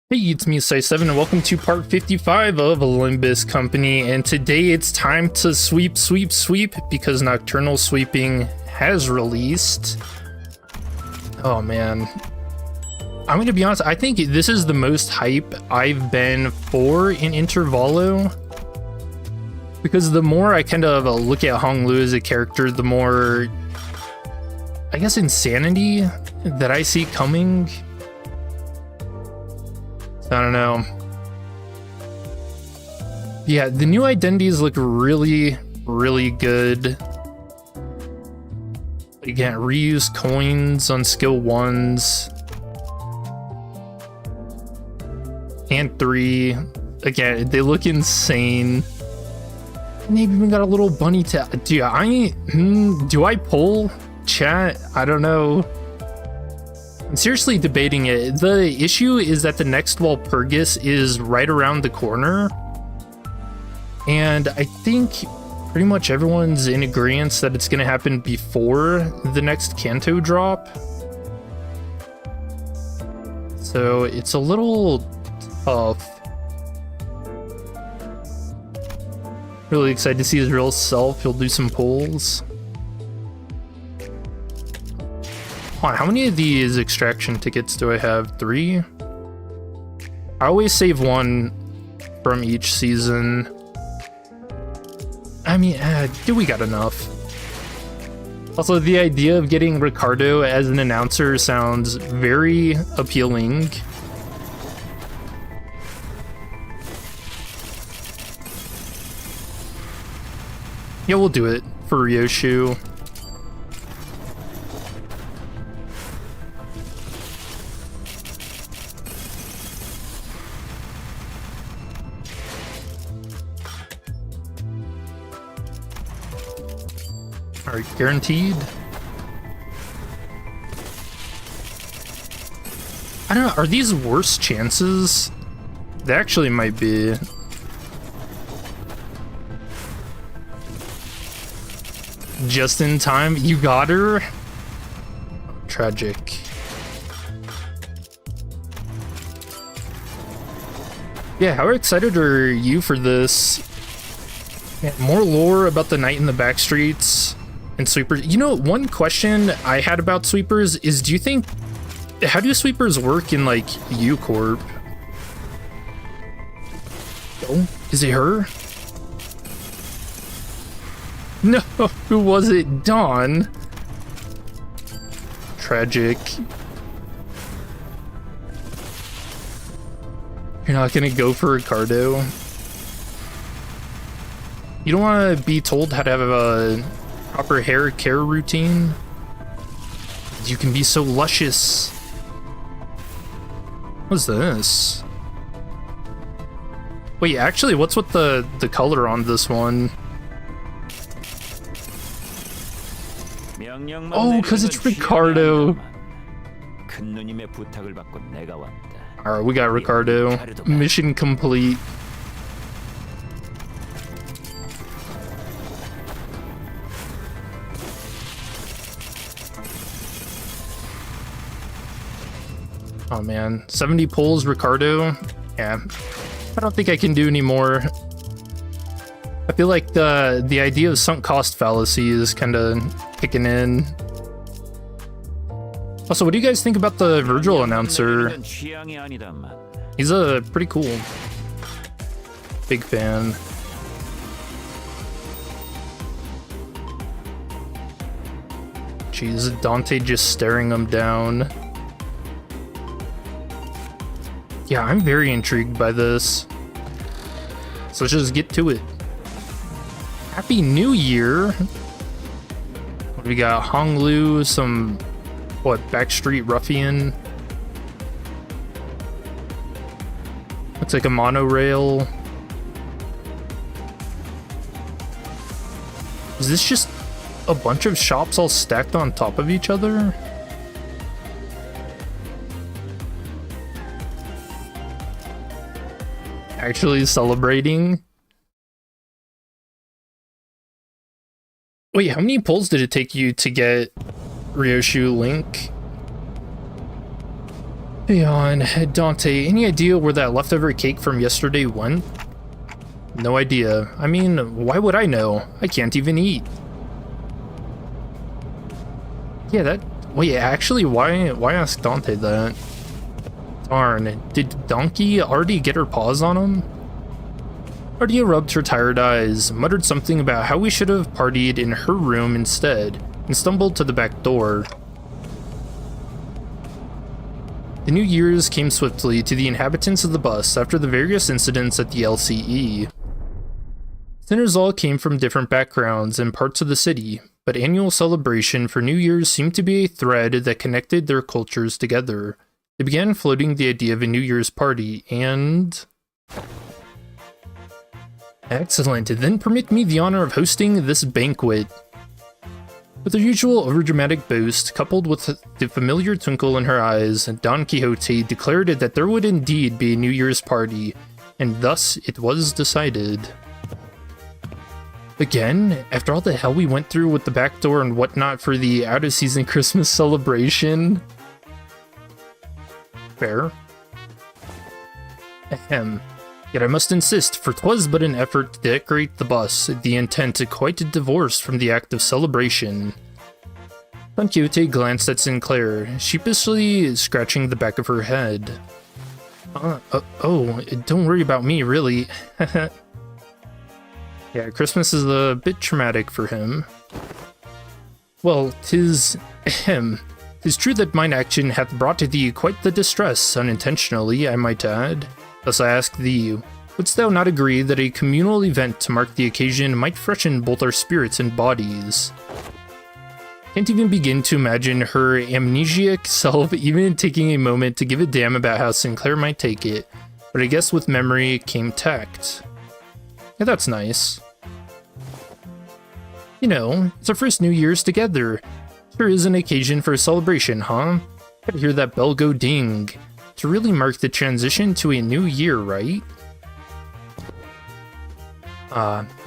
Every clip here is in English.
Hey, it's me, Sai7, and welcome to part 55 of Limbus Company, and today it's time to sweep, because Nocturnal Sweeping has released. Oh man. I'm gonna be honest, I think this is the most hype I've been for in Intervallo, because the more I kind of look at Honglu as a character, the more, I guess, insanity that I see coming. I don't know. Yeah, the new identities look really good. Again, reuse coins on skill 1s. And 3. Again, they look insane. And they've even got a little bunny tail. Do I pull chat? I don't know. I'm seriously debating it. The issue is that the next wall Purgus is right around the corner. And I think pretty much everyone's in agreement that it's going to happen before the next Kanto drop. So it's a little tough. Really excited to see his real self. He'll do some pulls. Hold on, how many of these extraction tickets do I have? 3? I always save 1 from each season. I mean, do we got enough? Also, the idea of getting Ricardo as an announcer sounds very appealing. Yeah, we'll do it for Ryoshu. Alright, guaranteed. I don't know, are these worse chances? They actually might be. Just in time, you got her? Tragic. Yeah, how excited are you for this? Yeah, more lore about the night in the backstreets. And sweepers. You know, one question I had about sweepers is, do you think, how do sweepers work in like U Corp? Oh, is it her? No, who was it? Dawn. Tragic. You're not gonna go for Ricardo? You don't want to be told how to have a proper hair care routine? You can be so luscious. What's this? Wait, actually, what's with the color on this one? Oh, because it's Ricardo. Alright, we got Ricardo. Mission complete. Oh man, 70 pulls, Ricardo. Yeah, I don't think I can do any more. I feel like the idea of sunk cost fallacy is kind of kicking in. Also, what do you guys think about the Virgil announcer? He's a pretty cool. Big fan. Jeez, Dante just staring him down. Yeah, I'm very intrigued by this. So let's just get to it. Happy New Year! We got Honglu, some, what, Backstreet Ruffian? Looks like a monorail. Is this just a bunch of shops all stacked on top of each other? Actually celebrating. Wait, how many pulls did it take you to get Ryoshu Link? Hey on, Dante, any idea where that leftover cake from yesterday went? No idea. I mean, why would I know? I can't even eat. Yeah, wait, actually, why ask Dante that? Darn, did Donkey already get her paws on him? Ardia rubbed her tired eyes, muttered something about how we should have partied in her room instead, and stumbled to the back door. The New Year's came swiftly to the inhabitants of the bus after the various incidents at the LCE. Sinners all came from different backgrounds and parts of the city, but annual celebration for New Year's seemed to be a thread that connected their cultures together. They began floating the idea of a New Year's party, and... Excellent, then permit me the honor of hosting this banquet. With her usual overdramatic boast, coupled with the familiar twinkle in her eyes, Don Quixote declared that there would indeed be a New Year's party, and thus it was decided. Again, after all the hell we went through with the back door and whatnot for the out-of-season Christmas celebration? Fair. Ahem. Yet I must insist, for 'twas but an effort to decorate the bus, the intent quite divorced from the act of celebration. Don Quixote glanced at Sinclair, sheepishly scratching the back of her head. Oh, don't worry about me, really. Yeah, Christmas is a bit traumatic for him. Well, 'tis true that mine action hath brought thee quite the distress, unintentionally, I might add. Thus I ask thee, wouldst thou not agree that a communal event to mark the occasion might freshen both our spirits and bodies? Can't even begin to imagine her amnesiac self even taking a moment to give a damn about how Sinclair might take it, but I guess with memory came tact. Yeah, that's nice. You know, it's our first New Year's together. Sure is an occasion for a celebration, huh? Gotta hear that bell go ding. To really mark the transition to a new year, right?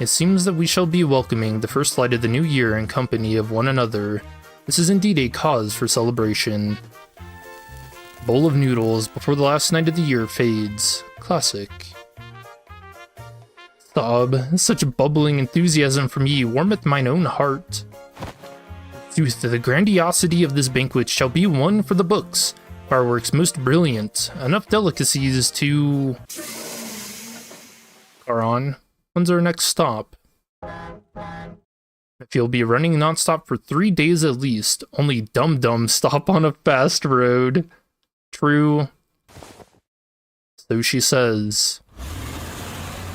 It seems that we shall be welcoming the first light of the new year in company of one another. This is indeed a cause for celebration. Bowl of noodles before the last night of the year fades. Classic. Sob, such bubbling enthusiasm from ye warmeth mine own heart. Sooth, the grandiosity of this banquet shall be one for the books. Fireworks most brilliant. Enough delicacies to... Caron, when's our next stop? If you'll be running nonstop for 3 days at least, only dum-dum stop on a fast road. True. So she says.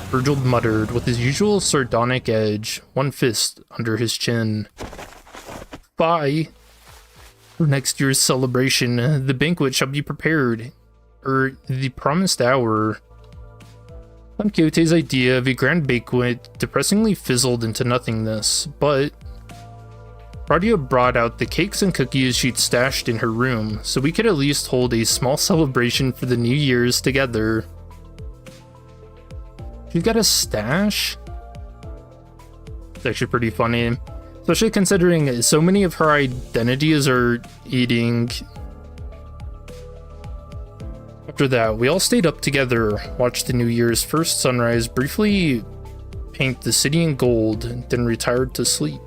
Virgil muttered with his usual sardonic edge, one fist under his chin. Bye. For next year's celebration, the banquet shall be prepared, the promised hour. Don Quixote's idea of a grand banquet depressingly fizzled into nothingness, but Radia brought out the cakes and cookies she'd stashed in her room, so we could at least hold a small celebration for the New Year's together. She's got a stash? It's actually pretty funny. Especially considering so many of her identities are eating. After that, we all stayed up together, watched the New Year's first sunrise briefly paint the city in gold, then retired to sleep.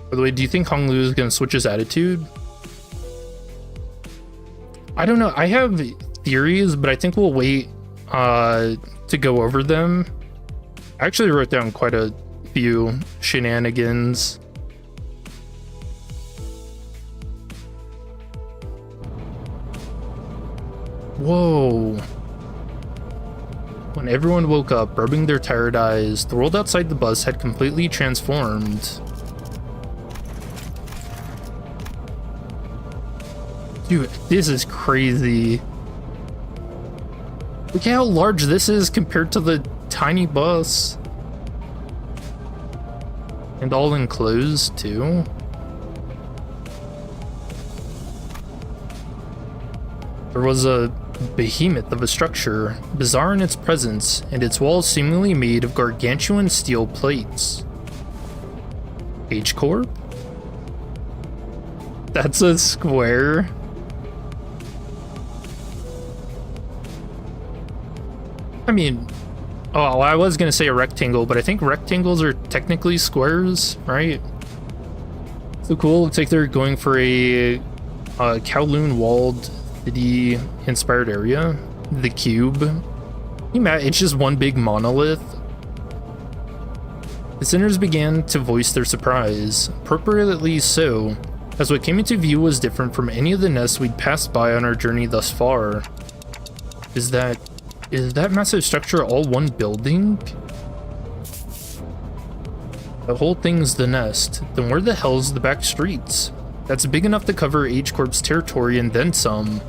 By the way, do you think Hong Lu is going to switch his attitude? I don't know. I have theories, but I think we'll wait to go over them. I actually wrote down quite a few shenanigans. Whoa. When everyone woke up, rubbing their tired eyes, the world outside the bus had completely transformed. Dude, this is crazy. Look at how large this is compared to the tiny bus. And all enclosed, too. There was a behemoth of a structure, bizarre in its presence, and its walls seemingly made of gargantuan steel plates. H-Corp? That's a square? I mean, oh, I was gonna say a rectangle, but I think rectangles are technically squares, right? So cool. Looks like they're going for a Kowloon walled city inspired area. The cube. It's just one big monolith. The sinners began to voice their surprise, appropriately so, as what came into view was different from any of the nests we'd passed by on our journey thus far. Is that massive structure all one building? The whole thing's the nest. Then where the hell's the back streets? That's big enough to cover H Corp's territory and then some.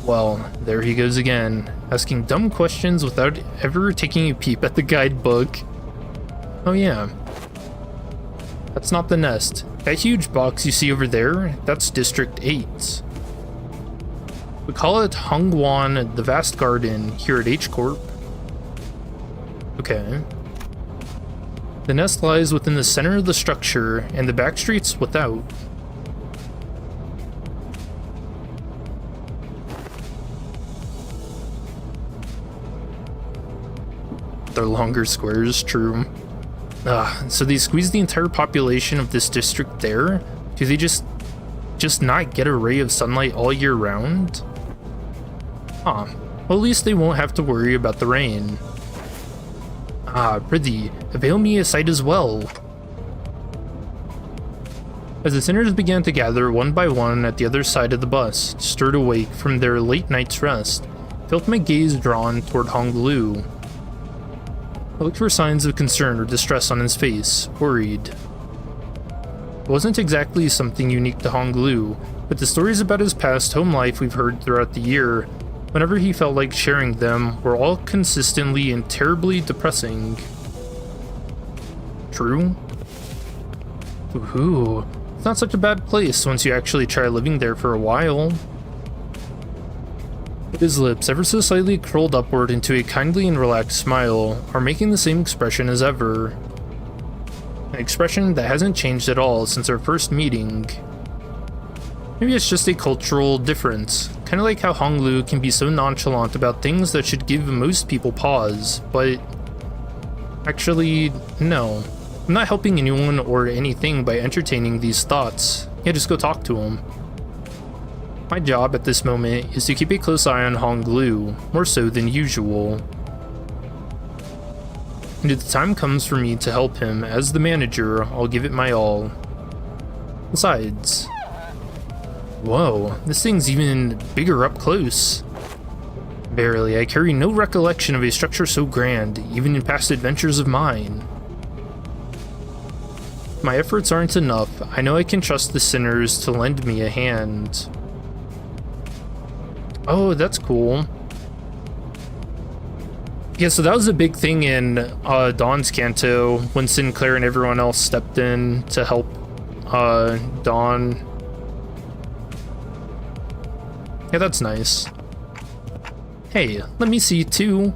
Well, there he goes again, asking dumb questions without ever taking a peep at the guidebook. Oh yeah. That's not the nest. That huge box you see over there, that's District 8. We call it Hongwan, the Vast Garden, here at H Corp. Okay. The nest lies within the center of the structure, and the back streets without. They're longer squares, true. So they squeeze the entire population of this district there? Do they just not get a ray of sunlight all year round? Huh. Well, at least they won't have to worry about the rain. Ah, prithee, avail me a sight as well. As the sinners began to gather one by one at the other side of the bus, stirred awake from their late night's rest, I felt my gaze drawn toward Honglu. I looked for signs of concern or distress on his face, worried. It wasn't exactly something unique to Honglu, but the stories about his past home life we've heard throughout the year, whenever he felt like sharing them, were all consistently and terribly depressing. True? Ooh, it's not such a bad place once you actually try living there for a while. His lips, ever so slightly curled upward into a kindly and relaxed smile, are making the same expression as ever. An expression that hasn't changed at all since our first meeting. Maybe it's just a cultural difference, kind of like how Honglu can be so nonchalant about things that should give most people pause, but actually, no. I'm not helping anyone or anything by entertaining these thoughts. Yeah, just go talk to him. My job at this moment is to keep a close eye on Honglu, more so than usual. And if the time comes for me to help him as the manager, I'll give it my all. Besides... Whoa, this thing's even bigger up close. Verily, I carry no recollection of a structure so grand, even in past adventures of mine. If my efforts aren't enough, I know I can trust the sinners to lend me a hand. Oh, that's cool. Yeah, so that was a big thing in Dawn's Canto when Sinclair and everyone else stepped in to help Dawn. Yeah, that's nice. Hey, let me see too.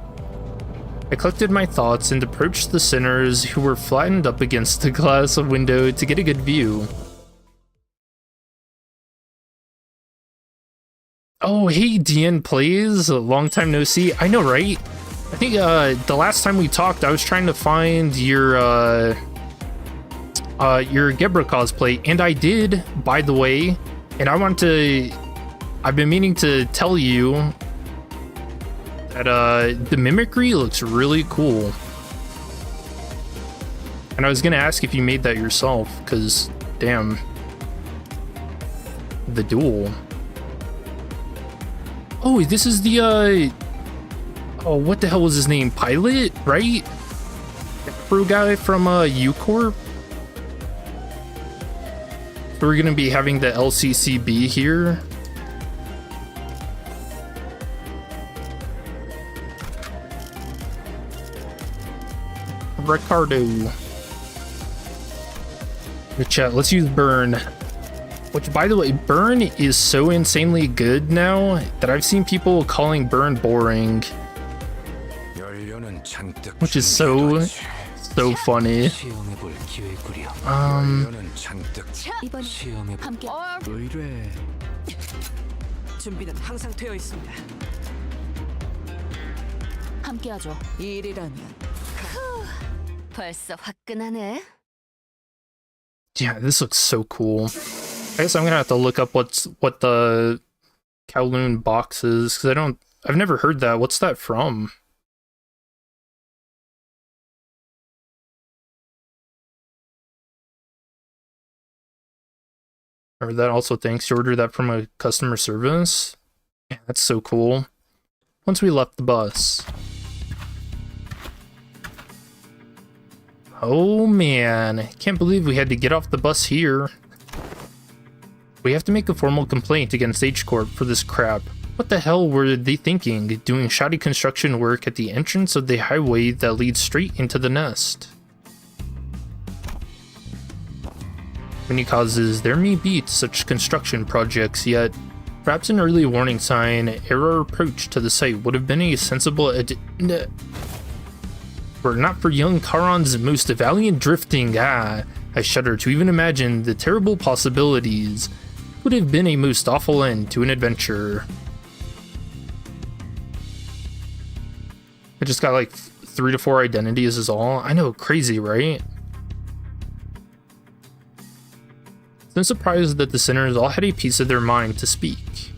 I collected my thoughts and approached the sinners who were flattened up against the glass window to get a good view. Oh, hey, DN Plays. Long time no see. I know, right? I think the last time we talked, I was trying to find your Gebra cosplay, and I did, by the way. And I've been meaning to tell you that the mimicry looks really cool. And I was gonna ask if you made that yourself, because damn, the duel. Oh, this is the oh, what the hell was his name? Pilot, right? The crew guy from U-Corp. So we're gonna be having the LCCB here. Ricardo. The chat, let's use Burn. Which, by the way, Burn is so insanely good now that I've seen people calling Burn boring. Which is so funny. 함께하죠. 일이라면 벌써 화끈하네. Yeah, this looks so cool. I guess I'm gonna have to look up what the Kowloon box is, because I've never heard that. What's that from? Or that also thanks you ordered that from a customer service? Yeah, that's so cool. Once we left the bus. Oh man, can't believe we had to get off the bus here. We have to make a formal complaint against H Corp for this crap. What the hell were they thinking, doing shoddy construction work at the entrance of the highway that leads straight into the nest? Many causes there may be to such construction projects, yet perhaps an early warning sign, error approach to the site would have been a sensible were not for young Charon's most valiant drifting. I shudder to even imagine the terrible possibilities. Would have been a most awful end to an adventure. I just got like 3 to 4 identities is all. I know, crazy, right? I'm surprised that the sinners all had a piece of their mind to speak.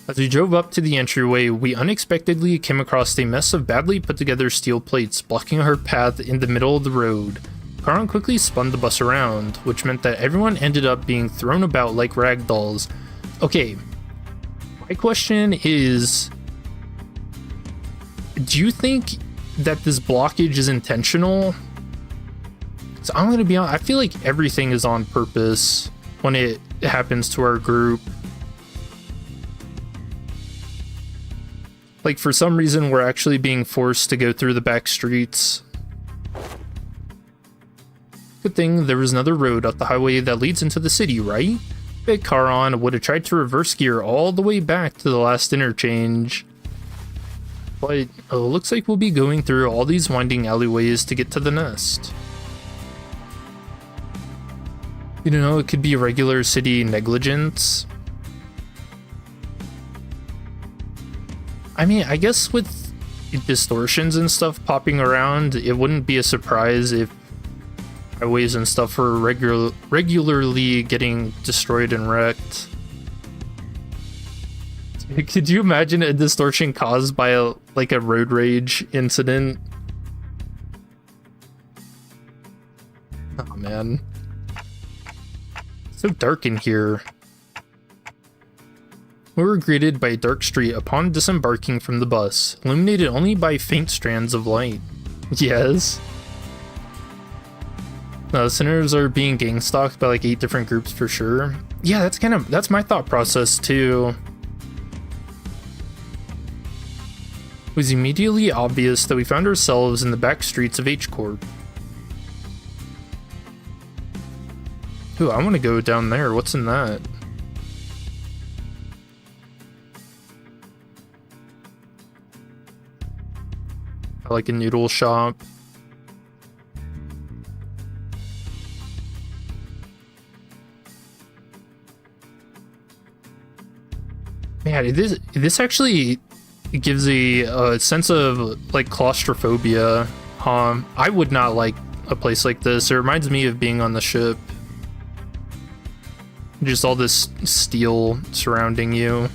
As we drove up to the entryway, we unexpectedly came across a mess of badly put together steel plates blocking our path in the middle of the road. Charon quickly spun the bus around, which meant that everyone ended up being thrown about like rag dolls. Okay, my question is, do you think that this blockage is intentional? So I'm gonna be honest, I feel like everything is on purpose when it happens to our group. Like, for some reason, we're actually being forced to go through the back streets. Good thing there was another road up the highway that leads into the city, right? Big Charon would have tried to reverse gear all the way back to the last interchange. But looks like we'll be going through all these winding alleyways to get to the nest. You know, it could be regular city negligence. I mean, I guess with distortions and stuff popping around, it wouldn't be a surprise if highways and stuff were regularly getting destroyed and wrecked. Could you imagine a distortion caused by a road rage incident? Oh man. So dark in here. We were greeted by a dark street upon disembarking from the bus, illuminated only by faint strands of light. Yes. The sinners are being gang stalked by like 8 different groups for sure. Yeah, that's my thought process too. It was immediately obvious that we found ourselves in the back streets of H Corp. Ooh, I want to go down there. What's in that? I like a noodle shop. Man, this actually gives a sense of like claustrophobia. I would not like a place like this. It reminds me of being on the ship. Just all this steel surrounding you.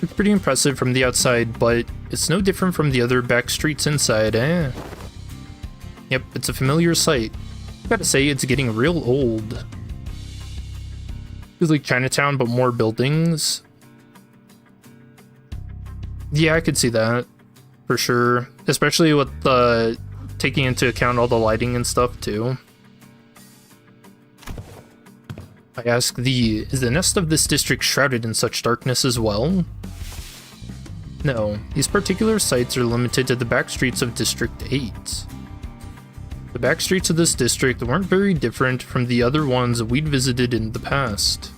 It's pretty impressive from the outside, but it's no different from the other back streets inside, eh? Yep, it's a familiar sight. Gotta say, it's getting real old. Feels like Chinatown, but more buildings. Yeah, I could see that, for sure. Especially with taking into account all the lighting and stuff, too. I ask thee, is the nest of this district shrouded in such darkness as well? No, these particular sites are limited to the back streets of District 8. The back streets of this district weren't very different from the other ones we'd visited in the past.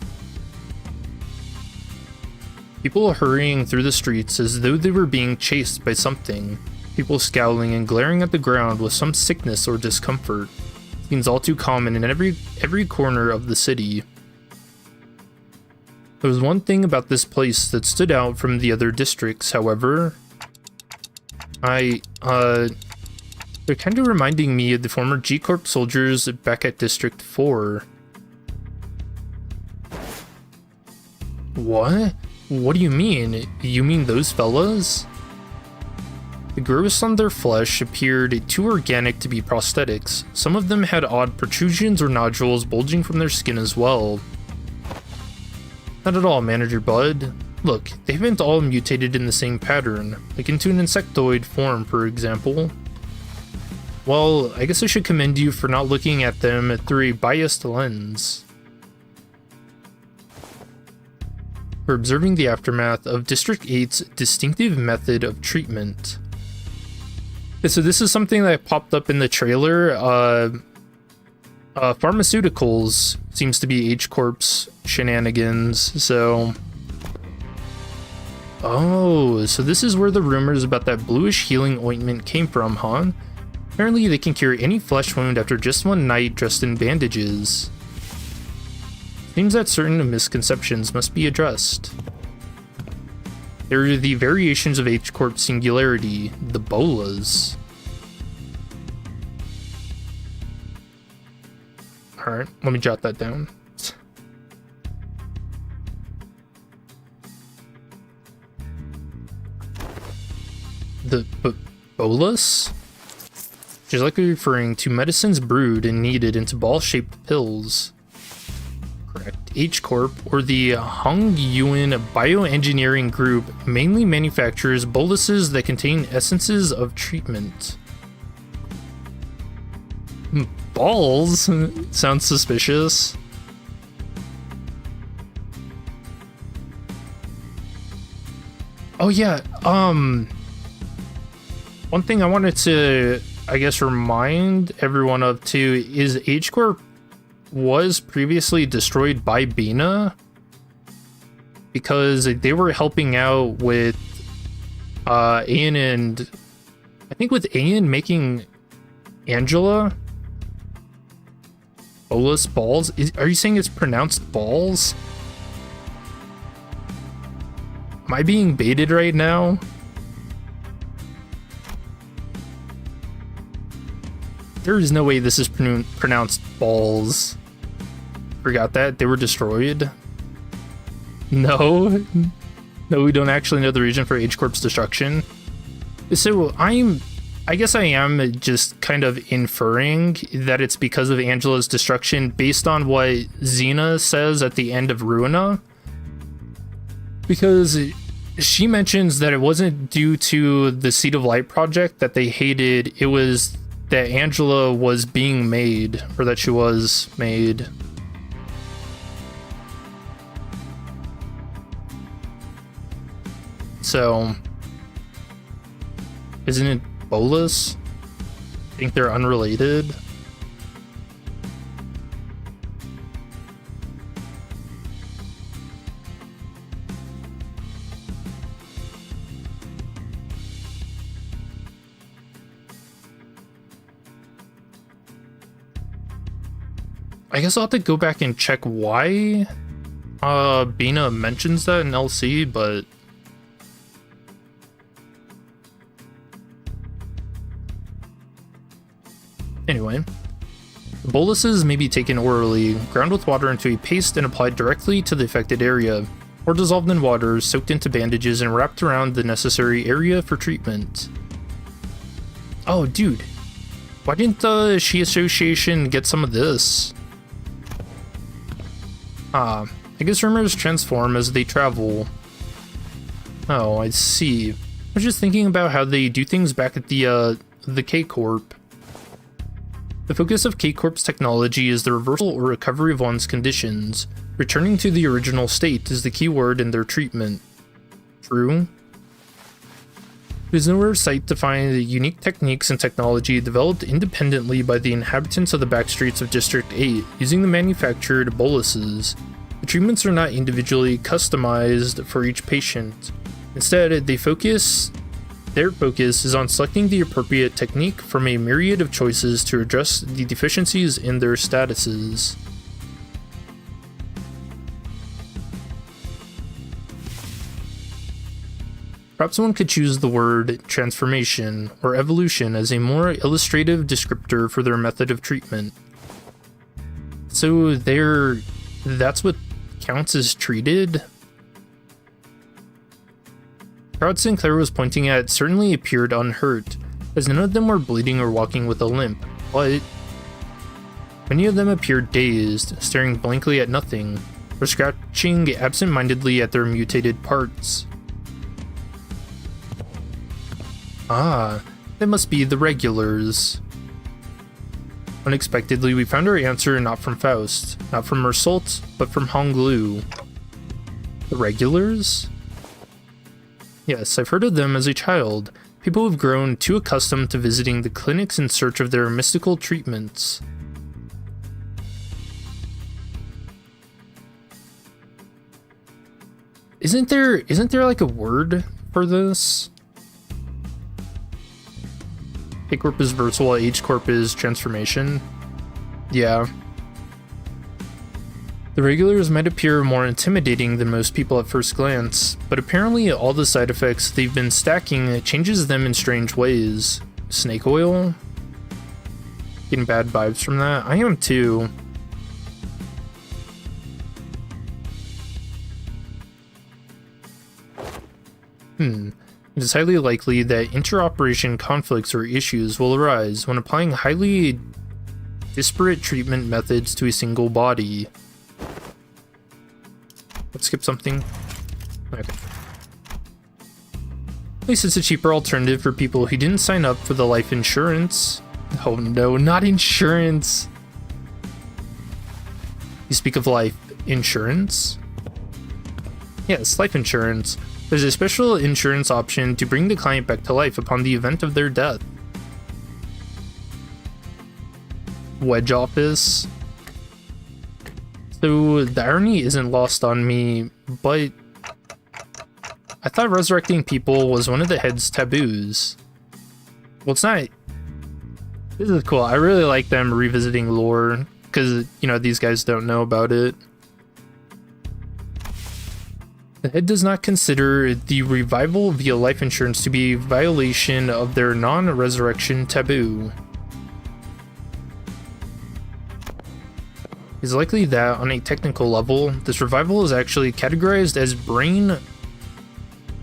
People hurrying through the streets as though they were being chased by something. People scowling and glaring at the ground with some sickness or discomfort. Seems all too common in every corner of the city. There was one thing about this place that stood out from the other districts, however. They're kind of reminding me of the former G-Corp soldiers back at District 4. What? What do you mean? You mean those fellas? The growths on their flesh appeared too organic to be prosthetics. Some of them had odd protrusions or nodules bulging from their skin as well. Not at all, Manager Bud. Look, they haven't all mutated in the same pattern, like into an insectoid form, for example. Well, I guess I should commend you for not looking at them through a biased lens. We're observing the aftermath of District 8's distinctive method of treatment. So this is something that popped up in the trailer. Pharmaceuticals seems to be H-Corp's shenanigans, so... Oh, so this is where the rumors about that bluish healing ointment came from, huh? Apparently they can cure any flesh wound after just one night dressed in bandages. Seems that certain misconceptions must be addressed. There are the variations of H-Corp's singularity, the bolas. Alright, let me jot that down. The bolus? She's likely referring to medicines brewed and kneaded into ball-shaped pills. Correct. H-Corp, or the Hongyuan Bioengineering Group, mainly manufactures boluses that contain essences of treatment. Balls? Sounds suspicious. Oh yeah, one thing I wanted to, I guess, remind everyone of too is H-Corp was previously destroyed by Bina because they were helping out with Ian and I think with Ian making Angela bolus balls. Are you saying it's pronounced balls? Am I being baited right now? There is no way this is pronounced balls. Forgot that. They were destroyed. No. No, we don't actually know the reason for H-Corp's destruction. So I guess I am just kind of inferring that it's because of Angela's destruction based on what Xena says at the end of Ruina. Because she mentions that it wasn't due to the Seed of Light project that they hated, it was that Angela was being made, or that she was made. So, isn't it bolus? I think they're unrelated. I guess I'll have to go back and check why Bina mentions that in LC, but anyway. The boluses may be taken orally, ground with water into a paste and applied directly to the affected area, or dissolved in water, soaked into bandages and wrapped around the necessary area for treatment. Oh dude, why didn't the She Association get some of this? I guess rumors transform as they travel. Oh, I see. I was just thinking about how they do things back at the K-Corp. The focus of K-Corp's technology is the reversal or recovery of one's conditions. Returning to the original state is the key word in their treatment. True? It is nowhere in sight to find the unique techniques and technology developed independently by the inhabitants of the backstreets of District 8 using the manufactured boluses. The treatments are not individually customized for each patient. Instead, their focus is on selecting the appropriate technique from a myriad of choices to address the deficiencies in their statuses. Perhaps one could choose the word transformation or evolution as a more illustrative descriptor for their method of treatment. So that's what counts as treated? Crowd Sinclair was pointing at certainly appeared unhurt, as none of them were bleeding or walking with a limp, but many of them appeared dazed, staring blankly at nothing, or scratching absent-mindedly at their mutated parts. Ah, that must be the regulars. Unexpectedly, we found our answer not from Faust, not from Mersault, but from Honglu. The regulars? Yes, I've heard of them as a child. People who've grown too accustomed to visiting the clinics in search of their mystical treatments. Isn't there like a word for this? H-Corp is virtual, H-Corp is transformation. Yeah. The regulars might appear more intimidating than most people at first glance, but apparently all the side effects they've been stacking changes them in strange ways. Snake oil? Getting bad vibes from that? I am too. It is highly likely that interoperation conflicts or issues will arise when applying highly disparate treatment methods to a single body. Let's skip something. Okay. At least it's a cheaper alternative for people who didn't sign up for the life insurance. Oh no, not insurance! You speak of life insurance? Yes, life insurance. There's a special insurance option to bring the client back to life upon the event of their death. Wedge office. So the irony isn't lost on me, but I thought resurrecting people was one of the head's taboos. Well, it's not. This is cool. I really like them revisiting lore because, you know, these guys don't know about it. The head does not consider the revival via life insurance to be a violation of their non-resurrection taboo. It's likely that, on a technical level, this revival is actually categorized as brain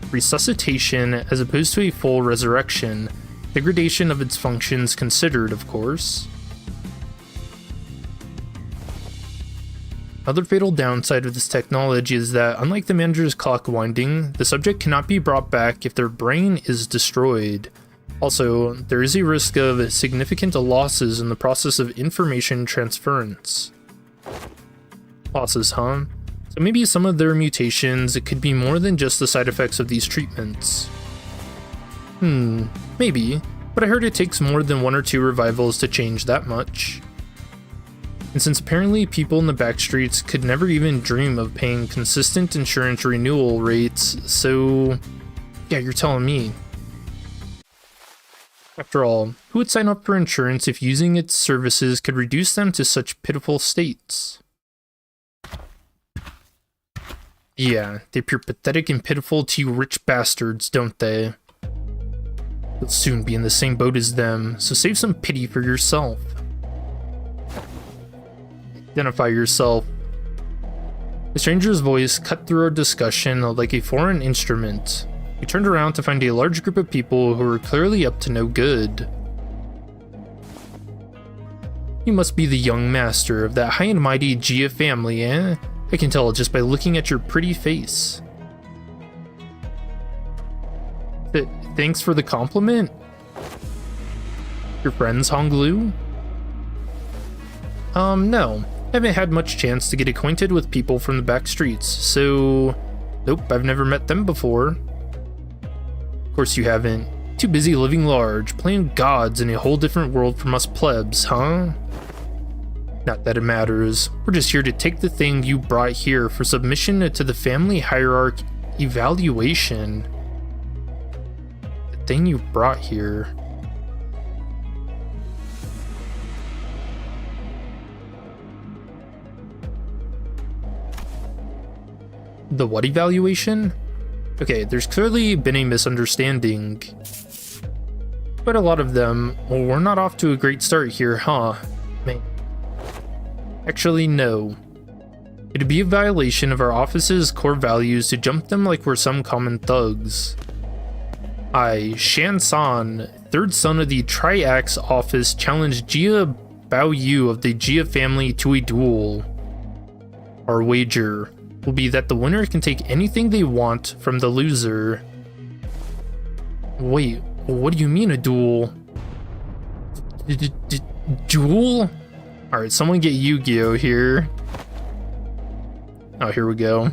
resuscitation as opposed to a full resurrection, degradation of its functions considered, of course. Another fatal downside of this technology is that, unlike the manager's clock winding, the subject cannot be brought back if their brain is destroyed. Also, there is a risk of significant losses in the process of information transference. Losses, huh? So maybe some of their mutations, it could be more than just the side effects of these treatments. Maybe, but I heard it takes more than 1 or 2 revivals to change that much. And since apparently people in the backstreets could never even dream of paying consistent insurance renewal rates, so yeah, you're telling me. After all, who would sign up for insurance if using its services could reduce them to such pitiful states? Yeah, they appear pathetic and pitiful to you rich bastards, don't they? You'll soon be in the same boat as them, so save some pity for yourself. Identify yourself. The stranger's voice cut through our discussion like a foreign instrument. We turned around to find a large group of people who were clearly up to no good. You must be the young master of that high and mighty Gia family, eh? I can tell just by looking at your pretty face. Thanks for the compliment? Your friends, Honglu? No. I haven't had much chance to get acquainted with people from the back streets, so nope, I've never met them before. Of course you haven't. Too busy living large, playing gods in a whole different world from us plebs, huh? Not that it matters. We're just here to take the thing you brought here for submission to the family hierarchy evaluation. The thing you brought here. The what evaluation? Okay, there's clearly been a misunderstanding. But a lot of them. Well, we're not off to a great start here, huh? Man. Actually, no. It'd be a violation of our office's core values to jump them like we're some common thugs. I, Shan-san, third son of the Triax office, challenged Jia Bao-yu of the Jia family to a duel. Our wager will be that the winner can take anything they want from the loser. Wait, what do you mean a duel? Duel? Alright, someone get Yu-Gi-Oh here. Oh, here we go.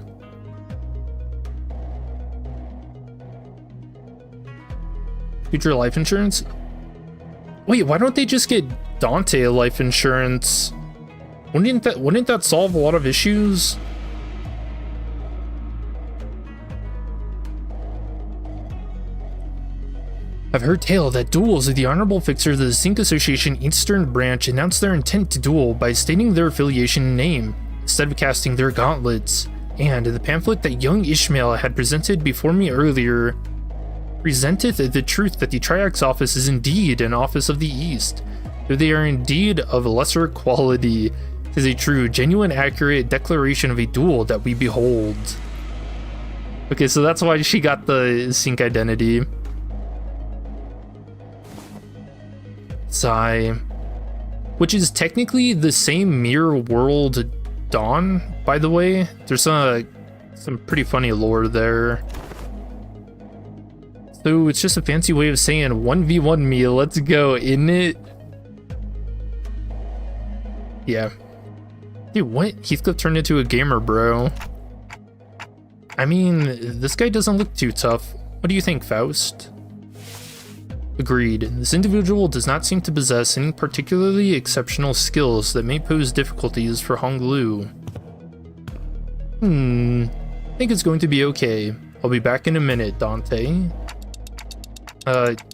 Future life insurance? Wait, why don't they just get Dante life insurance? Wouldn't that solve a lot of issues? I've heard tale that duels of the Honorable Fixer of the Zinc Association Eastern Branch announced their intent to duel by stating their affiliation name, instead of casting their gauntlets, and the pamphlet that young Ishmael had presented before me earlier presenteth the truth that the Triax office is indeed an office of the East, though they are indeed of lesser quality. 'Tis a true, genuine, accurate declaration of a duel that we behold. Okay, so that's why she got the Zinc identity. Sigh. Which is technically the same mirror world Dawn, by the way. There's some pretty funny lore there. So it's just a fancy way of saying 1v1 me, let's go, isn't it? Yeah. Dude, what? Heathcliff turned into a gamer, bro. I mean, this guy doesn't look too tough. What do you think, Faust? Agreed. This individual does not seem to possess any particularly exceptional skills that may pose difficulties for Honglu. I think it's going to be okay. I'll be back in a minute, Dante.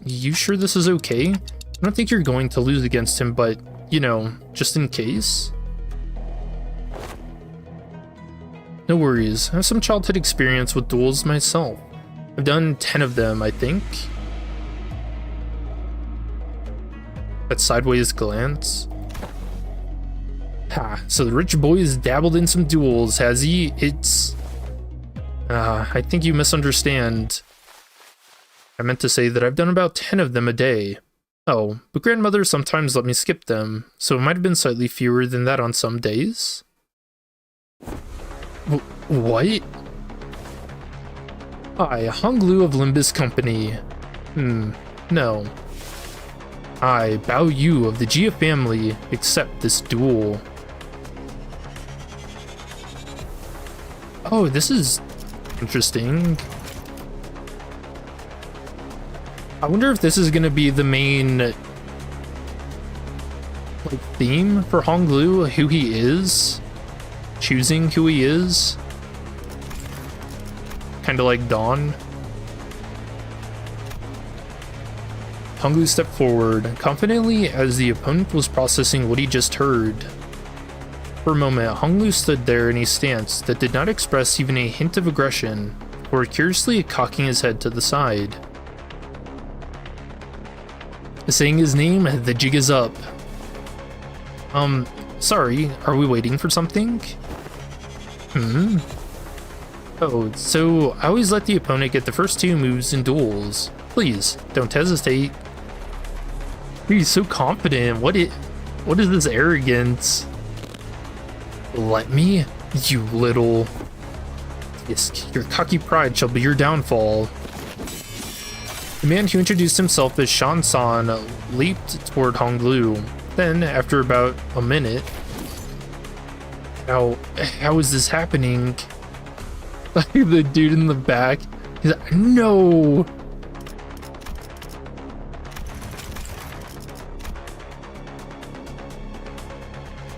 You sure this is okay? I don't think you're going to lose against him, but, you know, just in case. No worries. I have some childhood experience with duels myself. I've done 10 of them, I think. That sideways glance. Ha, so the rich boy's dabbled in some duels, has he? It's... I think you misunderstand. I meant to say that I've done about 10 of them a day. Oh, but grandmother sometimes let me skip them, so it might have been slightly fewer than that on some days. What? Hi, Honglu of Limbus Company. No. I, Bao Yu of the Jia family, accept this duel. Oh, this is interesting. I wonder if this is gonna be the main like theme for Honglu, who he is, choosing who he is, kind of like Dawn. Honglu stepped forward, confidently as the opponent was processing what he just heard. For a moment, Honglu stood there in a stance that did not express even a hint of aggression, or curiously cocking his head to the side. Saying his name, the jig is up. Sorry, are we waiting for something? Oh, so I always let the opponent get the first 2 moves in duels. Please, don't hesitate. He's so confident. What is this arrogance? Let me, you little... Yes, your cocky pride shall be your downfall. The man who introduced himself as Shan-san leaped toward Honglu. Then, after about a minute... How is this happening? Like the dude in the back. He's like, no!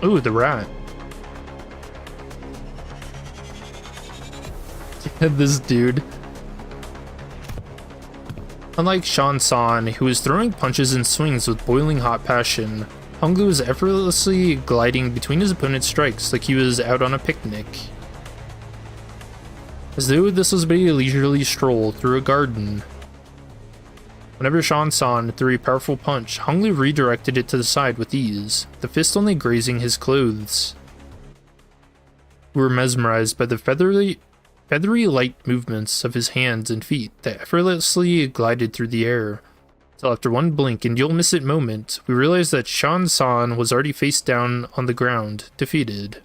Ooh, the rat. This dude. Unlike Shan-san, who was throwing punches and swings with boiling hot passion, Honglu was effortlessly gliding between his opponent's strikes like he was out on a picnic. as though this was but a leisurely stroll through a garden. Whenever Shan-san threw a powerful punch, Honglu redirected it to the side with ease, the fist only grazing his clothes. We were mesmerized by the feathery light movements of his hands and feet that effortlessly glided through the air. Till after one blink and you'll miss it moment, we realized that Shan-san was already face down on the ground, defeated.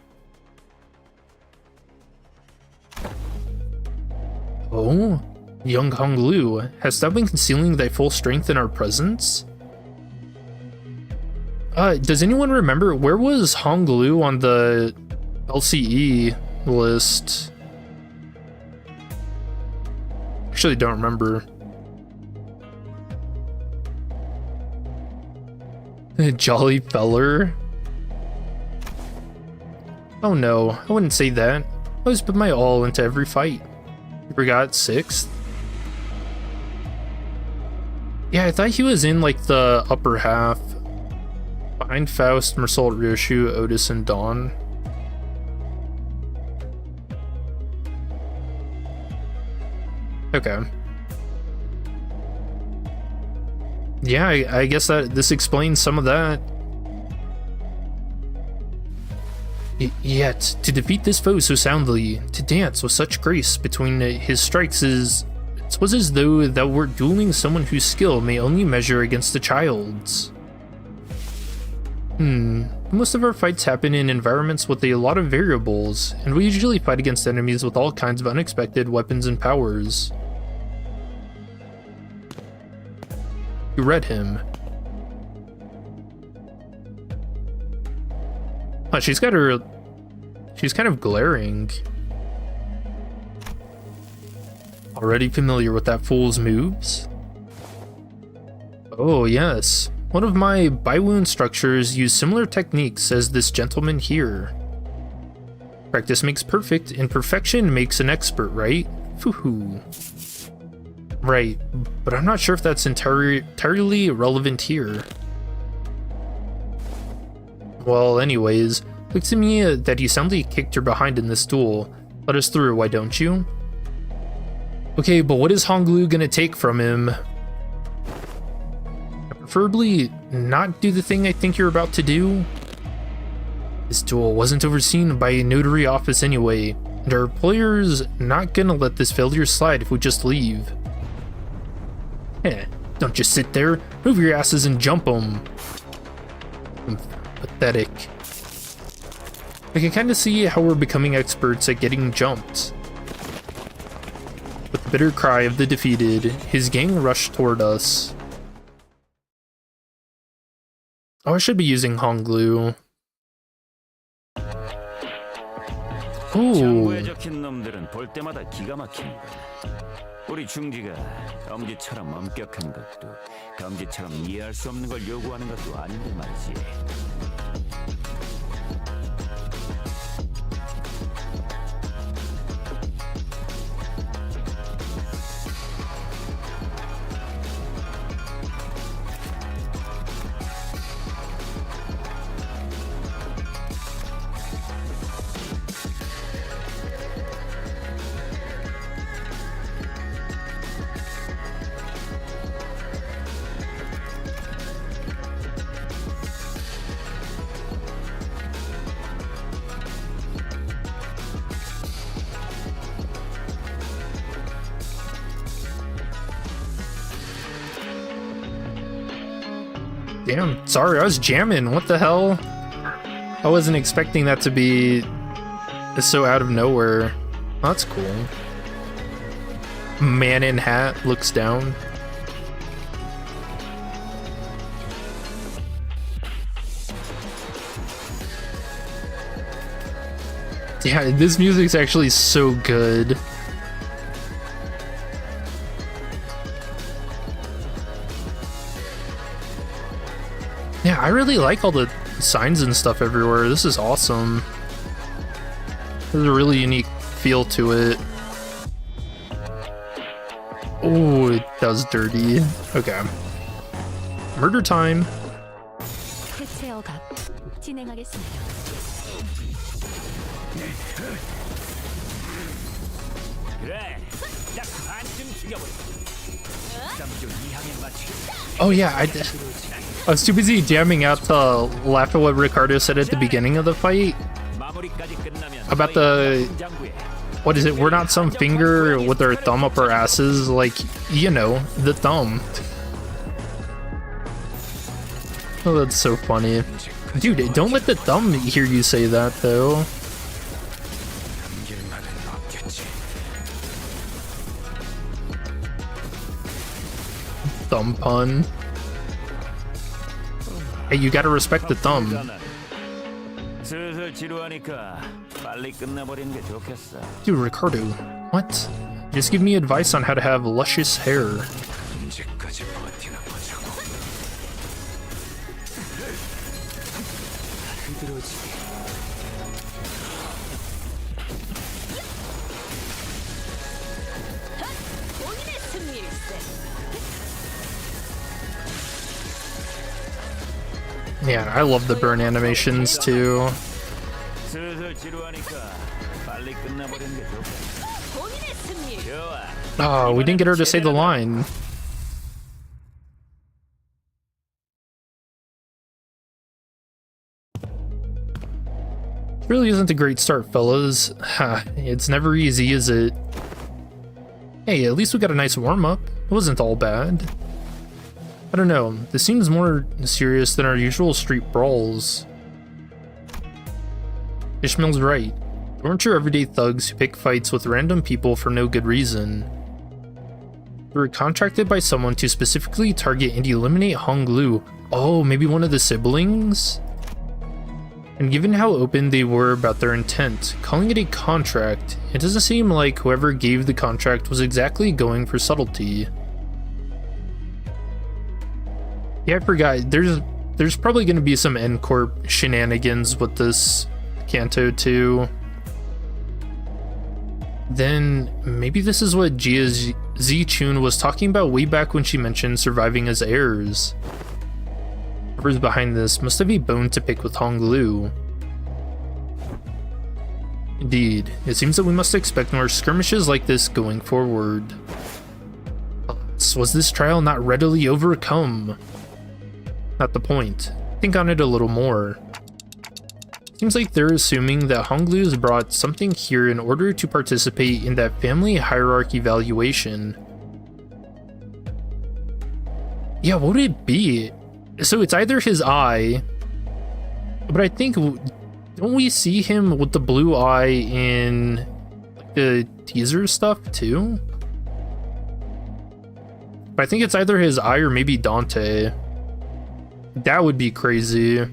Oh? Young Honglu, hast thou been concealing thy full strength in our presence? Does anyone remember, where was Honglu on the LCE list? Actually don't remember. Jolly feller? Oh no, I wouldn't say that. I always put my all into every fight. You forgot 6th? Yeah, I thought he was in like the upper half. Behind Faust, Mersault, Ryoshu, Otis, and Dawn. Okay. Yeah, I guess that this explains some of that. Yet, to defeat this foe so soundly, to dance with such grace between his strikes it was as though thou wert dueling someone whose skill may only measure against a child's. Most of our fights happen in environments with a lot of variables, and we usually fight against enemies with all kinds of unexpected weapons and powers. You read him. Huh, she's kind of glaring. Already familiar with that fool's moves? Oh yes. One of my Baiwu instructors used similar techniques as this gentleman here. Practice makes perfect, and perfection makes an expert, right? Foo-hoo. Right, but I'm not sure if that's entirely relevant here. Well, anyways, looks to me that you soundly kicked her behind in this duel. Let us through, why don't you? Okay, but what is Honglu gonna take from him? Preferably not do the thing I think you're about to do. This duel wasn't overseen by a notary office anyway, and our employer's not gonna let this failure slide if we just leave. Don't just sit there, move your asses and jump them. Pathetic. I can kinda see how we're becoming experts at getting jumped. With the bitter cry of the defeated, his gang rushed toward us. Oh, I should be using Honglu. Ooh. 우리 중지가 엄지처럼 엄격한 것도 검지처럼 이해할 수 없는 걸 요구하는 것도 아닌데 말이지. Damn, sorry, I was jamming. What the hell? I wasn't expecting that to be so out of nowhere. Oh, that's cool. Man in hat looks down. Yeah, this music's actually so good. Yeah, I really like all the signs and stuff everywhere. This is awesome. There's a really unique feel to it. Oh, that was dirty. Okay. Murder time. Oh yeah, I was too busy jamming out to laugh at what Ricardo said at the beginning of the fight about the, what is it, we're not some finger with our thumb up our asses, like, you know, the thumb. Oh, that's so funny. Dude, don't let the thumb hear you say that, though. Thumb pun. Hey, you gotta respect the thumb. Dude, Ricardo, what? Just give me advice on how to have luscious hair. Yeah, I love the burn animations too. Oh, we didn't get her to say the line. It really isn't a great start, fellas. It's never easy, is it? Hey, at least we got a nice warm-up. It wasn't all bad. I don't know, this seems more serious than our usual street brawls. Ishmael's right. They weren't your everyday thugs who pick fights with random people for no good reason. They were contracted by someone to specifically target and eliminate Honglu. Oh, maybe one of the siblings? And given how open they were about their intent, calling it a contract, it doesn't seem like whoever gave the contract was exactly going for subtlety. Yeah, I forgot. There's probably going to be some N-Corp shenanigans with this Kanto too. Then maybe this is what Jia Z-Chun was talking about way back when she mentioned surviving as heirs. Whoever's behind this must have a bone to pick with Honglu. Indeed, it seems that we must expect more skirmishes like this going forward. Was this trial not readily overcome? Not the point. Think on it a little more. Seems like they're assuming that Honglu's brought something here in order to participate in that family hierarchy valuation. Yeah, what would it be? So it's either his eye, but I think, don't we see him with the blue eye in the teaser stuff too? But I think it's either his eye or maybe Dante. That would be crazy.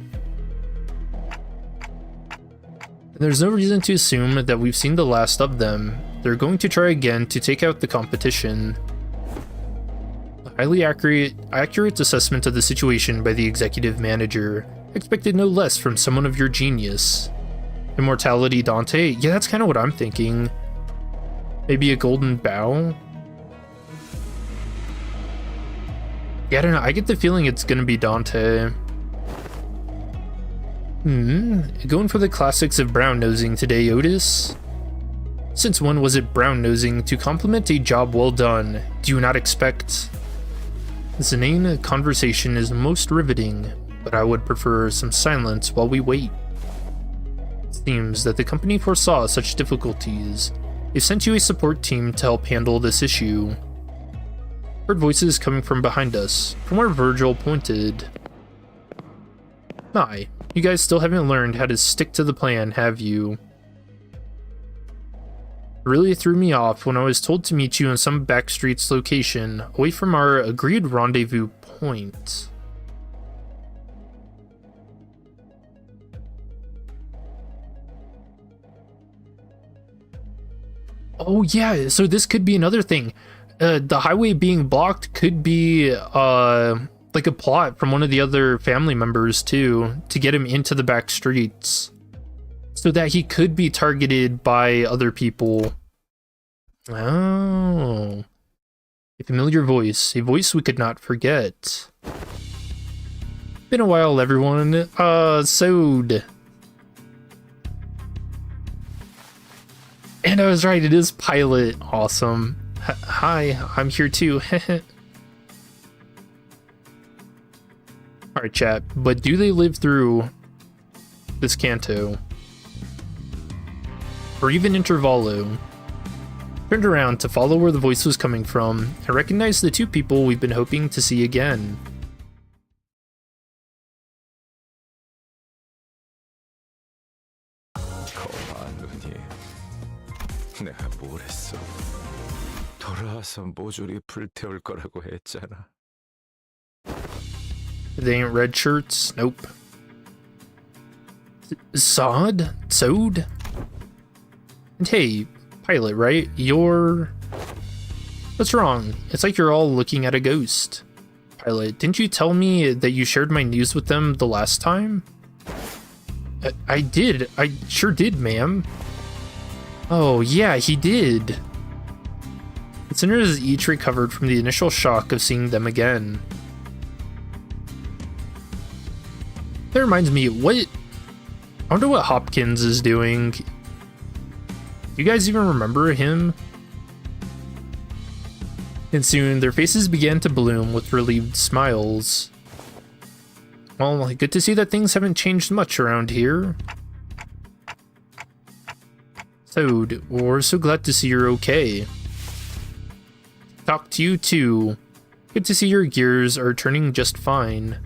There's no reason to assume that we've seen the last of them. They're going to try again to take out the competition. A highly accurate assessment of the situation by the executive manager. Expected no less from someone of your genius. Immortality Dante? Yeah, that's kind of what I'm thinking. Maybe a golden bow? Yeah, I don't know. I get the feeling it's gonna be Dante. Going for the classics of brown nosing today, Otis. Since when was it brown nosing to compliment a job well done? Do you not expect? This inane conversation is most riveting, but I would prefer some silence while we wait. It seems that the company foresaw such difficulties. They sent you a support team to help handle this issue. Heard voices coming from behind us, from where Virgil pointed. My, you guys still haven't learned how to stick to the plan, have you? It really threw me off when I was told to meet you in some backstreets location, away from our agreed rendezvous point. Oh yeah, so this could be another thing. The highway being blocked could be like a plot from one of the other family members too, to get him into the back streets so that he could be targeted by other people. Oh, a familiar voice, a voice we could not forget. Been a while, everyone. Sode. And I was right, it is Pilot. Awesome. Hi, I'm here too. Alright, chat, but do they live through this canto? Or even Intervallo? Turned around to follow where the voice was coming from, and recognized the two people we've been hoping to see again. 내가 뭘 했어? 돌아와서 모조리 불태울 거라고 했잖아. They ain't red shirts? Nope. Sod? Sod? And hey, Pilot, right? You're... What's wrong? It's like you're all looking at a ghost. Pilot, didn't you tell me that you shared my news with them the last time? I did. I sure did, ma'am. Oh, yeah, he did. The sinners each recovered from the initial shock of seeing them again. That reminds me, I wonder what Hopkins is doing. Do you guys even remember him? And soon, their faces began to bloom with relieved smiles. Well, good to see that things haven't changed much around here. So, we're so glad to see you're okay. Talk to you too. Good to see your gears are turning just fine.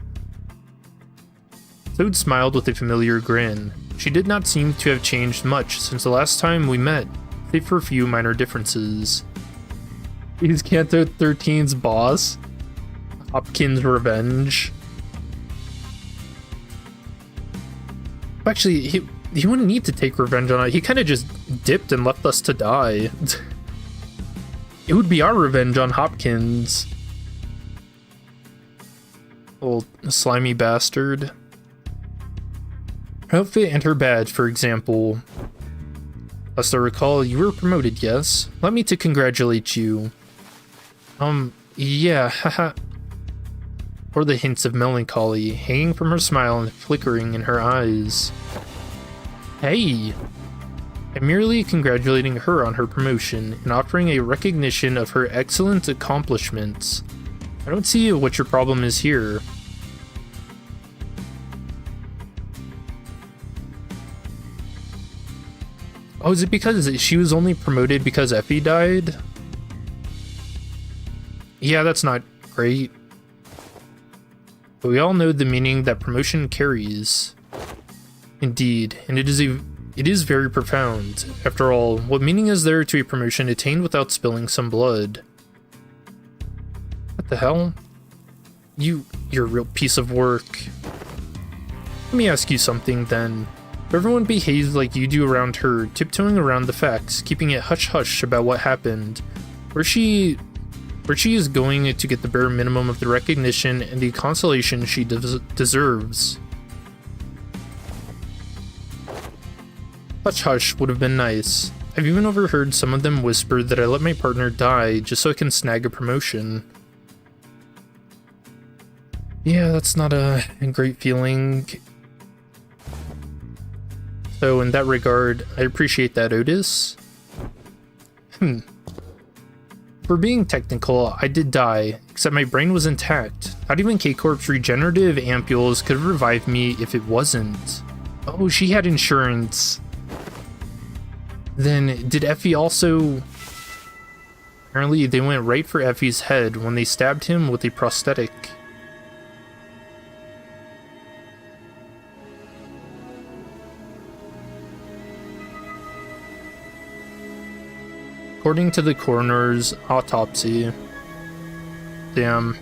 Toad smiled with a familiar grin. She did not seem to have changed much since the last time we met, save for a few minor differences. He's Canto 13's boss. Hopkins' revenge. Actually, he wouldn't need to take revenge on it. He kind of just dipped and left us to die. It would be our revenge on Hopkins. Old slimy bastard. Her outfit and her badge, for example. Lest I recall, you were promoted, yes? Allow me to congratulate you. Yeah, haha. Or the hints of melancholy hanging from her smile and flickering in her eyes. Hey! I'm merely congratulating her on her promotion and offering a recognition of her excellent accomplishments. I don't see what your problem is here. Oh, is it because she was only promoted because Effie died? Yeah, that's not great. But we all know the meaning that promotion carries. Indeed, and it is very profound. After all, what meaning is there to a promotion attained without spilling some blood? What the hell? You're a real piece of work. Let me ask you something then. If everyone behaves like you do around her, tiptoeing around the facts, keeping it hush-hush about what happened, where she is going to get the bare minimum of the recognition and the consolation she deserves. Hush-hush would have been nice. I've even overheard some of them whisper that I let my partner die just so I can snag a promotion. Yeah, that's not a great feeling. So in that regard, I appreciate that, Otis. For being technical, I did die, except my brain was intact. Not even K-Corp's regenerative ampules could have revived me if it wasn't. Oh, she had insurance. Then, did Effie also... Apparently, they went right for Effie's head when they stabbed him with a prosthetic. According to the coroner's autopsy. Damn.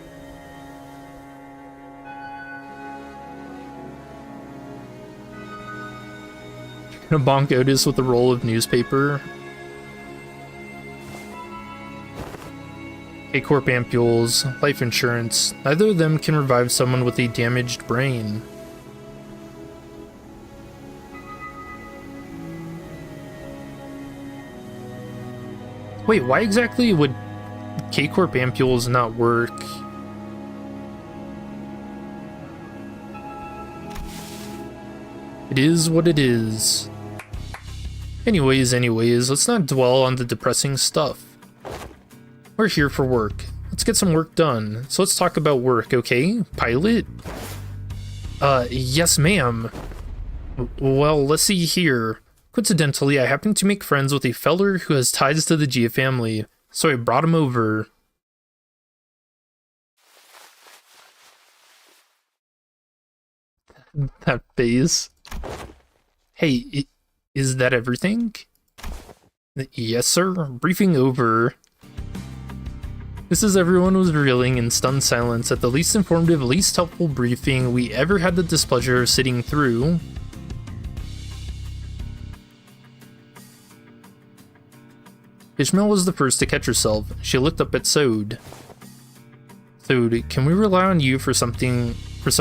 Gonna bonk Otis with a roll of newspaper. A-Corp ampules, life insurance. Neither of them can revive someone with a damaged brain. Wait, why exactly would K-Corp ampules not work? It is what it is. Anyways, let's not dwell on the depressing stuff. We're here for work. Let's get some work done. So let's talk about work, okay? Pilot? Yes, ma'am. Well, let's see here. Coincidentally, I happen to make friends with a feller who has ties to the Gia family, so I brought him over. That face. Hey, is that everything? Yes, sir. Briefing over. Just as everyone was reeling in stunned silence at the least informative, least helpful briefing we ever had the displeasure of sitting through, Ishmael was the first to catch herself. She looked up at Sode. Sode, can we rely on you for some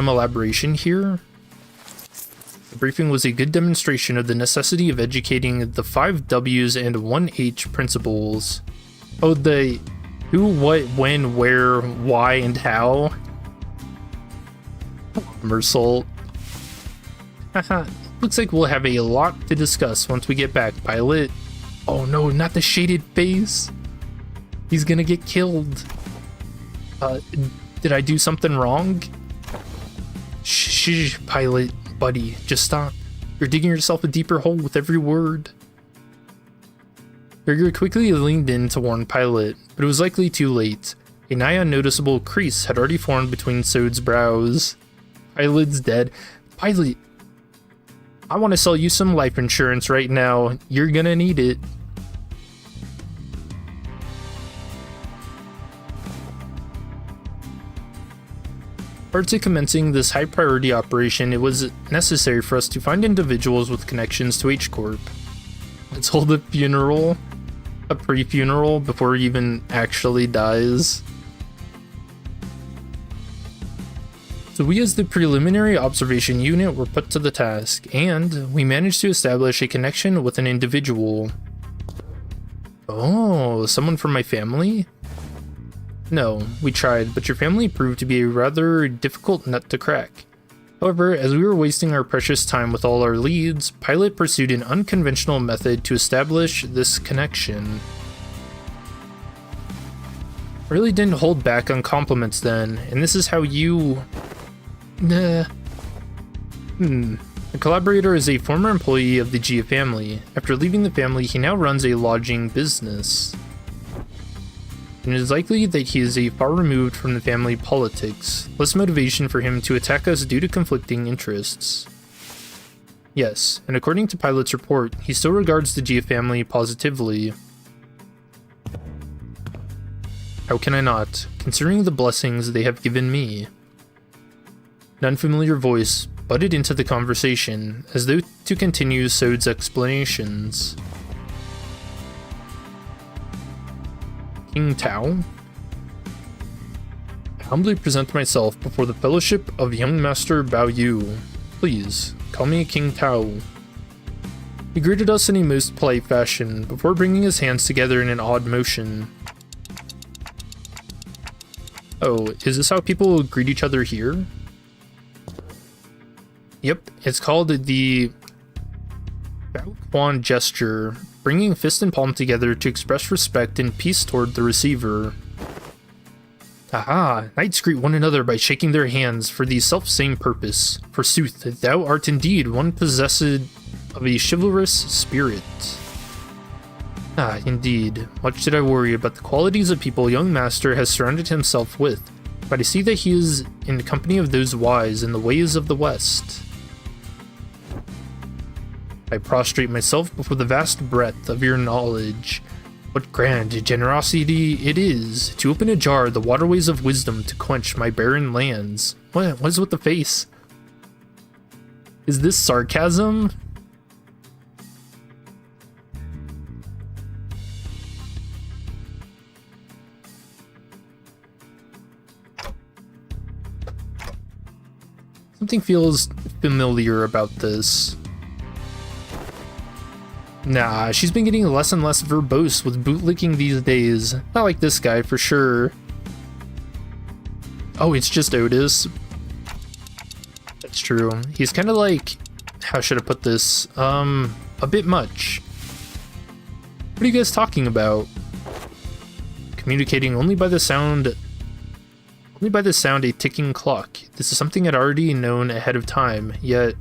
elaboration here? The briefing was a good demonstration of the necessity of educating the 5 W's and 1 H principles. Oh, the who, what, when, where, why, and how. Mersault. Haha, looks like we'll have a lot to discuss once we get back, pilot. Oh no, not the shaded face. He's gonna get killed. Did I do something wrong? Shh, pilot, buddy, just stop. You're digging yourself a deeper hole with every word. Berger quickly leaned in to warn Pilot, but it was likely too late. A nigh unnoticeable crease had already formed between Sode's brows. Pilot's dead. Pilot, I want to sell you some life insurance right now. You're gonna need it. Prior to commencing this high-priority operation, it was necessary for us to find individuals with connections to H-Corp. Let's hold a pre-funeral before he even actually dies. So we as the preliminary observation unit were put to the task, and we managed to establish a connection with an individual. Oh, someone from my family? No, we tried, but your family proved to be a rather difficult nut to crack. However, as we were wasting our precious time with all our leads, Pilot pursued an unconventional method to establish this connection. I really didn't hold back on compliments then, and this is how you... A collaborator is a former employee of the Gia family. After leaving the family, he now runs a lodging business. And it is likely that he is far removed from the family politics, less motivation for him to attack us due to conflicting interests. Yes, and according to Pilot's report, he still regards the Gia family positively. How can I not, considering the blessings they have given me? An unfamiliar voice butted into the conversation, as though to continue Sode's explanations. King Tao? I humbly present myself before the fellowship of young Master Bao Yu. Please, call me King Tao. He greeted us in a most polite fashion, before bringing his hands together in an odd motion. Oh, is this how people greet each other here? Yep, it's called the Bao Quan gesture, bringing fist and palm together to express respect and peace toward the receiver. Aha, knights greet one another by shaking their hands for the self-same purpose. Forsooth, thou art indeed one possessed of a chivalrous spirit. Ah, indeed. Much did I worry about the qualities of people young Master has surrounded himself with, but I see that he is in the company of those wise in the ways of the West. I prostrate myself before the vast breadth of your knowledge. What grand generosity it is to open ajar the waterways of wisdom to quench my barren lands. What is with the face? Is this sarcasm? Something feels familiar about this. Nah, she's been getting less and less verbose with bootlicking these days. Not like this guy, for sure. Oh, it's just Otis. That's true. He's kind of like... how should I put this? A bit much. What are you guys talking about? Communicating only by the sound a ticking clock. This is something I'd already known ahead of time, yet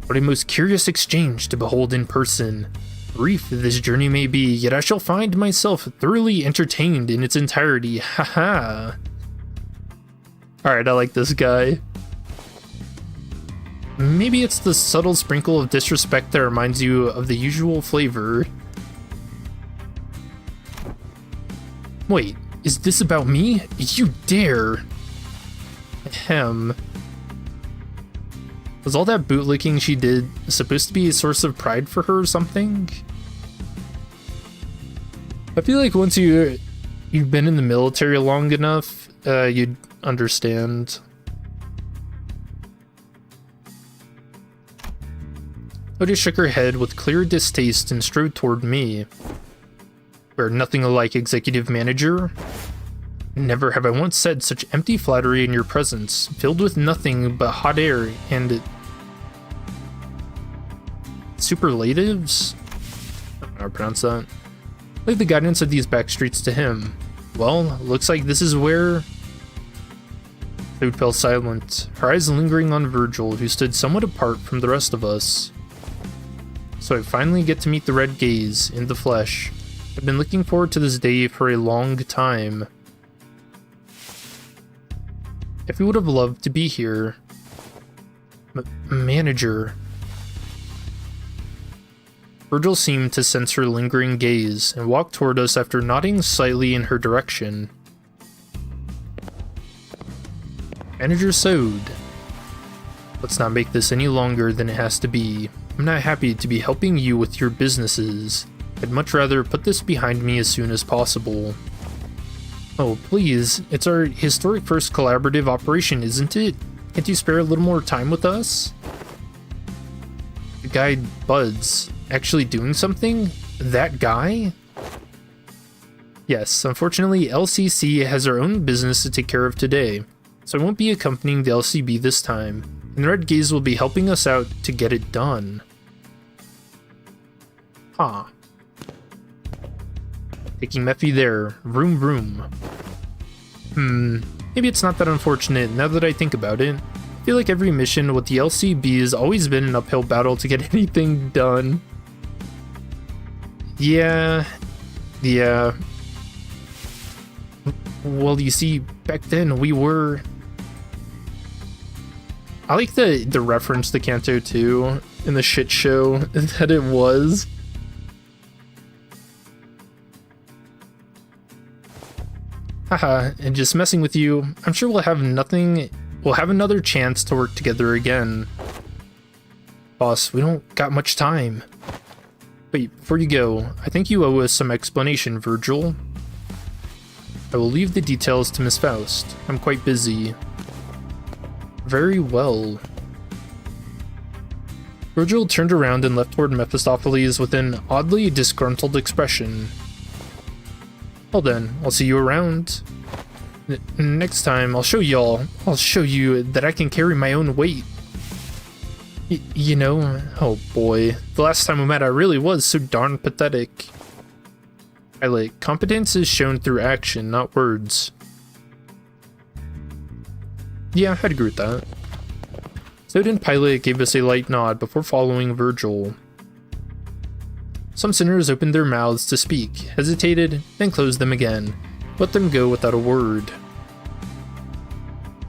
what a most curious exchange to behold in person. Brief this journey may be, yet I shall find myself thoroughly entertained in its entirety. Haha. Alright, I like this guy. Maybe it's the subtle sprinkle of disrespect that reminds you of the usual flavor. Wait, is this about me? You dare! Ahem. Was all that bootlicking she did supposed to be a source of pride for her or something? I feel like once you've been in the military long enough, you'd understand. Oda shook her head with clear distaste and strode toward me. We're nothing alike, executive manager. Never have I once said such empty flattery in your presence, filled with nothing but hot air and superlatives? I don't know how to pronounce that. Leave the guidance of these back streets to him. Well, looks like this is where... Toad fell silent, her eyes lingering on Virgil, who stood somewhat apart from the rest of us. So I finally get to meet the Red Gaze in the flesh. I've been looking forward to this day for a long time. If we would have loved to be here. Manager. Virgil seemed to sense her lingering gaze and walked toward us after nodding slightly in her direction. Manager Sode. Let's not make this any longer than it has to be. I'm not happy to be helping you with your businesses. I'd much rather put this behind me as soon as possible. Oh, please, it's our historic first collaborative operation, isn't it? Can't you spare a little more time with us? The guy Buds, actually doing something? That guy? Yes, unfortunately LCC has her own business to take care of today, so I won't be accompanying the LCB this time, and the Red Gaze will be helping us out to get it done. Huh. Taking Mephi there. Vroom vroom. Maybe it's not that unfortunate now that I think about it. I feel like every mission with the LCB has always been an uphill battle to get anything done. Yeah. Well, you see, back then we were... I like the reference to Kanto 2 in the shit show that it was. Haha, and just messing with you. I'm sure we'll have another chance to work together again. Boss, we don't got much time. Wait, before you go, I think you owe us some explanation, Virgil. I will leave the details to Miss Faust. I'm quite busy. Very well. Virgil turned around and left toward Mephistopheles with an oddly disgruntled expression. Well then, I'll see you around. Next time, I'll show you that I can carry my own weight. You know, oh boy, the last time we met I really was so darn pathetic. Pilot, competence is shown through action, not words. Yeah, I'd agree with that. Sode and Pilot gave us a light nod before following Virgil. Some sinners opened their mouths to speak, hesitated, then closed them again. Let them go without a word.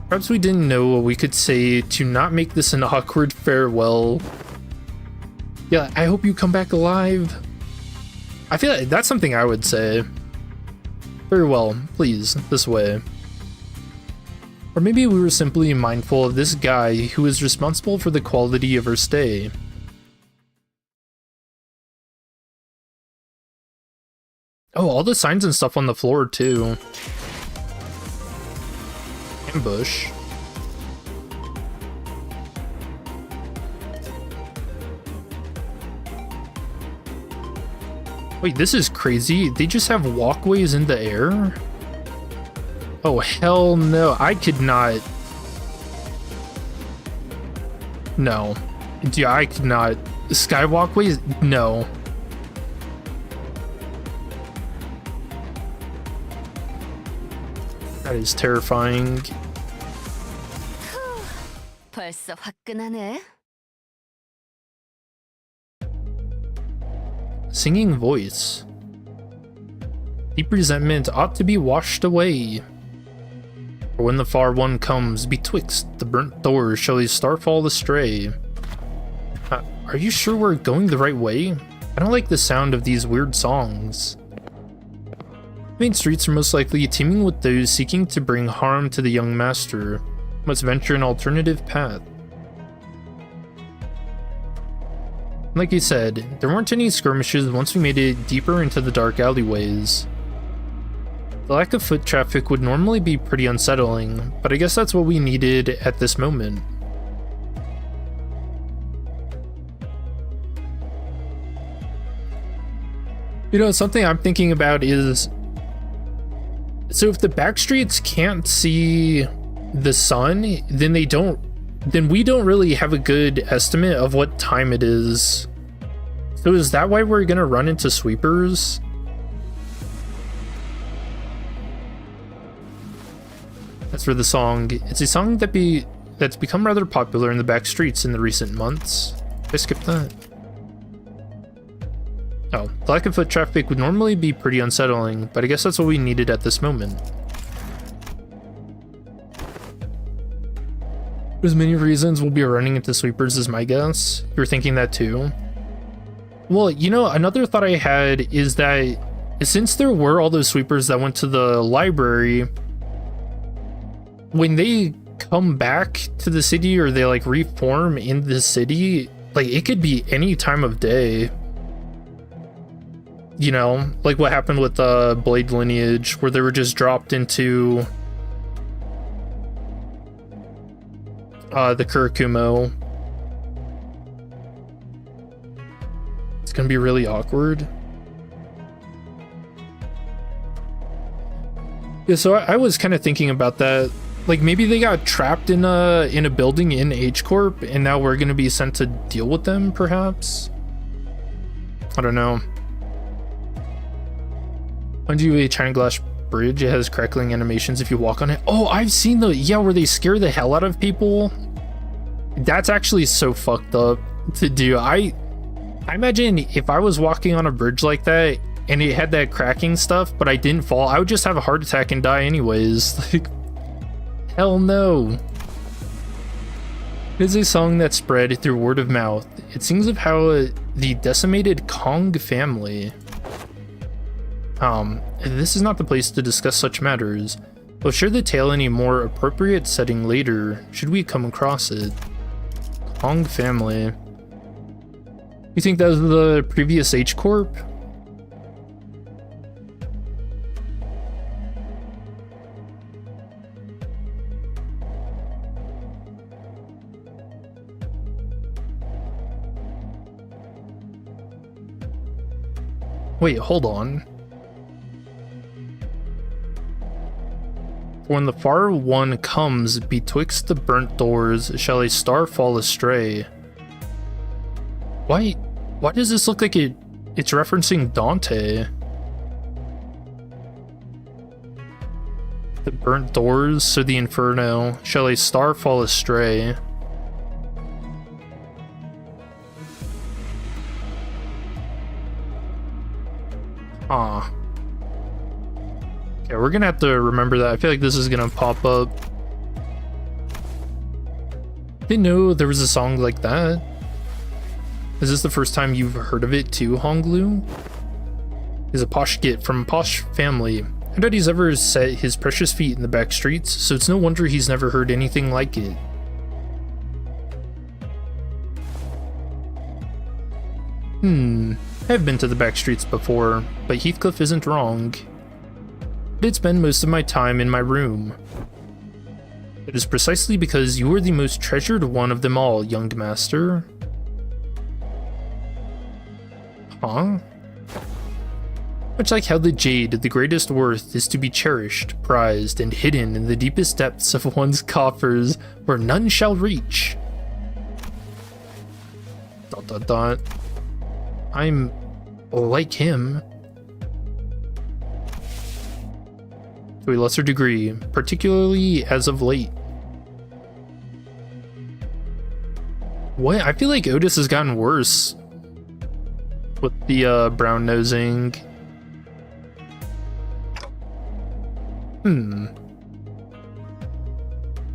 Perhaps we didn't know what we could say to not make this an awkward farewell. Yeah, I hope you come back alive. I feel like that's something I would say. Very well, please, this way. Or maybe we were simply mindful of this guy who is responsible for the quality of our stay. Oh, all the signs and stuff on the floor, too. Ambush. Wait, this is crazy. They just have walkways in the air? Oh, hell no. I could not. No. Yeah, I could not. Skywalkways? No. That is terrifying. 벌써 화끈하네. Singing voice. Deep resentment ought to be washed away. For when the far one comes, betwixt the burnt doors shall his star fall astray. Are you sure we're going the right way? I don't like the sound of these weird songs. Main streets are most likely teeming with those seeking to bring harm to the young master. Must venture an alternative path. Like you said, there weren't any skirmishes once we made it deeper into the dark alleyways. The lack of foot traffic would normally be pretty unsettling, but I guess that's what we needed at this moment. You know, something I'm thinking about is, so if the back streets can't see the sun, then we don't really have a good estimate of what time it is. So is that why we're gonna run into sweepers? As for the song, it's a song that's become rather popular in the back streets in the recent months. Did I skip that? Oh, the lack of foot traffic would normally be pretty unsettling, but I guess that's what we needed at this moment. There's many reasons we'll be running into sweepers is my guess. You're thinking that too? Well, you know, another thought I had is that since there were all those sweepers that went to the library, when they come back to the city or they like reform in the city, like it could be any time of day. You know, like what happened with Blade Lineage, where they were just dropped into the Kurikumo. It's gonna be really awkward. Yeah, so I was kind of thinking about that. Like maybe they got trapped in a building in H Corp, and now we're gonna be sent to deal with them, perhaps. I don't know. Mind you, a China Glass Bridge, it has crackling animations if you walk on it. Oh, I've seen where they scare the hell out of people. That's actually so fucked up to do. I imagine if I was walking on a bridge like that and it had that cracking stuff, but I didn't fall, I would just have a heart attack and die anyways. Like, hell no. It is a song that spread through word of mouth. It sings of how the decimated Kong family. This is not the place to discuss such matters. We'll share the tale in a more appropriate setting later, should we come across it. Kong family. You think that was the previous H Corp? Wait, hold on. When the far one comes, betwixt the burnt doors shall a star fall astray. Why does this look like it's referencing Dante? The burnt doors, so the Inferno, shall a star fall astray. Ah. Okay, we're gonna have to remember that. I feel like this is gonna pop up. Didn't know there was a song like that. Is this the first time you've heard of it too, Honglu? He's a posh git from a posh family. I doubt he's ever set his precious feet in the back streets, so it's no wonder he's never heard anything like it. I've been to the back streets before, but Heathcliff isn't wrong. I'd spend most of my time in my room. It is precisely because you are the most treasured one of them all, young master. Huh? Much like how the jade, the greatest worth, is to be cherished, prized, and hidden in the deepest depths of one's coffers, where none shall reach. ... I'm like him. to a lesser degree, particularly as of late. What? I feel like Otis has gotten worse with the brown nosing.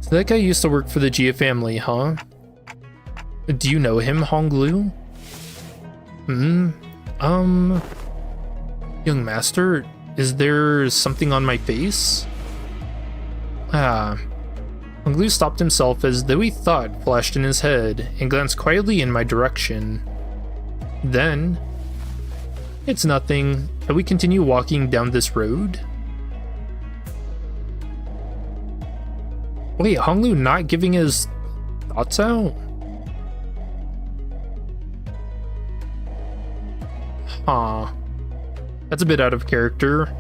So that guy used to work for the Gia family, huh? Do you know him, Honglu? Young master, is there something on my face? Honglu stopped himself as though a thought flashed in his head and glanced quietly in my direction. Then, it's nothing. Shall we continue walking down this road? Wait, Honglu not giving his thoughts out? Huh. That's a bit out of character.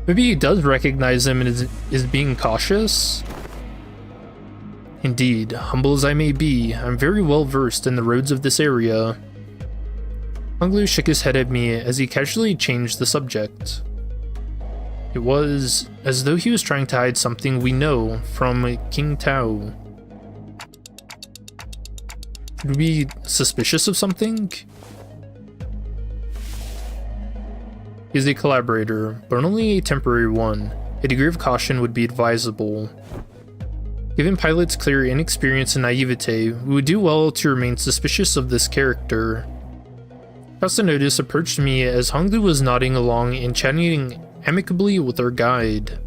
Maybe he does recognize him and is being cautious? Indeed, humble as I may be, I'm very well versed in the roads of this area. Honglu shook his head at me as he casually changed the subject. It was as though he was trying to hide something we know from King Tao. Should we be suspicious of something? He is a collaborator, but only a temporary one. A degree of caution would be advisable. Given Pilot's clear inexperience and naivete, we would do well to remain suspicious of this character. Castanedos approached me as Honglu was nodding along and chatting amicably with our guide.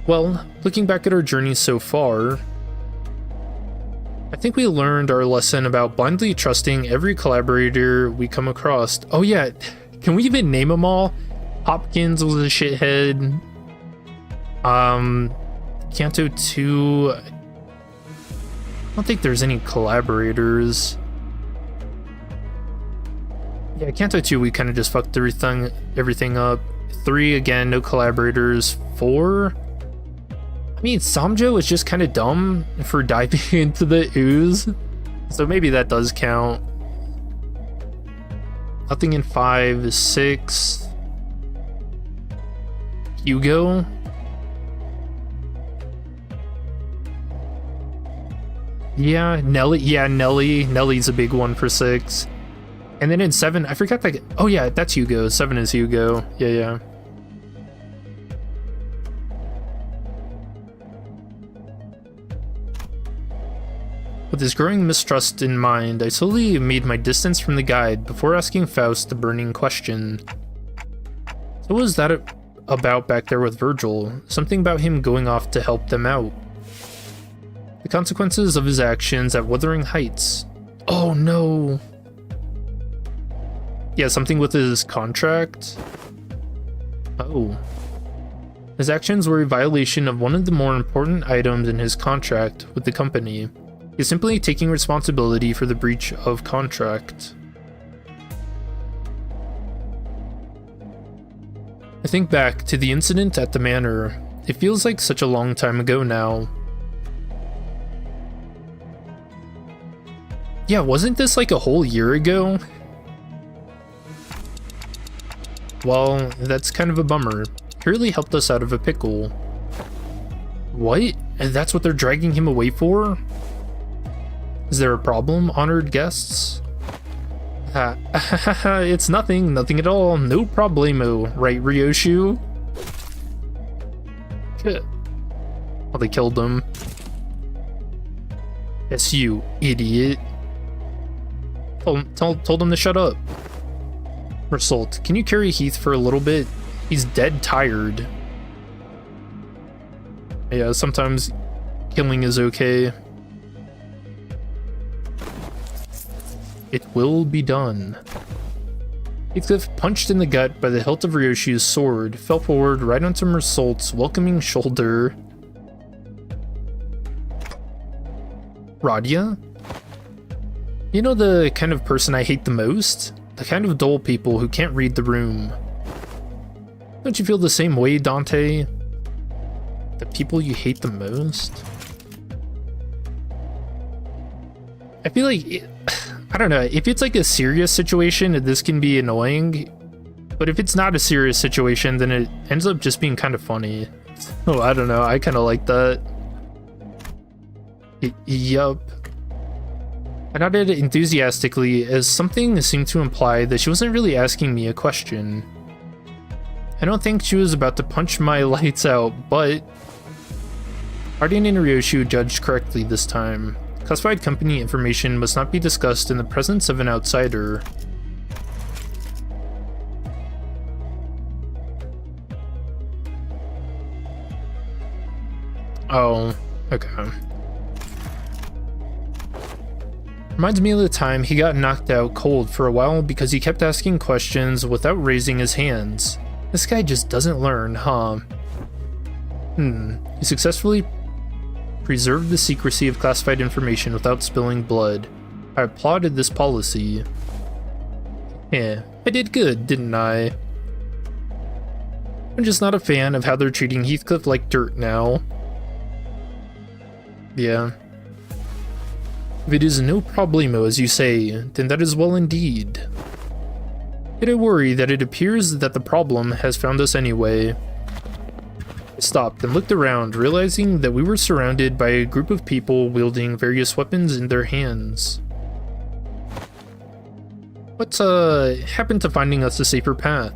Well, looking back at our journey so far, I think we learned our lesson about blindly trusting every collaborator we come across. Oh yeah, can we even name them all? Hopkins was a shithead. Kanto 2. I don't think there's any collaborators. Yeah, Kanto 2 we kind of just fucked everything up. 3 again, no collaborators. 4. I mean, Samjo is just kind of dumb for diving into the ooze, so maybe that does count. Nothing in 5. 6. Hugo. Yeah, Nelly. Yeah, Nelly. Nelly's a big one for 6. And then in 7, I forgot that. Oh yeah, that's Hugo. 7 is Hugo. Yeah. With this growing mistrust in mind, I slowly made my distance from the guide before asking Faust the burning question. So what was that about back there with Virgil? Something about him going off to help them out. The consequences of his actions at Wuthering Heights. Oh no. Yeah, something with his contract. Oh. His actions were a violation of one of the more important items in his contract with the company. He's simply taking responsibility for the breach of contract. I think back to the incident at the manor. It feels like such a long time ago now. Yeah, wasn't this like a whole year ago? Well, that's kind of a bummer. He really helped us out of a pickle. What? And that's what they're dragging him away for? Is there a problem, honored guests? It's nothing at all, no problemo, right, Ryoshu? Well, they killed him. Yes, you idiot. Told him to shut up. Result, can you carry Heath for a little bit? He's dead tired. Yeah, sometimes killing is okay. It will be done. Heathcliff, punched in the gut by the hilt of Ryoshu's sword, fell forward right onto Mersault's welcoming shoulder. Radia? You know the kind of person I hate the most? The kind of dull people who can't read the room. Don't you feel the same way, Dante? The people you hate the most? I feel like... I don't know, if it's like a serious situation, this can be annoying. But if it's not a serious situation, then it ends up just being kind of funny. Oh, I don't know. I kind of like that. Yup. I nodded enthusiastically as something seemed to imply that she wasn't really asking me a question. I don't think she was about to punch my lights out, but Guardian and Ryoshi judged correctly this time. Classified company information must not be discussed in the presence of an outsider. Oh, okay. Reminds me of the time he got knocked out cold for a while because he kept asking questions without raising his hands. This guy just doesn't learn, huh? He successfully preserved the secrecy of classified information without spilling blood. I applauded this policy. Yeah, I did good, didn't I? I'm just not a fan of how they're treating Heathcliff like dirt now. Yeah. If it is no problemo, as you say, then that is well indeed. Yet I worry that it appears that the problem has found us anyway. I stopped and looked around, realizing that we were surrounded by a group of people wielding various weapons in their hands. What happened to finding us a safer path?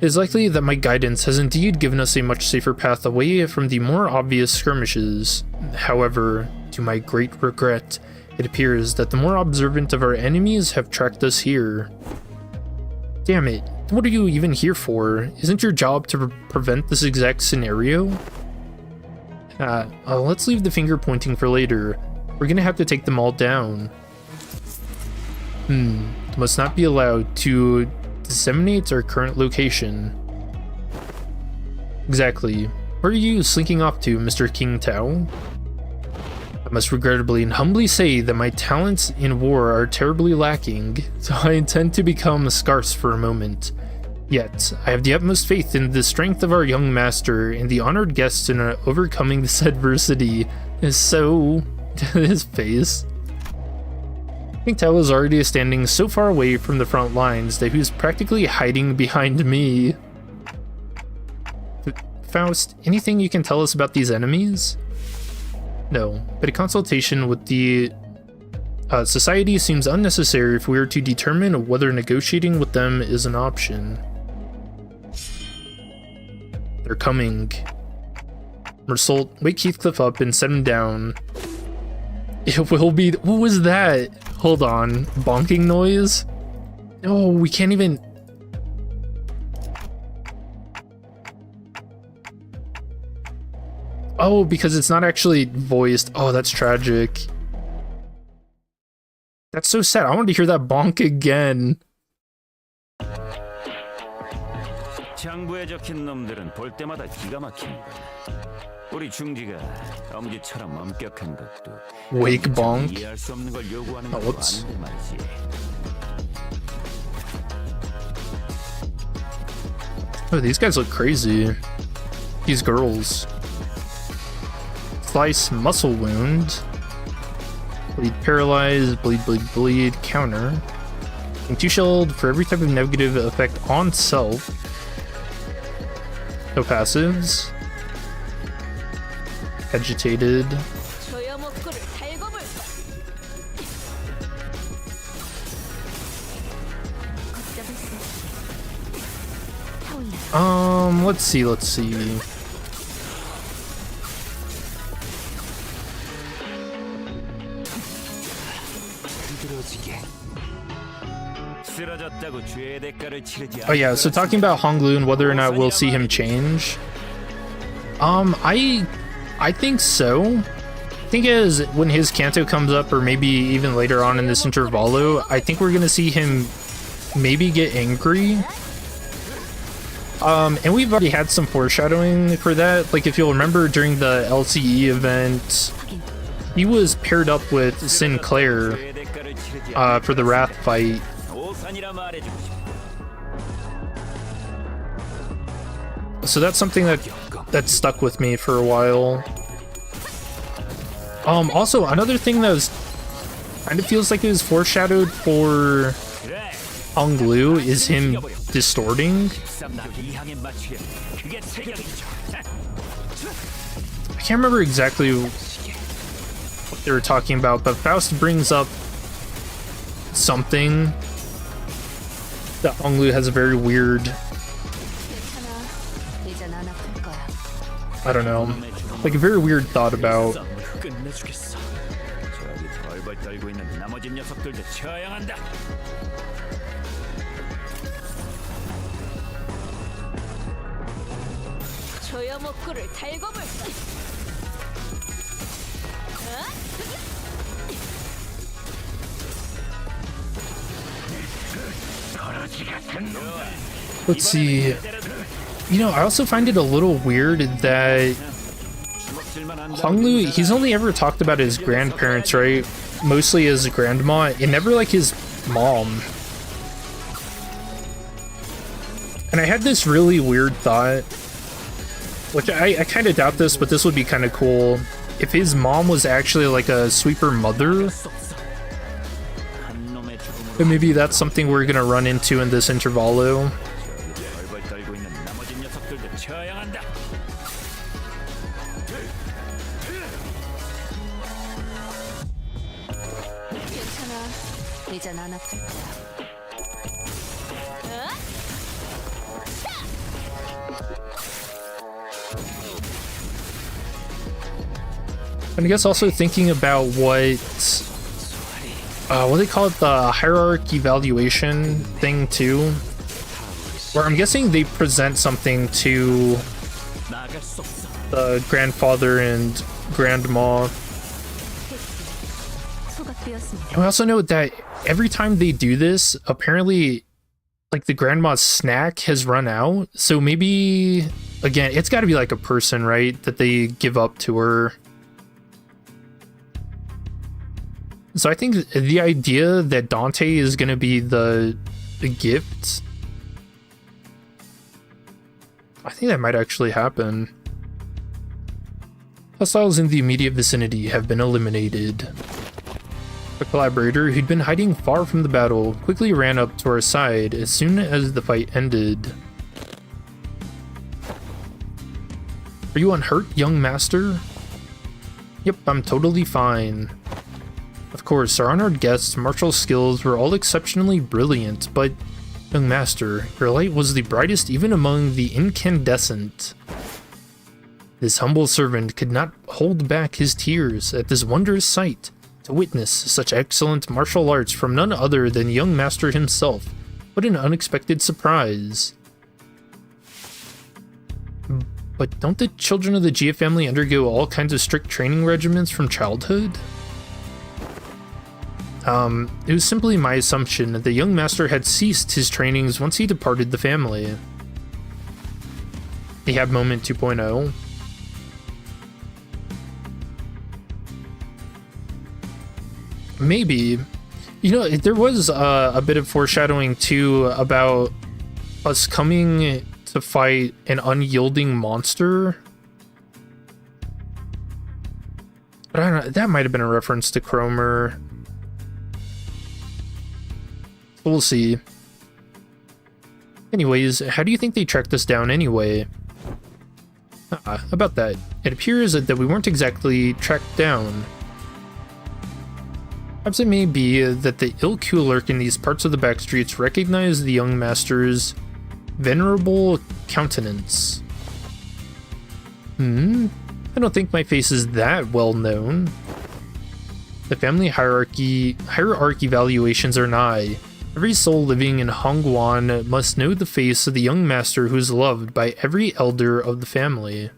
It is likely that my guidance has indeed given us a much safer path away from the more obvious skirmishes. However, to my great regret, it appears that the more observant of our enemies have tracked us here. Damn it, what are you even here for? Isn't your job to prevent this exact scenario? Let's leave the finger pointing for later. We're gonna have to take them all down. Must not be allowed to disseminate our current location. Exactly. Where are you slinking off to, Mr. King Tao? I must regrettably and humbly say that my talents in war are terribly lacking, so I intend to become scarce for a moment. Yet, I have the utmost faith in the strength of our young master and the honored guests in overcoming this adversity. So, his face. King Tao is already standing so far away from the front lines that he was practically hiding behind me. Faust, anything you can tell us about these enemies? No, but a consultation with the society seems unnecessary if we are to determine whether negotiating with them is an option. They're coming. Mersault, wake Heathcliff up and set him down. It will be— what was that? Hold on, bonking noise? No, we can't even— oh, because it's not actually voiced. Oh, that's tragic. That's so sad. I want to hear that bonk again. 장부에 적힌 놈들은 볼 때마다 기가 막힌다. 우리 중지가 엄지처럼 엄격한 것도 Wake bonk. 이해할 수 없는 걸 요구하는 것도 아닌데 말이지. Oh, these guys look crazy. These girls. Slice muscle wound. Bleed paralyze, bleed, bleed, bleed, counter. And 2 shield for every type of negative effect on self. No passives. Agitated. Let's see. Oh yeah, so talking about Honglu and whether or not we'll see him change. I think so. I think as when his Kanto comes up, or maybe even later on in this Intervallo, I think we're gonna see him maybe get angry. And we've already had some foreshadowing for that. Like if you'll remember during the LCE event, he was paired up with Sinclair for the Wrath fight. So that's something that stuck with me for a while. Also another thing that was kind of feels like it was foreshadowed for Honglu is him distorting. I can't remember exactly what they were talking about, but Faust brings up something that Honglu has a very weird, I don't know, like a very weird thought about. Let's see. You know, I also find it a little weird that Honglu, he's only ever talked about his grandparents, right? Mostly his grandma, and never like his mom. And I had this really weird thought, which I kind of doubt this, but this would be kind of cool. If his mom was actually like a sweeper mother, but maybe that's something we're gonna run into in this Intervallo. And I guess also thinking about what they call it, the hierarchy evaluation thing too, where I'm guessing they present something to the grandfather and grandma. And we also know that every time they do this, apparently like the grandma's snack has run out. So maybe, again, it's got to be like a person, right, that they give up to her. So I think the idea that Dante is going to be the gift, I think that might actually happen. Hostiles in the immediate vicinity have been eliminated. A collaborator who'd been hiding far from the battle quickly ran up to our side as soon as the fight ended. Are you unhurt, young master? Yep, I'm totally fine. Of course, our honored guest's martial skills were all exceptionally brilliant, but, young master, your light was the brightest even among the incandescent. This humble servant could not hold back his tears at this wondrous sight. To witness such excellent martial arts from none other than young master himself, what an unexpected surprise. But don't the children of the Gia family undergo all kinds of strict training regimens from childhood? It was simply my assumption that the young master had ceased his trainings once he departed the family. The Hab Moment 2.0. Maybe. You know, there was a bit of foreshadowing too about us coming to fight an unyielding monster. But I don't know, that might have been a reference to Cromer. We'll see. Anyways, how do you think they tracked us down anyway? About that. It appears that we weren't exactly tracked down. Perhaps it may be that the ilk who lurk in these parts of the backstreets recognize the young master's venerable countenance. I don't think my face is that well known. The family hierarchy valuations are nigh. Every soul living in Hongguan must know the face of the young master who is loved by every elder of the family.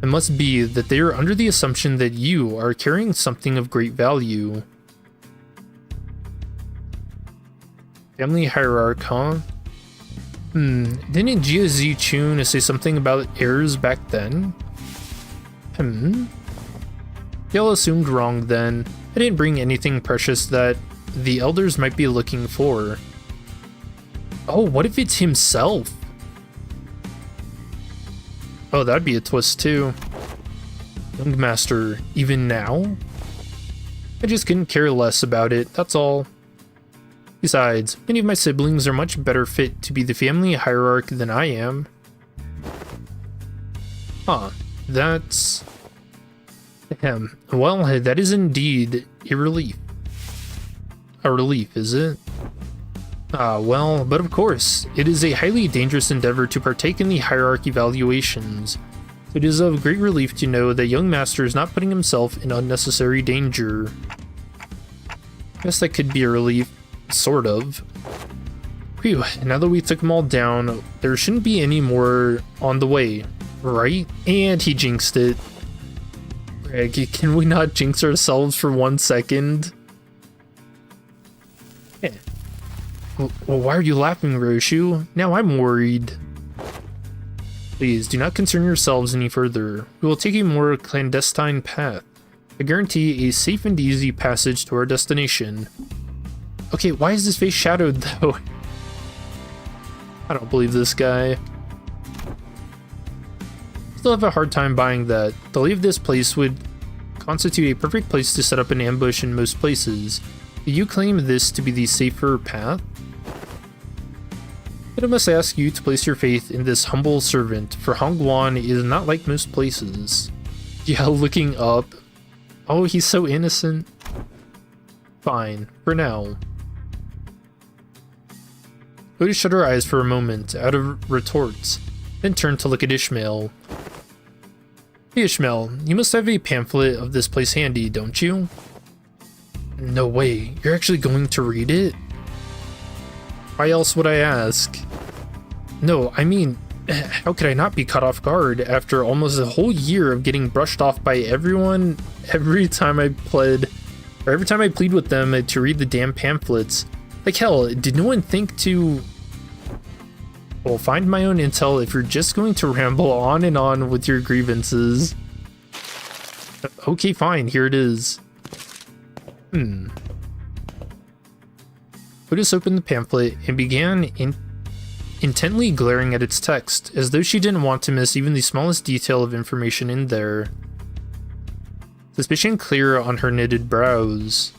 It must be that they are under the assumption that you are carrying something of great value. Family hierarch, huh? Didn't Jia Zichun say something about heirs back then? Y'all assumed wrong then. I didn't bring anything precious that the elders might be looking for. Oh, what if it's himself? Oh, that'd be a twist too. Young master, even now? I just couldn't care less about it, that's all. Besides, many of my siblings are much better fit to be the family hierarch than I am. Huh, that's... well, that is indeed a relief. A relief, is it? Ah, well, but of course, it is a highly dangerous endeavor to partake in the hierarch evaluations. It is of great relief to know that young master is not putting himself in unnecessary danger. Guess that could be a relief, sort of. Phew, now that we took them all down, there shouldn't be any more on the way, right? And he jinxed it. Greg, can we not jinx ourselves for 1 second? Yeah. Well, why are you laughing, Roshu? Now I'm worried. Please, do not concern yourselves any further. We will take a more clandestine path. I guarantee a safe and easy passage to our destination. Okay, why is his face shadowed, though? I don't believe this guy. Still have a hard time buying that. The leave this place would constitute a perfect place to set up an ambush in most places. Do you claim this to be the safer path? But I must ask you to place your faith in this humble servant, for Hongguan is not like most places. Yeah, looking up. Oh, he's so innocent. Fine, for now. Oda shut her eyes for a moment, out of retorts, then turned to look at Ishmael. Hey Ishmael, you must have a pamphlet of this place handy, don't you? No way, you're actually going to read it? Why else would I ask? No, I mean, how could I not be caught off guard after almost a whole year of getting brushed off by everyone every time I plead with them to read the damn pamphlets? Like hell, did no one think to... Well, find my own intel if you're just going to ramble on and on with your grievances. Okay, fine, here it is. Otis opened the pamphlet and began intently glaring at its text, as though she didn't want to miss even the smallest detail of information in there. Suspicion clear on her knitted brows.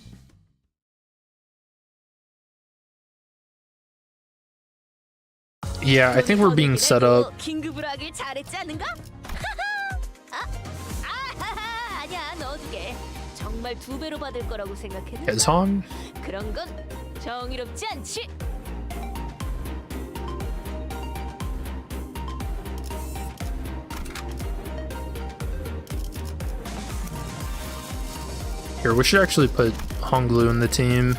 Yeah, I think we're being set up. Ezhan? Here, we should actually put Honglu in the team.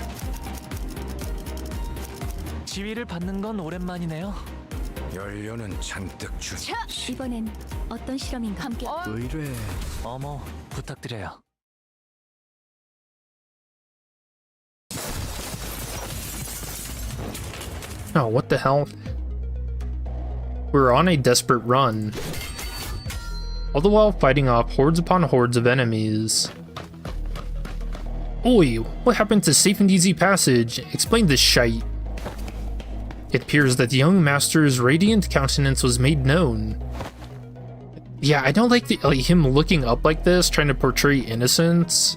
지위를 받는 건 오랜만이네요. 연료는 잔뜩 주. 자, 이번엔 어떤 실험인가? 함께. 의뢰. 어머, 부탁드려요. Oh, what the hell? We're on a desperate run. All the while fighting off hordes upon hordes of enemies. Oi, what happened to safe and easy passage? Explain this shite. It appears that the young master's radiant countenance was made known. Yeah, I don't like him looking up like this, trying to portray innocence,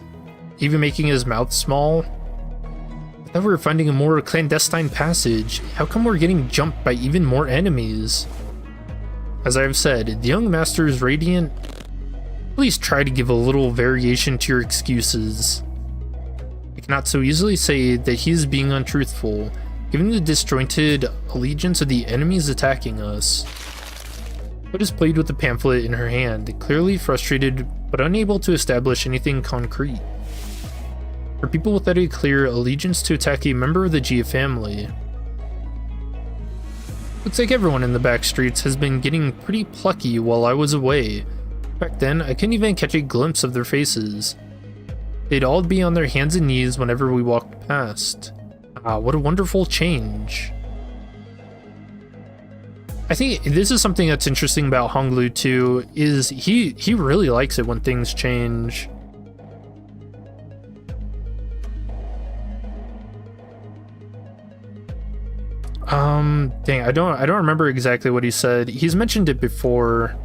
even making his mouth small. I thought we were finding a more clandestine passage. How come we're getting jumped by even more enemies? As I have said, the young master's radiant... Please try to give a little variation to your excuses. I cannot so easily say that he is being untruthful, given the disjointed allegiance of the enemies attacking us. Otis played with the pamphlet in her hand, clearly frustrated but unable to establish anything concrete. For people without a clear allegiance to attack a member of the Gia family. Looks like everyone in the back streets has been getting pretty plucky while I was away. Back then, I couldn't even catch a glimpse of their faces. They'd all be on their hands and knees whenever we walked past. Ah, what a wonderful change. I think this is something that's interesting about Honglu too, is he really likes it when things change. Dang, I don't remember exactly what he said. He's mentioned it before.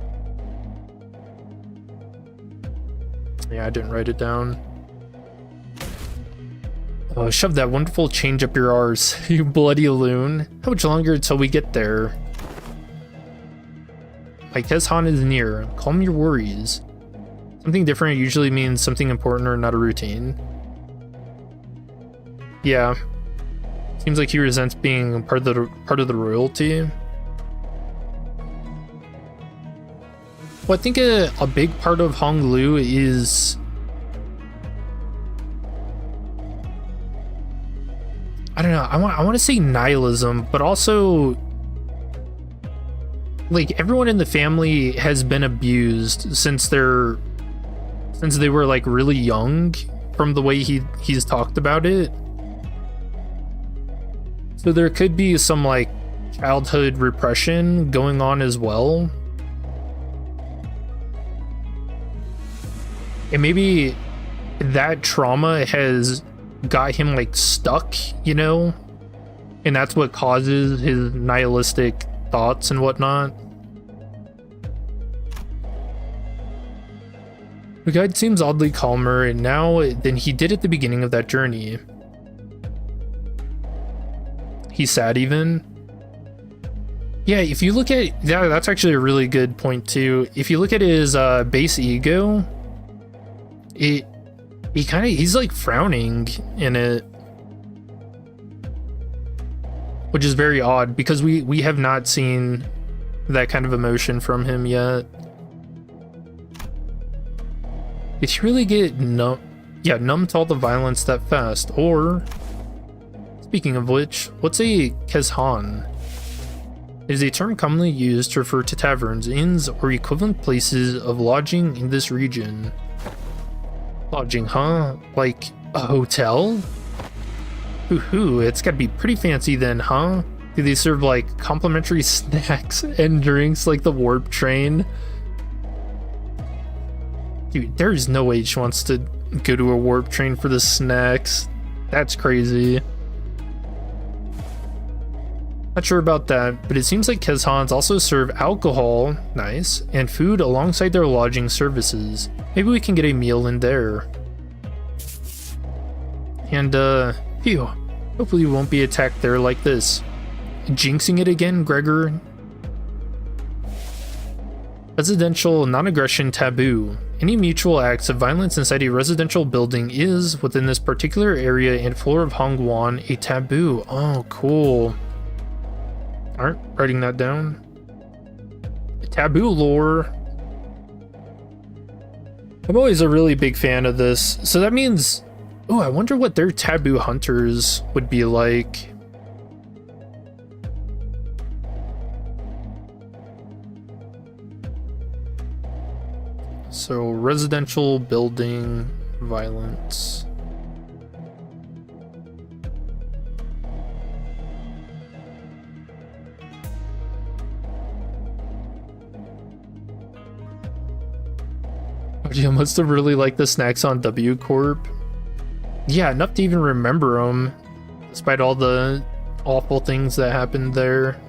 Yeah, I didn't write it down. Oh, shove that wonderful change up your arse, you bloody loon. How much longer until we get there? My Kezhan is near. Calm your worries. Something different usually means something important or not a routine. Yeah. Seems like he resents being part of the royalty. Well, I think a big part of Honglu is... I don't know, I want to say nihilism, but also... like, everyone in the family has been abused since they were like really young, from the way he's talked about it. So there could be some like childhood repression going on as well. And maybe that trauma has got him like stuck, you know? And that's what causes his nihilistic thoughts and whatnot. The guide seems oddly calmer now than he did at the beginning of that journey. He's sad even. Yeah, if you look at... yeah, that's actually a really good point too. If you look at his base ego, he's like frowning in it. Which is very odd because we have not seen that kind of emotion from him yet. Did he really get numb? Yeah, numb to all the violence that fast. Or, speaking of which, what's a Kezhan? It is a term commonly used to refer to taverns, inns, or equivalent places of lodging in this region. Lodging, huh? Like a hotel? Hoo-hoo, it's gotta be pretty fancy then, huh? Do they serve like complimentary snacks and drinks like the warp train? Dude, there's no way she wants to go to a warp train for the snacks. That's crazy. Not sure about that, but it seems like Kezhans also serve alcohol, nice, and food alongside their lodging services. Maybe we can get a meal in there. And, phew. Hopefully we won't be attacked there like this. Jinxing it again, Gregor? Residential non-aggression taboo. Any mutual acts of violence inside a residential building is, within this particular area and floor of Hongwan, a taboo. Oh, cool. Alright, writing that down. Taboo lore. I'm always a really big fan of this. So that means... oh, I wonder what their taboo hunters would be like. So, residential building violence. Oh, yeah, must have really liked the snacks on W Corp. Yeah, enough to even remember them, despite all the awful things that happened there.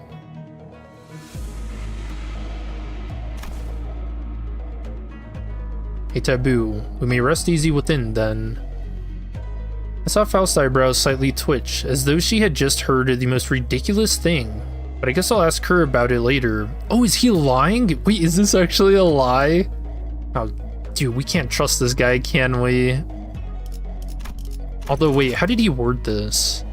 A taboo. We may rest easy within, then. I saw Faust's eyebrows slightly twitch, as though she had just heard the most ridiculous thing. But I guess I'll ask her about it later. Oh, is he lying? Wait, is this actually a lie? Oh, dude, we can't trust this guy, can we? Although, wait, how did he word this?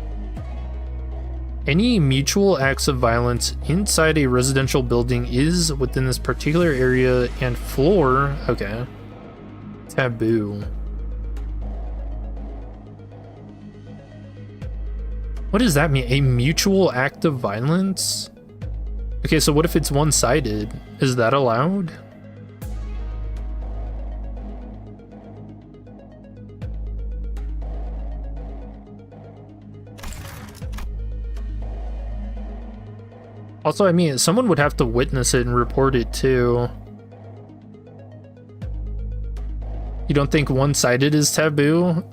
Any mutual acts of violence inside a residential building is within this particular area and floor. Okay. Taboo. What does that mean? A mutual act of violence? Okay, so what if it's one-sided? Is that allowed? Also, I mean, someone would have to witness it and report it too. You don't think one-sided is taboo?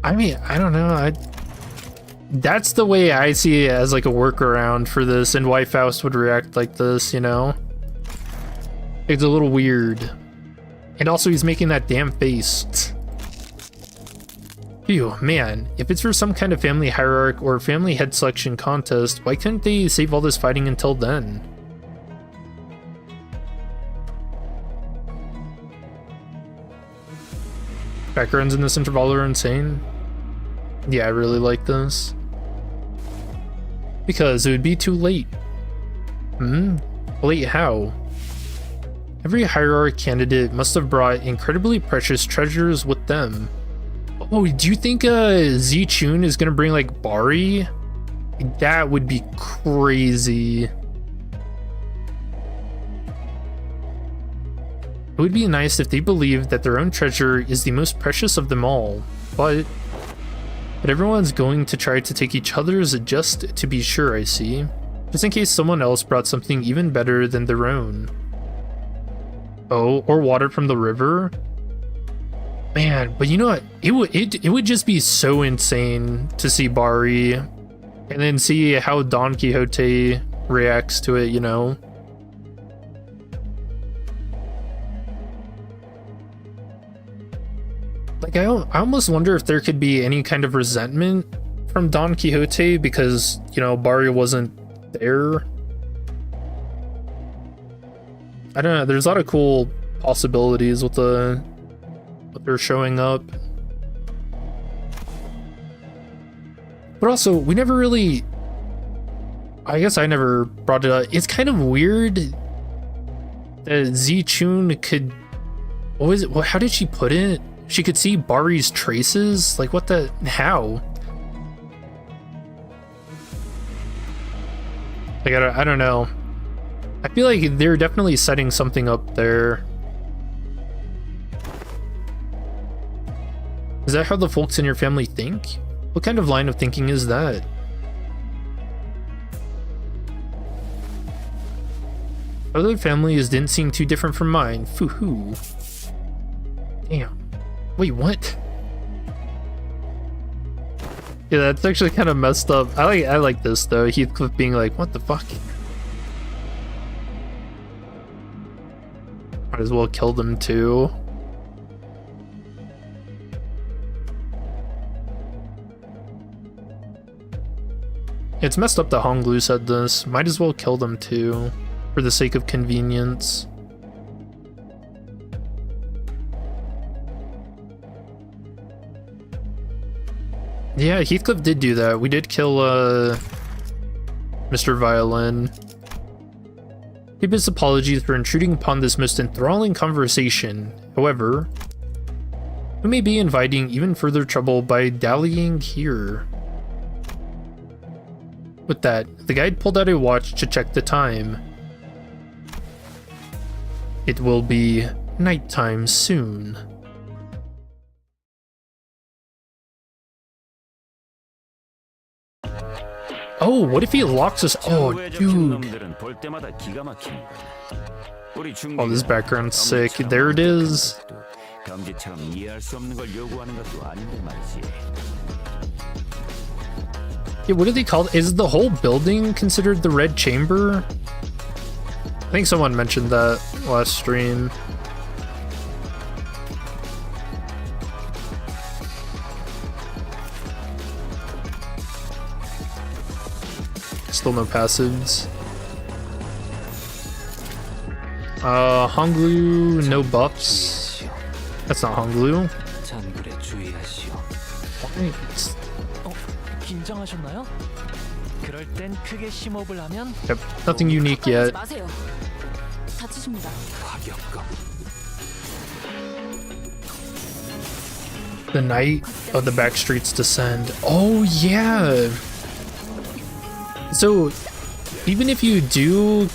I mean, I don't know. That's the way I see it as like a workaround for this and why Faust would react like this, you know? It's a little weird. And also he's making that damn face. Phew, man, if it's for some kind of family hierarch or family head selection contest, why couldn't they save all this fighting until then? Backgrounds in this Intervallo are insane. Yeah, I really like this. Because it would be too late. Late how? Every hierarch candidate must have brought incredibly precious treasures with them. Oh, do you think Z Chun is gonna bring like Bari? That would be crazy. It would be nice if they believed that their own treasure is the most precious of them all, but everyone's going to try to take each other's just to be sure, I see. Just in case someone else brought something even better than their own. Oh, or water from the river? Man, but you know what? It would just be so insane to see Bari and then see how Don Quixote reacts to it, you know? Like, I almost wonder if there could be any kind of resentment from Don Quixote because, you know, Bari wasn't there. I don't know, there's a lot of cool possibilities with her showing up. But also, we never really... I guess I never brought it up. It's kind of weird that Z Chun could... What was it? How did she put it? She could see Bari's traces? Like, what the... How? Like, I don't know. I feel like they're definitely setting something up there. Is that how the folks in your family think? What kind of line of thinking is that? Other families didn't seem too different from mine. Foo-hoo. Damn. Wait, what? Yeah, that's actually kind of messed up. I like this though. Heathcliff being like, what the fuck? Might as well kill them too. It's messed up that Honglu said this. Might as well kill them too, for the sake of convenience. Yeah, Heathcliff did do that. We did kill Mr. Violin. Give his apologies for intruding upon this most enthralling conversation. However, we may be inviting even further trouble by dallying here. With that, the guide pulled out a watch to check the time. It will be nighttime soon. Oh, what if he locks us? Oh, dude. Oh, this background's sick. There it is. Yeah, what are they called? Is the whole building considered the Red Chamber? I think someone mentioned that last stream. Still no passives. Honglu, no buffs. That's not Honglu. What? 긴장하셨나요? 그럴 땐 크게 심호흡을 하면 Yep, nothing unique yet. 마세요. 다치십니다. The night of the back streets descend. Oh yeah. So even if you do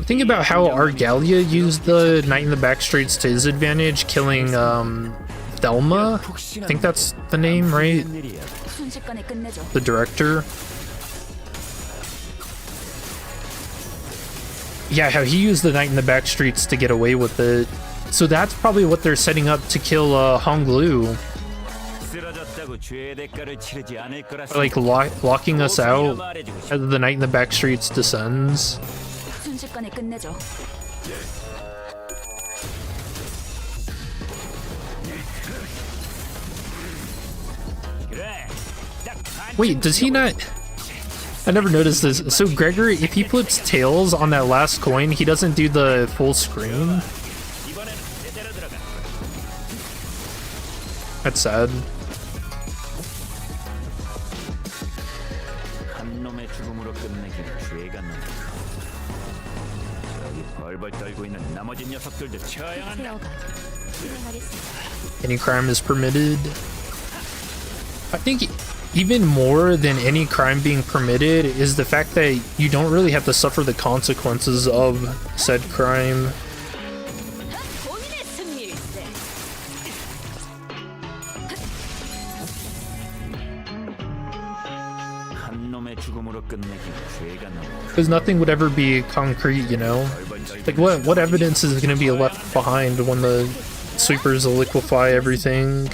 think about how Argalia used the Night in the Backstreets to his advantage, killing Thelma. I think that's the name, right? 순식간에 끝내죠. The director. Yeah, how he used the Night in the Backstreets to get away with it. So that's probably what they're setting up to kill Honglu. Like locking us out as the Night in the Backstreets descends. 순식간에 끝내죠. 그래. 딱 Wait, does he not? I never noticed this. So Gregor, if he flips tails on that last coin, he doesn't do the full screen. 이번에는 제대로 들어가. That's sad. 한 놈의 죽음으로 끝내기는 죄가 너무 커. 저기 벌벌 떨고 있는 나머지 녀석들도 처형한다. 세어가 진행하겠습니다. Any crime is permitted. I think even more than any crime being permitted is the fact that you don't really have to suffer the consequences of said crime. 본인의 승리일세. 한 놈의 죽음으로 끝내기는 죄가 너무 커. Because nothing would ever be concrete, you know? Like what evidence is going to be left behind when the sweepers liquefy everything?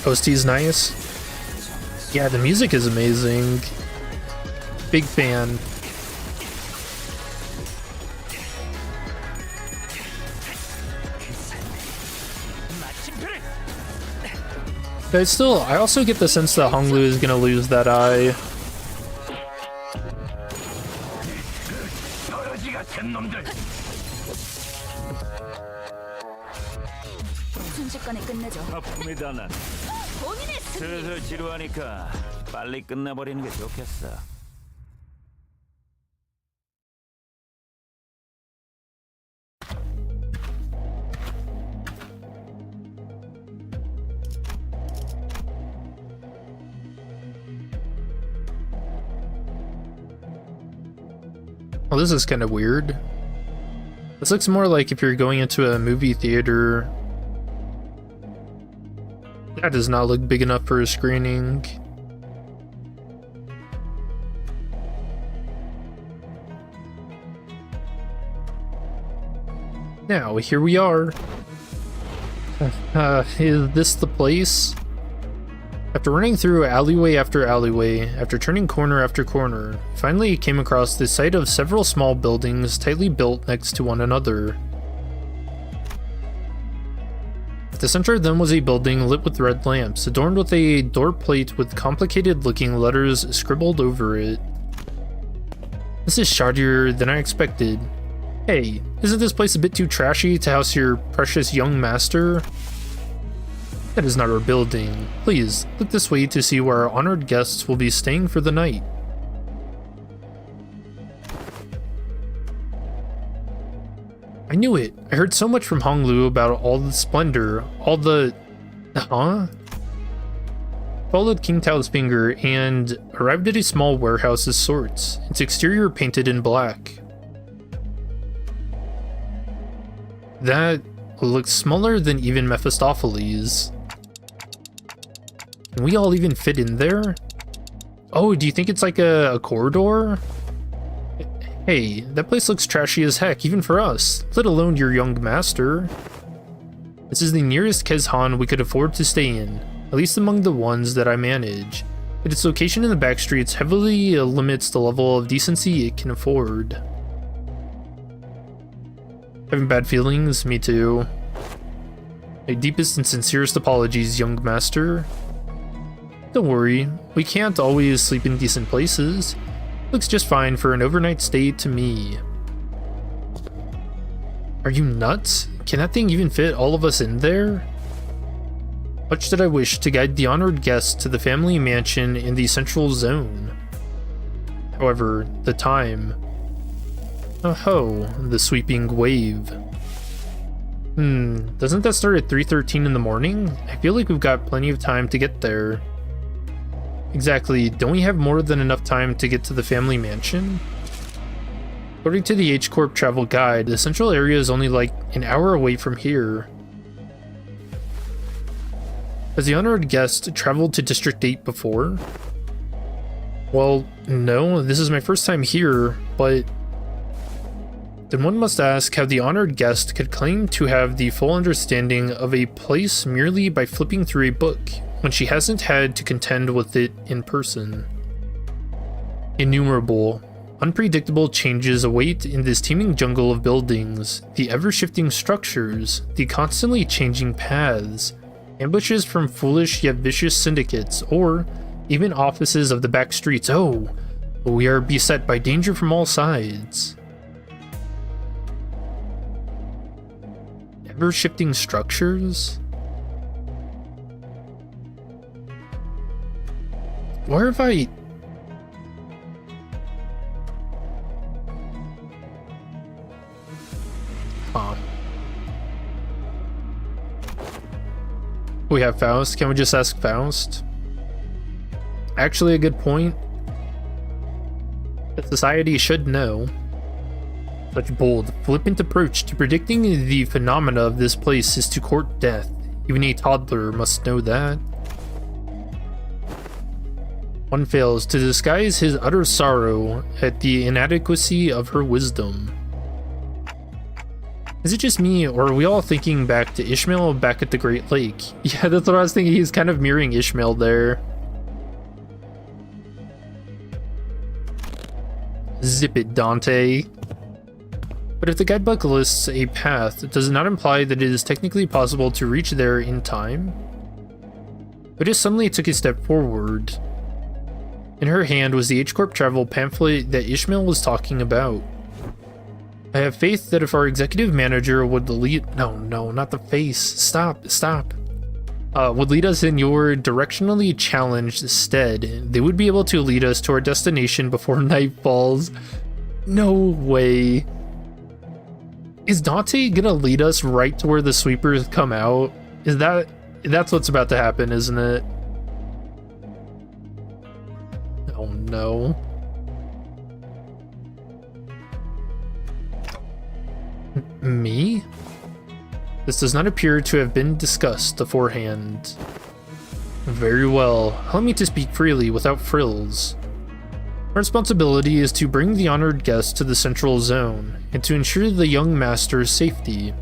OST's nice. Yeah, the music is amazing. Big fan. But still, I also get the sense that Honglu is gonna lose that eye. 순식간에 끝내죠. 아픕니다 난. 본인의 승리. 슬슬 지루하니까 빨리 끝내버리는 게 좋겠어. Well, this is kind of weird. This looks more like if you're going into a movie theater. That does not look big enough for a screening. Now, here we are. Is this the place? After running through alleyway after alleyway, after turning corner after corner, finally came across the site of several small buildings tightly built next to one another. At the center of them was a building lit with red lamps, adorned with a door plate with complicated-looking letters scribbled over it. This is shoddier than I expected. Hey, isn't this place a bit too trashy to house your precious young master? That is not our building. Please, look this way to see where our honored guests will be staying for the night. I knew it. I heard so much from Honglu about all the splendor, all the... Huh? Followed King Tao's finger and arrived at a small warehouse of sorts, its exterior painted in black. That looks smaller than even Mephistopheles. Can we all even fit in there? Oh, do you think it's like a corridor? Hey, that place looks trashy as heck, even for us, let alone your young master. This is the nearest Kezhan we could afford to stay in, at least among the ones that I manage, but its location in the back streets heavily limits the level of decency it can afford. Having bad feelings? Me too. My deepest and sincerest apologies, young master. Don't worry, we can't always sleep in decent places. Looks just fine for an overnight stay to me. Are you nuts? Can that thing even fit all of us in there? Much did I wish to guide the honored guests to the family mansion in the central zone. However, the time... Oh ho, the sweeping wave. Doesn't that start at 3:13 in the morning? I feel like we've got plenty of time to get there. Exactly, don't we have more than enough time to get to the family mansion? According to the H-Corp travel guide, the central area is only like an hour away from here. Has the honored guest traveled to District 8 before? Well, no, this is my first time here, but... Then one must ask how the honored guest could claim to have the full understanding of a place merely by flipping through a book, when she hasn't had to contend with it in person. Innumerable, unpredictable changes await in this teeming jungle of buildings, the ever-shifting structures, the constantly changing paths, ambushes from foolish yet vicious syndicates, or even offices of the back streets. Oh, we are beset by danger from all sides. Ever-shifting structures? Where have I... Huh. We have Faust. Can we just ask Faust? Actually, a good point. That society should know. Such bold, flippant approach to predicting the phenomena of this place is to court death. Even a toddler must know that. One fails to disguise his utter sorrow at the inadequacy of her wisdom. Is it just me, or are we all thinking back to Ishmael back at the Great Lake? Yeah, that's what I was thinking. He's kind of mirroring Ishmael there. Zip it, Dante. But if the guidebook lists a path, does it not imply that it is technically possible to reach there in time? But it suddenly took a step forward. In her hand was the H-Corp travel pamphlet that Ishmael was talking about. I have faith that if our executive manager would lead— no, not the face. Stop. Would lead us in your directionally challenged stead, they would be able to lead us to our destination before night falls. No way. Is Dante gonna lead us right to where the sweepers come out? That's what's about to happen, isn't it? Oh no. Me? This does not appear to have been discussed beforehand. Very well. Allow me to speak freely without frills. Our responsibility is to bring the honored guest to the central zone, and to ensure the young master's safety.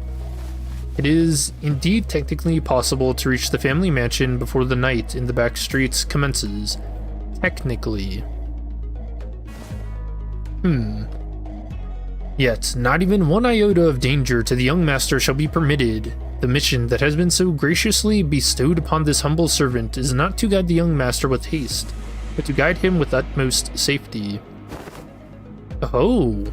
It is indeed technically possible to reach the family mansion before the night in the back streets commences. Technically. Yet, not even one iota of danger to the young master shall be permitted. The mission that has been so graciously bestowed upon this humble servant is not to guide the young master with haste, but to guide him with utmost safety. Oh.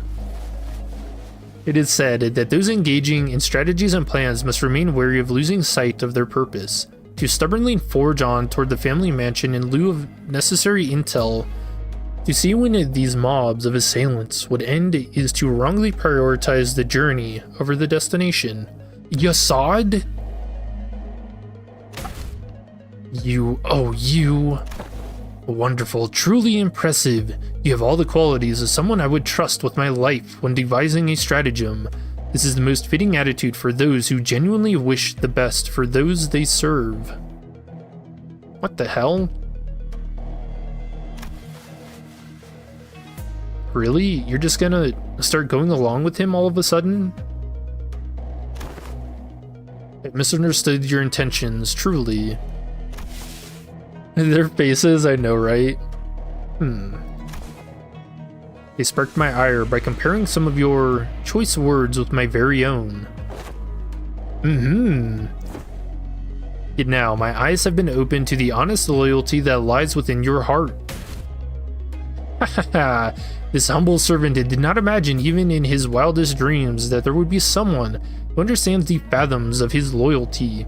It is said that those engaging in strategies and plans must remain wary of losing sight of their purpose. To stubbornly forge on toward the family mansion in lieu of necessary intel to see when these mobs of assailants would end is to wrongly prioritize the journey over the destination. Yasad? You. Wonderful, truly impressive. You have all the qualities of someone I would trust with my life when devising a stratagem. This is the most fitting attitude for those who genuinely wish the best for those they serve. What the hell? Really? You're just gonna start going along with him all of a sudden? I misunderstood your intentions, truly. Their faces, I know, right? They sparked my ire by comparing some of your choice words with my very own. Yet now, my eyes have been opened to the honest loyalty that lies within your heart. This humble servant did not imagine even in his wildest dreams that there would be someone who understands the fathoms of his loyalty.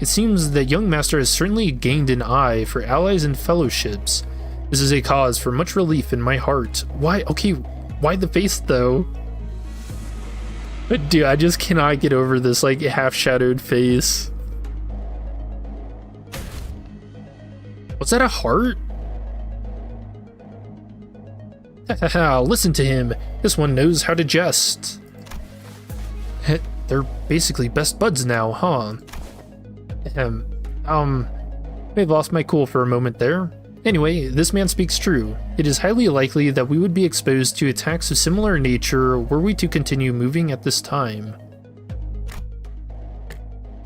It seems that young master has certainly gained an eye for allies and fellowships. This is a cause for much relief in my heart. Why? Okay, why the face though? But dude, I just cannot get over this like half-shadowed face. Was that a heart? Listen to him. This one knows how to jest. They're basically best buds now, huh? May have lost my cool for a moment there. Anyway, this man speaks true. It is highly likely that we would be exposed to attacks of similar nature were we to continue moving at this time.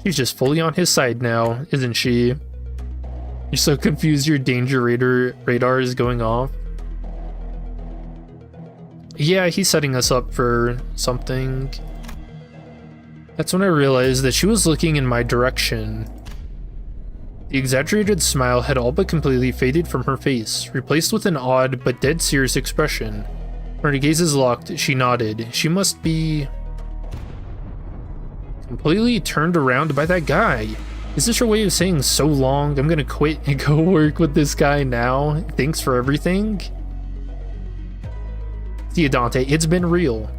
She's just fully on his side now, isn't she? You're so confused your danger radar is going off. Yeah, he's setting us up for something. That's when I realized that she was looking in my direction. The exaggerated smile had all but completely faded from her face, replaced with an odd but dead serious expression. When her gazes locked, she nodded. She must be completely turned around by that guy. Is this her way of saying so long? I'm gonna quit and go work with this guy now. Thanks for everything. Theodante, it's been real.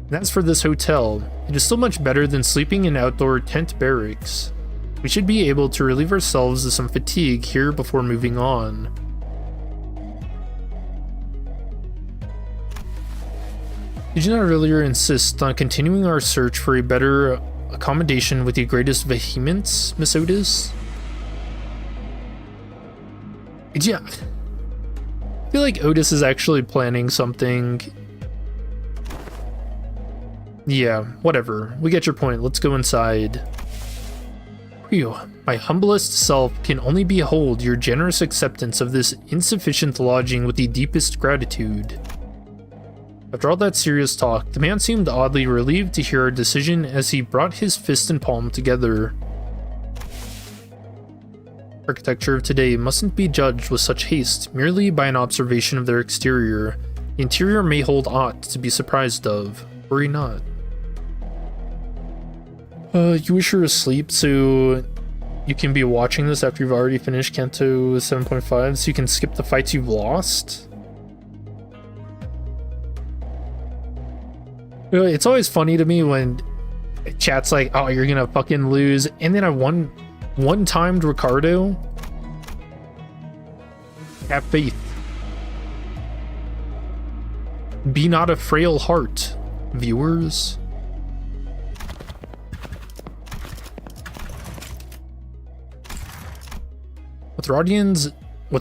And as for this hotel, it is still much better than sleeping in outdoor tent barracks. We should be able to relieve ourselves of some fatigue here before moving on. Did you not earlier insist on continuing our search for a better accommodation with the greatest vehemence, Miss Otis? Yeah. I feel like Otis is actually planning something. Yeah, whatever. We get your point. Let's go inside. Phew. My humblest self can only behold your generous acceptance of this insufficient lodging with the deepest gratitude. After all that serious talk, the man seemed oddly relieved to hear our decision as he brought his fist and palm together. Architecture of today mustn't be judged with such haste merely by an observation of their exterior. The interior may hold aught to be surprised of. Worry not. You wish you were asleep so you can be watching this after you've already finished Kanto 7.5 so you can skip the fights you've lost? It's always funny to me when chat's like, oh, you're gonna fucking lose, and then I one-timed Ricardo. Have faith. Be not a frail heart, viewers. With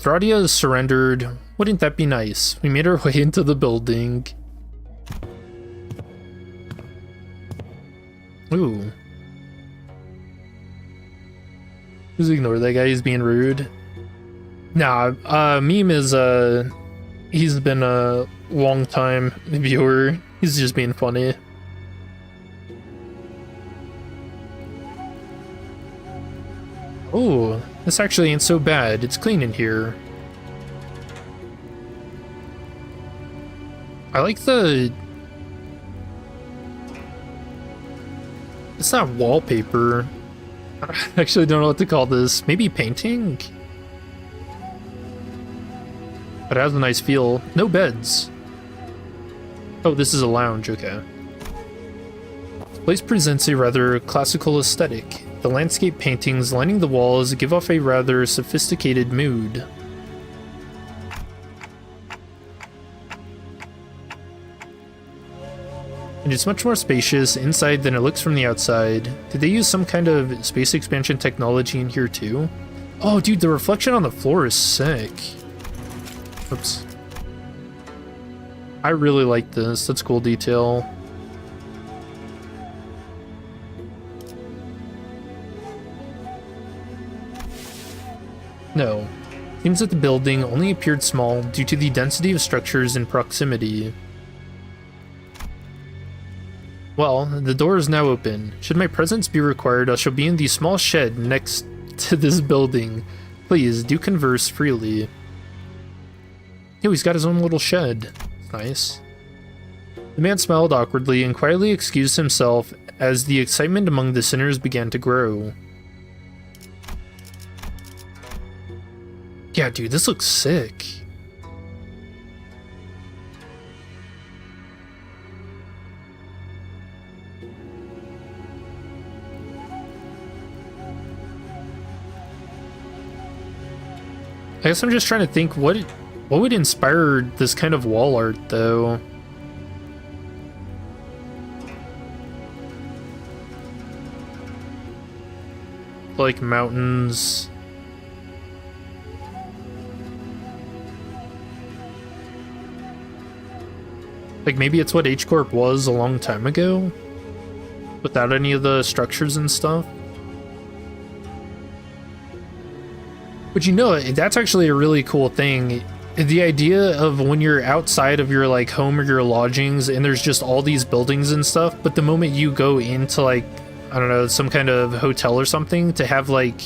Radia surrendered, wouldn't that be nice? We made our way into the building. Ooh. Just ignore that guy, he's being rude. Nah, Meme is, he's been a long time viewer. He's just being funny. Oh, this actually ain't so bad. It's clean in here. I like the... It's not wallpaper. I actually don't know what to call this. Maybe painting? But it has a nice feel. No beds. Oh, this is a lounge, okay. The place presents a rather classical aesthetic. The landscape paintings lining the walls give off a rather sophisticated mood. And it's much more spacious inside than it looks from the outside. Did they use some kind of space expansion technology in here too? Oh dude, the reflection on the floor is sick. Oops. I really like this. That's cool detail. No. Seems that the building only appeared small due to the density of structures in proximity. Well, the door is now open. Should my presence be required, I shall be in the small shed next to this building. Please, do converse freely. Oh, he's got his own little shed. Nice. The man smiled awkwardly and quietly excused himself as the excitement among the sinners began to grow. Yeah, dude, this looks sick. I guess I'm just trying to think what would inspire this kind of wall art, though. Like mountains. Like maybe it's what H-Corp was a long time ago? Without any of the structures and stuff? But you know, that's actually a really cool thing. the idea of when you're outside of your like home or your lodgings and there's just all these buildings and stuff, but the moment you go into like, I don't know, some kind of hotel or something, to have like,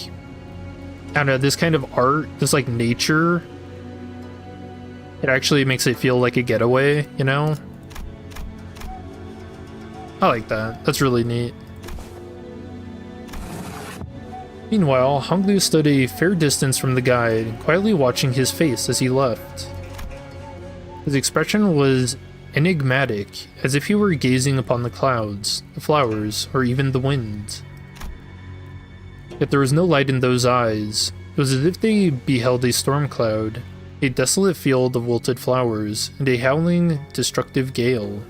I don't know, this kind of art, this like nature, it actually makes it feel like a getaway, you know? I like that. That's really neat. Meanwhile, Honglu stood a fair distance from the guide, quietly watching his face as he left. His expression was enigmatic, as if he were gazing upon the clouds, the flowers, or even the wind. Yet there was no light in those eyes. It was as if they beheld a storm cloud, a desolate field of wilted flowers, and a howling, destructive gale.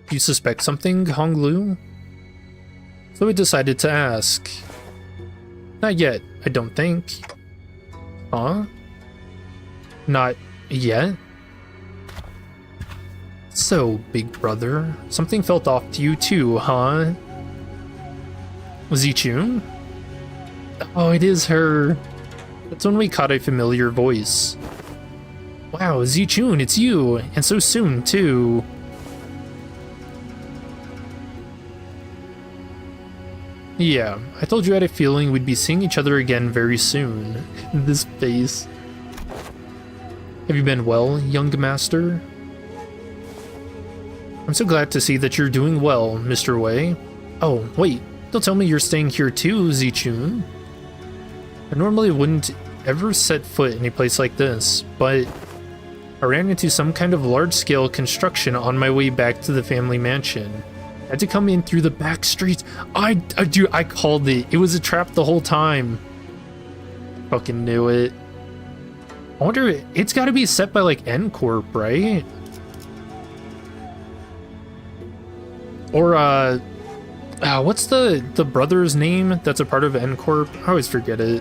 Do you suspect something, Honglu? So I decided to ask. Not yet, I don't think. Huh? Not yet? So, big brother, something felt off to you too, huh? Zichun? Oh, it is her. That's when we caught a familiar voice. Wow, Zichun, it's you, and so soon too. Yeah, I told you I had a feeling we'd be seeing each other again very soon. This face. Have you been well, young master? I'm so glad to see that you're doing well, Mr. Wei. Oh, wait, don't tell me you're staying here too, Zichun. I normally wouldn't ever set foot in a place like this, but I ran into some kind of large-scale construction on my way back to the family mansion. I had to come in through the back streets. I called it. It was a trap the whole time. Fucking knew it. I wonder, it's gotta be set by like N Corp, right? Or, what's the brother's name that's a part of N Corp? I always forget it.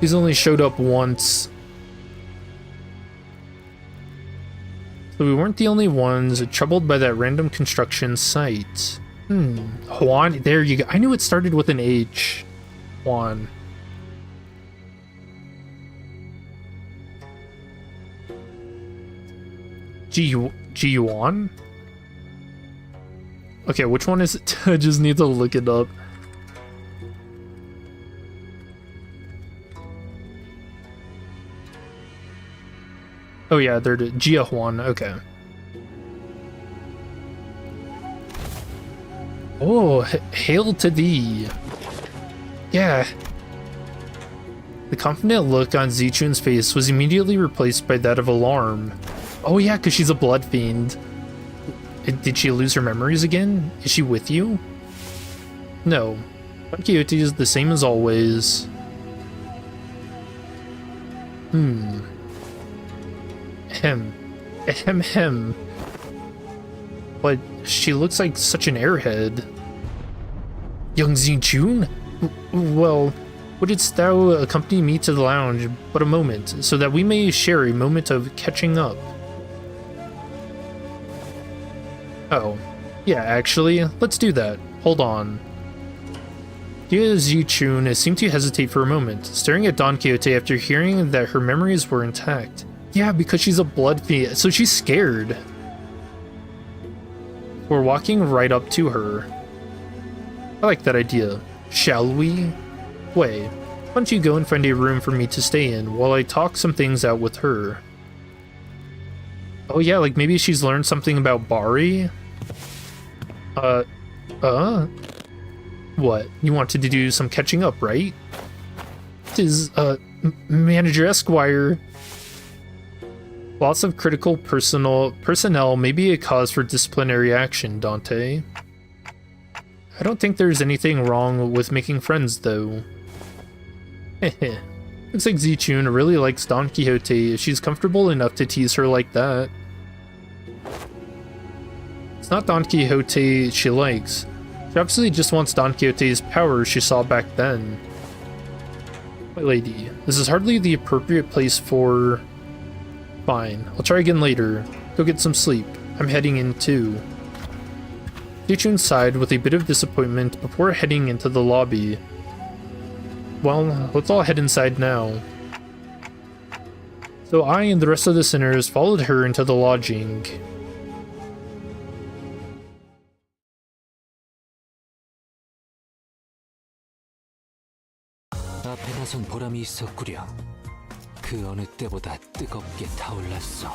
He's only showed up once. So we weren't the only ones troubled by that random construction site. Juan, there you go. I knew it started with an H. Juan. Ji-Yuan? Okay, which one is it? I just need to look it up. Oh yeah, they're Jia Huan, okay. Oh, hail to thee. Yeah. The confident look on Zichun's face was immediately replaced by that of alarm. Oh yeah, because she's a blood fiend. Did she lose her memories again? Is she with you? No. Don Quixote is the same as always. Ahem. But she looks like such an airhead. Young Zichun? Well, wouldst thou accompany me to the lounge but a moment, so that we may share a moment of catching up? Oh, yeah, actually, let's do that. Hold on. Jia Zichun seemed to hesitate for a moment, staring at Don Quixote after hearing that her memories were intact. Yeah, because she's a blood fiend, so she's scared. We're walking right up to her. I like that idea. Shall we? Wei, why don't you go and find a room for me to stay in while I talk some things out with her? Oh yeah, like maybe she's learned something about Bari? What? You wanted to do some catching up, right? Tis, Manager Esquire. Loss of critical personnel may be a cause for disciplinary action, Dante. I don't think there's anything wrong with making friends, though. Heh. Looks like Zichun really likes Don Quixote if she's comfortable enough to tease her like that. It's not Don Quixote she likes. She obviously just wants Don Quixote's power she saw back then. My lady, this is hardly the appropriate place for... Fine, I'll try again later. Go get some sleep. I'm heading in too. Zichun sighed with a bit of disappointment before heading into the lobby. well, let's all head inside now. So I and the rest of the sinners followed her into the lodging. 앞에 나선 보람이 있었구려. 그 어느 때보다 뜨겁게 타올랐어.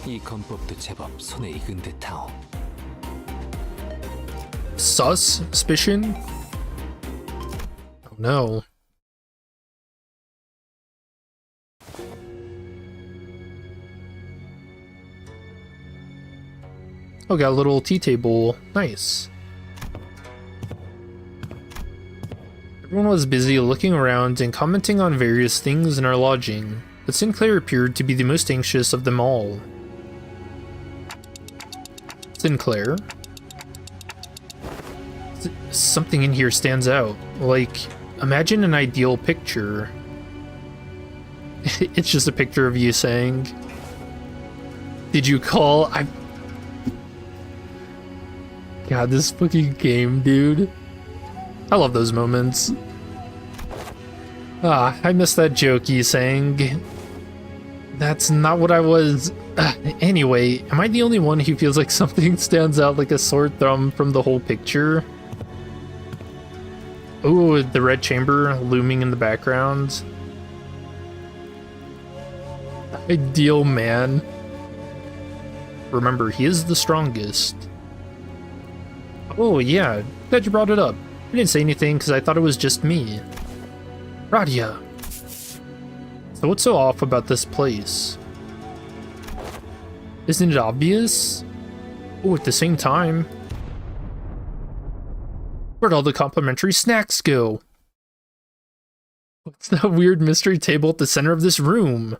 이 건법도 제법 손에 익은 듯하오. Suspicion? Oh no. Oh, got a little tea table. Nice. Everyone was busy looking around and commenting on various things in our lodging, but Sinclair appeared to be the most anxious of them all. Sinclair? Something in here stands out. Like, imagine an ideal picture. It's just a picture of you saying, "Did you call?" God, this fucking game, dude. I love those moments. Ah, I missed that joke you saying. That's not what I was... Anyway, am I the only one who feels like something stands out like a sore thumb from the whole picture? Oh, the red chamber looming in the background. Ideal man. Remember, he is the strongest. Oh yeah, glad you brought it up. I didn't say anything because I thought it was just me. Radia. So what's so off about this place? Isn't it obvious? Oh, at the same time. Where'd all the complimentary snacks go? What's that weird mystery table at the center of this room?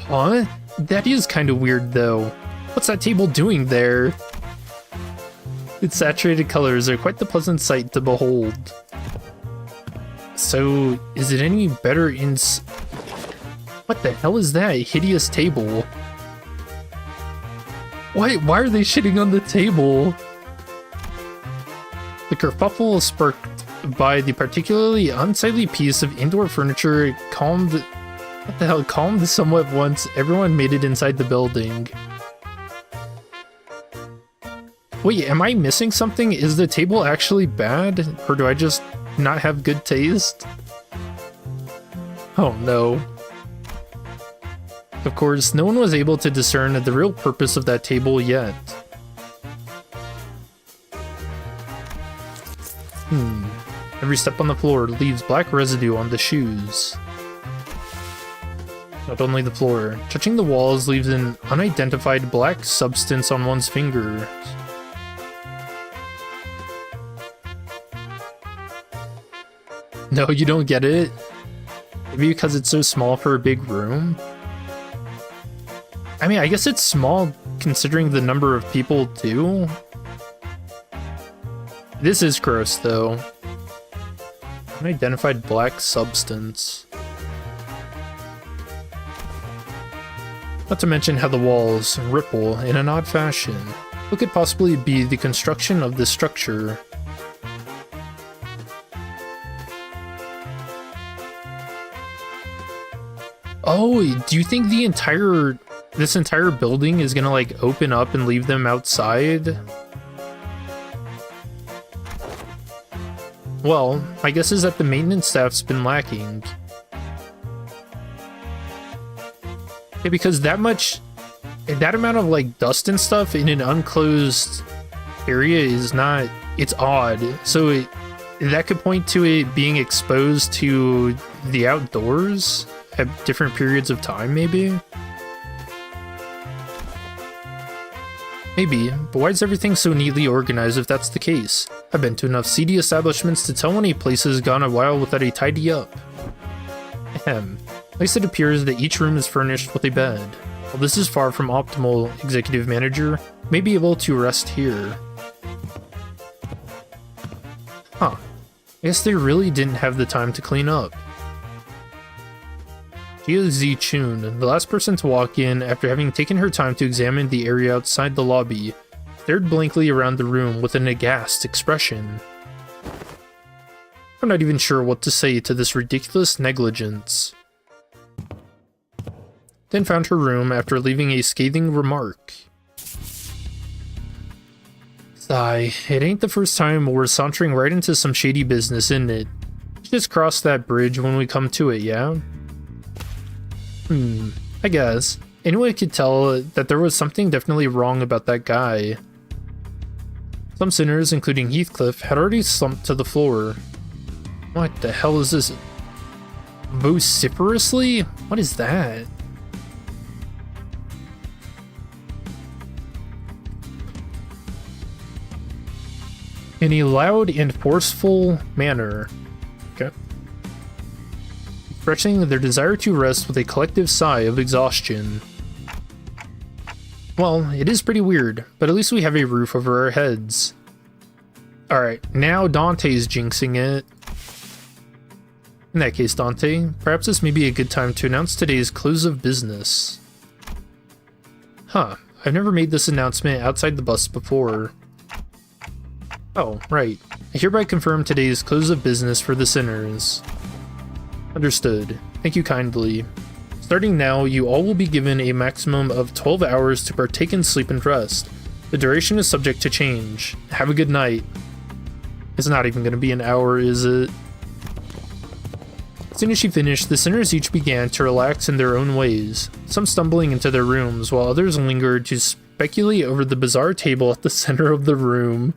Huh? That is kind of weird, though. What's that table doing there? Its saturated colors are quite the pleasant sight to behold. So, is it any better in... What the hell is that hideous table? Why are they shitting on the table? The kerfuffle sparked by the particularly unsightly piece of indoor furniture calmed... What the hell? Calmed somewhat once everyone made it inside the building. Wait, am I missing something? Is the table actually bad? Or do I just not have good taste? Oh no. Of course, no one was able to discern the real purpose of that table yet. Every step on the floor leaves black residue on the shoes. Not only the floor, touching the walls leaves an unidentified black substance on one's fingers. No, you don't get it? Maybe because it's so small for a big room? I mean, I guess it's small considering the number of people too. This is gross though. Unidentified black substance. Not to mention how the walls ripple in an odd fashion. What could possibly be the construction of this structure? Oh, do you think this entire building is gonna like open up and leave them outside? Well, my guess is that the maintenance staff's been lacking. Yeah, because that amount of like dust and stuff in an unclosed area is not, it's odd. So that could point to it being exposed to the outdoors at different periods of time, maybe? Maybe, but why is everything so neatly organized if that's the case? I've been to enough seedy establishments to tell when a place has gone a while without a tidy up. Ahem. At least it appears that each room is furnished with a bed. While this is far from optimal, executive manager may be able to rest here. Huh. I guess they really didn't have the time to clean up. Jia Zichun, the last person to walk in after having taken her time to examine the area outside the lobby, stared blankly around the room with an aghast expression. I'm not even sure what to say to this ridiculous negligence. Then found her room after leaving a scathing remark. Sigh, it ain't the first time we're sauntering right into some shady business, isn't it? Just cross that bridge when we come to it, yeah? I guess. Anyone could tell that there was something definitely wrong about that guy. Some sinners, including Heathcliff, had already slumped to the floor. What the hell is this? Vociferously? What is that? In a loud and forceful manner. Okay. Expressing their desire to rest with a collective sigh of exhaustion. Well, it is pretty weird, but at least we have a roof over our heads. Alright, now Dante's jinxing it. In that case, Dante, perhaps this may be a good time to announce today's close of business. Huh, I've never made this announcement outside the bus before. Oh, right. I hereby confirm today's close of business for the sinners. Understood. Thank you kindly. Starting now, you all will be given a maximum of 12 hours to partake in sleep and rest. The duration is subject to change. Have a good night. It's not even going to be an hour, is it? As soon as she finished, the sinners each began to relax in their own ways, some stumbling into their rooms, while others lingered to speculate over the bizarre table at the center of the room.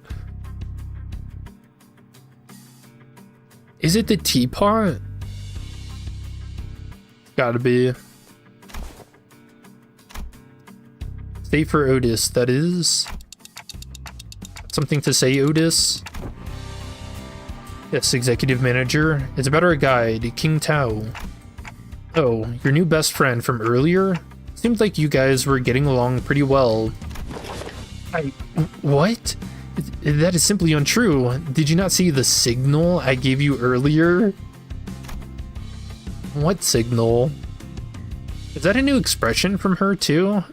Is it the teapot? Gotta be. Stay for Otis, that is. Something to say, Otis? Yes, executive manager. It's about our guide, King Tao. Oh, your new best friend from earlier? Seemed like you guys were getting along pretty well. What? That is simply untrue. Did you not see the signal I gave you earlier? What signal? Is that a new expression from her too?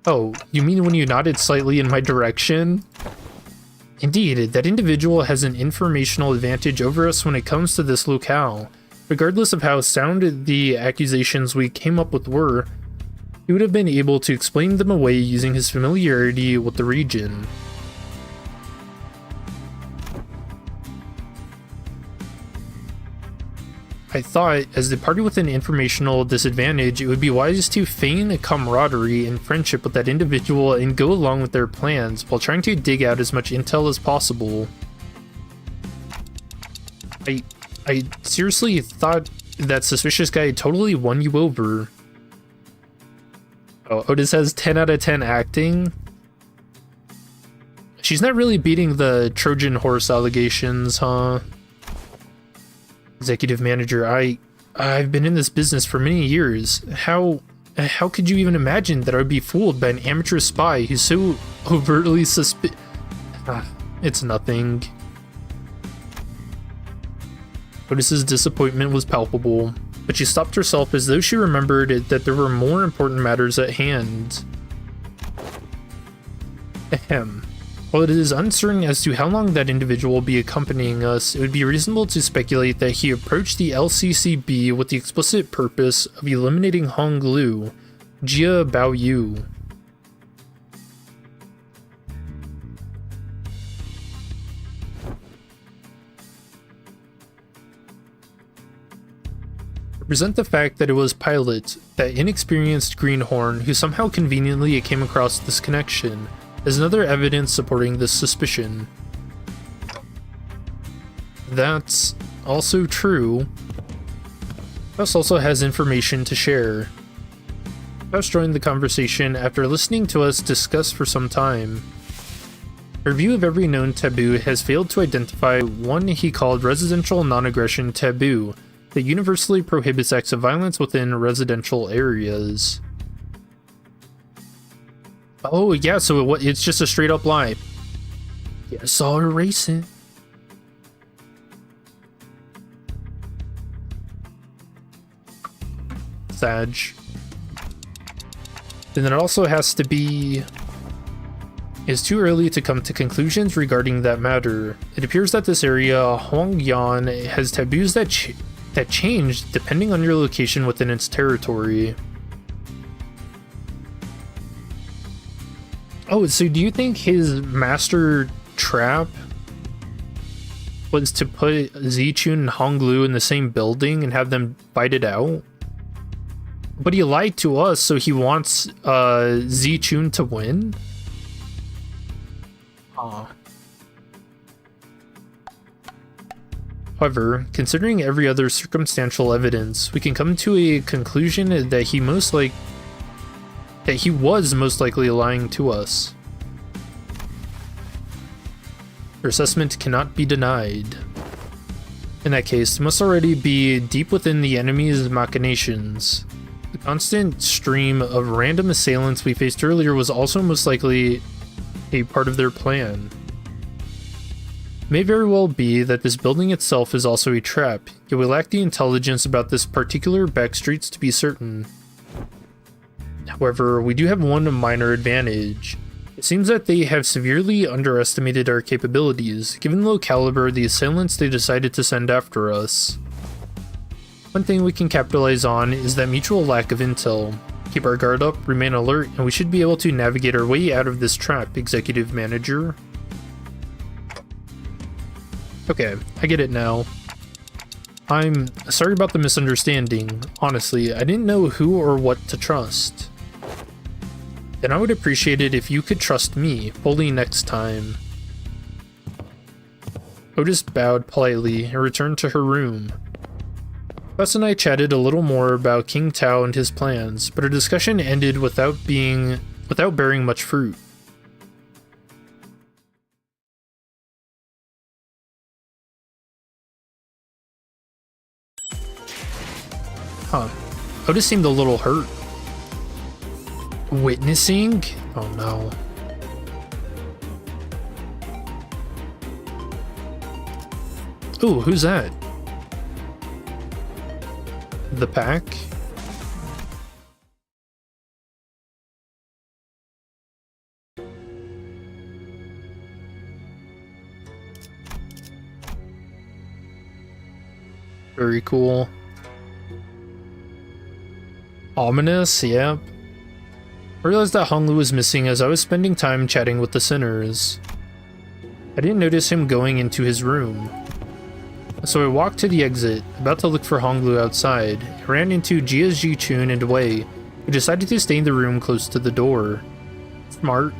Oh, you mean when you nodded slightly in my direction? Indeed, that individual has an informational advantage over us when it comes to this locale. Regardless of how sound the accusations we came up with were, he would have been able to explain them away using his familiarity with the region. I thought, as the party with an informational disadvantage, it would be wise to feign a camaraderie and friendship with that individual and go along with their plans while trying to dig out as much intel as possible. I seriously thought that suspicious guy totally won you over. Oh, Otis has 10 out of 10 acting. She's not really beating the Trojan horse allegations, huh? Executive manager, I've been in this business for many years. How could you even imagine that I would be fooled by an amateur spy who's so overtly It's nothing. Otis's disappointment was palpable, but she stopped herself as though she remembered that there were more important matters at hand. Ahem. While it is uncertain as to how long that individual will be accompanying us, it would be reasonable to speculate that he approached the LCCB with the explicit purpose of eliminating Hong Lu, Jia Baoyu. Represent the fact that it was Pilot, that inexperienced greenhorn, who somehow conveniently came across this connection, as another evidence supporting this suspicion. That's also true. Faust also has information to share. Faust joined the conversation after listening to us discuss for some time. Her view of every known taboo has failed to identify one he called residential non-aggression taboo, that universally prohibits acts of violence within residential areas. Oh yeah, so it's just a straight up lie. Yes, I'll erase it. Thaj. And then it also has to be... It's too early to come to conclusions regarding that matter. It appears that this area, Hongyan, has taboos that change depending on your location within its territory. Oh, so do you think his master trap was to put Zichun and Honglu in the same building and have them fight it out? But he lied to us, so he wants Zichun to win? However, considering every other circumstantial evidence, we can come to a conclusion that he was most likely lying to us. Your assessment cannot be denied. In that case, it must already be deep within the enemy's machinations. The constant stream of random assailants we faced earlier was also most likely a part of their plan. It may very well be that this building itself is also a trap, yet we lack the intelligence about this particular backstreets to be certain. However, we do have one minor advantage. It seems that they have severely underestimated our capabilities, given the low caliber of the assailants they decided to send after us. One thing we can capitalize on is that mutual lack of intel. Keep our guard up, remain alert, and we should be able to navigate our way out of this trap, Executive Manager. Okay, I get it now. I'm sorry about the misunderstanding. Honestly, I didn't know who or what to trust. Then I would appreciate it if you could trust me fully next time. Otis bowed politely and returned to her room. Bess and I chatted a little more about King Tao and his plans, but our discussion ended without bearing much fruit. Huh. Otis seemed a little hurt. Witnessing? Oh no. Ooh, who's that? The pack? Very cool. Ominous, yep. I realized that Honglu was missing as I was spending time chatting with the sinners. I didn't notice him going into his room. So I walked to the exit, about to look for Honglu outside. I ran into Jiaji Chun and Wei, who decided to stay in the room close to the door. Smart.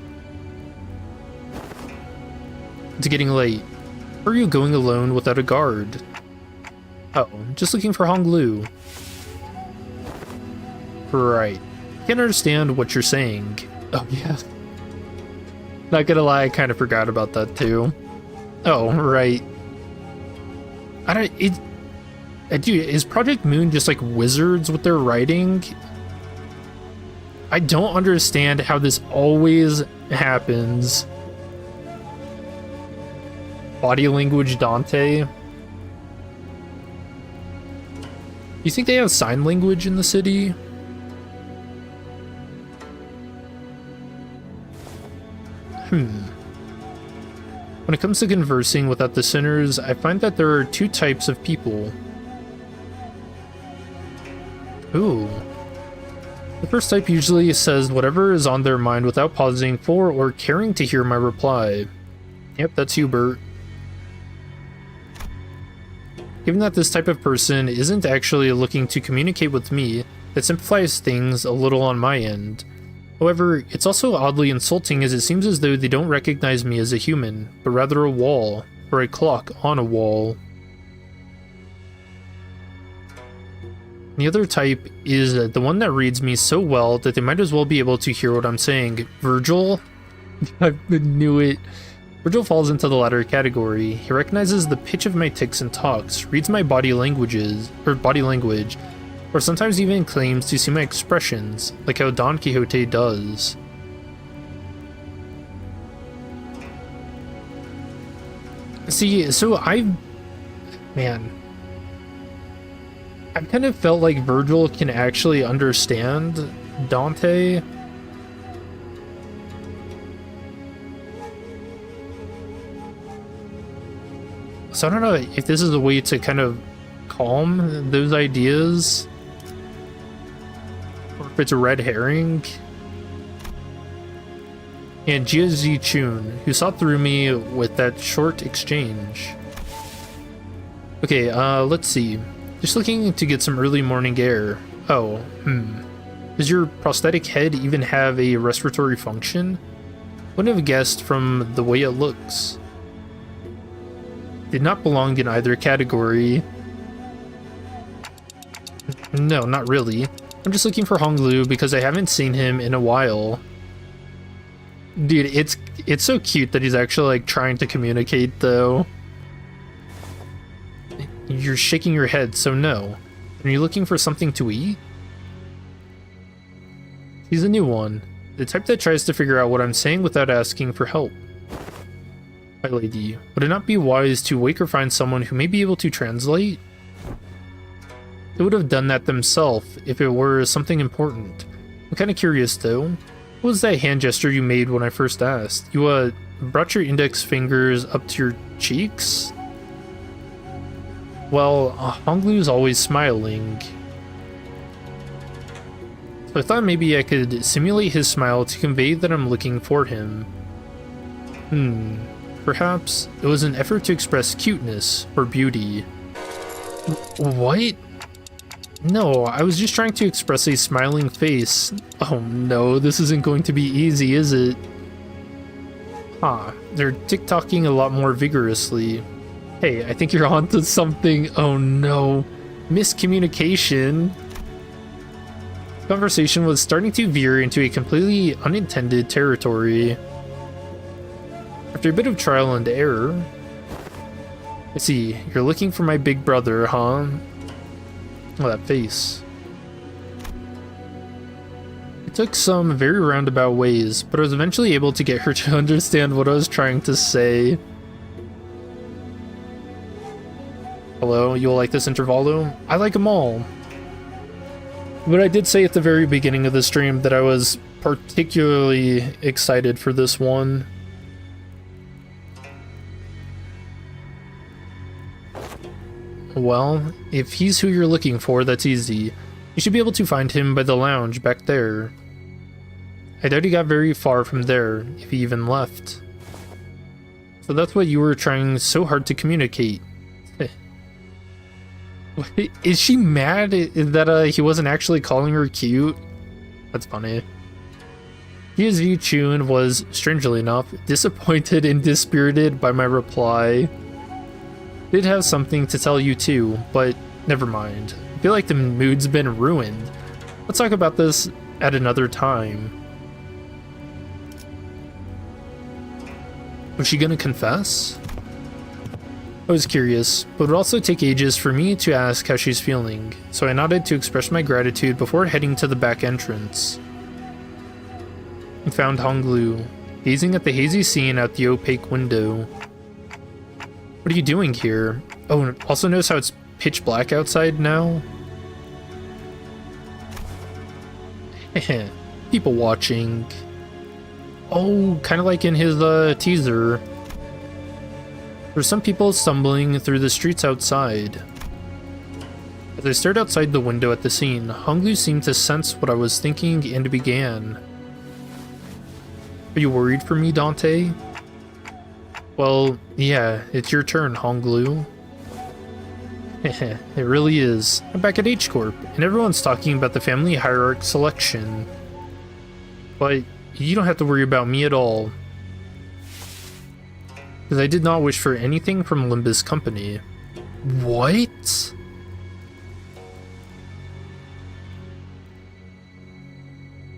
It's getting late. Where are you going alone without a guard? Oh, just looking for Honglu. Right. I can't understand what you're saying. Oh, yeah. Not gonna lie, I kind of forgot about that too. Oh, right. Dude, is Project Moon just like wizards with their writing? I don't understand how this always happens. Body language Dante. You think they have sign language in the city? When it comes to conversing without the sinners, I find that there are two types of people. Ooh. The first type usually says whatever is on their mind without pausing for or caring to hear my reply. Yep, that's Hubert. Given that this type of person isn't actually looking to communicate with me, it simplifies things a little on my end. However, it's also oddly insulting as it seems as though they don't recognize me as a human, but rather a wall, or a clock on a wall. The other type is the one that reads me so well that they might as well be able to hear what I'm saying. Virgil? I knew it. Virgil falls into the latter category. He recognizes the pitch of my tics and talks, reads my body language, or sometimes even claims to see my expressions, like how Don Quixote does. See, so I I kind of felt like Virgil can actually understand Dante. So I don't know if this is a way to kind of calm those ideas, or if it's a red herring. And Jia Zichun, who saw through me with that short exchange. Okay, let's see. Just looking to get some early morning air. Oh, Does your prosthetic head even have a respiratory function? Wouldn't have guessed from the way it looks. Did not belong in either category. No, not really. I'm just looking for Honglu because I haven't seen him in a while. Dude, it's so cute that he's actually like trying to communicate though. You're shaking your head, so no. Are you looking for something to eat? He's a new one. The type that tries to figure out what I'm saying without asking for help. My lady, would it not be wise to wake or find someone who may be able to translate? They would have done that themselves if it were something important. I'm kind of curious though. What was that hand gesture you made when I first asked? You, brought your index fingers up to your cheeks? Well, Honglu's always smiling. So I thought maybe I could simulate his smile to convey that I'm looking for him. Perhaps it was an effort to express cuteness or beauty. What? No, I was just trying to express a smiling face. Oh no, this isn't going to be easy, is it? They're tick-tocking a lot more vigorously. Hey, I think you're onto something. Oh no. Miscommunication. The conversation was starting to veer into a completely unintended territory. After a bit of trial and error... I see, you're looking for my big brother, huh? Oh, that face. It took some very roundabout ways, but I was eventually able to get her to understand what I was trying to say. Hello, you'll like this Intervallo? I like them all. But I did say at the very beginning of the stream that I was particularly excited for this one. Well, if he's who you're looking for, that's easy. You should be able to find him by the lounge back there. I doubt he got very far from there, if he even left. So that's what you were trying so hard to communicate. Is she mad that he wasn't actually calling her cute? That's funny. Jia Chun was, strangely enough, disappointed and dispirited by my reply. Did have something to tell you too, but never mind. I feel like the mood's been ruined. Let's talk about this at another time. Was she gonna confess? I was curious, but it would also take ages for me to ask how she's feeling, so I nodded to express my gratitude before heading to the back entrance. I found Honglu, gazing at the hazy scene out the opaque window. What are you doing here? Oh, and also notice how it's pitch black outside now? People watching. Oh, kind of like in his teaser. There's some people stumbling through the streets outside. As I stared outside the window at the scene, Honglu seemed to sense what I was thinking and began. Are you worried for me, Dante? Well, yeah, it's your turn, Honglu. It really is. I'm back at H-Corp, and everyone's talking about the family hierarch selection. But you don't have to worry about me at all. Because I did not wish for anything from Limbus Company. What?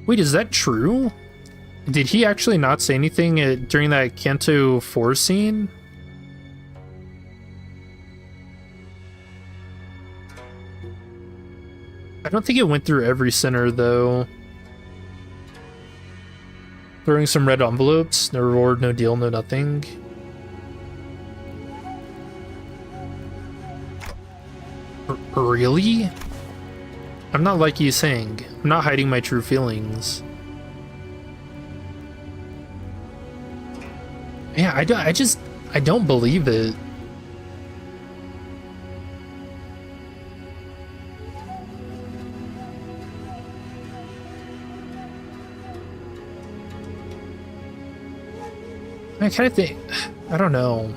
Wait, is that true? Did he actually not say anything during that Kanto 4 scene? I don't think it went through every center, though. Throwing some red envelopes, no reward, no deal, no nothing. Really? I'm not like you saying. I'm not hiding my true feelings. Yeah, I don't believe it. I kind of think, I don't know.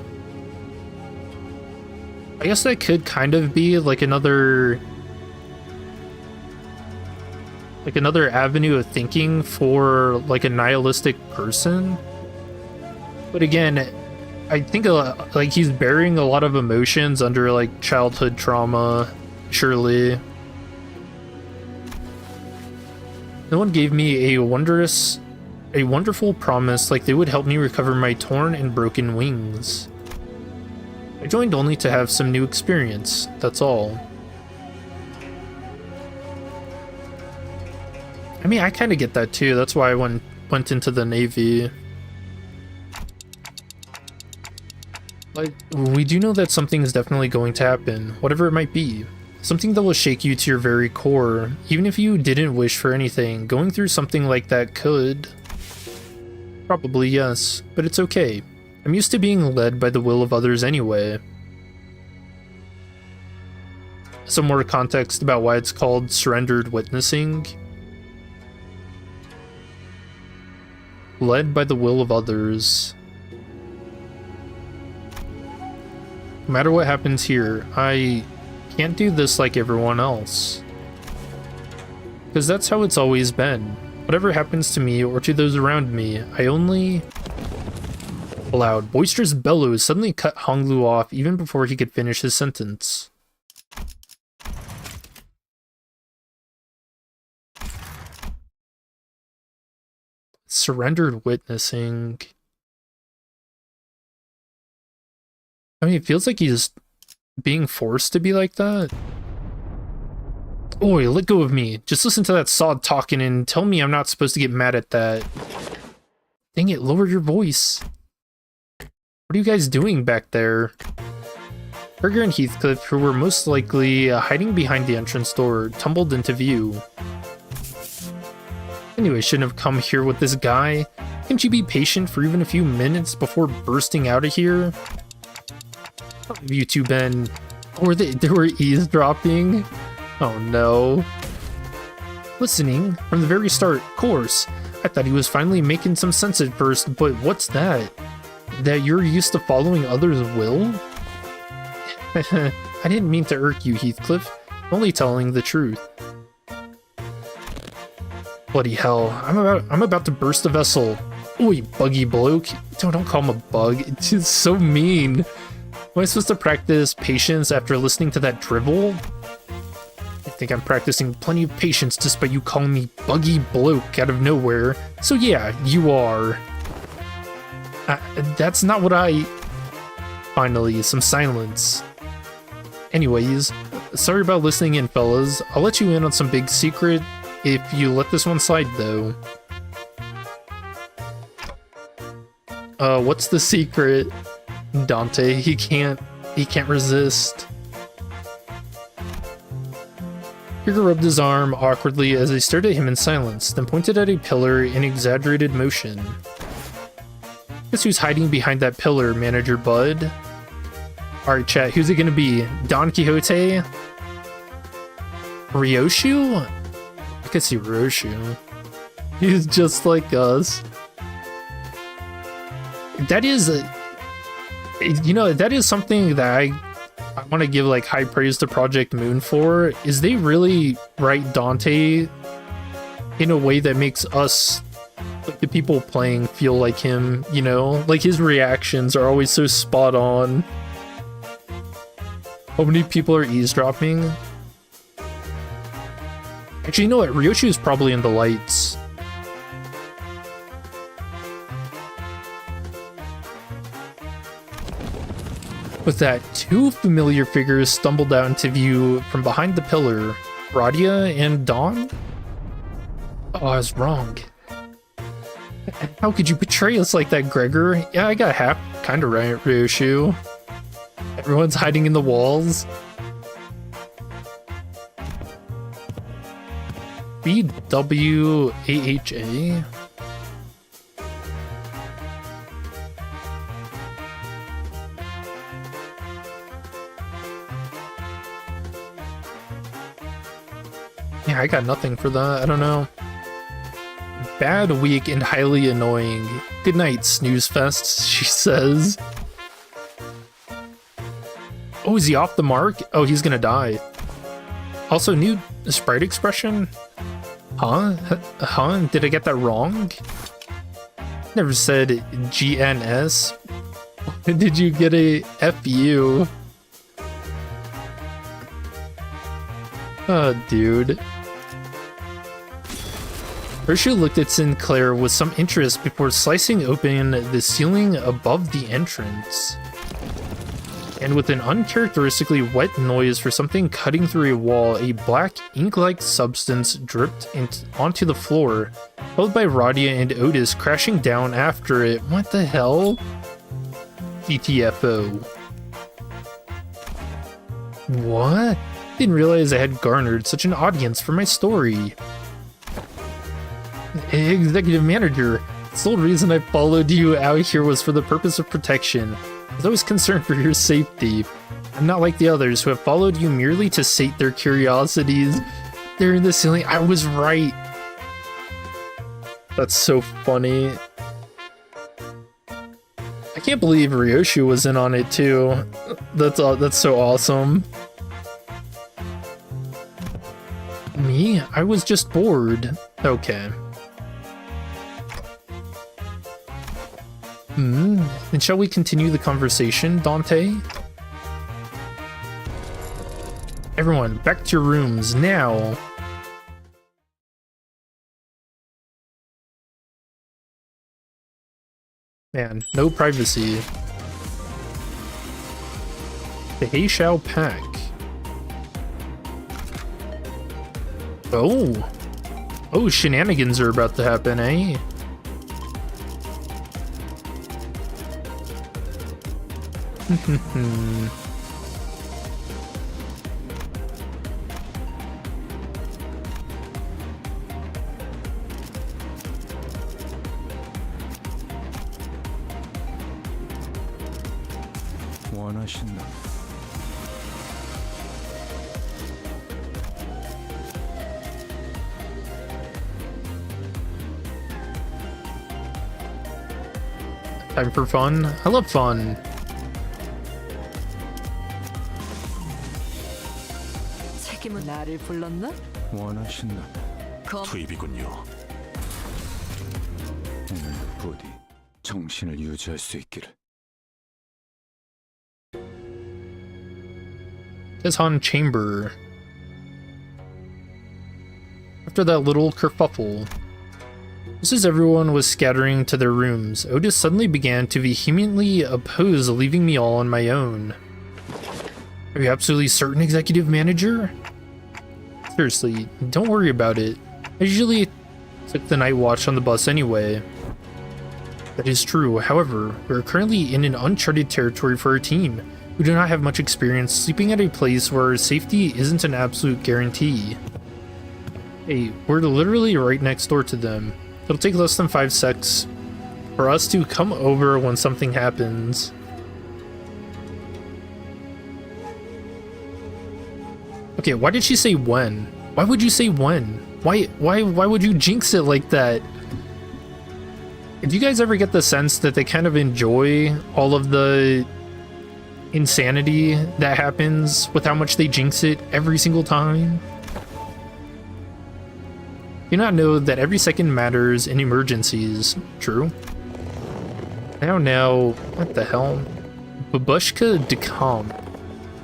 I guess that could kind of be like another avenue of thinking for like a nihilistic person. But again, I think like he's burying a lot of emotions under like childhood trauma, surely. No one gave me a wonderful promise like they would help me recover my torn and broken wings. I joined only to have some new experience, that's all. I mean, I kind of get that too, that's why I went into the Navy. Like, we do know that something is definitely going to happen, whatever it might be. Something that will shake you to your very core. Even if you didn't wish for anything, going through something like that could. Probably yes, but it's okay. I'm used to being led by the will of others anyway. Some more context about why it's called surrendered witnessing. Led by the will of others. No matter what happens here, I can't do this like everyone else. Because that's how it's always been. Whatever happens to me or to those around me, I only... A loud, boisterous bellows suddenly cut Honglu off even before he could finish his sentence. Surrendered witnessing. I mean, it feels like he's being forced to be like that. Oi, let go of me. Just listen to that sod talking and tell me I'm not supposed to get mad at that. Dang it, lower your voice. What are you guys doing back there? Berger and Heathcliff, who were most likely hiding behind the entrance door, tumbled into view. Anyway, shouldn't have come here with this guy. Can't you be patient for even a few minutes before bursting out of here? How have you two been? Or they were eavesdropping? Oh no. Listening from the very start, of course. I thought he was finally making some sense at first, but what's that? That you're used to following others' will? I didn't mean to irk you, Heathcliff. Only telling the truth. Bloody hell, I'm about to burst the vessel. Oi, buggy bloke. Don't call him a bug. It's just so mean. Am I supposed to practice patience after listening to that drivel? I think I'm practicing plenty of patience despite you calling me buggy bloke out of nowhere. So yeah, you are. That's not what I... Finally, some silence. Anyways, sorry about listening in, fellas. I'll let you in on some big secret if you let this one slide, though. What's the secret? Dante, he can't resist. Hugo rubbed his arm awkwardly as they stared at him in silence, then pointed at a pillar in exaggerated motion. Guess who's hiding behind that pillar, Manager Bud? Alright, chat, who's it gonna be? Don Quixote? Ryoshu? I could see Ryoshu. He's just like us. That is that is something that I want to give like high praise to Project Moon for, is they really write Dante in a way that makes us, like the people playing, feel like him, you know? Like his reactions are always so spot on. How many people are eavesdropping? Actually, you know what? Ryoshu is probably in the lights. With that, two familiar figures stumbled out into view from behind the pillar. Radia and Dawn? Oh, I was wrong. How could you betray us like that, Gregor? Yeah, I got half kinda right, Ryoshu. Everyone's hiding in the walls. BWAHA? Yeah, I got nothing for that. I don't know. Bad week and highly annoying. Good night, snooze fest, she says. Oh, is he off the mark? Oh, he's gonna die. Also, new sprite expression? Huh? Huh? Did I get that wrong? Never said GNS. Did you get a FU? Oh, dude. Ursula looked at Sinclair with some interest before slicing open the ceiling above the entrance. And with an uncharacteristically wet noise for something cutting through a wall, a black ink-like substance dripped onto the floor, followed by Radia and Otis crashing down after it. What the hell? GTFO. What? Didn't realize I had garnered such an audience for my story. Executive manager, the sole reason I followed you out here was for the purpose of protection. I was always concerned for your safety. I'm not like the others who have followed you merely to sate their curiosities. They're in the ceiling. I was right. That's so funny. I can't believe Ryoshi was in on it too. That's so awesome. Me? I was just bored. Okay. And shall we continue the conversation, Dante? Everyone, back to your rooms now. Man, no privacy. The Heishao Pack. Oh. Oh, shenanigans are about to happen, eh? 원하신다. Time for fun. I love fun. 책임은 나를 불렀나? 원하신다. 투입이군요. 오늘 부디 정신을 유지할 수 있기를. Tezhan Chamber. After that little kerfuffle, just as everyone was scattering to their rooms, Otis suddenly began to vehemently oppose leaving me all on my own. Are you absolutely certain, Executive Manager? Seriously, don't worry about it. I usually took the night watch on the bus anyway. That is true. However, we are currently in an uncharted territory for our team. We do not have much experience sleeping at a place where our safety isn't an absolute guarantee. Hey, we're literally right next door to them. It'll take less than 5 seconds for us to come over when something happens. Okay, why did she say when? Why would you say when? Why would you jinx it like that? Do you guys ever get the sense that they kind of enjoy all of the insanity that happens with how much they jinx it every single time? Do you not know that every second matters in emergencies? True. Now, what the hell? Babushka de Camp.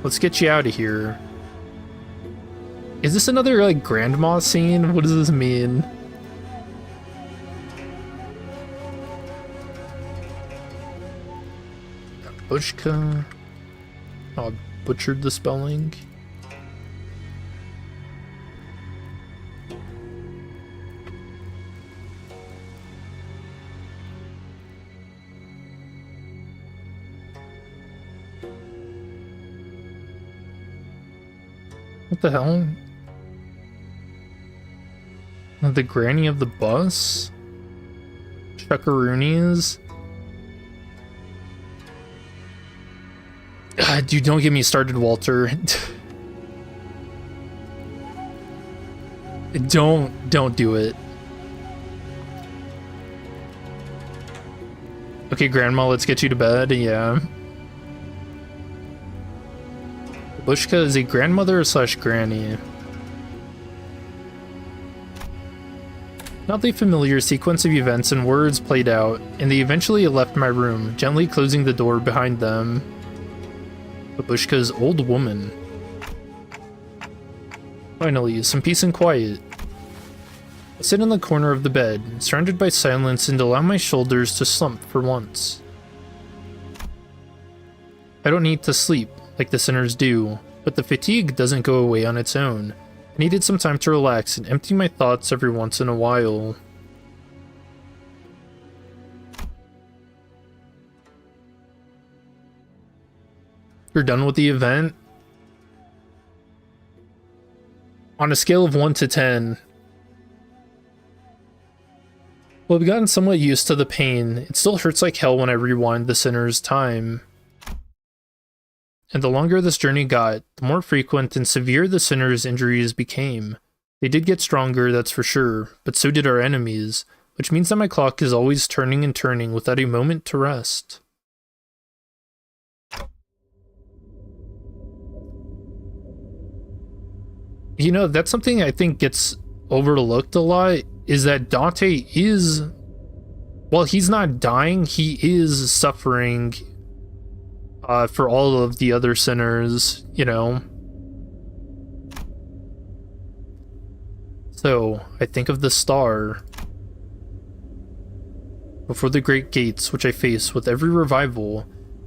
Let's get you out of here. Is this another, like, grandma scene? What does this mean? Babushka. Oh, I butchered the spelling. What the hell? The granny of the bus? Chuckaroonies? God, dude, don't get me started, Walter. Don't do it. Okay, Grandma, let's get you to bed. Yeah. Bushka is a grandmother slash granny. Not the familiar sequence of events and words played out, and they eventually left my room, gently closing the door behind them. Babushka's old woman. Finally, some peace and quiet. I sit in the corner of the bed, surrounded by silence, and allow my shoulders to slump for once. I don't need to sleep, like the sinners do, but the fatigue doesn't go away on its own. I needed some time to relax and empty my thoughts every once in a while. You're done with the event? On a scale of 1 to 10. Well, I've gotten somewhat used to the pain. It still hurts like hell when I rewind the sinner's time. And the longer this journey got, the more frequent and severe the sinner's injuries became. They did get stronger, that's for sure, but so did our enemies, which means that my clock is always turning and turning without a moment to rest. You know, that's something I think gets overlooked a lot, is that Dante is, while he's not dying, he is suffering for all of the other sinners, you know. So, I think of the star. Before the great gates, which I face with every revival,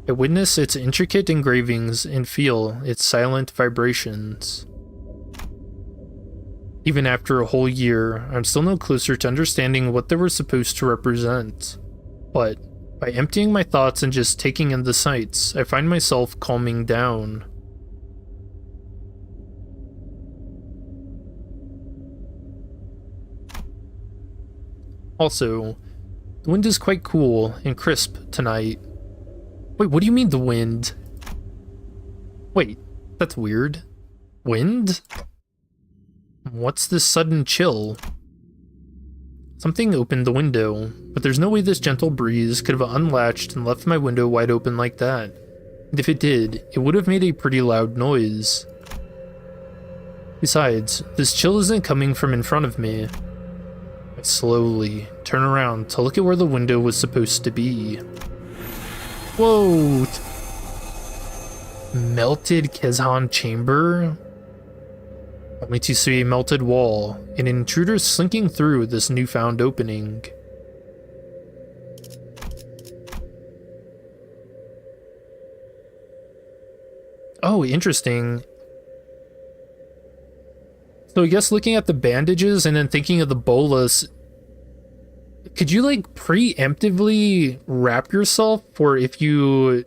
I witness its intricate engravings and feel its silent vibrations. Even after a whole year, I'm still no closer to understanding what they were supposed to represent. But by emptying my thoughts and just taking in the sights, I find myself calming down. Also, the wind is quite cool and crisp tonight. Wait, what do you mean the wind? Wait, that's weird. Wind? What's this sudden chill? Something opened the window, but there's no way this gentle breeze could have unlatched and left my window wide open like that. And if it did, it would have made a pretty loud noise. Besides, this chill isn't coming from in front of me. I slowly turn around to look at where the window was supposed to be. Whoa! Melted Kezhan chamber? Only to see a melted wall, and an intruder slinking through this newfound opening. Oh, interesting. So I guess looking at the bandages and then thinking of the bolus, could you like preemptively wrap yourself for if you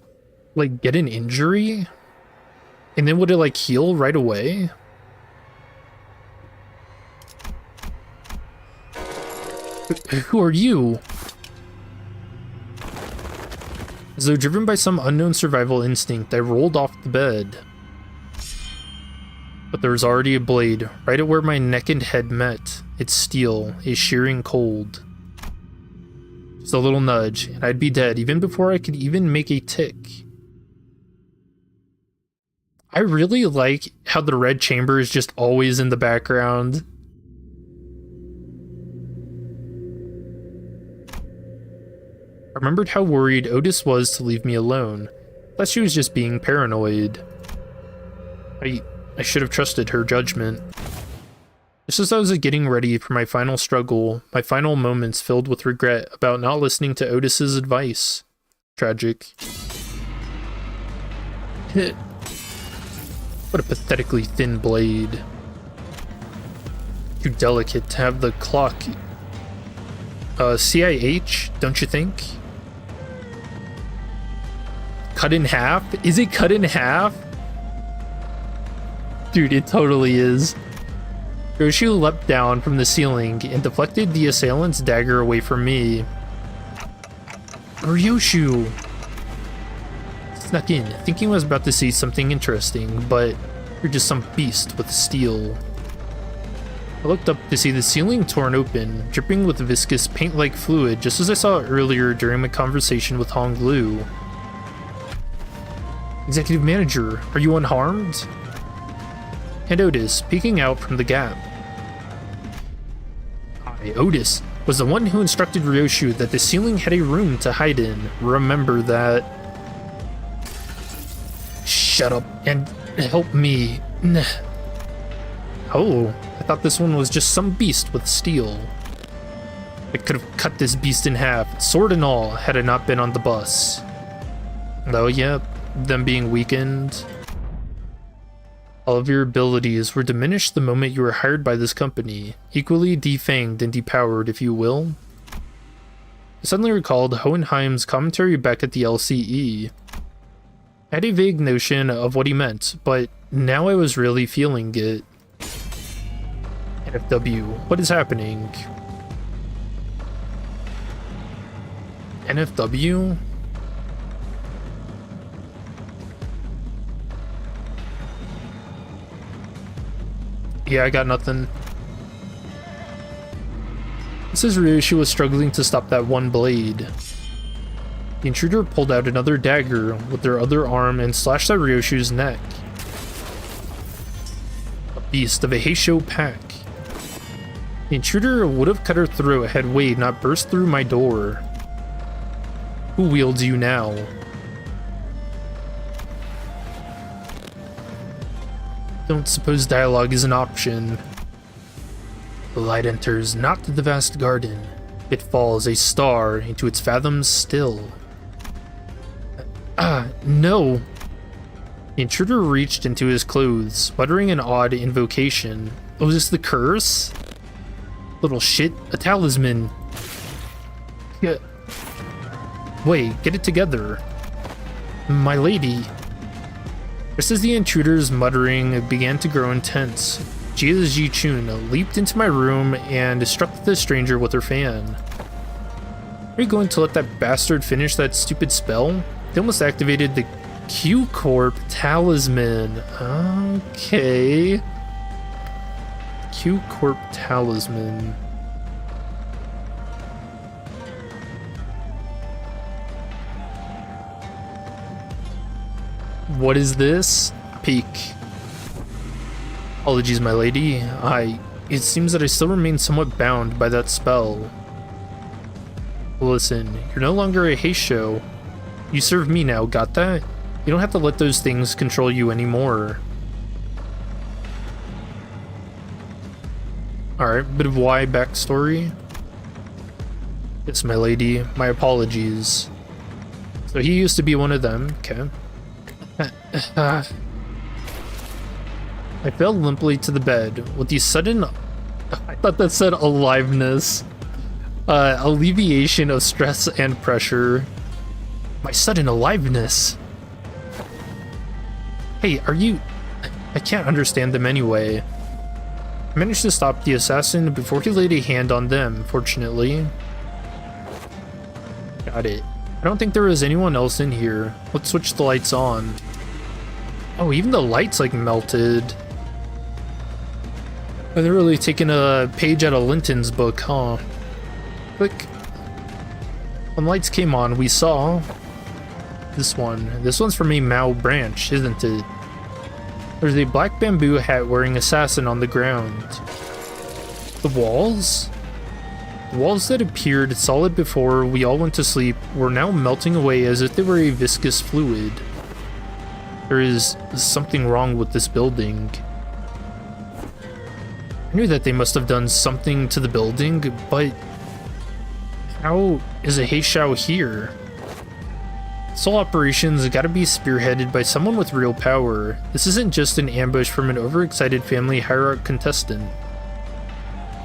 like get an injury? And then would it like heal right away? Who are you? As though driven by some unknown survival instinct, I rolled off the bed. But there was already a blade, right at where my neck and head met. It's steel, a shearing cold. Just a little nudge, and I'd be dead even before I could even make a tick. I really like how the red chamber is just always in the background. I remembered how worried Otis was to leave me alone. Thought she was just being paranoid. I should have trusted her judgment. Just as I was getting ready for my final struggle, my final moments filled with regret about not listening to Otis's advice. Tragic. What a pathetically thin blade. Too delicate to have the clock. CIH, don't you think? Cut in half? Is it cut in half? Dude, it totally is. Ryoshu leapt down from the ceiling and deflected the assailant's dagger away from me. Ryoshu snuck in, thinking I was about to see something interesting, but you're just some beast with steel. I looked up to see the ceiling torn open, dripping with viscous paint-like fluid, just as I saw earlier during my conversation with Hong Lu. Executive Manager, are you unharmed? And Otis, peeking out from the gap. Otis was the one who instructed Ryoshu that the ceiling had a room to hide in. Remember that. Shut up and help me. Oh, I thought this one was just some beast with steel. I could have cut this beast in half, sword and all, had I not been on the bus. Oh yeah, them being weakened. All of your abilities were diminished the moment you were hired by this company, equally defanged and depowered, if you will. I suddenly recalled Hohenheim's commentary back at the LCE. I had a vague notion of what he meant, but now I was really feeling it. NFW, what is happening? NFW? Yeah, I got nothing. This is Ryoshu was struggling to stop that one blade. The intruder pulled out another dagger with their other arm and slashed at Ryoshu's neck. A beast of a Heisho pack. The intruder would have cut her throat had Wade not burst through my door. Who wields you now? Don't suppose dialogue is an option. The light enters not the vast garden. It falls a star into its fathoms still. No! The intruder reached into his clothes, muttering an odd invocation. Oh, is this the curse? Little shit, a talisman. Yeah. Wait, get it together. My lady. Just as the intruder's muttering began to grow intense, Jia Ji-chun leaped into my room and struck the stranger with her fan. Are you going to let that bastard finish that stupid spell? They almost activated the Q-Corp talisman. Okay. Q-Corp talisman. What is this? Peek. Apologies, my lady. It seems that I still remain somewhat bound by that spell. Listen, you're no longer a Heisho. You serve me now, got that? You don't have to let those things control you anymore. Alright, bit of why backstory. Yes, my lady, my apologies. So he used to be one of them, okay. I fell limply to the bed with the sudden, I thought that said aliveness, alleviation of stress and pressure. My sudden aliveness. Hey, are you... I can't understand them anyway. I managed to stop the assassin before he laid a hand on them, fortunately. Got it. I don't think there was anyone else in here. Let's switch the lights on. Oh, even the lights like melted. Oh, they're really taking a page out of Linton's book, huh? Click. When lights came on, we saw this one. This one's from a Mao branch, isn't it? There's a black bamboo hat wearing assassin on the ground. The walls? The walls that appeared solid before we all went to sleep were now melting away as if they were a viscous fluid. There is something wrong with this building. I knew that they must have done something to the building, but how is a Heisho here? This whole operation's gotta be spearheaded by someone with real power. This isn't just an ambush from an overexcited family hierarch contestant.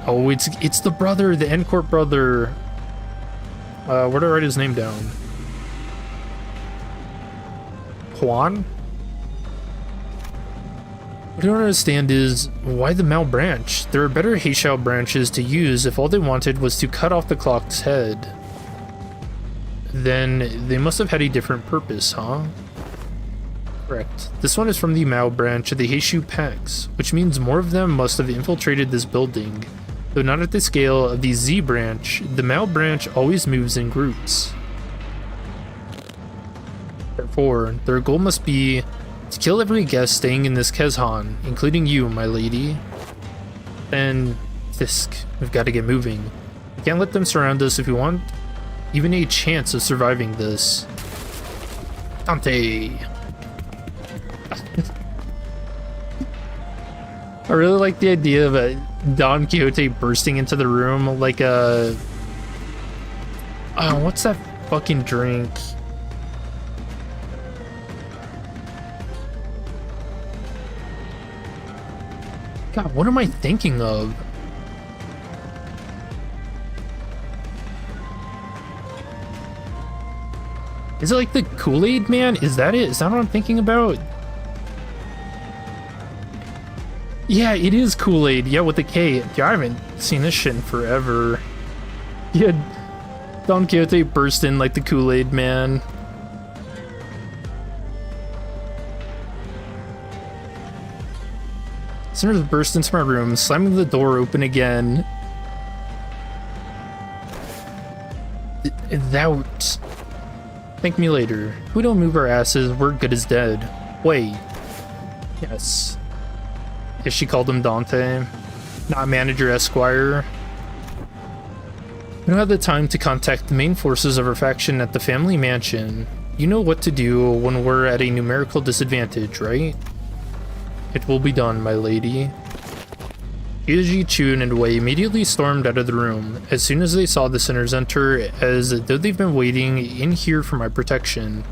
Oh, it's the brother, the N-Corp brother. Where do I write his name down? Juan? What I don't understand is, why the Mao branch? There are better Heishao branches to use if all they wanted was to cut off the clock's head. Then they must have had a different purpose, huh? Correct. This one is from the Mao branch of the Heishu Pax, which means more of them must have infiltrated this building. Though not at the scale of the Z branch, the Mao branch always moves in groups. Therefore, their goal must be to kill every guest staying in this Kezhan, including you, my lady. Then, Fisk, we've got to get moving. We can't let them surround us if we want even a chance of surviving this. Dante! I really like the idea of Don Quixote bursting into the room like a... Oh, what's that fucking drink? God, what am I thinking of? Is it like the Kool-Aid Man? Is that it? Is that what I'm thinking about? Yeah, it is Kool-Aid. Yeah, with the K. Yeah, I haven't seen this shit in forever. Yeah, Don Quixote burst in like the Kool-Aid Man. Sinners burst into my room, slamming the door open again. Without. Thank me later. If we don't move our asses, we're good as dead. Wait. Yes. Yes, she called him Dante, not Manager Esquire. We don't have the time to contact the main forces of our faction at the family mansion. You know what to do when we're at a numerical disadvantage, right? It will be done, my lady. Yuji, Chun, and Wei immediately stormed out of the room as soon as they saw the sinners enter, as though they've been waiting in here for my protection.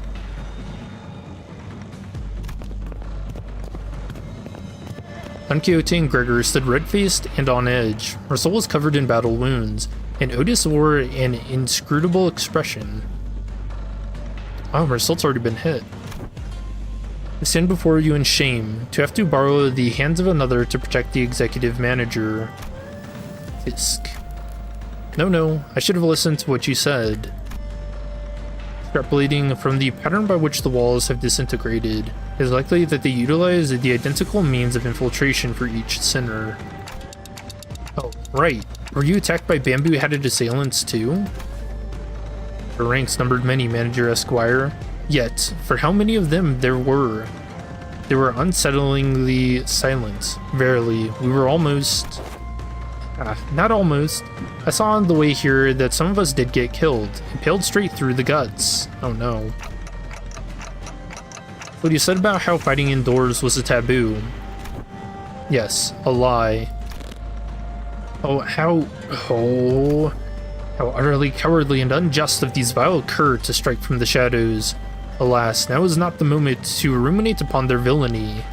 Don Quixote and Gregor stood red-faced and on edge. Marcel was covered in battle wounds, and Otis wore an inscrutable expression. Oh, Marcel's already been hit. I stand before you in shame, to have to borrow the hands of another to protect the executive manager. Fisk. No, I should have listened to what you said. Extrapolating from the pattern by which the walls have disintegrated, it is likely that they utilize the identical means of infiltration for each sinner. Oh, right. Were you attacked by bamboo-hatted assailants too? Their ranks numbered many, Manager Esquire. Yet, for how many of them there were? They were unsettlingly silent. Verily, we were almost... not almost. I saw on the way here that some of us did get killed, impaled straight through the guts. Oh no. What you said about how fighting indoors was a taboo. Yes, a lie. How utterly cowardly and unjust of these vile cur to strike from the shadows. Alas, now is not the moment to ruminate upon their villainy.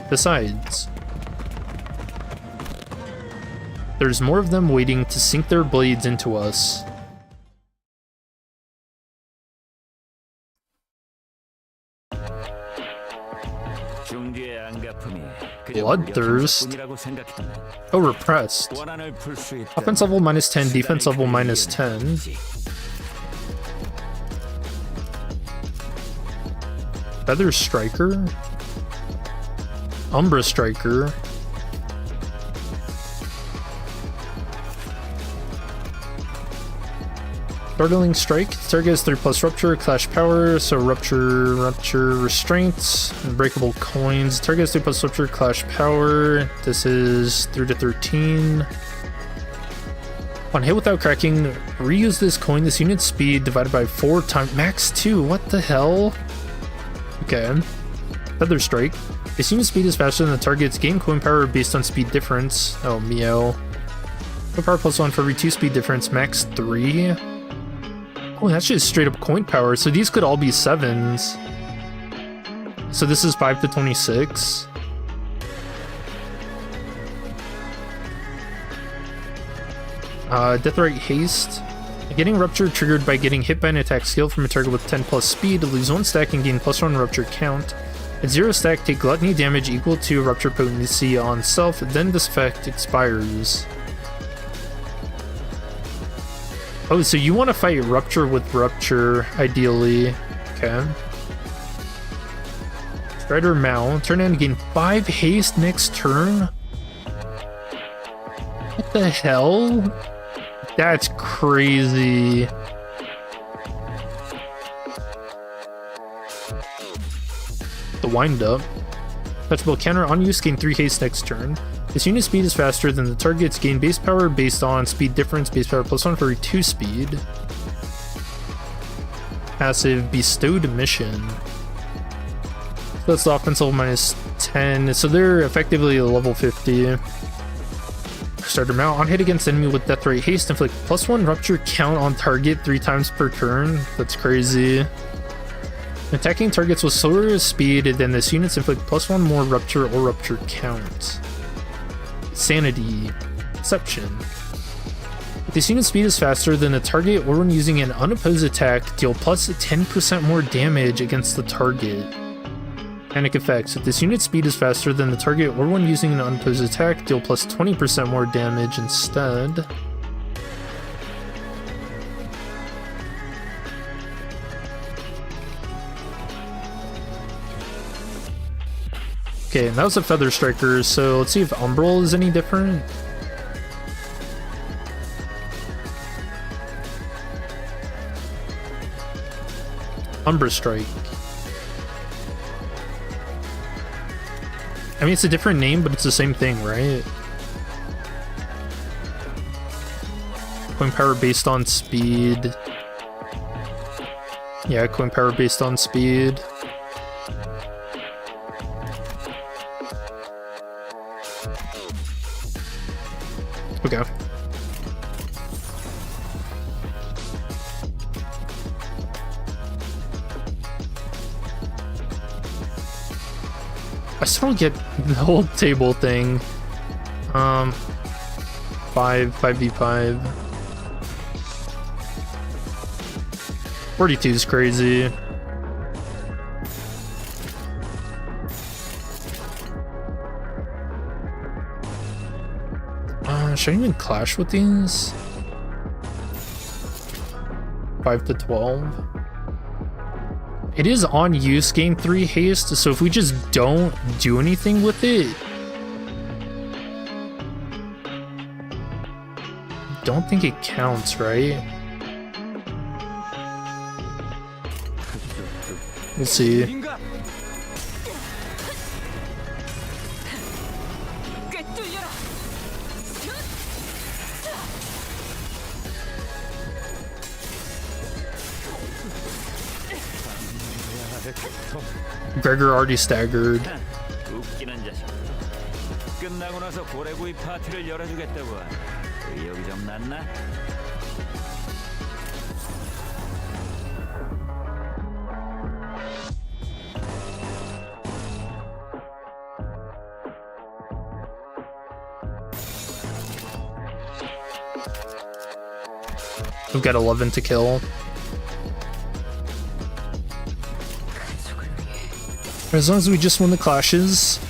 Besides, there's more of them waiting to sink their blades into us. Bloodthirst? Oh, repressed. Offense level -10, defense level -10. Feather Striker? Umbra Striker? Startling Strike. Target has 3+ Rupture, Clash Power, so Rupture, Restraints, Unbreakable Coins. Target has 3+ Rupture, Clash Power. This is 3 to 13. On hit without cracking, reuse this coin. This unit's speed divided by 4 times max 2. What the hell? Okay. Feather Strike. This unit's speed is faster than the target's gain coin power based on speed difference. Oh, meow. Power +1 for every 2 speed difference, max 3. Oh, that's just straight up coin power, so these could all be 7s. So this is 5 to 26. Deathrite Haste. Getting Rupture triggered by getting hit by an attack skill from a target with 10+ speed. Lose 1 stack and gain +1 Rupture count. At 0 stack, take gluttony damage equal to rupture potency on self, then this effect expires. Oh, so you want to fight rupture with rupture, ideally. Okay. Strider mount. Turn in and gain 5 haste next turn? What the hell? That's crazy. The wind up. Touchable counter on use, gain 3 haste next turn. This unit's speed is faster than the target's, gain base power based on speed difference, base power +1 for every 2 speed. Passive bestowed mission. So that's the offense level -10, so they're effectively level 50. Starter mount. On hit against enemy with death rate haste, inflict +1 rupture count on target 3 times per turn. That's crazy. Attacking targets with slower speed than this unit's, inflict +1 more rupture or rupture count. Sanity. Deception. If this unit's speed is faster than the target or when using an unopposed attack, deal plus 10% more damage against the target. Panic effects. If this unit's speed is faster than the target or when using an unopposed attack, deal plus 20% more damage instead. Okay, and that was a Feather Striker, so let's see if Umbral is any different. Umbra Strike. I mean, it's a different name, but it's the same thing, right? Coin power based on speed. Yeah, coin power based on speed. Okay. I still don't get the whole table thing. 5v5. 42 is crazy. Should I even clash with these? 5 to 12. It is on use, gain 3 haste, so if we just don't do anything with it, don't think it counts, right? We'll see. Gregor already staggered. 웃기는 자식. 끝나고 나서 고래구이 파티를 열어주겠다고. 의욕이 좀 났나? We've got 11 to kill. As long as we just win the clashes.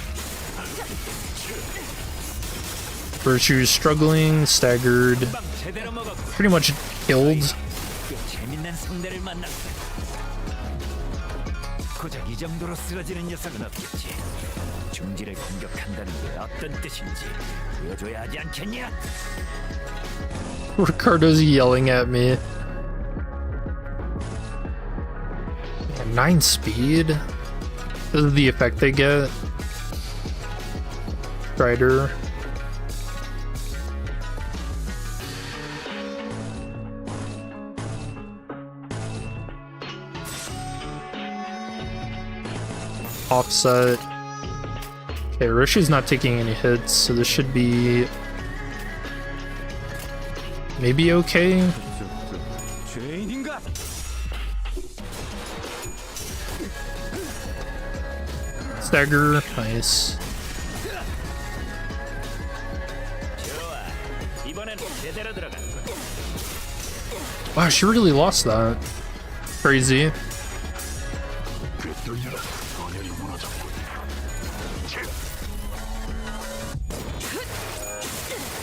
Virtue's struggling, staggered, pretty much killed. 재밌는 상대를 만났다. 고작 이 정도로 쓰러지는 녀석은 없겠지. 중지를 공격한다는 게 어떤 뜻인지 보여줘야 하지 않겠냐? Ricardo's yelling at me. 9 speed. This is the effect they get. Strider. Offset. Okay, Rishi's not taking any hits, so this should be maybe okay. Stagger, nice. Wow, she really lost that. Crazy.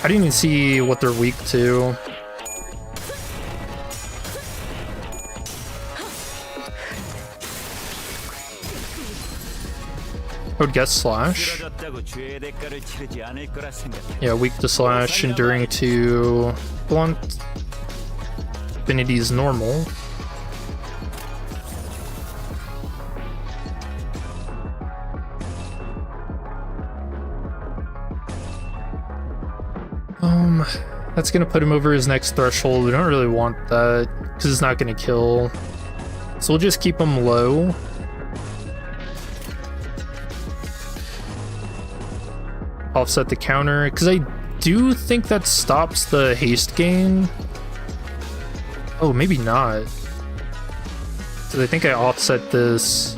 I didn't even see what they're weak to. I would guess slash. 쓰러졌다고 죄의 대가를 치르지 않을 거라 생각해. Yeah, weak to slash, enduring to blunt. Affinity's normal. That's gonna put him over his next threshold. We don't really want that because it's not gonna kill. So we'll just keep him low. Offset the counter because I do think that stops the haste gain. Oh, maybe not. Because I think I offset this.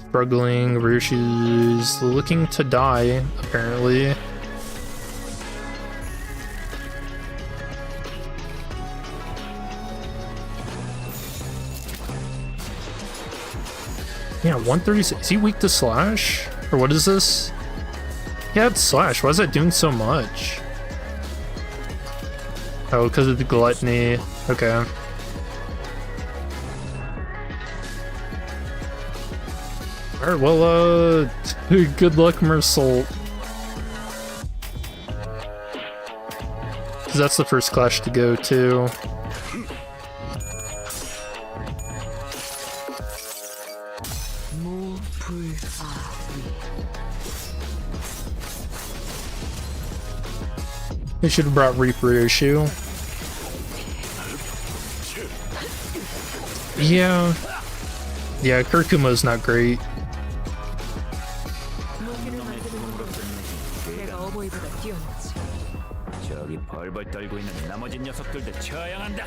Struggling, Ryoshi's looking to die, apparently. Yeah, 136. Is he weak to slash? Or what is this? Yeah, it's slash. Why is that doing so much? Oh, because of the gluttony. Okay. Alright, well, good luck, Mersault. Because that's the first clash to go, too. They should have brought Reaper issue. Yeah. Yeah, Kurkumo's not great. 저기 벌벌 떨고 있는 나머지 녀석들도 처형한다.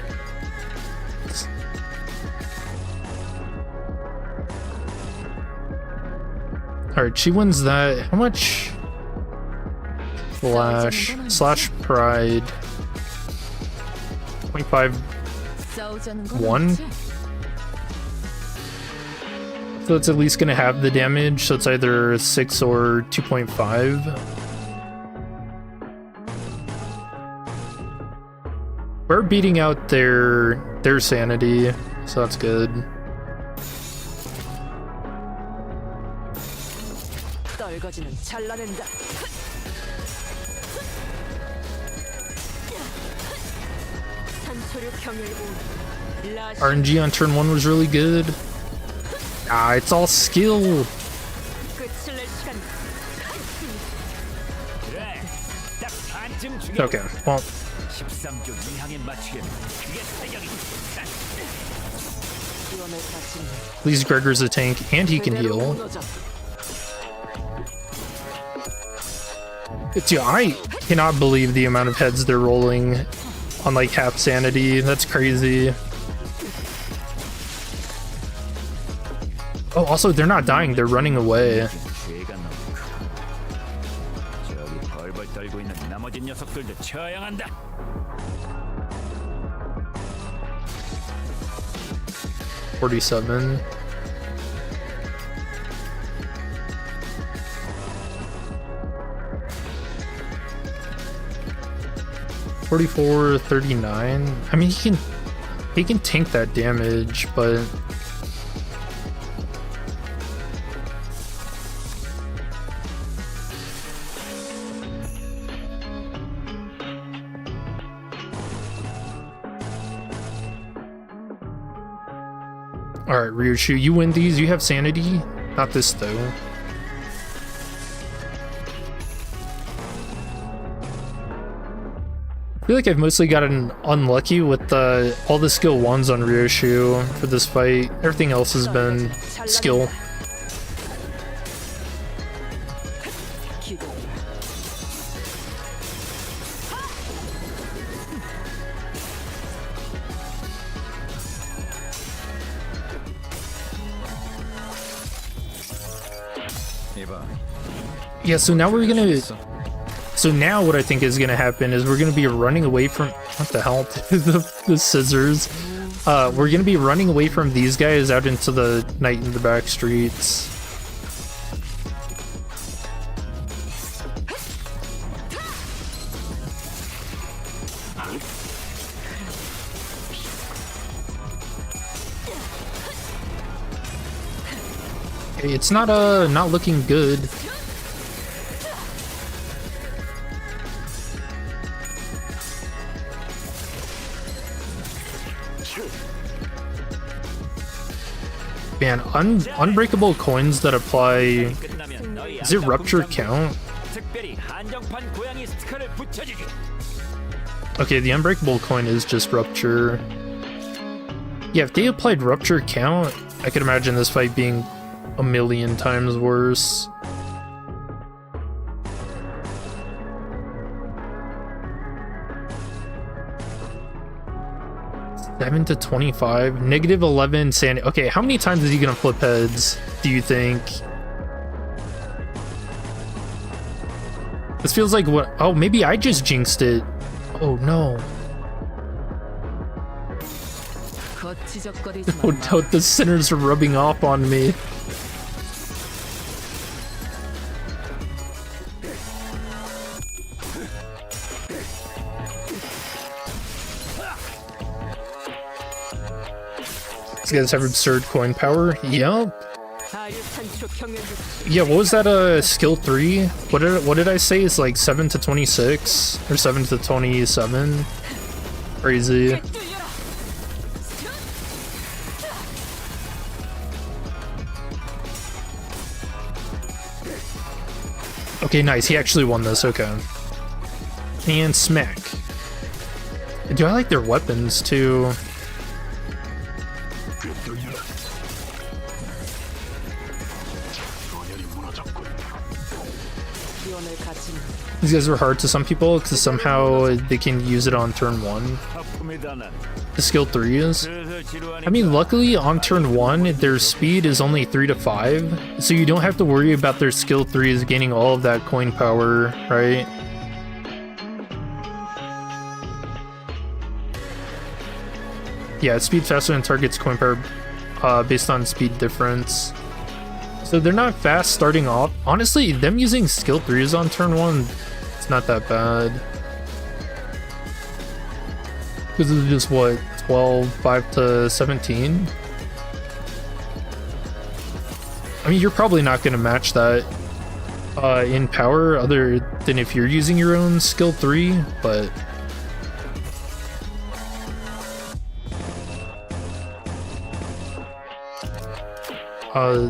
Alright, she wins that. How much? Slash pride. 25-1? So it's at least gonna have the damage, so it's either 6 or 2.5. We're beating out their sanity, so that's good. 떨거지는 잘라낸다. 산소류 경혈 라시. RNG on turn 1 was really good. Ah, it's all skill. 끝을 낼 시간. 그래, 딱 반쯤 죽여. Okay, well, 13조 이항에 맞추겠네. 그게 사격이지. 위험에 다친 at least Gregor's a tank and he can 그대로 heal. 무너져. Dude, I cannot believe the amount of heads they're rolling on like half sanity. That's crazy. Oh, also they're not dying, they're running away. 죄가 너무 커. 저기 벌벌 떨고 있는 나머지 녀석들도 처형한다. 47. $44, 39. I mean, he can tank that damage, but alright, Ryoshu, you win these. You have sanity. Not this though. I feel like I've mostly gotten unlucky with all the skill 1s on Ryoshu for this fight. Everything else has been skill. Yeah, so now we're gonna... So now what I think is gonna happen is we're gonna be running away from... What the hell? The scissors. We're gonna be running away from these guys out into the night in the back streets. Okay, it's not looking good. Man, unbreakable coins that apply. Does it rupture count? Okay, the unbreakable coin is just rupture. Yeah, if they applied rupture count, I could imagine this fight being a million times worse. Seven to 25, negative 11 sanity. Okay, how many times is he gonna flip heads, do you think? This feels like what? Oh, maybe I just jinxed it. Oh no. Oh no, the sinners are rubbing off on me. These guys have absurd coin power. Yup. Yeah, what was that skill 3? What did I say? It's like 7 to 26 or 7 to 27. Crazy. Okay, nice. He actually won this. Okay. And smack. Do I like their weapons too? These guys were hard to some people because somehow they can use it on turn 1. The skill 3 is. I mean, luckily on turn 1, their speed is only 3 to 5, so you don't have to worry about their skill 3s gaining all of that coin power, right? Yeah, it speeds faster than targets coin power based on speed difference. So they're not fast starting off. Honestly, them using skill 3s on turn 1, it's not that bad. Because it's just what, 12, 5 to 17? I mean, you're probably not going to match that in power other than if you're using your own skill 3, but...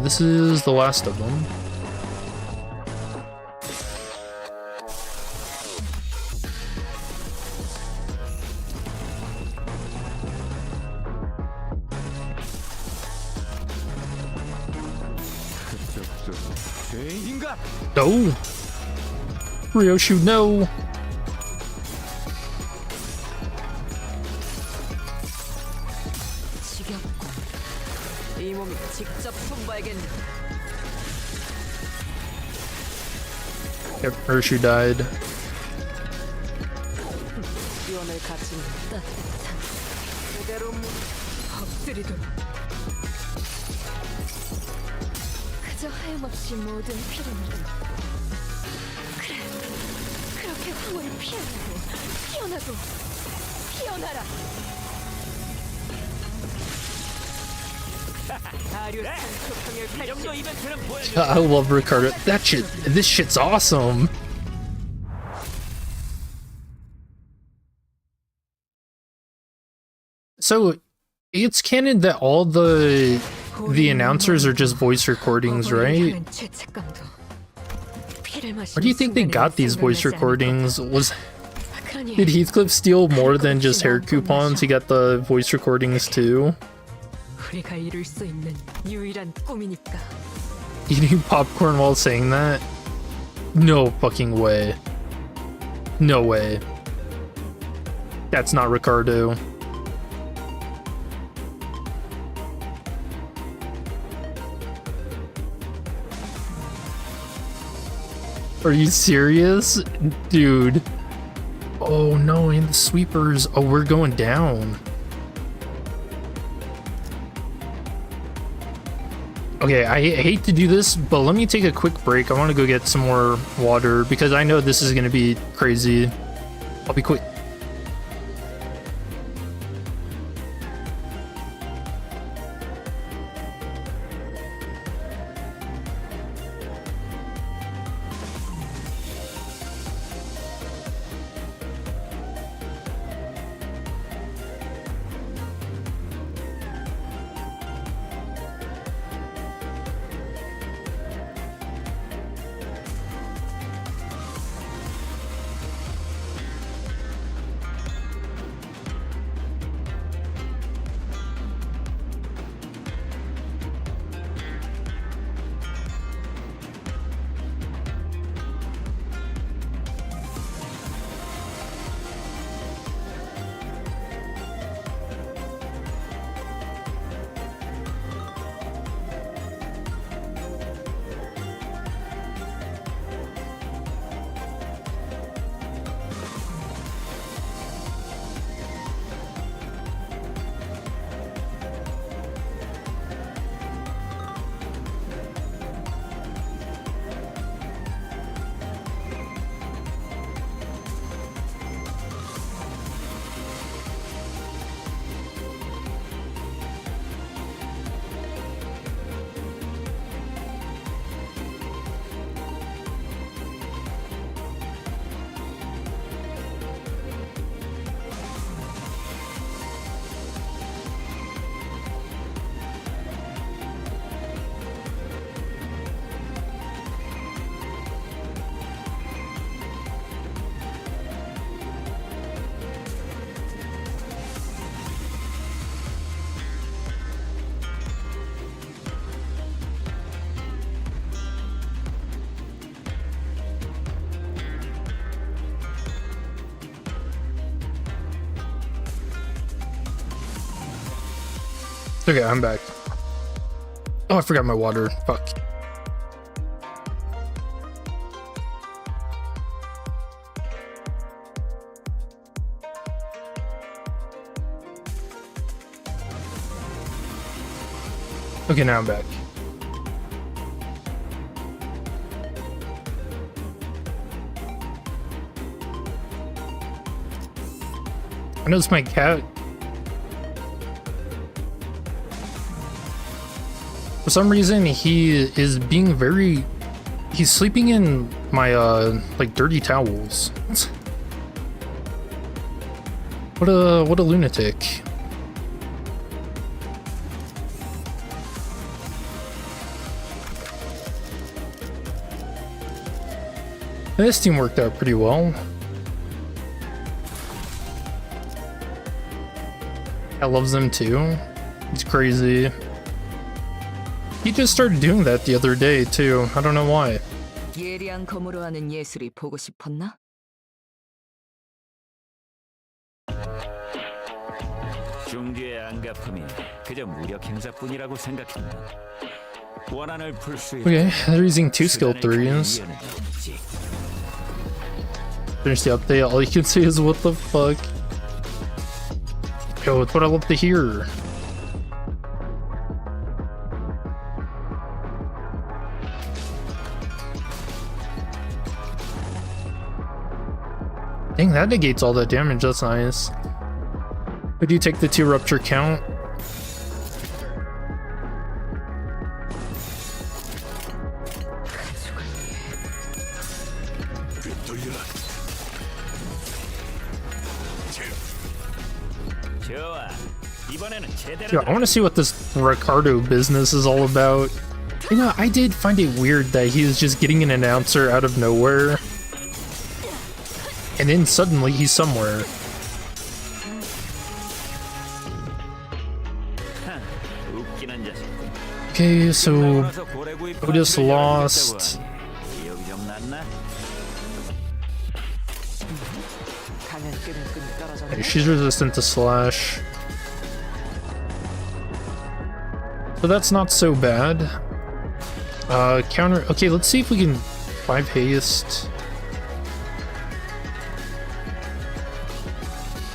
this is the last of them. No! Ryoshu, no! Yep, Ryoshu died. 그저 하염없이 모든 피로는 그래 그렇게 황혼을 피하고 피어나고 피어나라. I love Ricardo. This shit's awesome. So it's canon that all the announcers are just voice recordings, right? Where do you think they got these voice recordings? Did Heathcliff steal more than just hair coupons? He got the voice recordings too. Eating popcorn while saying that? No fucking way. No way. That's not Ricardo. Are you serious? Dude. Oh no, and the sweepers. Oh, we're going down. Okay, I hate to do this, but let me take a quick break. I want to go get some more water because I know this is going to be crazy. I'll be quick. Okay, I'm back. Oh, I forgot my water. Fuck. Okay, now I'm back. I noticed my cat. For some reason, he is being very... He's sleeping in my, like, dirty towels. What a lunatic. This team worked out pretty well. I loves them too. It's crazy. He just started doing that the other day too. I don't know why. 예리한 검으로 하는 예술이 보고 싶었나? 중지의 안가품이 그저 무력 행사뿐이라고 생각했나? 원한을 풀 수 있는 Okay, they're using two skill threes. 이유는 없지. Finish the update. All you can say is what the fuck. Yo, it's what I love to hear. Dang, that negates all that damage. That's nice. But do you take the 2 rupture count? 좋아. 이번에는 제대로 Yeah, I want to see what this Ricardo business is all about. You know, I did find it weird that he's just getting an announcer out of nowhere. And then suddenly he's somewhere. 웃기는 자식. Okay, so 나와서 고래구이 Otis 파티를 lost. 열었다고 하니 기억이 좀 났나? 가면 끈끈 떨어졌네. Okay, she's resistant to slash. So that's not so bad. Counter. Okay, let's see if we can 5 haste.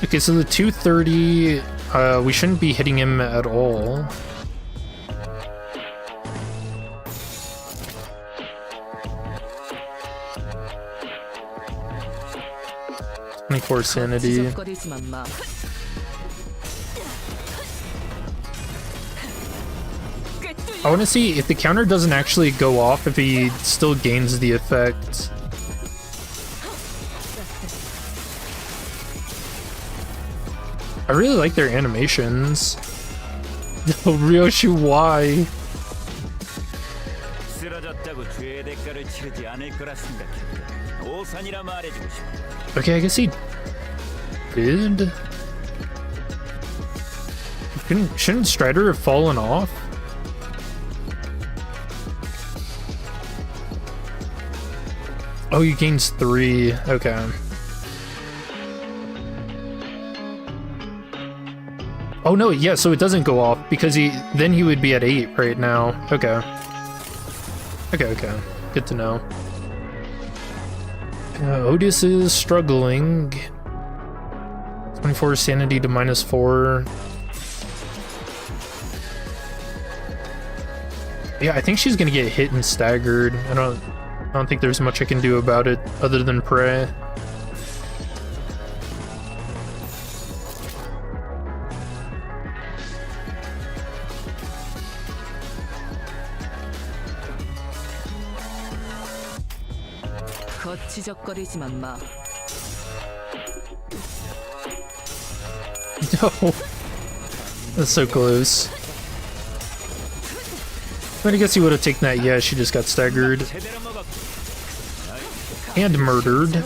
Okay, so the 230, we shouldn't be hitting him at all. 24 sanity. 지적거리지만 마. I want to see if the counter doesn't actually go off, if he still gains the effect. I really like their animations. No, Ryoshi, why? 쓰러졌다고 죄의 대가를 치르지 않을 거라 생각했다. 오산이라 말해주고 싶다. Okay, I guess he did. Shouldn't Strider have fallen off? Oh, he gains 3. Okay. Oh no, yeah, so it doesn't go off because then he would be at 8 right now. Okay. Okay. Good to know. Otis is struggling. 24 sanity to -4. Yeah, I think she's gonna get hit and staggered. I don't think there's much I can do about it other than pray. 거치적거리지만 마. No. That's so close. But I guess he would have taken that. Yeah, she just got staggered. And murdered.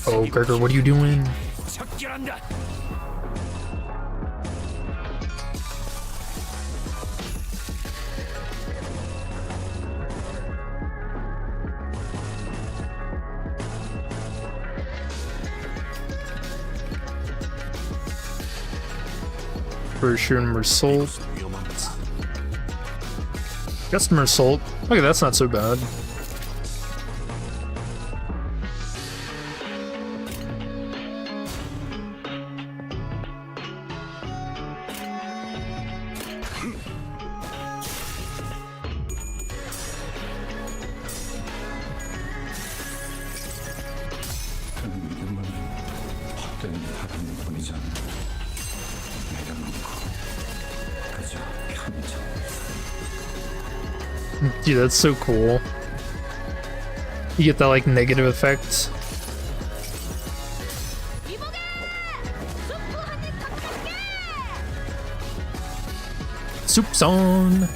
Oh, Gregor, what are you doing? Brochure and Mersault. Just Mersault. Okay, that's not so bad. 헛된 바람 뿐이잖아. 내려놓고 그저 편정. Dude, that's so cool. You get that like negative effect. Soup's on.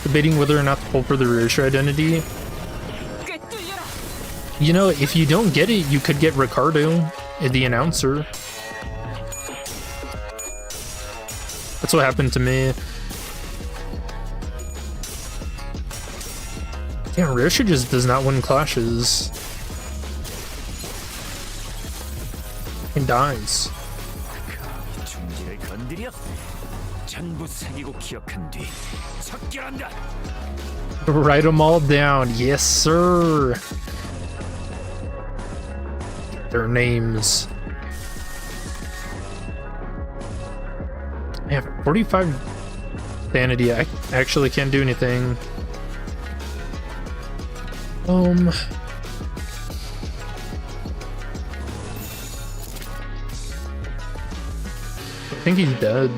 Debating whether or not to pull for the Ryoshi identity. You know, if you don't get it, you could get Ricardo, the announcer. That's what happened to me. Damn, Ryoshi just does not win clashes. And dies. 중지를 건드려 전부 새기고 기억한 뒤 척결한다. Write them all down. Yes, sir. Their names. I have 45 sanity. I actually can't do anything. I think he's dead.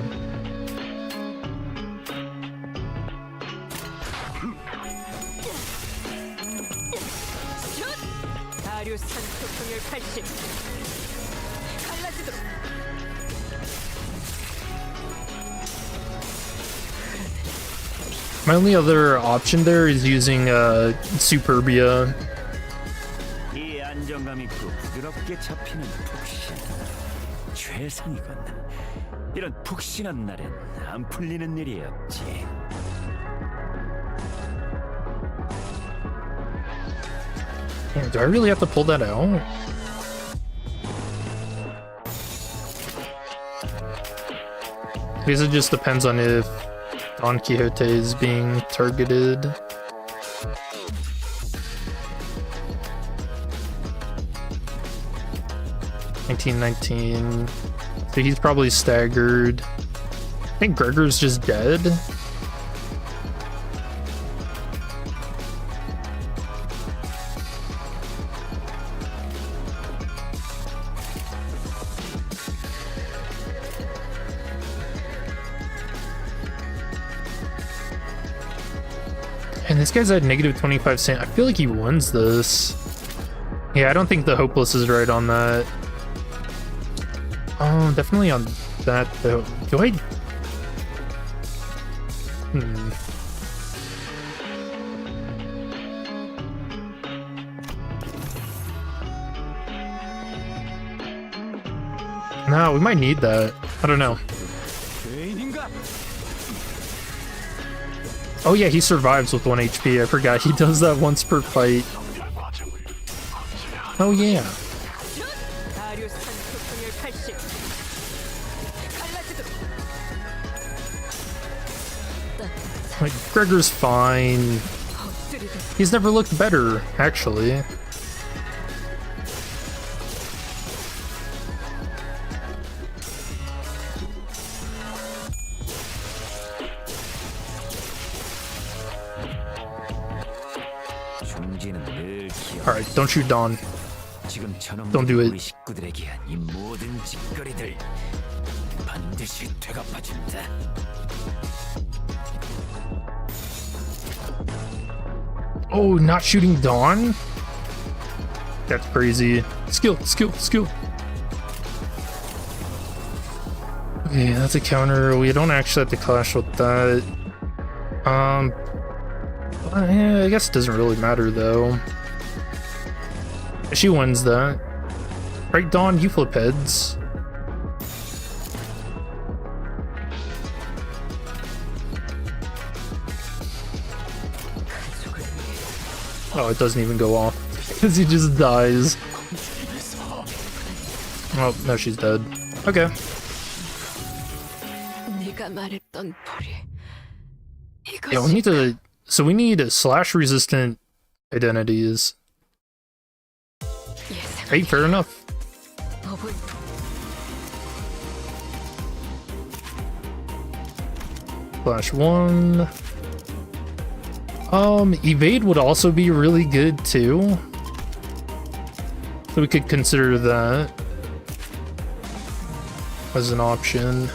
My only other option there is using Superbia. 이 안정감 있고 부드럽게 잡히는 푹신 최상이군. 이런 푹신한 날엔 안 풀리는 일이 없지. Damn, do I really have to pull that out? I guess it just depends on if Don Quixote is being targeted. $19.19. So he's probably staggered. I think Gregor's just dead. this guy's at negative 25 cent. I feel like he wins this. Yeah, I don't think the hopeless is right on that. Oh, definitely on that though. Do I? No, we might need that. I don't know. Oh yeah, he survives with 1 HP. I forgot he does that once per fight. Oh yeah. Like, Gregor's fine. He's never looked better, actually. Alright, don't shoot Dawn. Don't do it. Oh, not shooting Dawn? That's crazy. Skill, skill, skill. Okay, that's a counter. We don't actually have to clash with that. Yeah, I guess it doesn't really matter though. She wins that. Right, Dawn, you flip heads. Oh, it doesn't even go off because he just dies. Oh, no, she's dead. Okay. Yeah, we need to. So we need slash resistant identities. Hey, fair enough. Slash 1. Evade would also be really good too. So we could consider that as an option.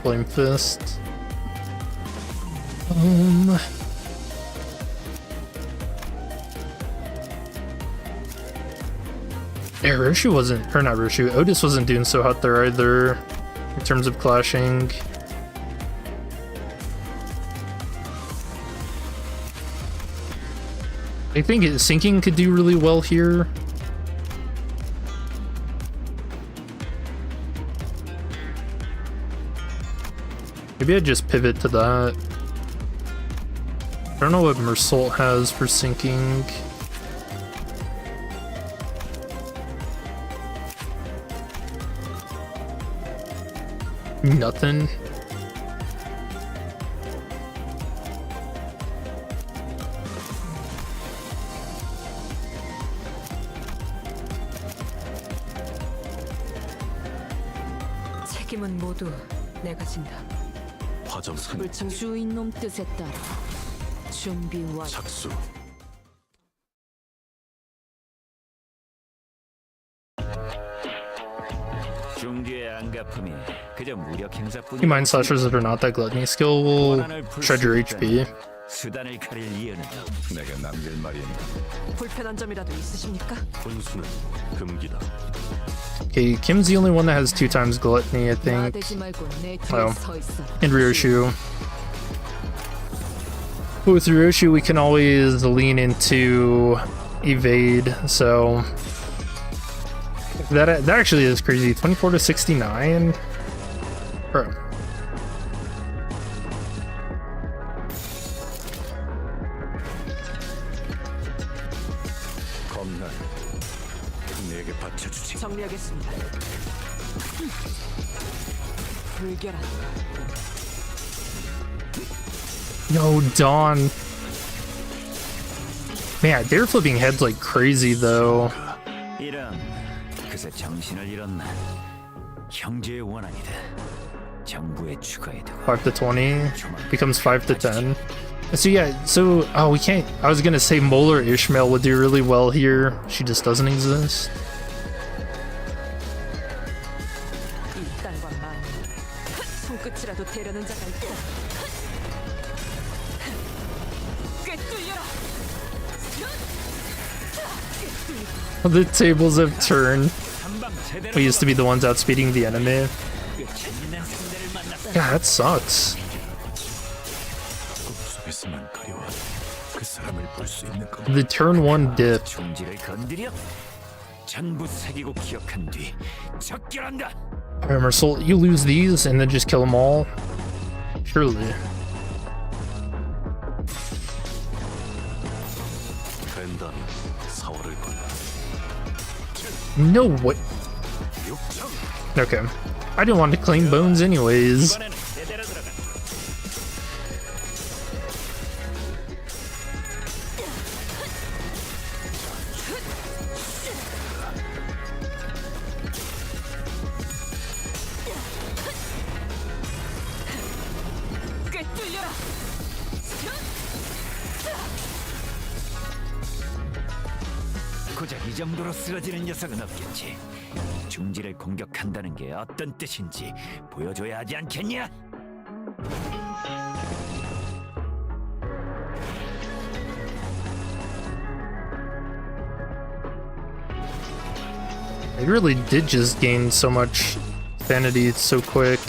Flame Fist. Yeah, Roshu wasn't, or not Roshu, Otis wasn't doing so hot there either, in terms of clashing. I think sinking could do really well here. Maybe I just pivot to that. I don't know what Mersault has for sinking. Nothing. 책임은 모두 내가 진다. 화정산 주인 놈 뜻에 따라 준비 완. 착수. You mind slashers that are not that gluttony skill will shred your HP. 수단을 가릴 이유는 내가 남길 말이니까. 불편한 점이라도 있으십니까? 혼수는 금기다. Okay, Kim's the only one that has 2 times gluttony, I think. 나대지 말고 내 뒤에 Well, 서 있어라. and Ryoshu. But with Ryoshu, we can always lean into evade, so that actually is crazy. 24 to 69. Bro. 겁날 내게 받쳐주지. 정리하겠습니다. 불결한. Yo, Dawn. Man, they're flipping heads like crazy though. 이런 그새 정신을 잃었나? 형제의 원한이다. 정부에 추가해두고 5 to 20 becomes 5 to 10. So yeah, so oh we can't. I was gonna say Molar Ishmael would do really well here. She just doesn't exist. 이 딸과 마녀 손끝이라도 대려는 자가 있다. 꿰뚫려라. The tables have turned. 한방 제대로 We used to be the ones outspeeding the enemy. 재밌는 상대를 만났다. Yeah, that sucks. 속에서만 가려워 그 사람을 볼 수 있는 것. The turn 1 dip. 중지를 건드려 전부 새기고 기억한 뒤 적결한다. Armor Soul, you lose these and then just kill them all? Surely. 된다면 사월을 걸라. No way. Okay. I didn't want to claim bones anyways. 이번에는 제대로 들어가. 꿰뚫려라. 고작 이 정도로 쓰러지는 녀석은 없겠지. 중지를 공격한다는 게 어떤 뜻인지 보여줘야 하지 않겠냐? They really did just gain so much sanity so quick.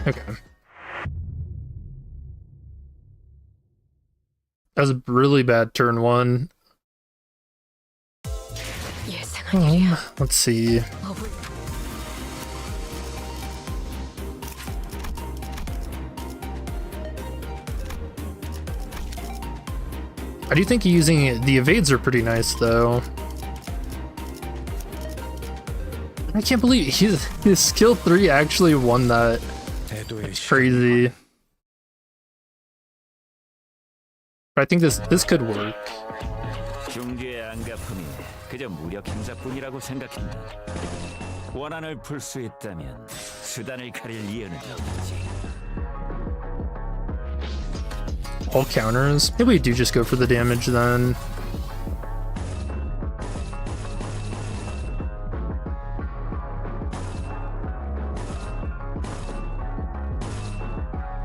Okay. That was a really bad turn 1. 예상한 일이야. Let's see. I do think using the evades are pretty nice though. I can't believe his skill 3 actually won that. It's crazy. But I think this could work. 중지의 안가품이 그저 무력 행사뿐이라고 생각했나? 원한을 풀 수 있다면 수단을 가릴 이유는 없지. All counters. Maybe we do just go for the damage then.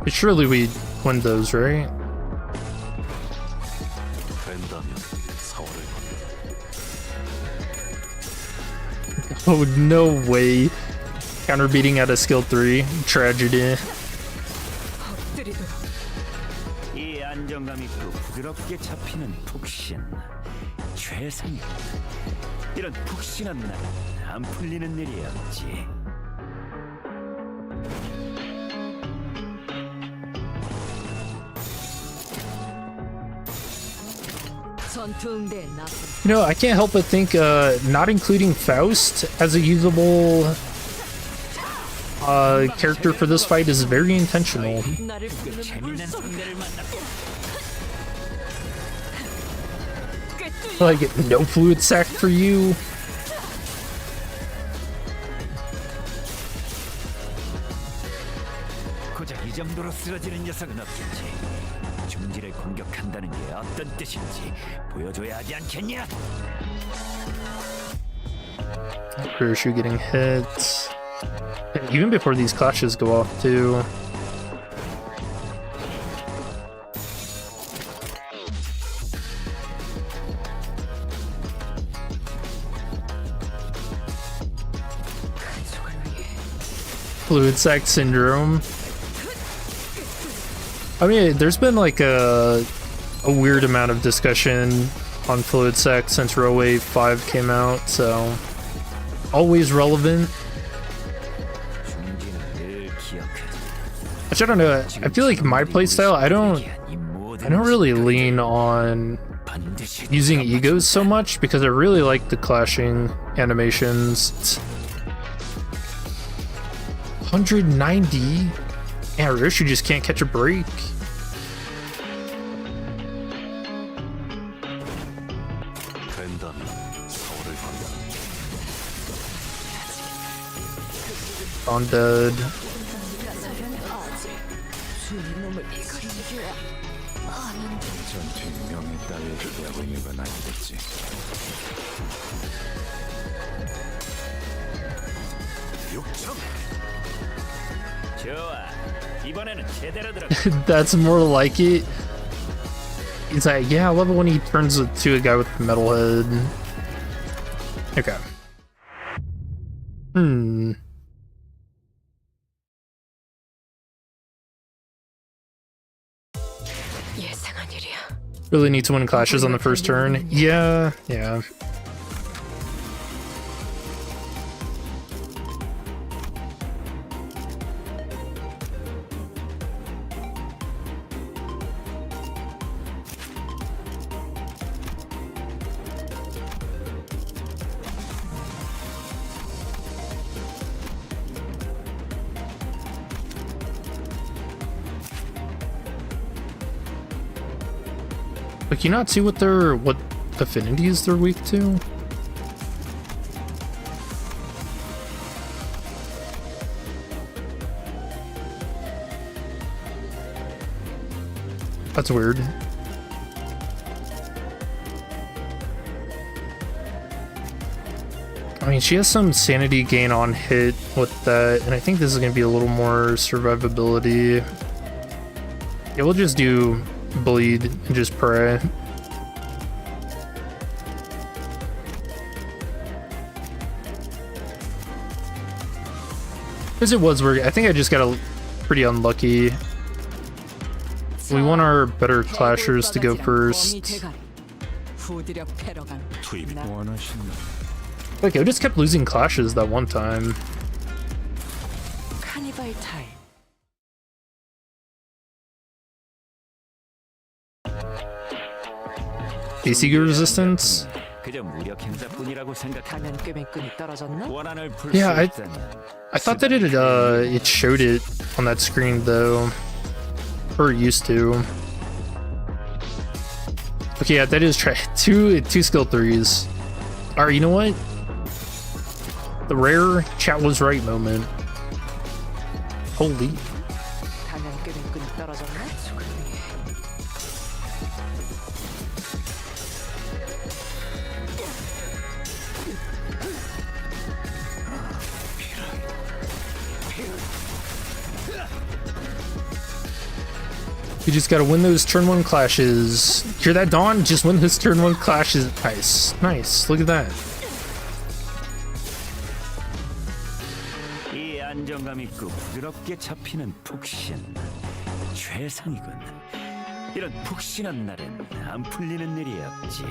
But surely we win those, right? 된다면 사월을 걸라. Oh, no way. Counter beating at a skill 3. Tragedy. 엎드리도록. 이 안정감 있고 부드럽게 잡히는 푹신 최상이야. 이런 푹신한 날은 안 풀리는 일이 없지. 전투응대 나선. You know, I can't help but think not including Faust as a usable character for this fight is very intentional. 나를 부르는 재밌는 물속. 상대를 만났다. 꿰뚫려. Like, no fluid sac for you. 고작 이 정도로 쓰러지는 녀석은 없겠지. 중지를 공격한다는 게 어떤 뜻인지 보여줘야 하지 않겠냐? Parachute getting hit. And even before these clashes go off too. Fluid sac syndrome. I mean, there's been like a weird amount of discussion on fluid sac since Row Wave 5 came out, so always relevant. 중지는 늘 기억해. Which I don't know. I feel like my playstyle, I don't really lean on 반드시 using egos so much because I really like the clashing animations. 190? Yeah, Rishi just can't catch a break. Undead. 전투의 명예 따위에 기대하고 있는 건 아니겠지. 육청. 좋아. 이번에는 제대로 들어. That's more like it. He's like, yeah, I love it when he turns it to a guy with a metal head. Okay. 예상한 일이야. Really need to win clashes on the first turn. Yeah. But can you not see what affinities they're weak to? That's weird. I mean, she has some sanity gain on hit with that, and I think this is going to be a little more survivability. Yeah, we'll just do bleed and just pray. Because it was weird. I think I just got pretty unlucky. We want our better clashers to go first. Okay, we just kept losing clashes that one time. 카니발 타임. AC resistance? 그저 무력 행사뿐이라고 생각하면 가면 꾀맨끈이 떨어졌나? 원한을 풀 Yeah, 수 있다면 I thought that it showed it on that screen though. Or it used to. Okay, yeah, that is two skill 3s. Alright, you know what? The rare chat was right moment. Holy. 가면 꾀맨끈이 떨어졌나? You just gotta win those turn 1 clashes. Hear that, Dawn? Just win those turn 1 clashes. Nice. Look at that. 이 안정감 있고 부드럽게 잡히는 푹신 최상이군. 이런 푹신한 날엔 안 풀리는 일이 없지.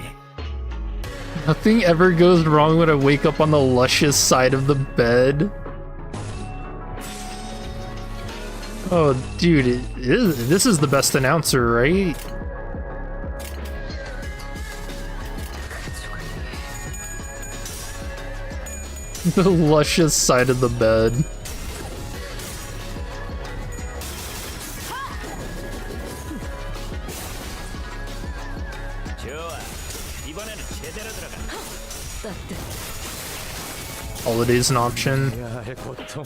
Nothing ever goes wrong when I wake up on the luscious side of the bed. Oh, dude, this is the best announcer, right? The luscious side of the bed. 좋아. 이번에는 제대로 들어가. Holiday's an option. 야의 고통.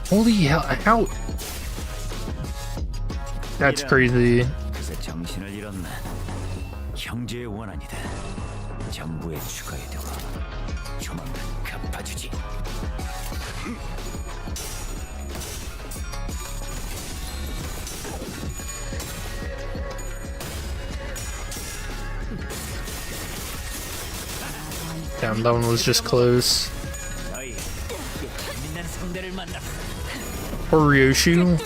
Holy hell, how? That's crazy. 그새 정신을 잃었나? 형제의 원한이다. 정부에 추가해두고 조만간 갚아주지. Damn, that one was just close. 너희 재밌는 상대를 만났어. Or Ryoshu.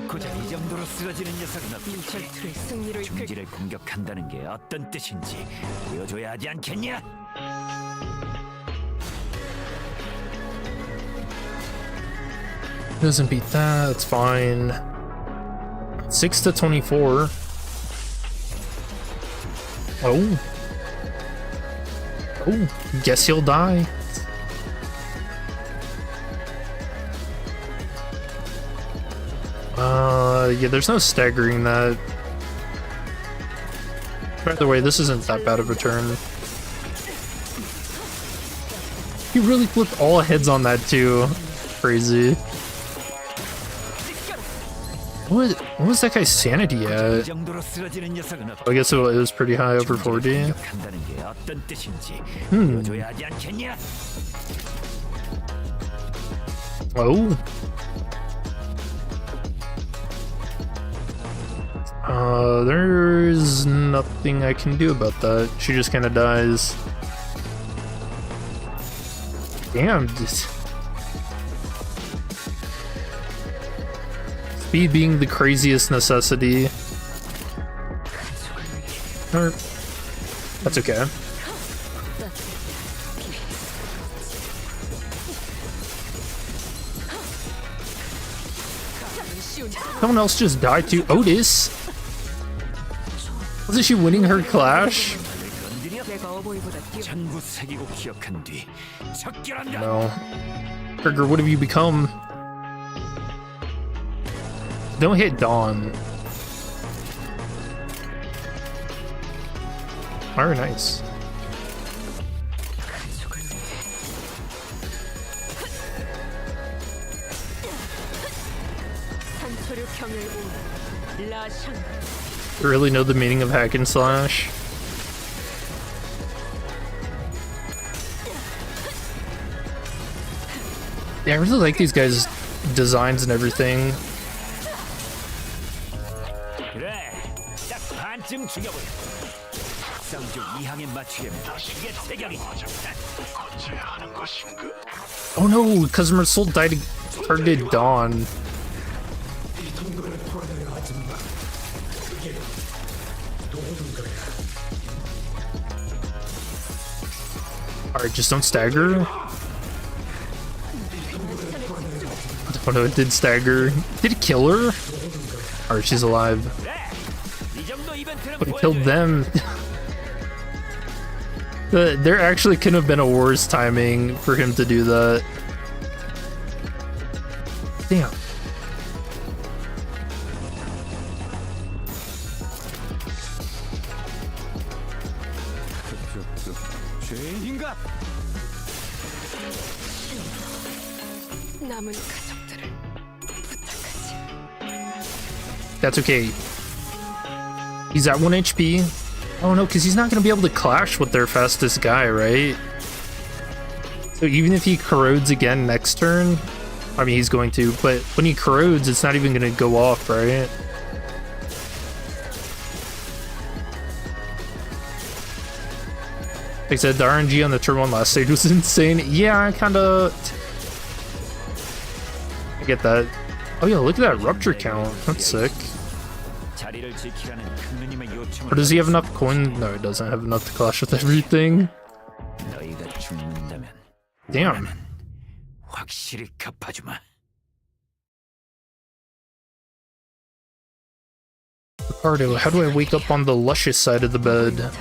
고작 이 정도로 쓰러지는 녀석은 없지. 전투의 승리를 이끌 중지를 공격한다는 게 어떤 뜻인지 보여줘야 하지 않겠냐? Doesn't beat that, that's fine. 6 to 24. Oh. Oh, guess he'll die. Yeah, there's no staggering that. By the way, this isn't that bad of a turn. He really flipped all heads on that too. Crazy. What was that guy's sanity at? I guess it was pretty high, over 40. Oh. There's nothing I can do about that. She just kind of dies. Damn. Speed being the craziest necessity. That's okay. Someone else just died too. Otis? Wasn't she winning her clash? No. Trigger, what have you become? Don't hit Dawn. Very nice. You really know the meaning of hack and slash? Yeah, I really like these guys' designs and everything. Oh no, customer soul died targeted Dawn. Alright, just don't stagger. Oh no, it did stagger. Did it kill her? Alright, she's alive. But it killed them. There actually couldn't have been a worse timing for him to do that. Damn. That's okay. He's at 1 HP. Oh no, because he's not going to be able to clash with their fastest guy, right? So even if he corrodes again next turn, I mean he's going to, but when he corrodes, it's not even going to go off, right? Like I said, the RNG on the turn 1 last stage was insane. Yeah, I get that. Oh yeah, look at that rupture count. That's sick. Or does he have enough coin? No, he doesn't have enough to clash with everything. Damn. Ricardo, how do I wake up on the luscious side of the bed?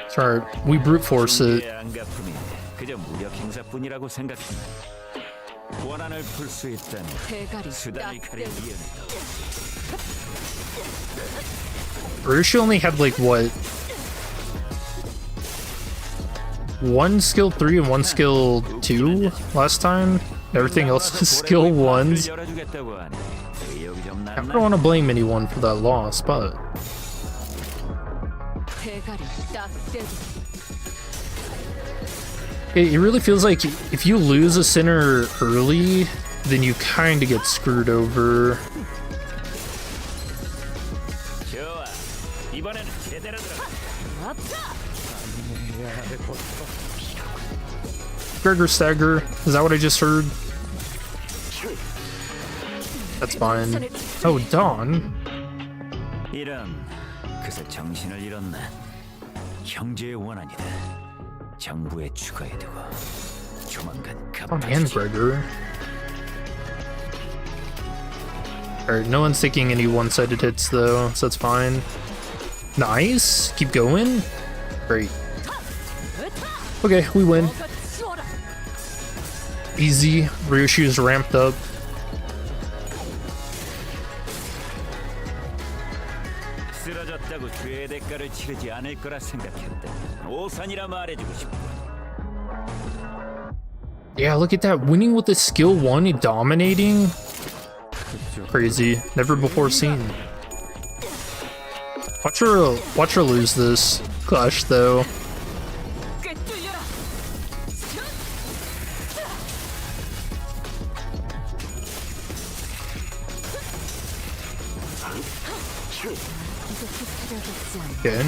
Sorry, we brute force it. She only had like what? 1 skill 3 and 1 skill 2 last time. Everything else is skill 1s. I don't want to blame anyone for that loss, but it really feels like if you lose a center early, then you kind of get screwed over. Gregor stagger, is that what I just heard? That's fine. Oh, Dawn. 이런 그새 정신을 잃었나? 형제의 원한이다. 정부에 추가해두고 조만간 Oh man, Gregor. Alright, no one's taking any one-sided hits though, so that's fine. Nice! Keep going. Great. Okay, we win. Easy. Ryoshi's ramped up. 쓰러졌다고 죄의 대가를 치르지 않을 거라 생각했다. 오산이라 말해주고 싶다. Yeah, look at that. Winning with the skill 1, dominating. Crazy. Never before seen. Watch her lose this clash though. Okay.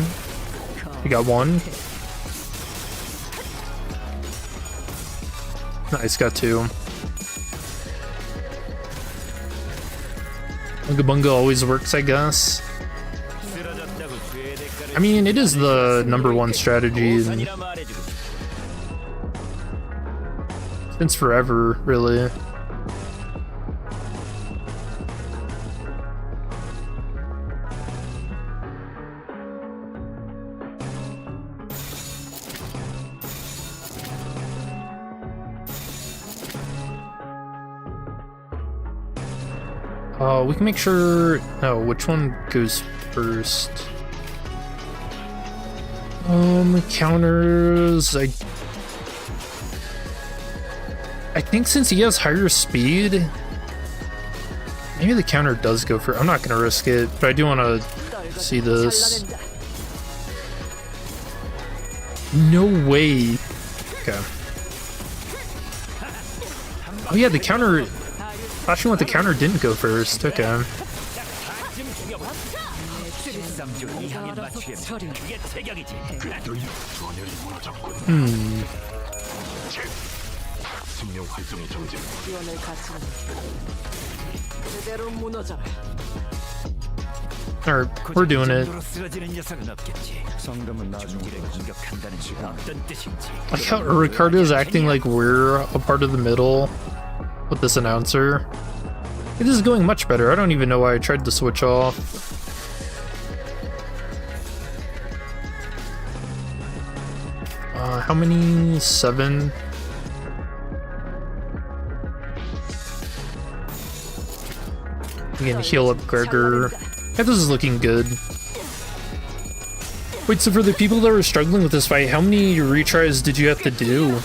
We got one. Nice, got two. Bunga Bunga always works, I guess. I mean, it is the #1 strategy since forever, really. We can make sure. No, which one goes first? Counters. I think since he has higher speed, maybe the counter does go first. I'm not gonna risk it, but I do want to see this. No way. Okay. Oh yeah, the counter. Flashing with the counter didn't go first. Okay. Alright, we're doing it. Like how Ricardo's acting like we're a part of the middle with this announcer. It is going much better. I don't even know why I tried to switch off. How many? 7? Again, heal up Gregor. Yeah, this is looking good. Wait, so for the people that were struggling with this fight, how many retries did you have to do?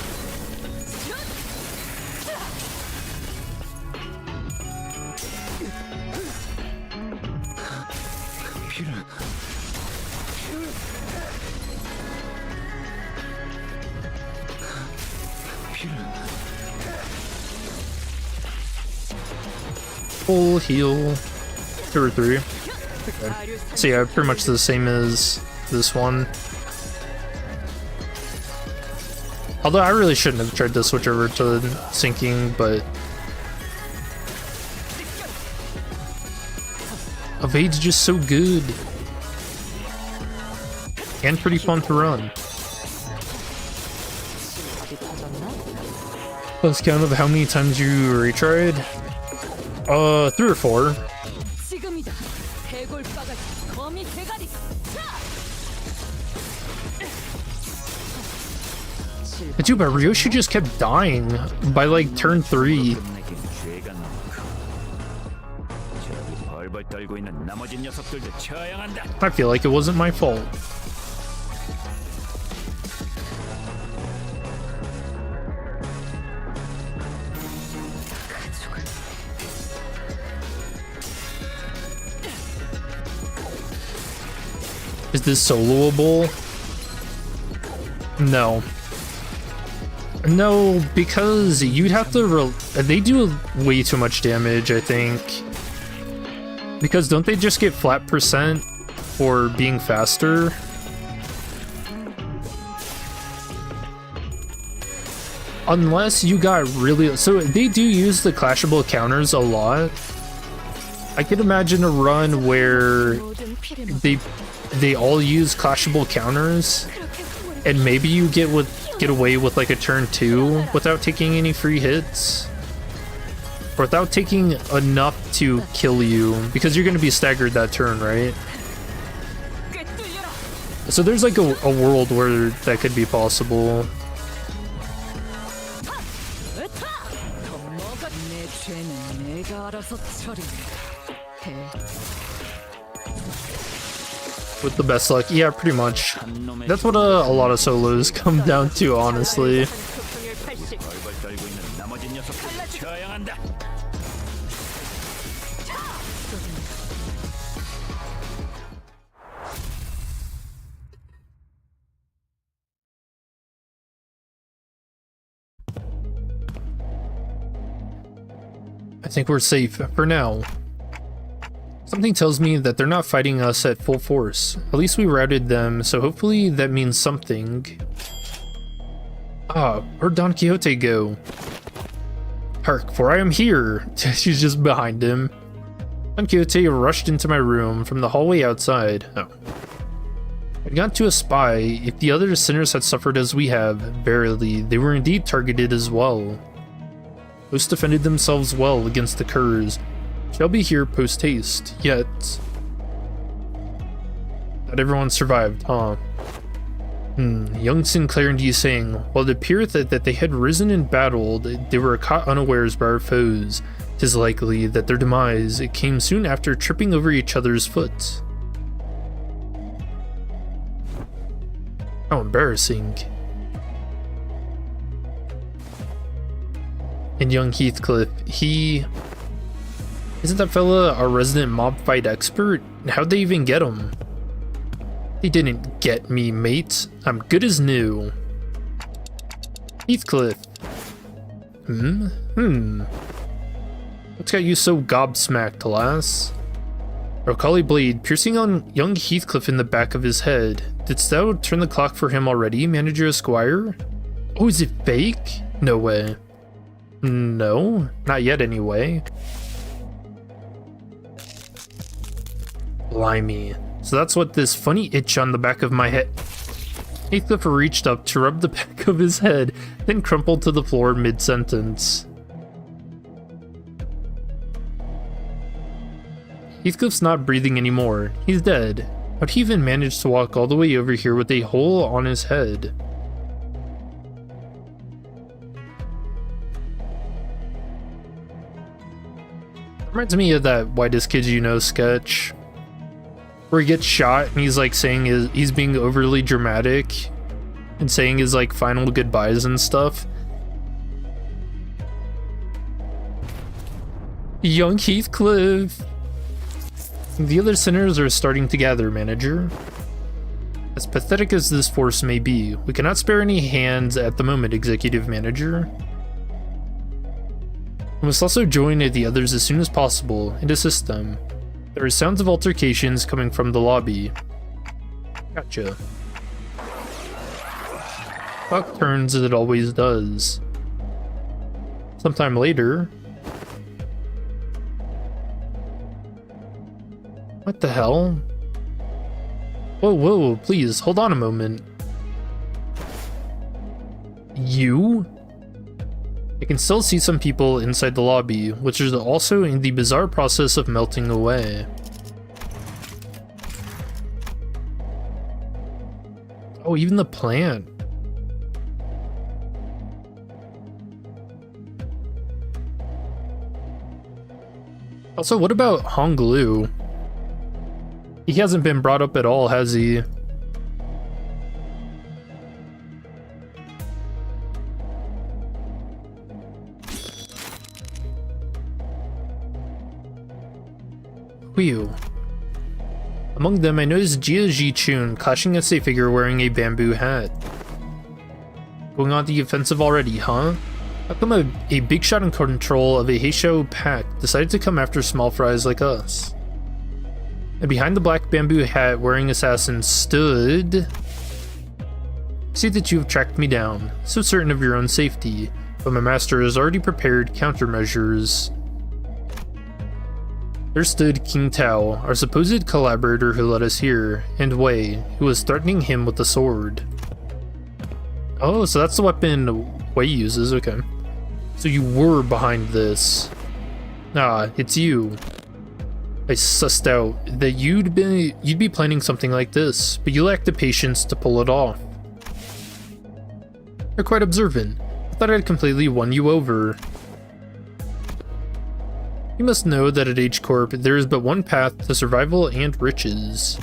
Full heal, 2 or 3. Okay. So yeah, pretty much the same as this one. Although I really shouldn't have tried to switch over to sinking, but Evade's just so good and pretty fun to run. Let's count of how many times you retried. 3 or 4. But dude, but Ryoshi just kept dying by like turn 3. I feel like it wasn't my fault. Is this soloable? No. No, because you'd have to they do way too much damage, I think. Because don't they just get flat percent for being faster? Unless you got really... So they do use the clashable counters a lot. I could imagine a run where they all use clashable counters, And maybe you get away with like a turn 2 without taking any free hits. Or without taking enough to kill you, because you're going to be staggered that turn, right? So there's like a world where that could be possible. With the best luck, yeah, pretty much. That's what a lot of solos come down to, honestly. 벌벌 떨고 있는 나머지 녀석들을 처형한다. I think we're safe for now. Something tells me that they're not fighting us at full force. At least we routed them, so hopefully that means something. Ah, where'd Don Quixote go? Hark, for I am here! She's just behind him. Don Quixote rushed into my room from the hallway outside. Oh. I'd gone to a spy. If the other sinners had suffered as we have, verily, they were indeed targeted as well. Most defended themselves well against the curs. Shall be here post-haste, yet... Not everyone survived, huh? Young Sinclair and saying, while it appeareth that they had risen and battled, they were caught unawares by our foes. 'Tis likely that their demise came soon after tripping over each other's foot. How embarrassing. And young Heathcliff, isn't that fella our resident mob fight expert? How'd they even get him? They didn't get me, mate. I'm good as new. Heathcliff. What's got you so gobsmacked, lass? Rokali blade piercing on young Heathcliff in the back of his head. Didst thou turn the clock for him already, Manager Esquire? Oh, is it fake? No way. No, not yet anyway. Blimey. So that's what this funny itch on the back of my head. Heathcliff reached up to rub the back of his head, then crumpled to the floor mid-sentence. Heathcliff's not breathing anymore. He's dead. How'd he even manage to walk all the way over here with a hole on his head? Reminds me of that Whitest Kids You Know sketch, where he gets shot and he's like saying he's being overly dramatic and saying his like final goodbyes and stuff. Young Heathcliff. The other sinners are starting to gather, Manager. As pathetic as this force may be, we cannot spare any hands at the moment, Executive Manager. We must also join the others as soon as possible and assist them. There are sounds of altercations coming from the lobby. Gotcha. Clock turns as it always does. Sometime later... What the hell? Whoa, please, hold on a moment. You? I can still see some people inside the lobby, which is also in the bizarre process of melting away. Oh, even the plant. Also, what about Honglu? He hasn't been brought up at all, has he? Whew. Among them, I noticed Jia Ji-chun clashing as a figure wearing a bamboo hat. Going on the offensive already, huh? How come a big shot in control of a Heisho pack decided to come after small fries like us? And behind the black bamboo hat wearing assassin stood... See that you have tracked me down, so certain of your own safety, but my master has already prepared countermeasures. There stood King Tao, our supposed collaborator who led us here, and Wei, who was threatening him with the sword. Oh, so that's the weapon Wei uses, okay. So you were behind this. Ah, it's you. I sussed out that you'd be planning something like this, but you lack the patience to pull it off. You're quite observant. I thought I'd completely won you over. You must know that at H Corp, there is but one path to survival and riches.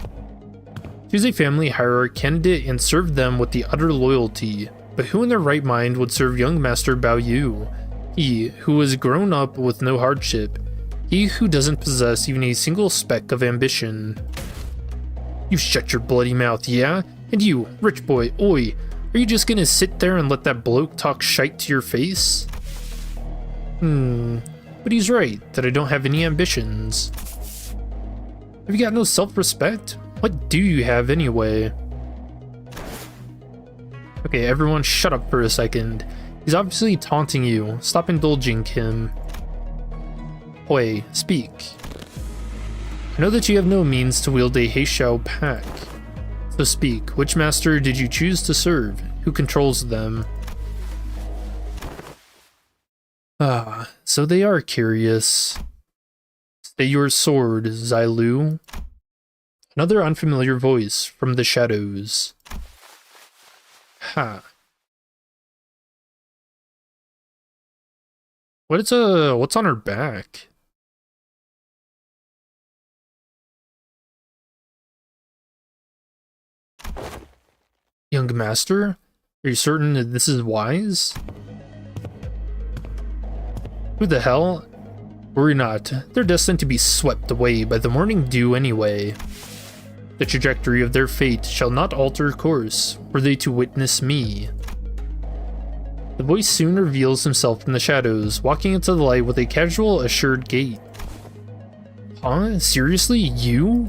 Choose a family hierarch candidate and serve them with the utter loyalty. But who in their right mind would serve young Master Bao Yu? He who was grown up with no hardship. He who doesn't possess even a single speck of ambition. You shut your bloody mouth, yeah? And you, rich boy, oi, are you just gonna sit there and let that bloke talk shite to your face? But he's right, that I don't have any ambitions. Have you got no self-respect? What do you have anyway? Okay, everyone shut up for a second. He's obviously taunting you. Stop indulging him. Oi, speak. I know that you have no means to wield a Heishao pack. So speak, which master did you choose to serve? Who controls them? Ah, so they are curious. Stay your sword, Zailu. Another unfamiliar voice from the shadows. Ha. What's on her back? Young master? Are you certain that this is wise? Who the hell? Worry not, they're destined to be swept away by the morning dew anyway. The trajectory of their fate shall not alter course, were they to witness me. The voice soon reveals himself from the shadows, walking into the light with a casual, assured gait. Huh? Seriously? You?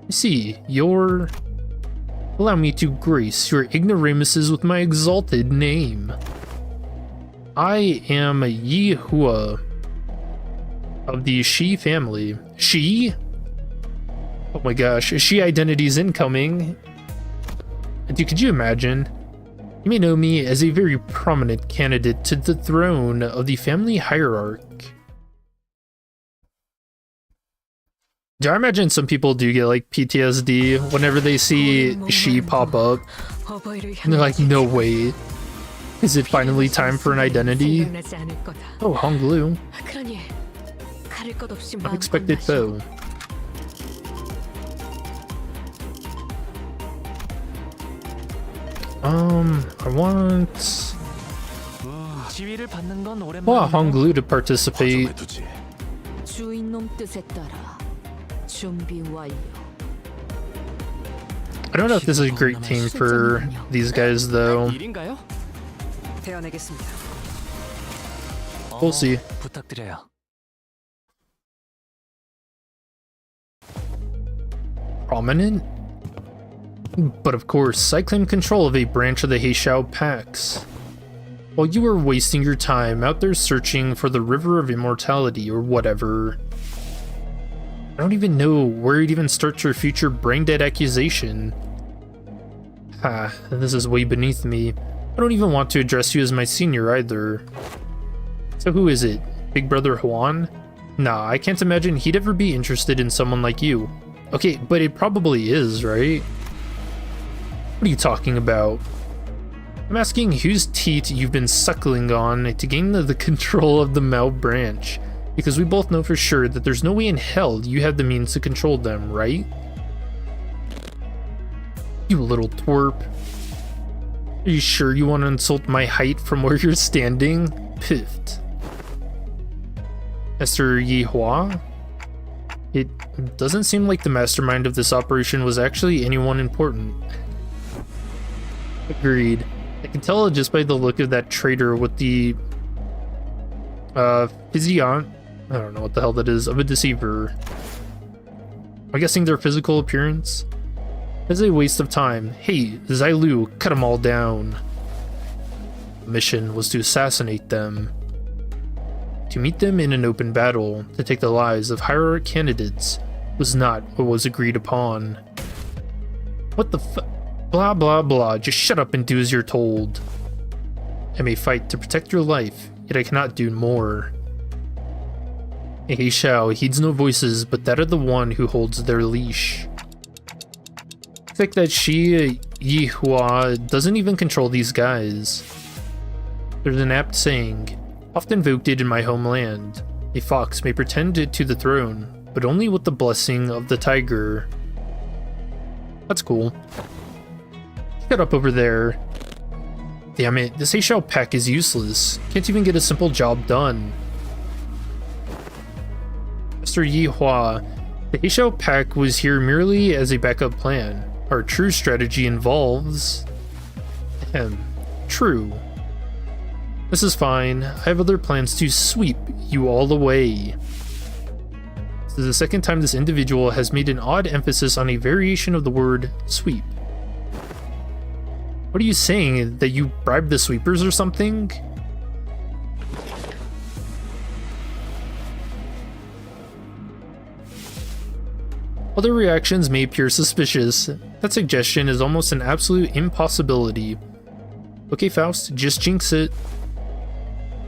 I see, you're... Allow me to grace your ignoramuses with my exalted name. I am Yi Hua of the Shi family. Shi? Oh my gosh, Shi identity's incoming. Dude, could you imagine? You may know me as a very prominent candidate to the throne of the family hierarch. Do I imagine some people do get like PTSD whenever they see Shi pop up? And they're like, no way. Is it finally time for an identity? Oh, Honglu. Unexpected foe. I want Honglu to participate. I don't know if this is a great team for these guys though. We'll see. Prominent? But of course, I claim control of a branch of the Heishao packs. While you were wasting your time out there searching for the River of Immortality or whatever. I don't even know where you'd even start your future brain-dead accusation. Ha, this is way beneath me. I don't even want to address you as my senior either. So who is it? Big Brother Juan? Nah, I can't imagine he'd ever be interested in someone like you. Okay, but it probably is, right? What are you talking about? I'm asking whose teat you've been suckling on to gain the control of the Mao branch. Because we both know for sure that there's no way in hell you have the means to control them, right? You little twerp. Are you sure you want to insult my height from where you're standing? Piffed. Master Yi Hua? It doesn't seem like the mastermind of this operation was actually anyone important. Agreed. I can tell just by the look of that traitor with the I don't know what the hell that is, of a deceiver. I'm guessing their physical appearance is a waste of time. Hey, Zailu, cut them all down. The mission was to assassinate them. To meet them in an open battle, to take the lives of hierarch candidates, was not what was agreed upon. What the fu- Blah blah blah, just shut up and do as you're told. I may fight to protect your life, yet I cannot do more. He Shao heeds no voices but that of the one who holds their leash. It's like that Shi Yihua doesn't even control these guys. There's an apt saying, often invoked in my homeland. A fox may pretend to the throne, but only with the blessing of the tiger. That's cool. Get up over there. Damn it, this Heishao pack is useless. Can't even get a simple job done. Mr. Yihua, the Heishao pack was here merely as a backup plan. Our true strategy involves... true. This is fine. I have other plans to sweep you all away. This is the second time this individual has made an odd emphasis on a variation of the word sweep. What are you saying? That you bribed the sweepers or something? While their reactions may appear suspicious, that suggestion is almost an absolute impossibility. Okay, Faust, just jinx it.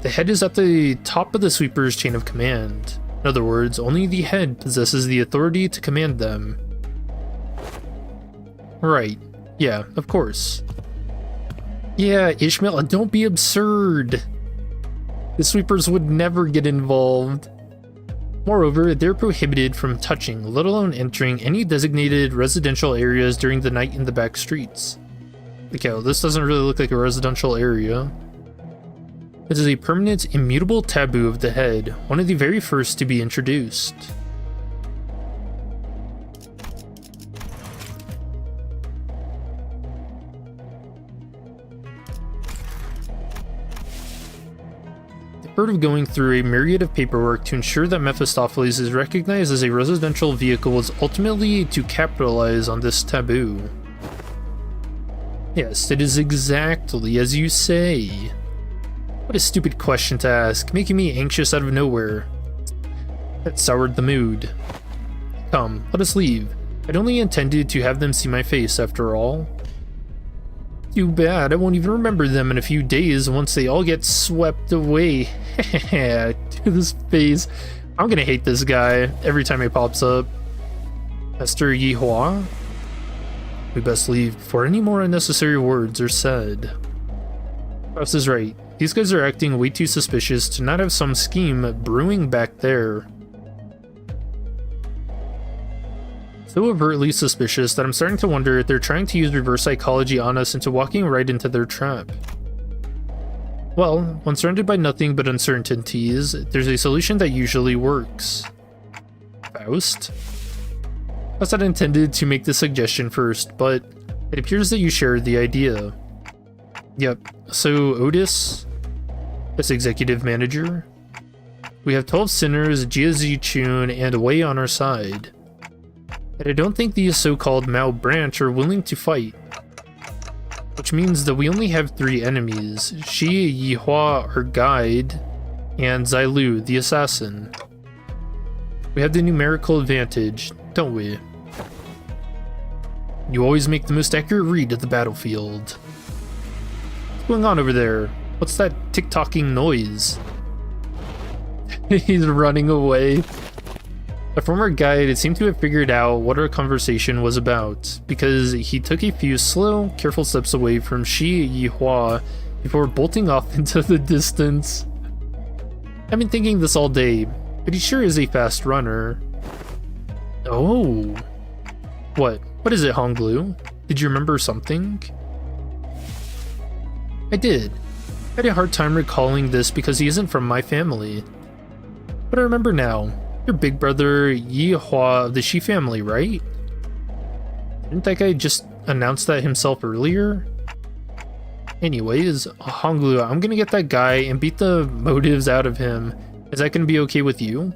The head is at the top of the sweeper's chain of command. In other words, only the head possesses the authority to command them. Right. Yeah, of course. Yeah, Ishmael, don't be absurd. The sweepers would never get involved. Moreover, they're prohibited from touching, let alone entering any designated residential areas during the night in the back streets. Okay, well, this doesn't really look like a residential area. It is a permanent, immutable taboo of the head, one of the very first to be introduced. Part of going through a myriad of paperwork to ensure that Mephistopheles is recognized as a residential vehicle is ultimately to capitalize on this taboo. Yes, it is exactly as you say. What a stupid question to ask, making me anxious out of nowhere. That soured the mood. Come, let us leave. I'd only intended to have them see my face after all. Too bad, I won't even remember them in a few days once they all get swept away. To this face. I'm gonna hate this guy every time he pops up. Mr. Yihua? We best leave before any more unnecessary words are said. Faust is right. These guys are acting way too suspicious to not have some scheme brewing back there. So overtly suspicious that I'm starting to wonder if they're trying to use reverse psychology on us into walking right into their trap. Well, when surrounded by nothing but uncertainties, there's a solution that usually works. Faust? Faust had intended to make this suggestion first, but it appears that you shared the idea. Yep, so Otis, as executive manager, we have 12 sinners, Jia Zichun, and Wei on our side. And I don't think these so-called Mao branch are willing to fight. Which means that we only have 3 enemies, Shi Yihua, our guide, and Zailu, the assassin. We have the numerical advantage, don't we? You always make the most accurate read of the battlefield. What's going on over there? What's that tick-tocking noise? He's running away. A former guide had seemed to have figured out what our conversation was about, because he took a few slow, careful steps away from Shi Yihua before bolting off into the distance. I've been thinking this all day, but he sure is a fast runner. Oh. What? What is it, Honglu? Did you remember something? I did. I had a hard time recalling this because he isn't from my family. But I remember now. Your big brother Yihua of the Shi family, right? Didn't that guy just announce that himself earlier? Anyways, Honglu, I'm gonna get that guy and beat the motives out of him. Is that gonna be okay with you?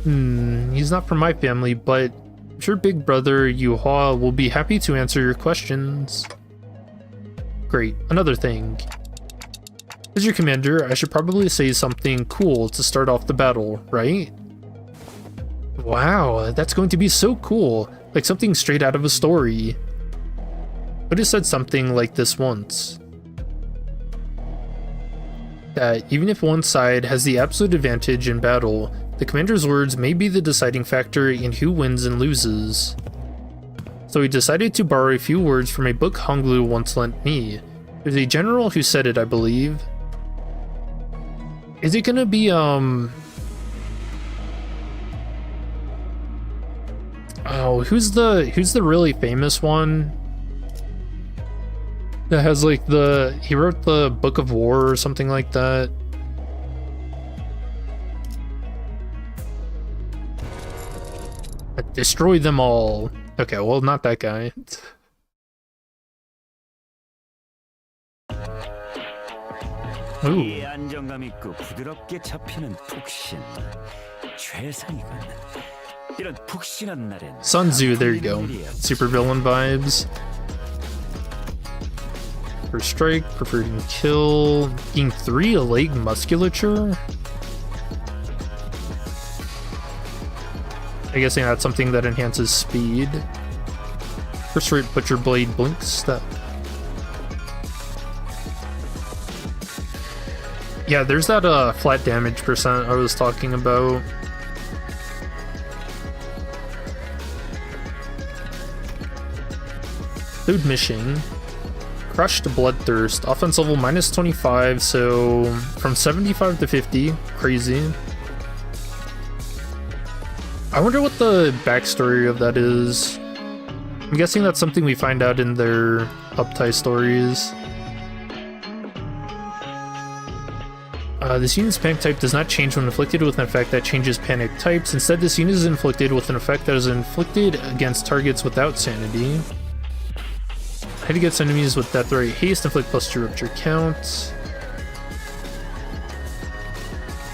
He's not from my family, but I'm sure big brother Yihua will be happy to answer your questions. Great, another thing. As your commander, I should probably say something cool to start off the battle, right? Wow, that's going to be so cool, like something straight out of a story. But it said something like this once. That even if one side has the absolute advantage in battle, the commander's words may be the deciding factor in who wins and loses. So he decided to borrow a few words from a book Honglu once lent me. There's a general who said it, I believe. Is it gonna be, oh, who's the really famous one? That has like he wrote the Book of War or something like that. Destroy them all. Okay, well, not that guy. Ooh. 이 안정감 있고 부드럽게 잡히는 푹신. 최상이군. 이런 푹신한 날엔 Sun Tzu, there you go. Super villain vibes. First strike, preferred in kill. Being 3 leg musculature? I guess that's something that enhances speed. First rate butcher blade blink step. Yeah, there's that flat damage percent I was talking about. Food mishing. Crushed Bloodthirst. Offense level minus 25, so from 75 to 50. Crazy. I wonder what the backstory of that is. I'm guessing that's something we find out in their uptie stories. This unit's panic type does not change when inflicted with an effect that changes panic types. Instead, this unit is inflicted with an effect that is inflicted against targets without sanity. Hit against enemies with death ray haste, inflict +2 rupture count.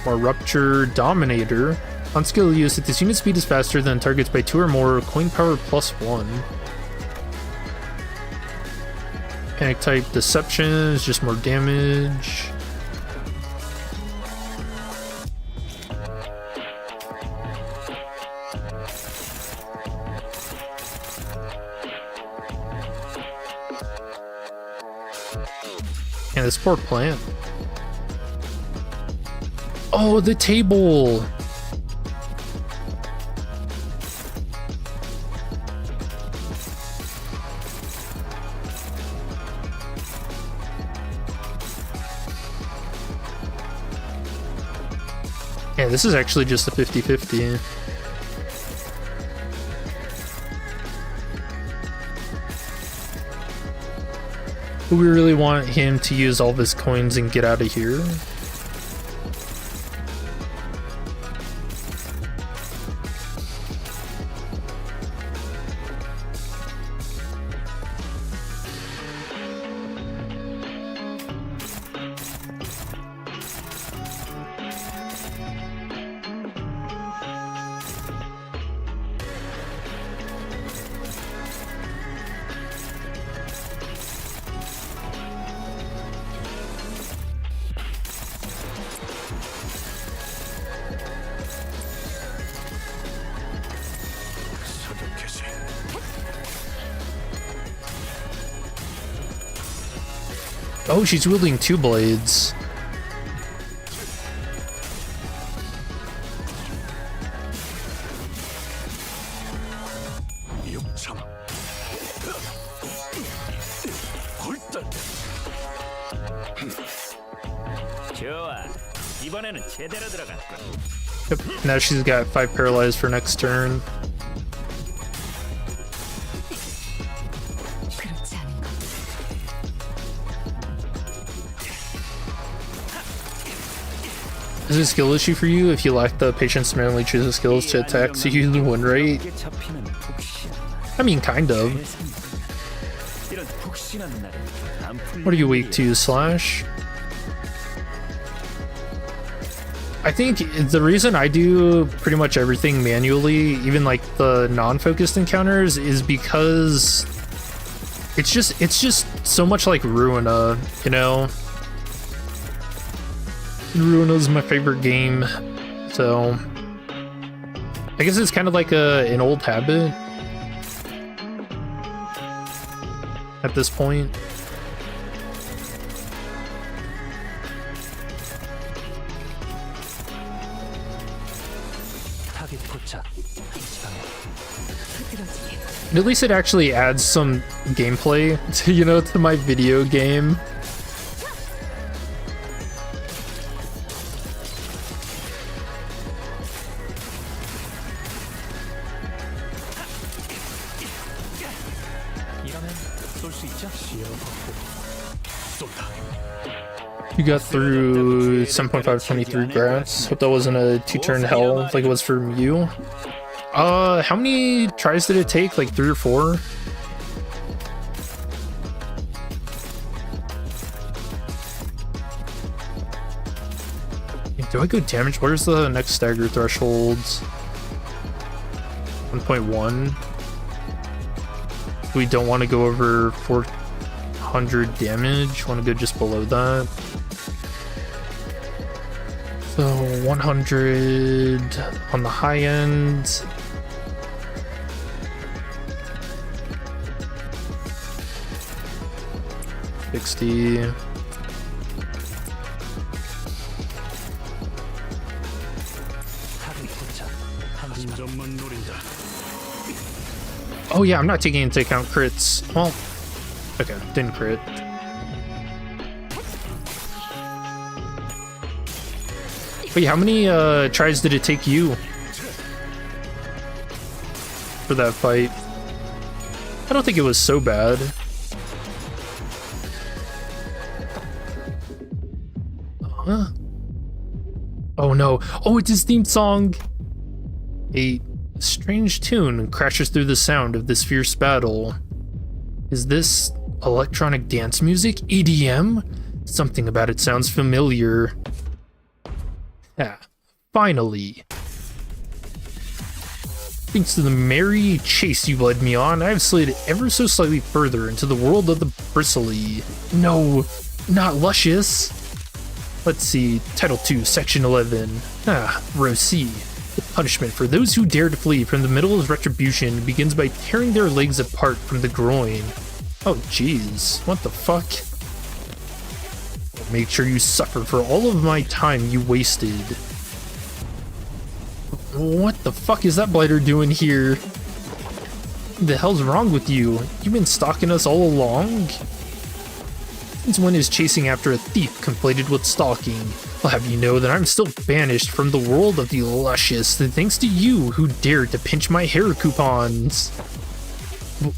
More rupture dominator. On skill use, if this unit speed is faster than targets by 2 or more, coin power +1. Panic type deception is just more damage. And this poor plant. Oh, the table! Yeah, this is actually just a 50-50. We really want him to use all of his coins and get out of here. Oh, she's wielding 2 blades. 좋아. 이번에는 제대로 들어갔군. Yep. Now she's got 5 paralyzed for next turn. 그렇지 않은 것. Is it a skill issue for you if you lack the patience to manually choose the skills to attack so you the win rate? 부드럽게 잡히는 푹신. I mean, kind of. 이런 푹신한 날엔 안 풀리는 What are you weak 일이야. to, Slash? I think the reason I do pretty much everything manually, even like the non-focused encounters, is because it's just so much like Ruina, you know? Ruina is my favorite game, so I guess it's kind of like an old habit. at this point. 타깃 포착. 이 시간에 And at least it actually adds some gameplay to, you know, to my video game. 이러면 쏠 수 있죠? You got through 7.523 grass. Hope that wasn't a 2-turn hell like it was for you. How many tries did it take? Like 3 or 4? Do I go damage? Where's the next stagger thresholds? 1.1. We don't want to go over 400 damage. Want to go just below that. So 100 on the high end. $60. 타깃 포착. 한 시간. Oh yeah, I'm not taking into account crits. Well, okay, didn't crit. Wait, how many tries did it take you for that fight? I don't think it was so bad. Huh? Oh no. Oh, it's his theme song. A strange tune crashes through the sound of this fierce battle. Is this electronic dance music? EDM? Something about it sounds familiar. Yeah, finally. Thanks to the merry chase you led me on, I have slid ever so slightly further into the world of the bristly. No, not luscious. Let's see, Title 2, Section 11. Row C. The punishment for those who dare to flee from the middle of retribution begins by tearing their legs apart from the groin. Oh jeez, what the fuck? Make sure you suffer for all of my time you wasted. What the fuck is that blighter doing here? The hell's wrong with you? You've been stalking us all along? Since when is chasing after a thief conflated with stalking? I'll have you know that I'm still banished from the world of the luscious thanks to you who dared to pinch my hair coupons.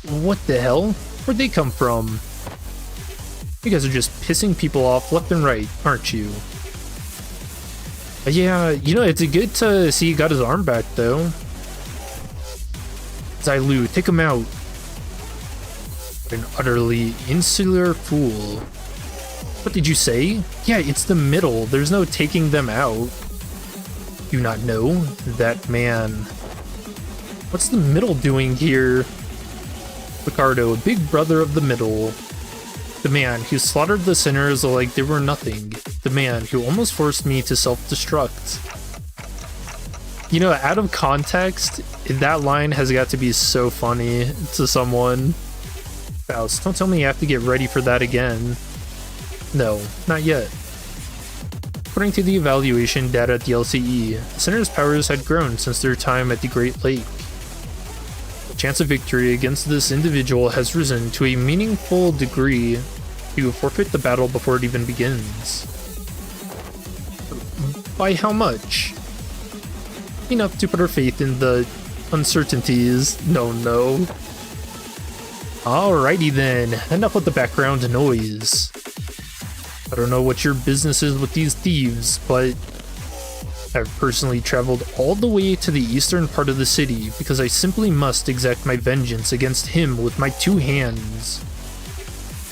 What the hell? Where'd they come from? You guys are just pissing people off left and right, aren't you? Yeah, you know, it's good to see he got his arm back, though. Zailu, take him out. An utterly insular fool. What did you say? Yeah, it's the middle. There's no taking them out. Do you not know? That man. What's the middle doing here? Ricardo, a big brother of the middle. The man who slaughtered the sinners like they were nothing. The man who almost forced me to self-destruct. You know, out of context, that line has got to be so funny to someone. Faust, don't tell me you have to get ready for that again. No, not yet. According to the evaluation data at the LCE, the sinner's powers had grown since their time at the Great Lake. The chance of victory against this individual has risen to a meaningful degree to forfeit the battle before it even begins. By how much? Enough to put our faith in the uncertainties. No. Alrighty then, enough with the background noise. I don't know what your business is with these thieves, but I've personally traveled all the way to the eastern part of the city because I simply must exact my vengeance against him with my 2 hands.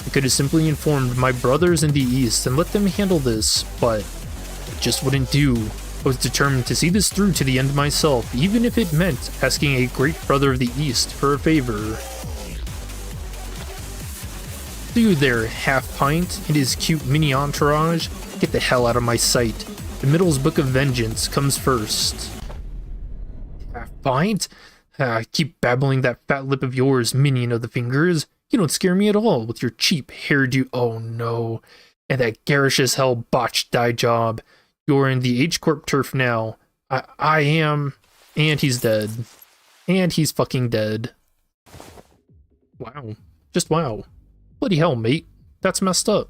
I could have simply informed my brothers in the east and let them handle this, but it just wouldn't do. I was determined to see this through to the end myself, even if it meant asking a great brother of the east for a favor. You there, Half Pint and his cute mini entourage, get the hell out of my sight. The Middle's Book of Vengeance comes first. Half Pint? Keep babbling that fat lip of yours, minion of the fingers. You don't scare me at all with your cheap hairdo. Oh no. And that garish as hell botched dye job. You're in the H-Corp turf now. I am. And he's dead. And he's fucking dead. Wow. Just wow. Bloody hell, mate. That's messed up.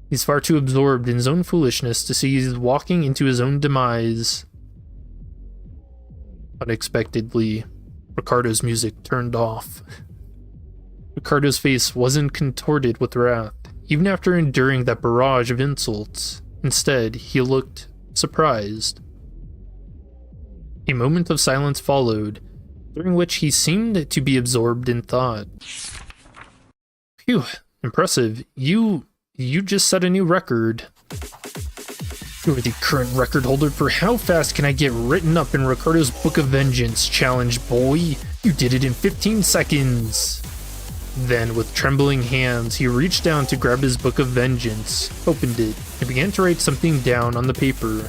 He's far too absorbed in his own foolishness to see he's walking into his own demise. Unexpectedly, Ricardo's music turned off. Ricardo's face wasn't contorted with wrath, even after enduring that barrage of insults. Instead, he looked surprised. A moment of silence followed, during which he seemed to be absorbed in thought. Phew, impressive. You just set a new record. You are the current record holder for how fast can I get written up in Ricardo's Book of Vengeance challenge, boy. You did it in 15 seconds. Then, with trembling hands, he reached down to grab his Book of Vengeance, opened it, and began to write something down on the paper,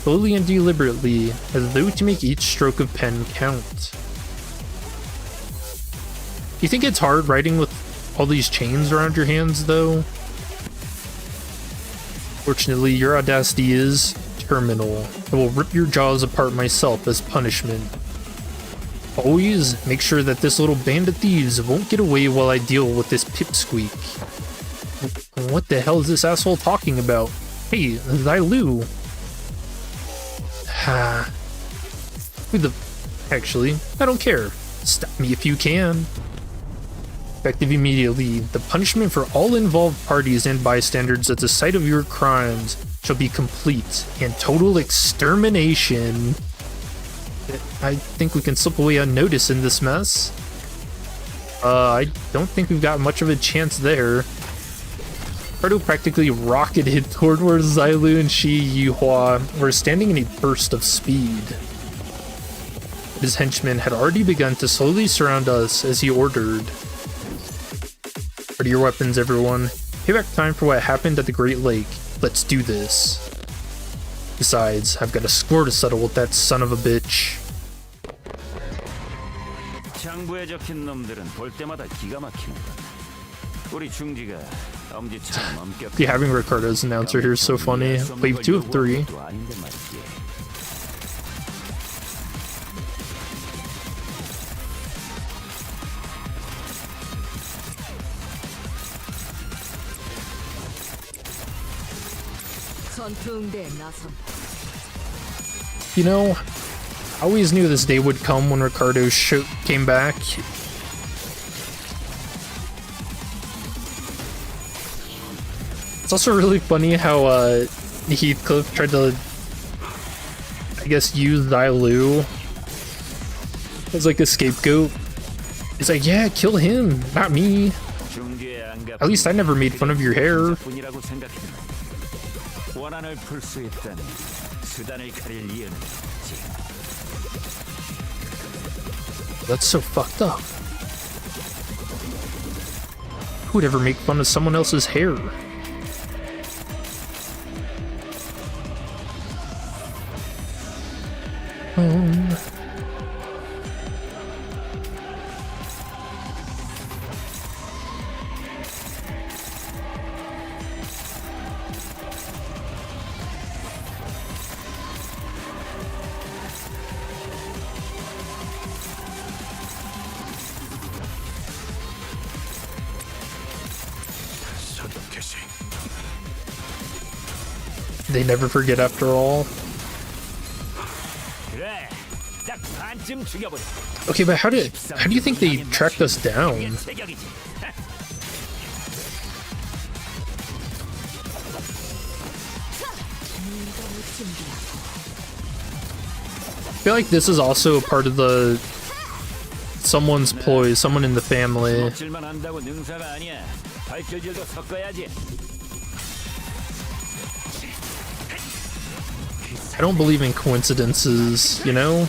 slowly and deliberately, as though to make each stroke of pen count. You think it's hard writing with all these chains around your hands, though? Fortunately, your audacity is terminal. I will rip your jaws apart myself as punishment. Always make sure that this little band of thieves won't get away while I deal with this pipsqueak. What the hell is this asshole talking about? Hey, Zylu. Ha. Who the... Actually, I don't care. Stop me if you can. Effective immediately, the punishment for all involved parties and bystanders at the site of your crimes shall be complete and total extermination. I think we can slip away unnoticed in this mess. I don't think we've got much of a chance there. Ricardo practically rocketed toward where Zylu and Shi Yuhua were standing in a burst of speed. His henchmen had already begun to slowly surround us as he ordered. Ready your weapons, everyone. Payback time for what happened at the Great Lake. Let's do this. Besides, I've got a score to settle with that son of a bitch. 장부에 적힌 놈들은 볼 때마다 기가 막히는 거. 우리 중지가 엄지처럼 엄격. Having Ricardo's announcer here is so funny. Wave 2 of 3. You know, I always knew this day would come when Ricardo came back. It's also really funny how Heathcliff tried to, I guess, use Zylu as like a scapegoat. He's like, yeah, kill him, not me. At least I never made fun of your hair. That's so fucked up. Who would ever make fun of someone else's hair? They never forget after all. Okay, but how do you think they tracked us down? I feel like this is also a part of the someone's ploy, someone in the family. I don't believe in coincidences, you know? I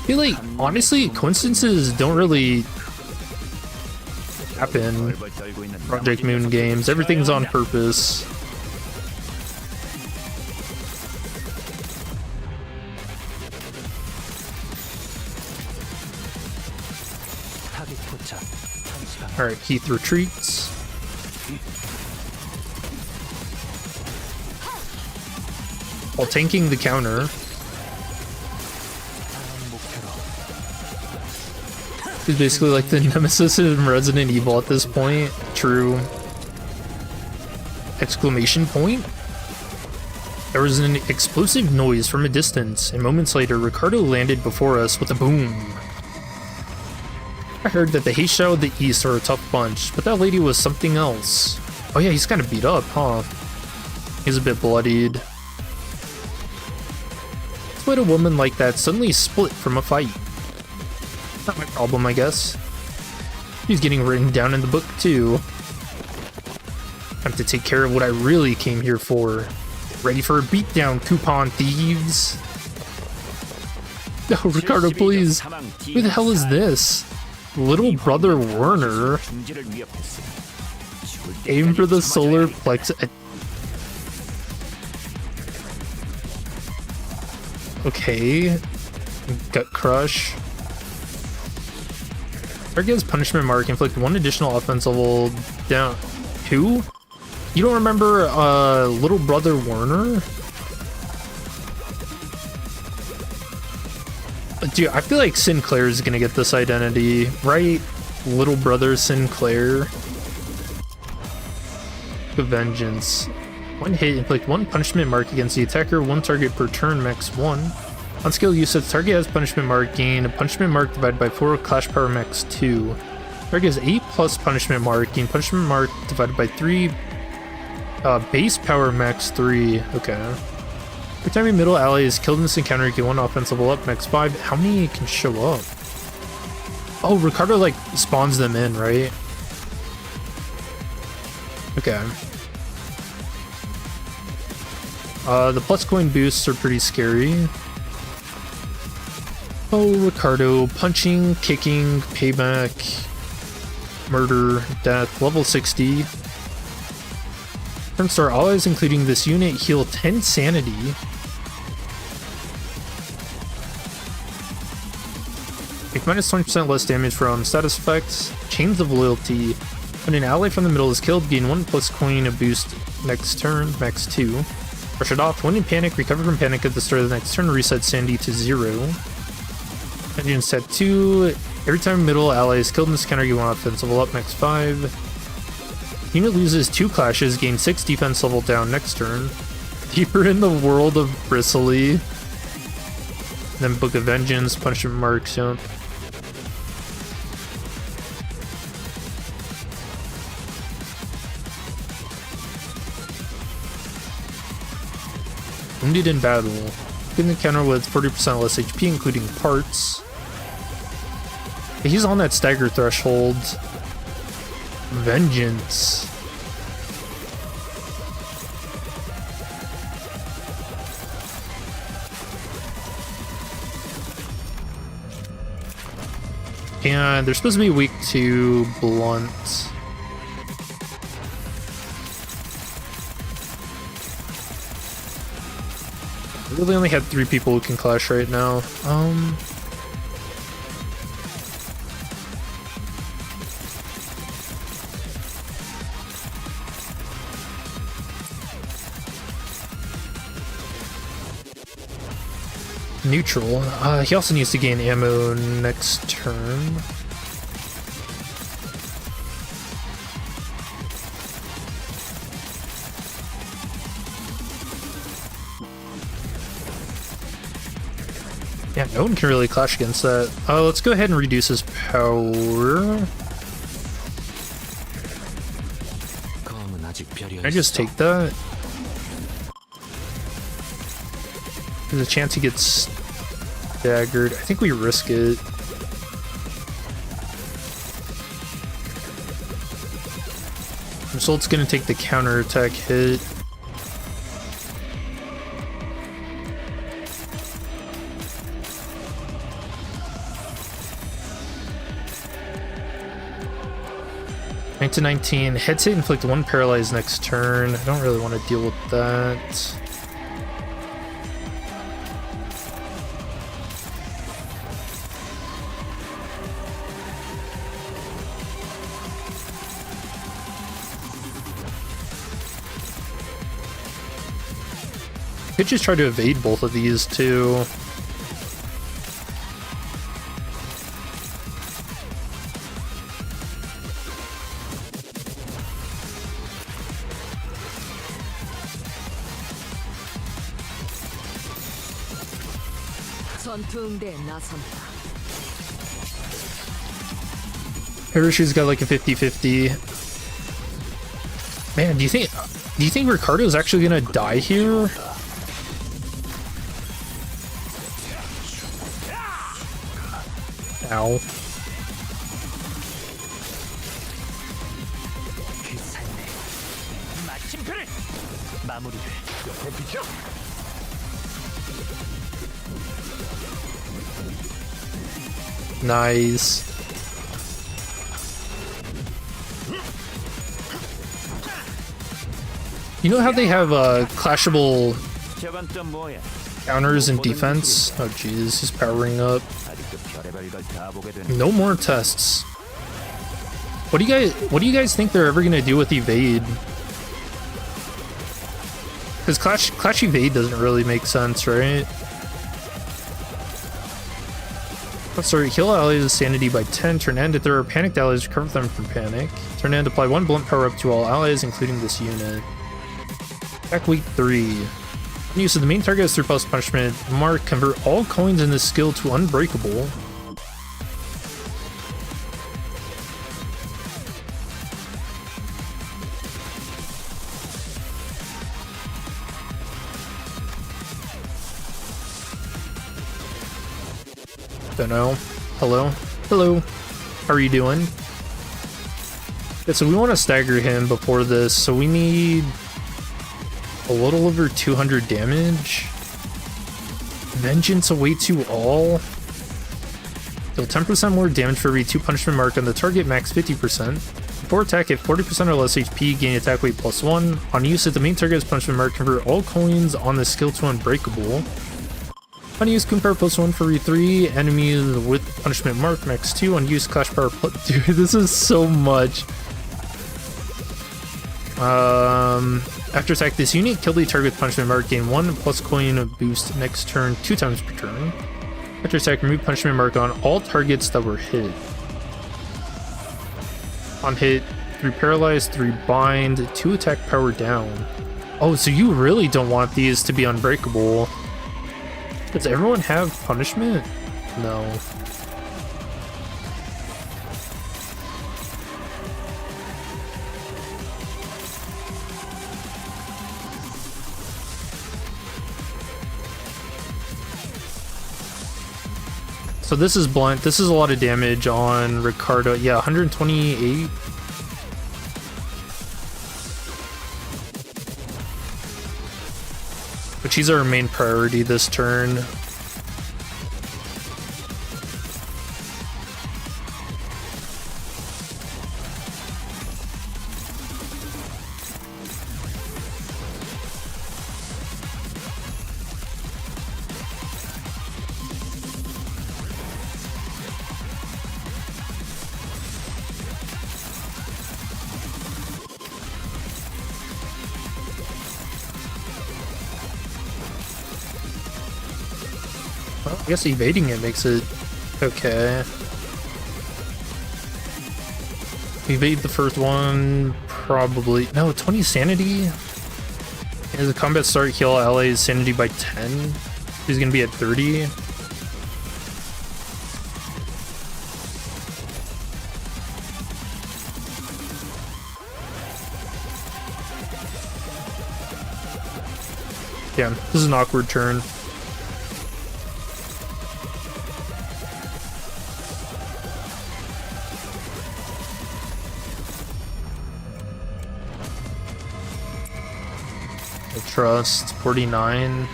feel like, honestly, coincidences don't really happen. Project Moon games, everything's on purpose. 도착. 1시간. Alright, Keith retreats. While tanking the counter. He's basically like the nemesis in Resident Evil at this point. True. Exclamation point. There was an explosive noise from a distance, and moments later, Ricardo landed before us with a boom. I heard that the Heisha of the East are a tough bunch, but that lady was something else. Oh yeah, he's kind of beat up, huh? He's a bit bloodied. Why would a woman like that suddenly split from a fight? Not my problem, I guess. He's getting written down in the book, too. I have to take care of what I really came here for. Ready for a beatdown, coupon thieves? Oh, Ricardo, please. Who the hell is this? Little brother Werner? Aim for the solar plexus. Okay. Gut crush. Target's punishment mark inflict 1 additional offense level down. Who? You don't remember little brother Werner? Dude, I feel like Sinclair is gonna get this identity, right? Little brother Sinclair. Vengeance. 1 hit, inflict 1 punishment mark against the attacker, 1 target per turn, max 1. On skill use, the target has punishment mark, gain a punishment mark divided by 4, clash power max 2. Target has 8 plus punishment mark, gain punishment mark divided by 3, base power max 3. Okay. Every time your middle ally is killed in this encounter, you get 1 offense level up, max 5. How many can show up? Oh, Ricardo like spawns them in, right? Okay. The plus coin boosts are pretty scary. Oh, Ricardo, punching, kicking, payback, murder, death, level 60. Turn star allies, including this unit, heal 10 sanity. Take minus 20% less damage from status effects. Chains of loyalty. When an ally from the middle is killed, gain 1 plus coin, a boost next turn, max 2. Brush it off. When in panic, recover from panic at the start of the next turn, reset sanity to 0. Engine set 2. Every time middle ally is killed in this counter, you want offense level up, max 5. Unit loses 2 clashes, gain 6 defense level down next turn. Deeper in the world of Bristly. Then Book of Vengeance, punishment marks, yep. Wounded in battle. In the counter with 40% less HP, including parts. He's on that stagger threshold. Vengeance. And they're supposed to be weak to blunt. I really only had 3 people who can clash right now. Neutral. He also needs to gain ammo next turn. Yeah, no one can really clash against that. Let's go ahead and reduce his power. Can I just take that? There's a chance he gets staggered. I think we risk it. Result's gonna take the counterattack hit. To 19. Heads hit, inflict 1 paralyze next turn. I don't really want to deal with that. Could just try to evade both of these too. 전투응대에 나선다. Parachut's got like a 50-50. Man, do you think Ricardo's actually gonna die here? Ow. Nice. You know how they have clashable 저건 또 뭐야? counters in defense? Oh jeez, he's powering up. 아직도 별의별 걸 다 보게 되는. No more tests. What do you guys think they're ever gonna do with evade? Because clash evade doesn't really make sense, right? Sorry, heal allies' sanity by 10. Turn end if there are panicked allies, recover them from panic. Turn end, apply 1 blunt power up to all allies, including this unit. Attack week 3. Use of the main target is through plus punishment. Mark, convert all coins in this skill to unbreakable. Don't know. Hello? Hello. How are you doing? Yeah, so we want to stagger him before this, so we need a little over 200 damage. Vengeance awaits you all. Deal 10% more damage for every 2 punishment mark on the target, max 50%. Before attack, if 40% or less HP, gain attack weight +1. On use, if the main target is punishment mark, convert all coins on the skill to unbreakable. Unused Coon Power +1 for re3. Enemies with punishment mark max 2. Unused Clash Power plus. Dude, this is so much. After attack this unit, kill the target with punishment mark, gain 1 plus coin boost next turn 2 times per turn. After attack, remove punishment mark on all targets that were hit. On hit, 3 paralyze, 3 bind, 2 attack power down. Oh, so you really don't want these to be unbreakable. Does everyone have punishment? No. So this is blunt. This is a lot of damage on Ricardo. Yeah, 128. Which he's our main priority this turn. Well, I guess evading it makes it okay. Evade the first one, probably. No, 20 sanity? As the combat start, heal allies sanity by 10. He's gonna be at 30. Yeah, this is an awkward turn. Trust 49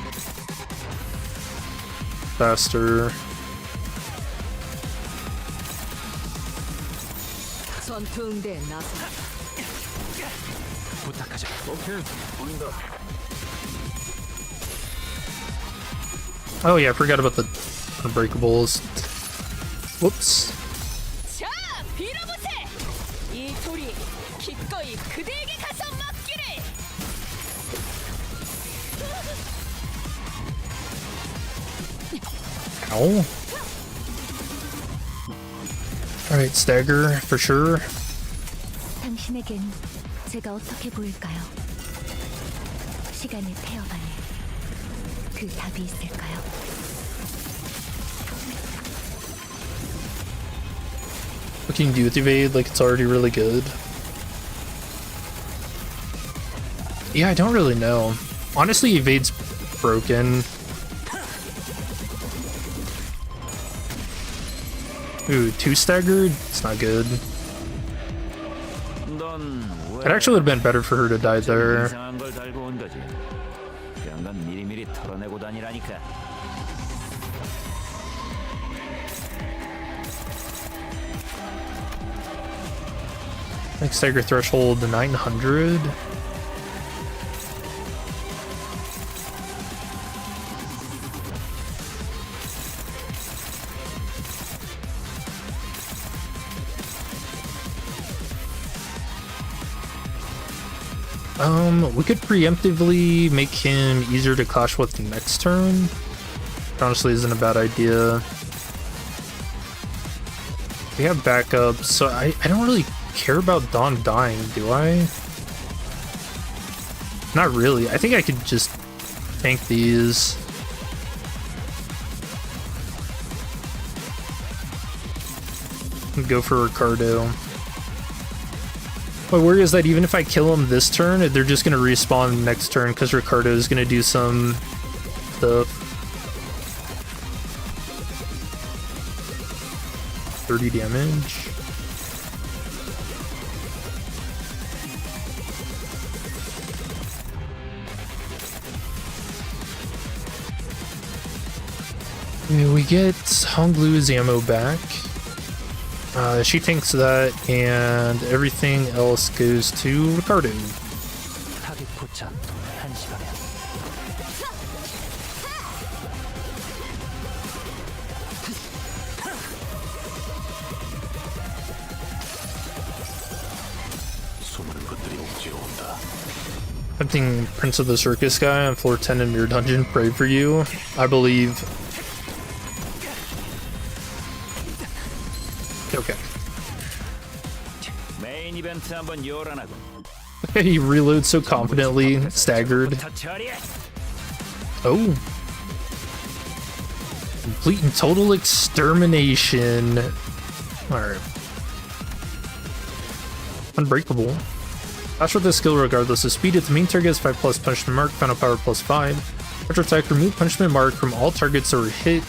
faster. 전투응대에 나선다. Oh yeah, I forgot about the unbreakables. Whoops. 자, 빌어보세. 이 돌이 기꺼이 그대에게 가서 맡기를. Ow. Alright, stagger for sure. 당신에겐 제가 어떻게 보일까요? 시간의 폐허반에 그 답이 있을까요? What can you do with evade? Like, it's already really good. Yeah, I don't really know. Honestly, evade's broken. Ooh, 2 staggered? It's not good. It actually would have been better for her to die there. 이상한 걸 달고 온 거지. 그런 건 미리미리 털어내고 다니라니까. Like stagger threshold 900. We could preemptively make him easier to clash with next turn. Honestly, isn't a bad idea. We have backups, so I don't really care about Dawn dying, do I? Not really. I think I could just tank these. And go for Ricardo. My worry is that even if I kill him this turn, they're just going to respawn next turn because Ricardo is going to do some stuff. 30 damage. We get Honglu's ammo back. She tanks that, and everything else goes to Ricardo. 타겟 포착 1시간에 수많은 것들이 옥지로 온다. Tempting Prince of the Circus guy on floor 10 in Mirror Dungeon. Pray for you. I believe. Okay. 메인 이벤트 한번 요란하고. He reloads so confidently, staggered. Oh. Complete and total extermination. Alright. Unbreakable. Dash with this skill regardless of speed. If the main target is 5+ punishment mark, final power +5. Retro attack, remove punishment mark from all targets that were hit.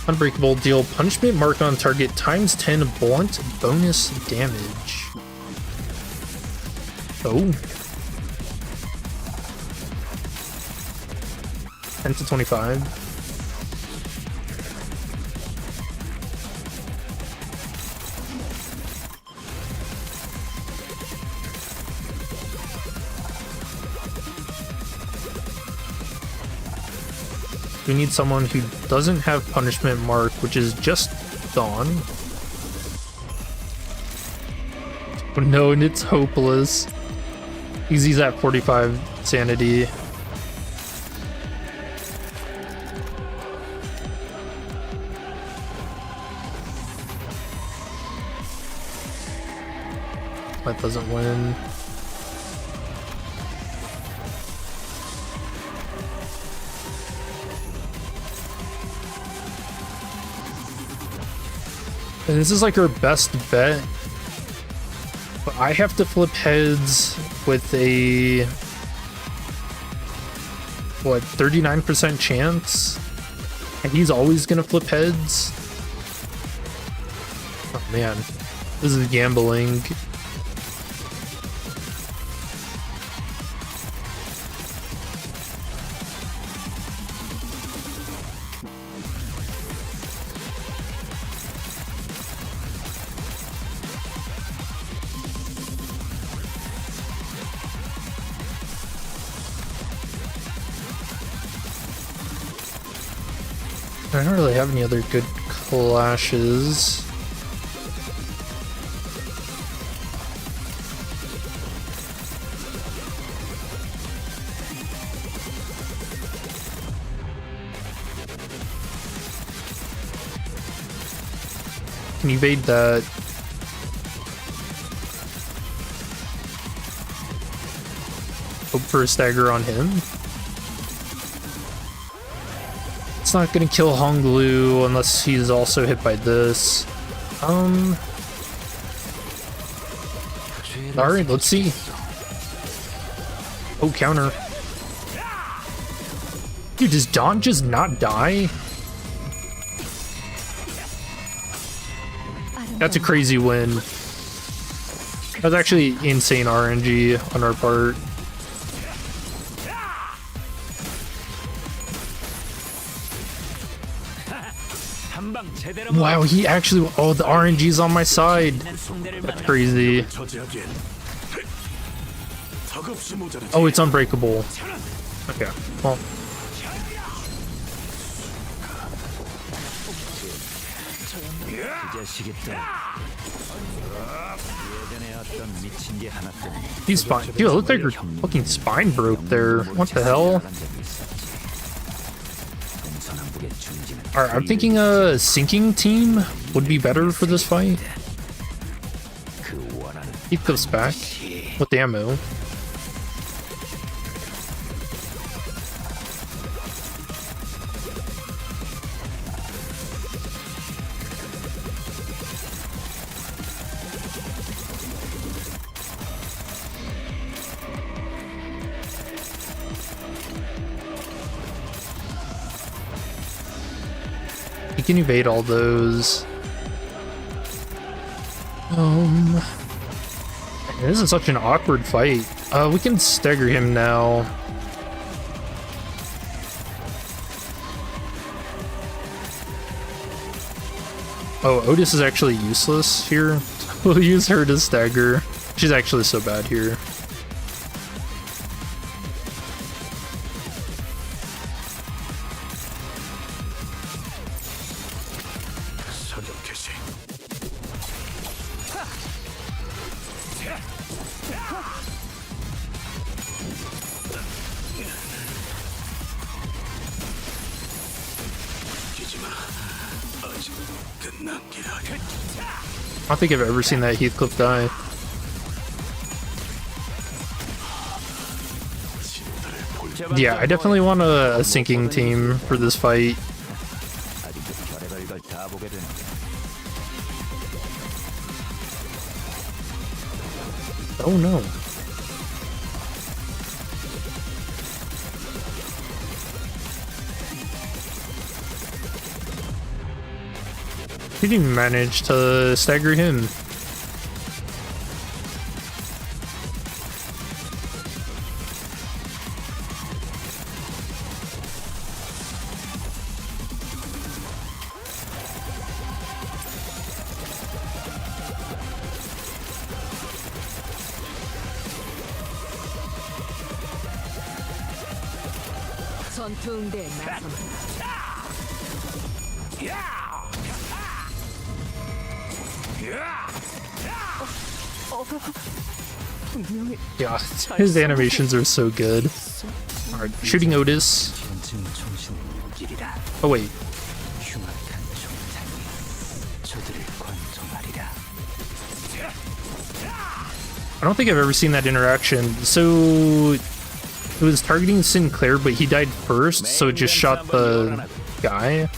Unbreakable, deal punishment mark on target times 10 blunt bonus damage. Oh. 10 to 25. We need someone who doesn't have punishment mark, which is just Dawn. Oh no, and it's hopeless. He's at 45 sanity. That doesn't win. And this is like our best bet. But I have to flip heads with a, what, 39% chance? And he's always gonna flip heads? Oh man, this is gambling. I don't really have any other good clashes. Can evade that. Hope for a stagger on him. It's not gonna kill Honglu unless he's also hit by this. Alright, let's see. Oh, counter. Dude, does Dawn just not die? That's a crazy win. That's actually insane RNG on our part. Wow, he actually... Oh, the RNG's on my side. That's crazy. Oh, it's unbreakable. Okay, well... He's fine. Dude, it looked like her fucking spine broke there. What the hell? Alright, I'm thinking a sinking team would be better for this fight. Keep goes back with the ammo. He can evade all those. This is such an awkward fight. We can stagger him now. Oh, Otis is actually useless here. We'll use her to stagger. She's actually so bad here. I don't think I've ever seen that Heathcliff die. Yeah, I definitely want a sinking team for this fight. Oh no. He didn't even manage to stagger him. 전투응대에 나서는 Yeah, his animations are so good. Alright, shooting Otis. Oh wait. I don't think I've ever seen that interaction. So it was targeting Sinclair, but he died first, so it just shot the guy.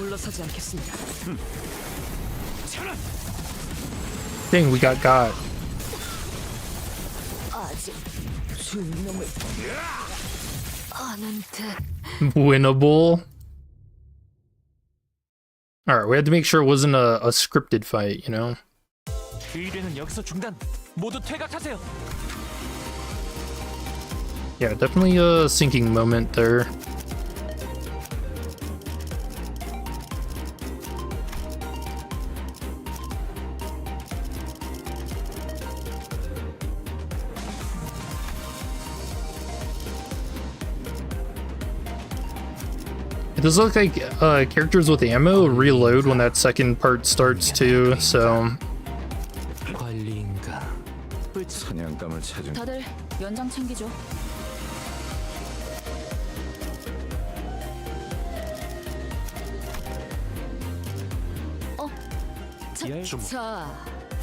물러서지 않겠습니다. Dang, we got. 아직 주인놈을 아는 듯. Winnable. Alright, we had to make sure it wasn't a scripted fight, you know? 의뢰는 여기서 중단. 모두 퇴각하세요. Yeah, definitely a sinking moment there. It does look like characters with ammo reload when that second part starts too, so 관리인가? 사냥감을 찾은 다들 연장 챙기죠. 자,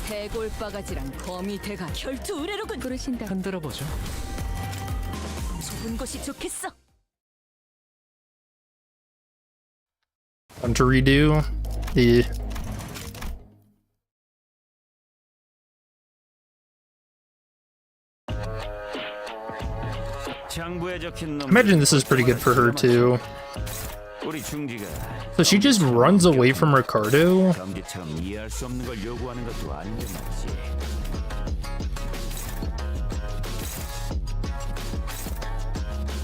대골바가지랑 거미대가 혈투 의뢰로군. 부르신다. 흔들어보죠. 좁은 것이 좋겠어. Time to redo the 장부에 적힌 놈. imagine this is pretty good for her too. 우리 중지가 So she just runs away from Ricardo. 감기처럼 이해할 수 없는 걸 요구하는 것도 아닌 게 맞지.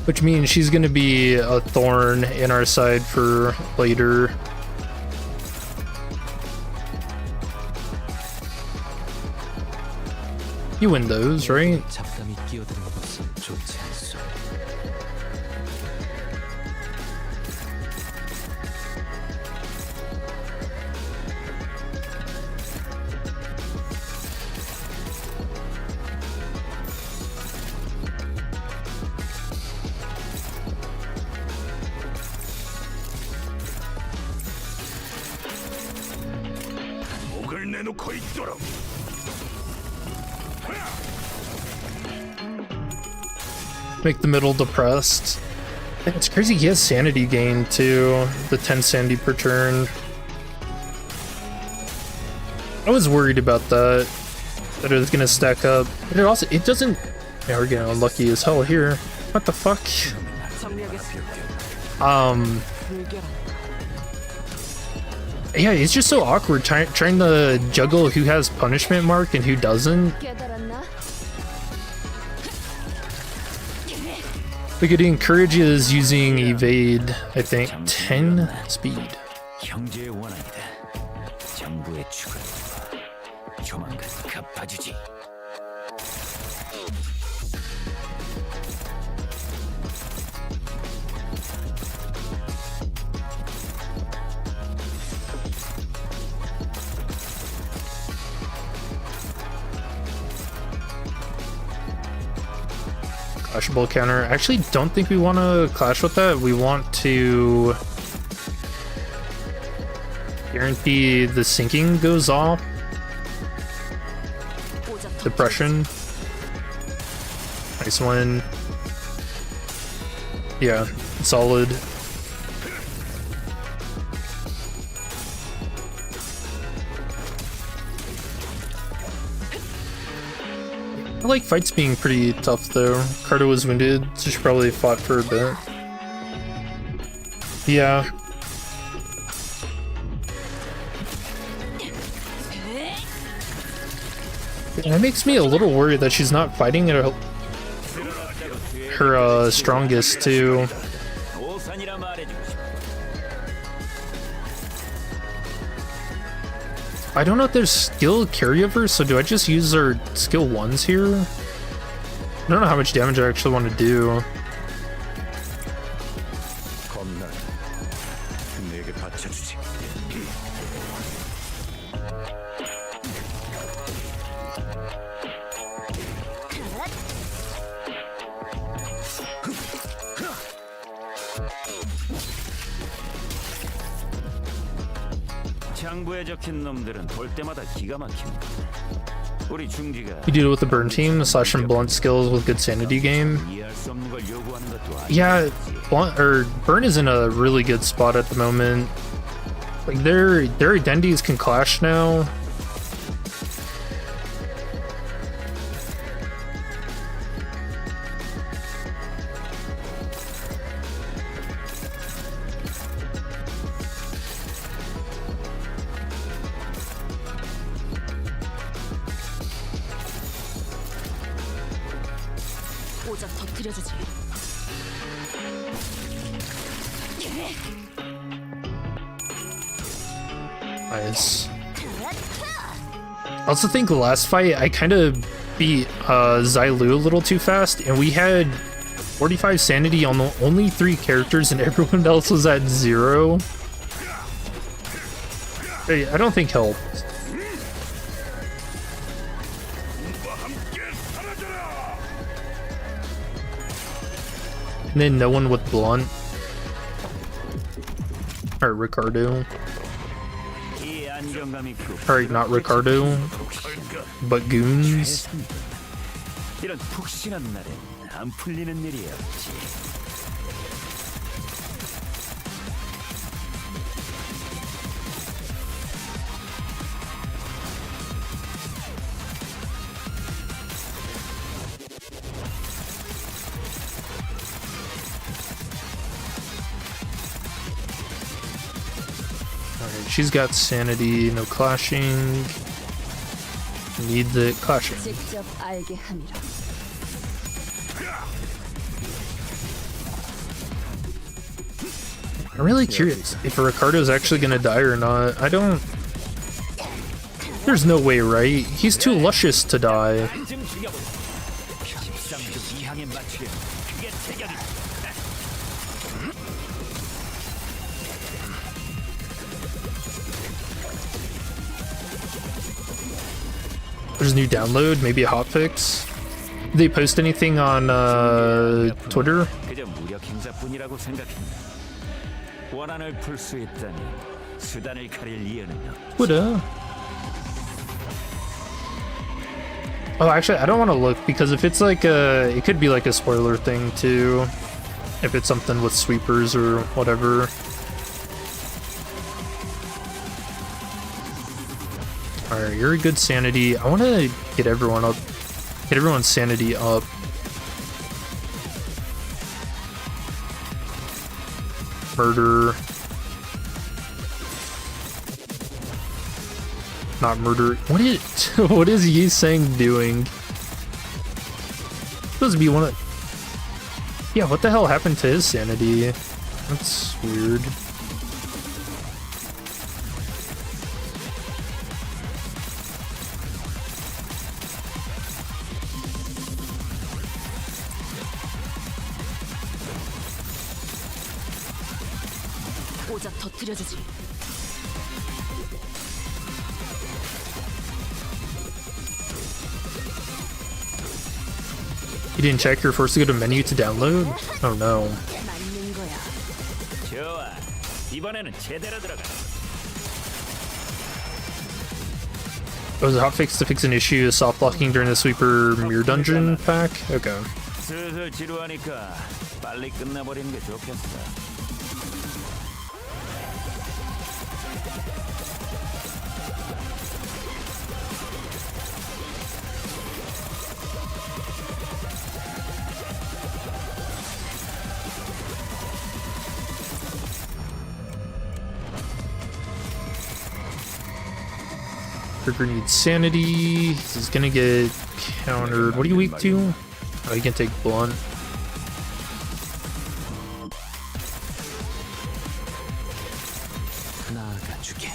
Which means she's gonna be a thorn in our side for later. You win those, right? 잡담이 끼어드는 것은 좋지 않소. 목을 내놓고 있도록. Make the middle depressed. It's crazy he has sanity gain too. The 10 sanity per turn. I was worried about that. That it was gonna stack up. But it doesn't. Yeah, we're getting unlucky as hell here. What the fuck? Yeah, it's just so awkward trying to juggle who has punishment mark and who doesn't. Like it encourages using evade, I think. 10 speed. 형제의 원한이다. 장부의 축을 조만간 갚아주지. Clashable counter. I actually don't think we want to clash with that. We want to guarantee the sinking goes off. Depression. Nice one. Yeah, solid. I like fights being pretty tough though. Carter was wounded, so she probably fought for a bit. Yeah. It makes me a little worried that she's not fighting at her strongest too. 오산이라 말해주고 싶어. I don't know if there's skill carryover, so do I just use our skill 1s here? I don't know how much damage I actually want to do. 겁나. 내게 바쳐주지. 장부에 적힌 놈들은 볼 때마다 기가 막힙니다. 우리 중지가 You do it with the burn team, slash and blunt skills with good sanity game. 이해할 수 없는 걸 요구하는 것도 아니지. Yeah, blunt or burn is in a really good spot at the moment. Like their identities can clash now. 오작 터뜨려주지. Nice. I also think the last fight I kind of beat Xylu a little too fast, and we had 45 sanity on only 3 characters, and everyone else was at 0. Hey, I don't think helped. And then no one with blunt. Or Ricardo. 이 안정감 있고 Alright, not Ricardo, but goons. 이런 푹신한 날엔 안 풀리는 일이 없지. Alright, she's got sanity, no clashing. Need the clashing. 직접 알게 함이라. I'm really curious if Ricardo's actually gonna die or not. I don't. There's no way, right? He's too luscious to die. 좀 죽여보자. 십상조 이항에 맞추려. 그게 체격이다. There's a new download, maybe a hotfix. Did they post anything on Twitter? 그저 무력 행사뿐이라고 생각했나. 원한을 풀 수 있다니 수단을 가릴 이유는 없. Twitter. Oh, actually, I don't want to look because if it's like it could be like a spoiler thing too. If it's something with sweepers or whatever. Alright, you're a good sanity. I want to get everyone up. Get everyone's sanity up. Murder. Not murder. What is what is Yi Sang doing? Supposed to be one of. Yeah, what the hell happened to his sanity? That's weird. 오작 터뜨려주지. You didn't check you're forced to go to menu to download? Oh no. 맞는 거야. 좋아. 이번에는 제대로 들어가. Oh, was a hotfix to fix an issue of soft locking during the sweeper mirror dungeon pack? Okay. 슬슬 지루하니까 빨리 끝내버리는 게 좋겠어. Trigger needs sanity. He's gonna get countered. What are you weak to? Oh, you can take blunt. 나아가주게.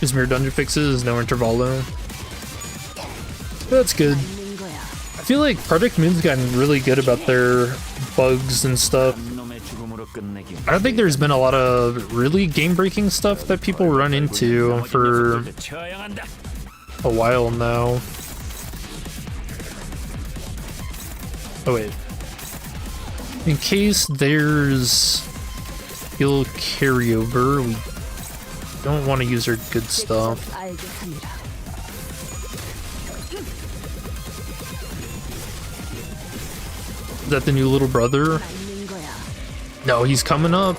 His mirror dungeon fixes, no intervallo. That's good. 맞는 거야. I feel like Project Moon's gotten really good about their bugs and stuff. 놈의 죽음으로 끝내기. I don't think there's been a lot of really game-breaking stuff that people run into for 처형한다. a while now. Oh wait. In case there's skill carryover, we don't want to use our good stuff. 직접 알게 함이라. Is that the new little brother? 맞는 거야. No, he's coming up.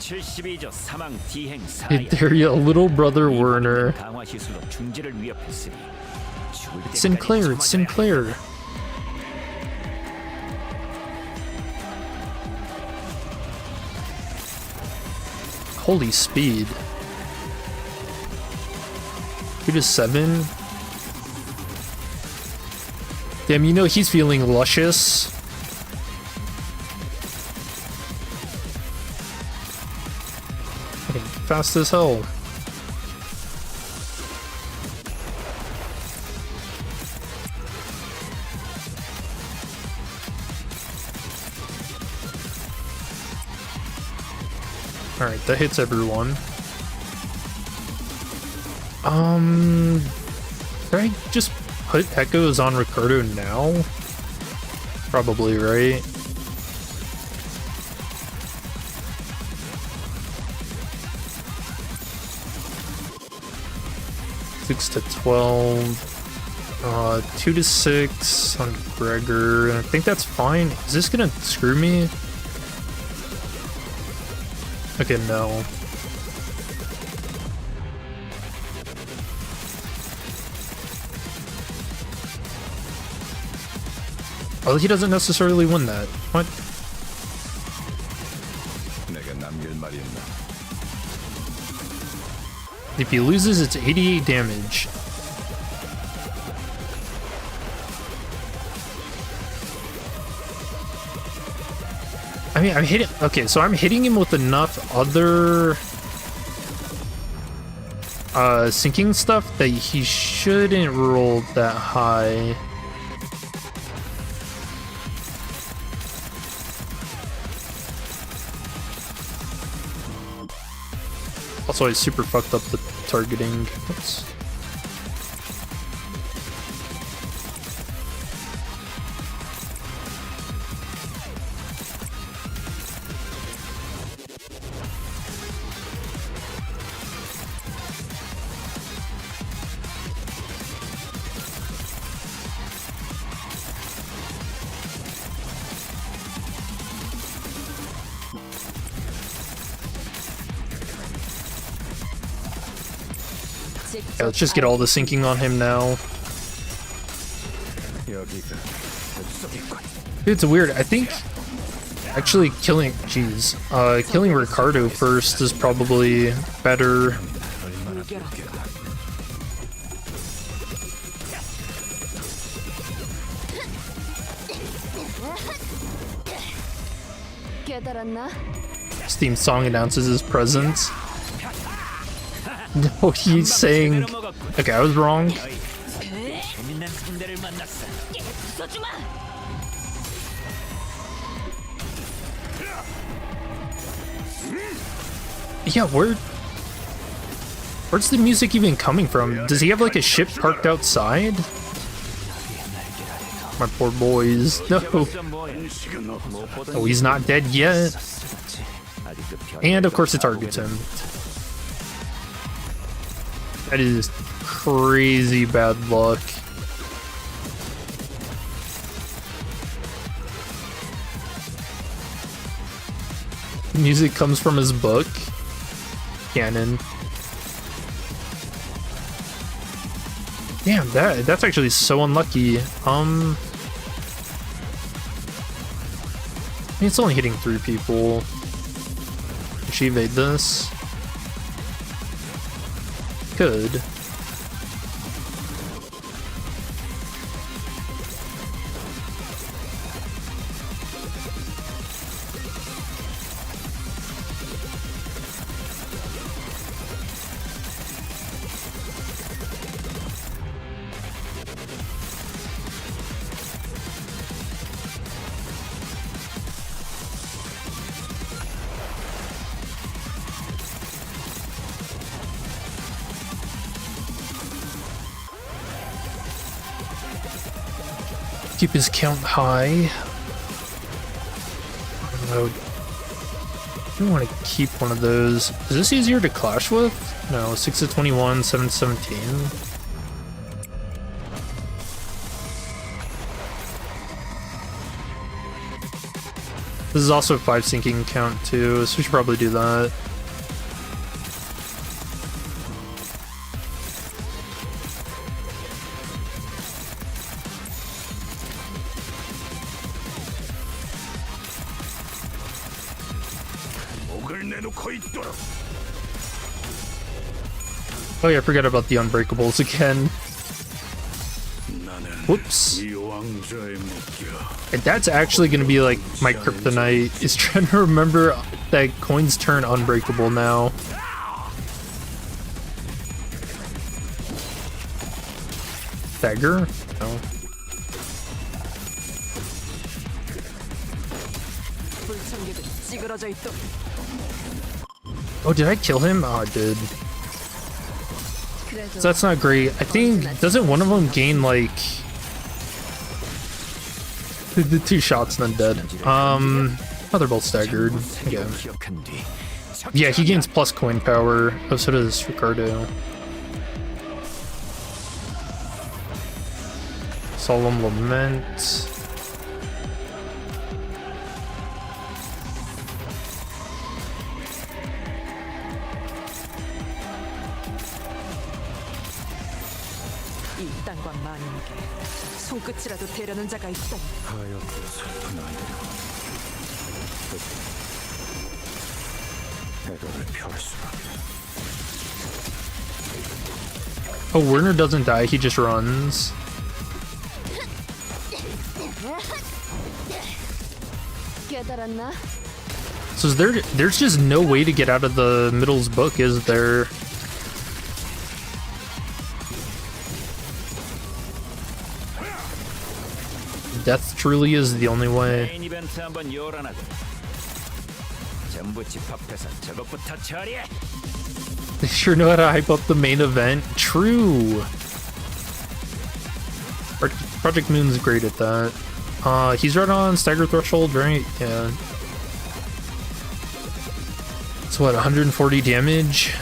72조 사망 디행 사야. There you little brother Werner. 강화 시술로 중지를 위협했으니 죽을 때까지 Sinclair, it's Sinclair. Holy speed. 2-7. Damn, you know he's feeling luscious. Fast as hell. Alright, that hits everyone. Should I just put echoes on Ricardo now? Probably, right? Six to 12. 2 to 6 on Gregor. I think that's fine. Is this gonna screw me? Okay, no. Oh, he doesn't necessarily win that. What? 내가 남길 말이 있나? If he loses, it's 88 damage. I mean, I'm hitting. Okay, so I'm hitting him with enough other sinking stuff that he shouldn't roll that high. Also, I super fucked up the targeting. Oops. Yeah, let's just get all the sinking on him now. 여기가 뱃속이군. It's weird. I think actually killing Ricardo first is probably better. His theme song announces his presence. No, he's saying... Okay, I was wrong. Yeah, where's the music even coming from? Does he have like a ship parked outside? My poor boys. No. Oh, he's not dead yet. And of course it targets him. That is crazy bad luck. Music comes from his book. Canon. Damn, that's actually so unlucky. I mean, it's only hitting 3 people. Can she evade this? Could. Keep his count high. I don't want to keep one of those. Is this easier to clash with? No, 6 to 21, 7 to 17. This is also a 5 sinking count too, so we should probably do that. Oh yeah, I forgot about the unbreakables again. Whoops. And that's actually gonna be like my kryptonite, is trying to remember that coins turn unbreakable now. Dagger? No. Oh, did I kill him? Oh, I did. So that's not great. I think, doesn't one of them gain, like... The 2 shots and then dead. Oh, they're both staggered. Yeah. Yeah, he gains plus coin power. Oh, so does Ricardo. Solemn Lament. 이딴과 마님에게 손끝이라도 대려는 자가 있다니. 하얗고 슬픈 아이들이고 애도를 표할 수밖에. Oh, Werner doesn't die, he just runs. 깨달았나? So is there's just no way to get out of the middle's book, is there? Death truly is the only way. 메인 이벤트 한번 열어놔. 전부 집합해서 저것부터 처리해. They sure know how to hype up the main event. True. Project Moon's great at that. He's right on stagger threshold, right? Yeah. So what, 140 damage?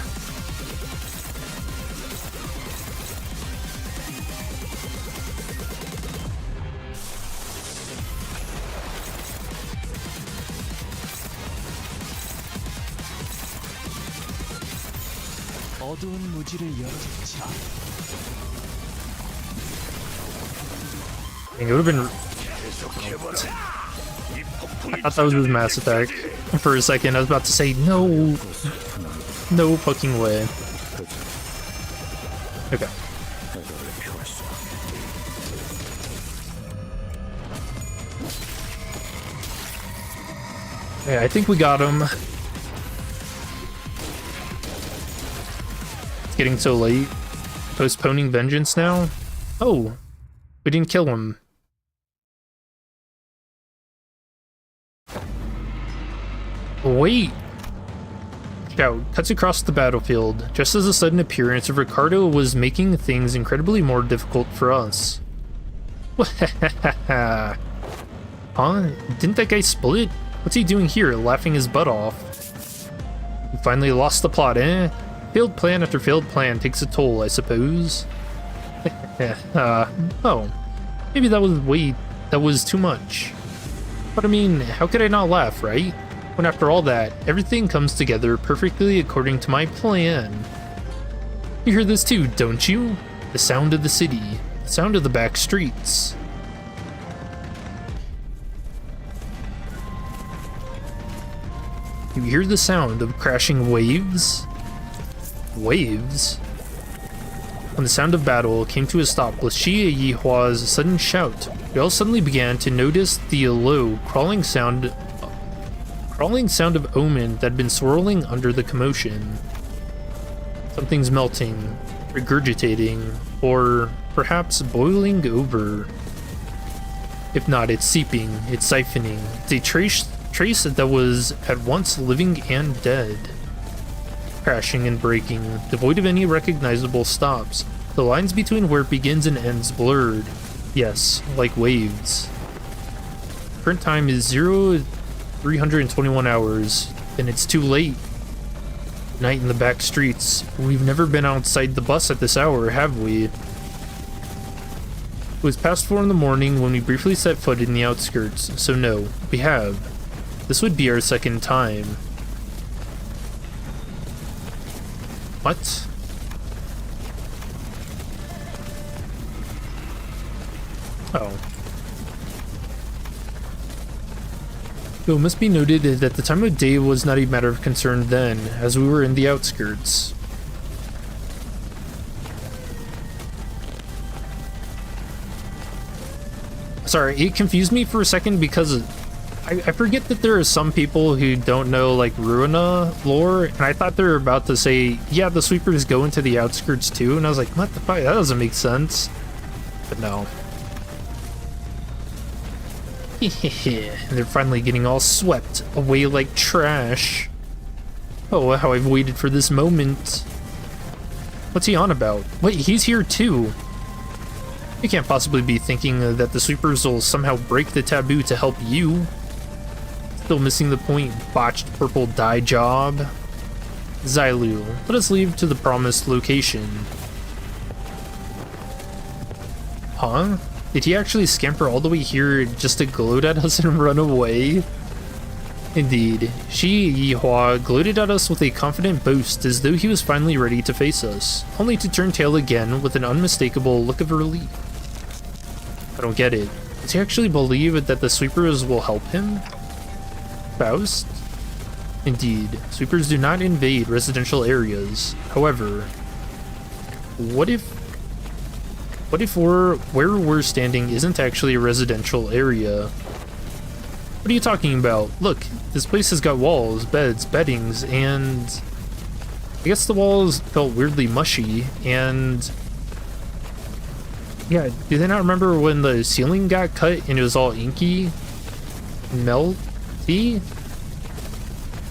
어두운 무지를 열어줬지. It would have been. I thought that was his mass attack for a second. I was about to say no, no fucking way. Okay. 애도를 표할 수밖에. Yeah, I think we got him. It's getting so late. Postponing vengeance now? Oh, we didn't kill him. Wait! Shout cuts across the battlefield, just as the sudden appearance of Ricardo was making things incredibly more difficult for us. Huh? Didn't that guy split? What's he doing here, laughing his butt off? We finally lost the plot, eh? Failed plan after failed plan takes a toll, I suppose. Oh. Maybe that was too much. But I mean, how could I not laugh, right? When after all that, everything comes together perfectly according to my plan. You hear this too, don't you? The sound of the city. The sound of the back streets. You hear the sound of crashing waves? Waves? When the sound of battle came to a stop with Xie Yihua's sudden shout, we all suddenly began to notice the low, crawling sound of omen that had been swirling under the commotion. Something's melting, regurgitating, or perhaps boiling over. If not, it's seeping, it's siphoning. It's a trace that was at once living and dead. Crashing and breaking, devoid of any recognizable stops. The lines between where it begins and ends blurred. Yes, like waves. Current time is 0321 hours, and it's too late. Night in the back streets. We've never been outside the bus at this hour, have we? It was past 4 in the morning when we briefly set foot in the outskirts, so no, we have. This would be our second time. What? Oh. Though it must be noted that the time of day was not a matter of concern then, as we were in the outskirts. Sorry, it confused me for a second because I forget that there are some people who don't know, like, Ruina lore, and I thought they were about to say, yeah, the sweepers go into the outskirts too, and I was like, what the fuck, that doesn't make sense. But no. They're finally getting all swept away like trash. Oh, how I've waited for this moment. What's he on about? Wait, he's here too. You can't possibly be thinking that the sweepers will somehow break the taboo to help you. Still missing the point, botched purple dye job. Xylu, let us leave to the promised location. Huh? Did he actually scamper all the way here just to gloat at us and run away? Indeed, Shi Yihua gloated at us with a confident boast as though he was finally ready to face us, only to turn tail again with an unmistakable look of relief. I don't get it. Does he actually believe that the sweepers will help him? Faust? Indeed, sweepers do not invade residential areas. However, what if where we're standing isn't actually a residential area? What are you talking about? Look, this place has got walls, beds, beddings, and I guess the walls felt weirdly mushy, and yeah, do they not remember when the ceiling got cut and it was all inky? Melty?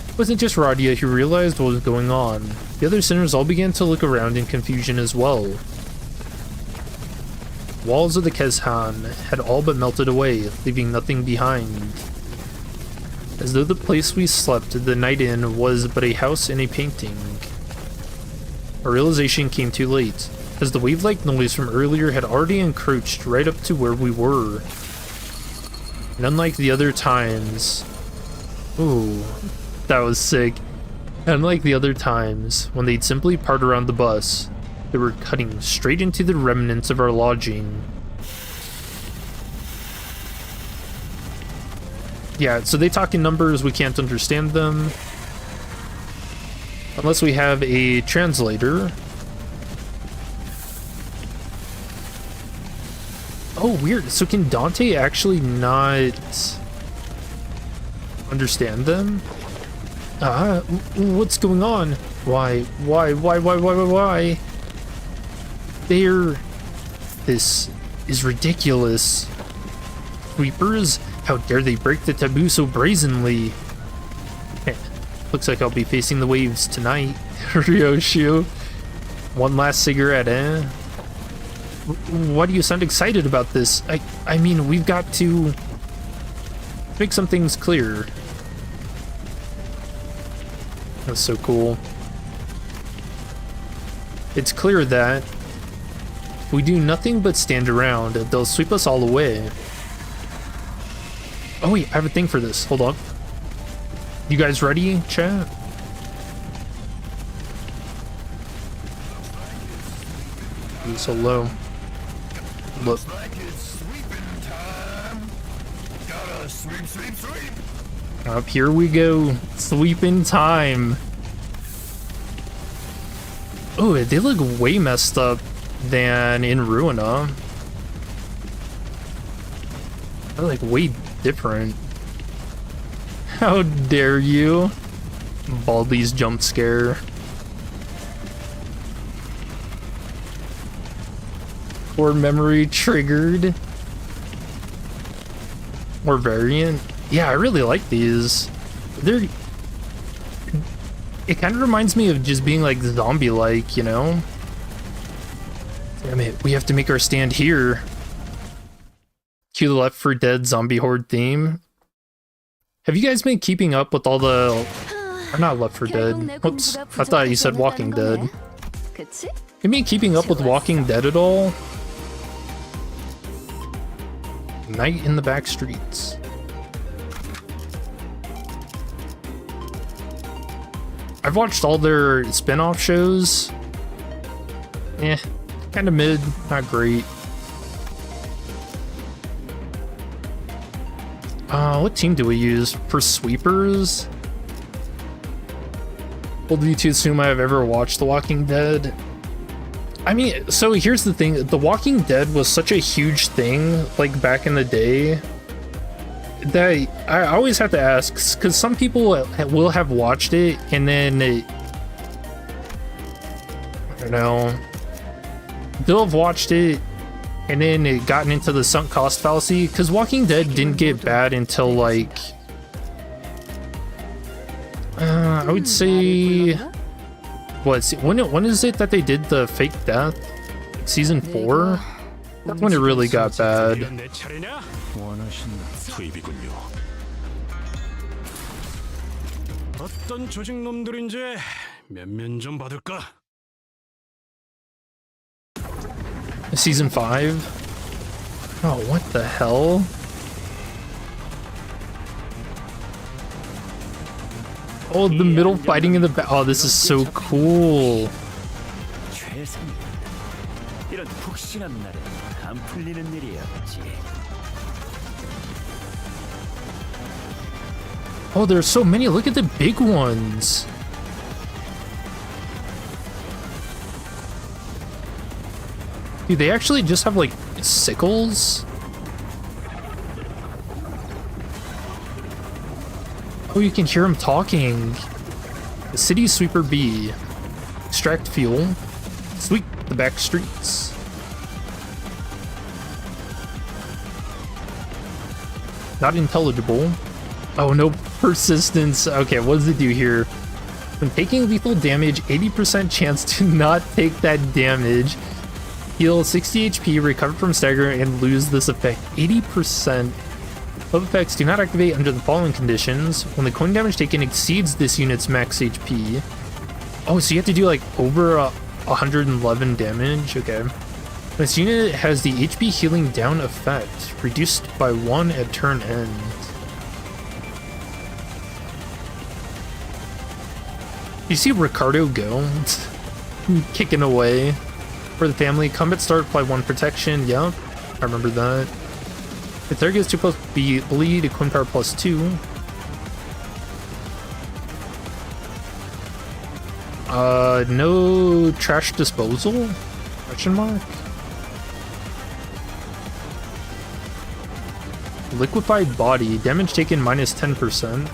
It wasn't just Radia who realized what was going on. The other sinners all began to look around in confusion as well. Walls of the Kezhan had all but melted away, leaving nothing behind. As though the place we slept the night in was but a house and a painting. Our realization came too late, as the wave-like noise from earlier had already encroached right up to where we were. And unlike the other times... Ooh, that was sick. Unlike the other times, when they'd simply part around the bus, they were cutting straight into the remnants of our lodging. Yeah, so they talk in numbers, we can't understand them. Unless we have a translator. Oh, weird. So can Dante actually not understand them? What's going on? Why? This is ridiculous. Sweepers? How dare they break the taboo so brazenly? Looks like I'll be facing the waves tonight. Ryoshu. One last cigarette, eh? Why do you sound excited about this? I mean, we've got to make some things clear. That's so cool. It's clear that if we do nothing but stand around, they'll sweep us all away. Oh wait, I have a thing for this. Hold on. You guys ready, chat? It's so low. Look. Up here we go. Sweeping time. Oh, they look way messed up than in Ruina. They're like way different. How dare you? Baldy's jump scare. Core memory triggered. Or variant. Yeah, I really like these. They're... It kind of reminds me of just being like zombie-like, you know? Damn it, we have to make our stand here. Cue the Left 4 Dead zombie horde theme. Have you guys been keeping up with all the... Or not Left 4 Dead. Whoops, I thought you said Walking Dead. Have you been keeping up with Walking Dead at all? Night in the back streets. I've watched all their spin-off shows. Eh, kind of mid, not great. What team do we use? For sweepers? Well, do you two assume I have ever watched The Walking Dead? I mean, so here's the thing. The Walking Dead was such a huge thing, like, back in the day, that I always have to ask, because some people will have watched it, and then, I don't know, they'll have watched it, and then it gotten into the sunk cost fallacy, because Walking Dead didn't get bad until, like, I would say, when is it that they did the fake death? Season 4? That's when it really got bad. 내 차례냐? 원하시는 투입이군요. 어떤 조직 놈들인지 면면 좀 받을까? Season 5? Oh, what the hell? Oh, the middle fighting in the back. Oh, this is so cool. 최선이다. 이런 푹신한 날에 안 풀리는 일이었지. Oh, there's so many. Look at the big ones. Dude, they actually just have like sickles? Oh, you can hear him talking. The city sweeper B. Extract fuel. Sweep the back streets. Not intelligible. Oh, no persistence. Okay, what does it do here? When taking lethal damage, 80% chance to not take that damage. Heal 60 HP, recover from stagger, and lose this effect. 80% of effects do not activate under the following conditions. When the coin damage taken exceeds this unit's max HP. Oh, so you have to do like over 111 damage? Okay. This unit has the HP healing down effect, reduced by 1 at turn end. You see Ricardo go? Kicking away. For the family, combat start, apply 1 protection. Yep, I remember that. The target is 2 plus bleed, equip power plus 2. No trash disposal? Question mark? Liquefied body, damage taken minus 10%.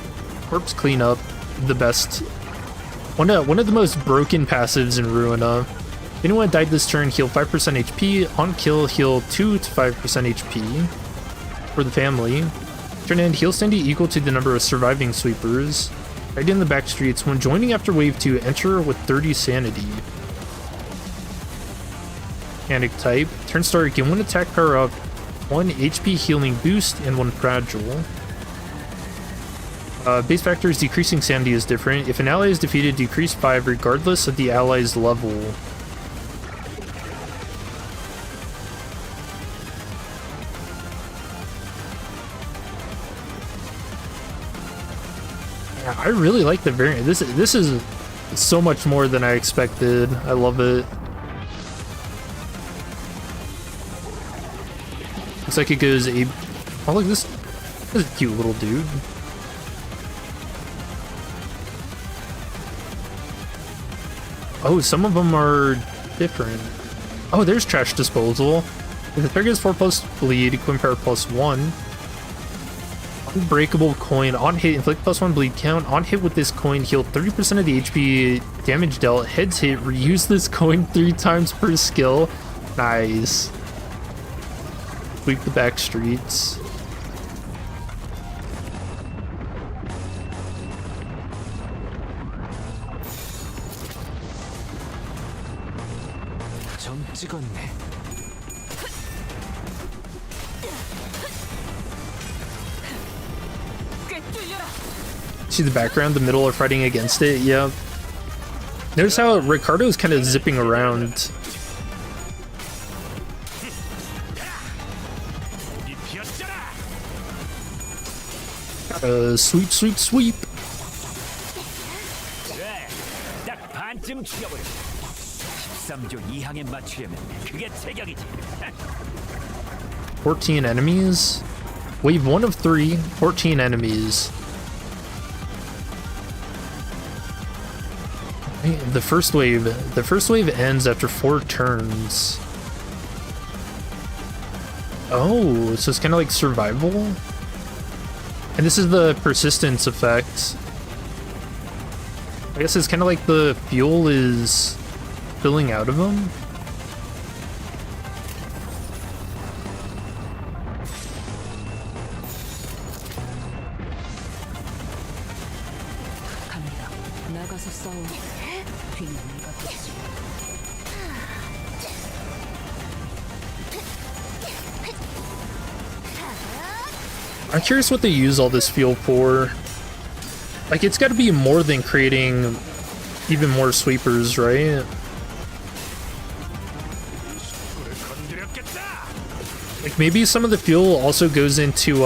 Corpse cleanup, the best. One of the most broken passives in Ruina. Anyone died this turn, heal 5% HP. On kill, heal 2 to 5% HP. For the family. Turn end, heal standing equal to the number of surviving sweepers. Right in the back streets. When joining after wave 2, enter with 30 sanity. Mechanic type. Turn start, get 1 attack power up, 1 HP healing boost, and 1 fragile. Base factors, decreasing sanity is different. If an ally is defeated, decrease 5 regardless of the ally's level. Yeah, I really like the variant. This is so much more than I expected. I love it. Looks like it goes a. Oh, look, this is a cute little dude. Oh, some of them are different. Oh, there's trash disposal. If the target is 4 plus bleed, equip power plus 1. Unbreakable coin. On hit, inflict plus 1 bleed count. On hit with this coin, heal 30% of the HP damage dealt. Heads hit, reuse this coin 3 times per skill. Nice. Sweep the back streets. 점 찍었네. See the background, the middle are fighting against it, yeah. Notice how Ricardo's kind of zipping around. Sweep, sweep, sweep. 그래, 딱 반쯤 죽여버려. 13조 2항에 맞추려면 그게 제격이지. 14 enemies? Wave 1 of 3, 14 enemies. The first wave ends after 4 turns. Oh, so it's kind of like survival? And this is the persistence effect. I guess it's kind of like the fuel is spilling out of them. 갑니다. 나가서 싸워. 뒤는 내가 보지. I'm curious what they use all this fuel for. Like, it's got to be more than creating even more sweepers, right? Like, maybe some of the fuel also goes into,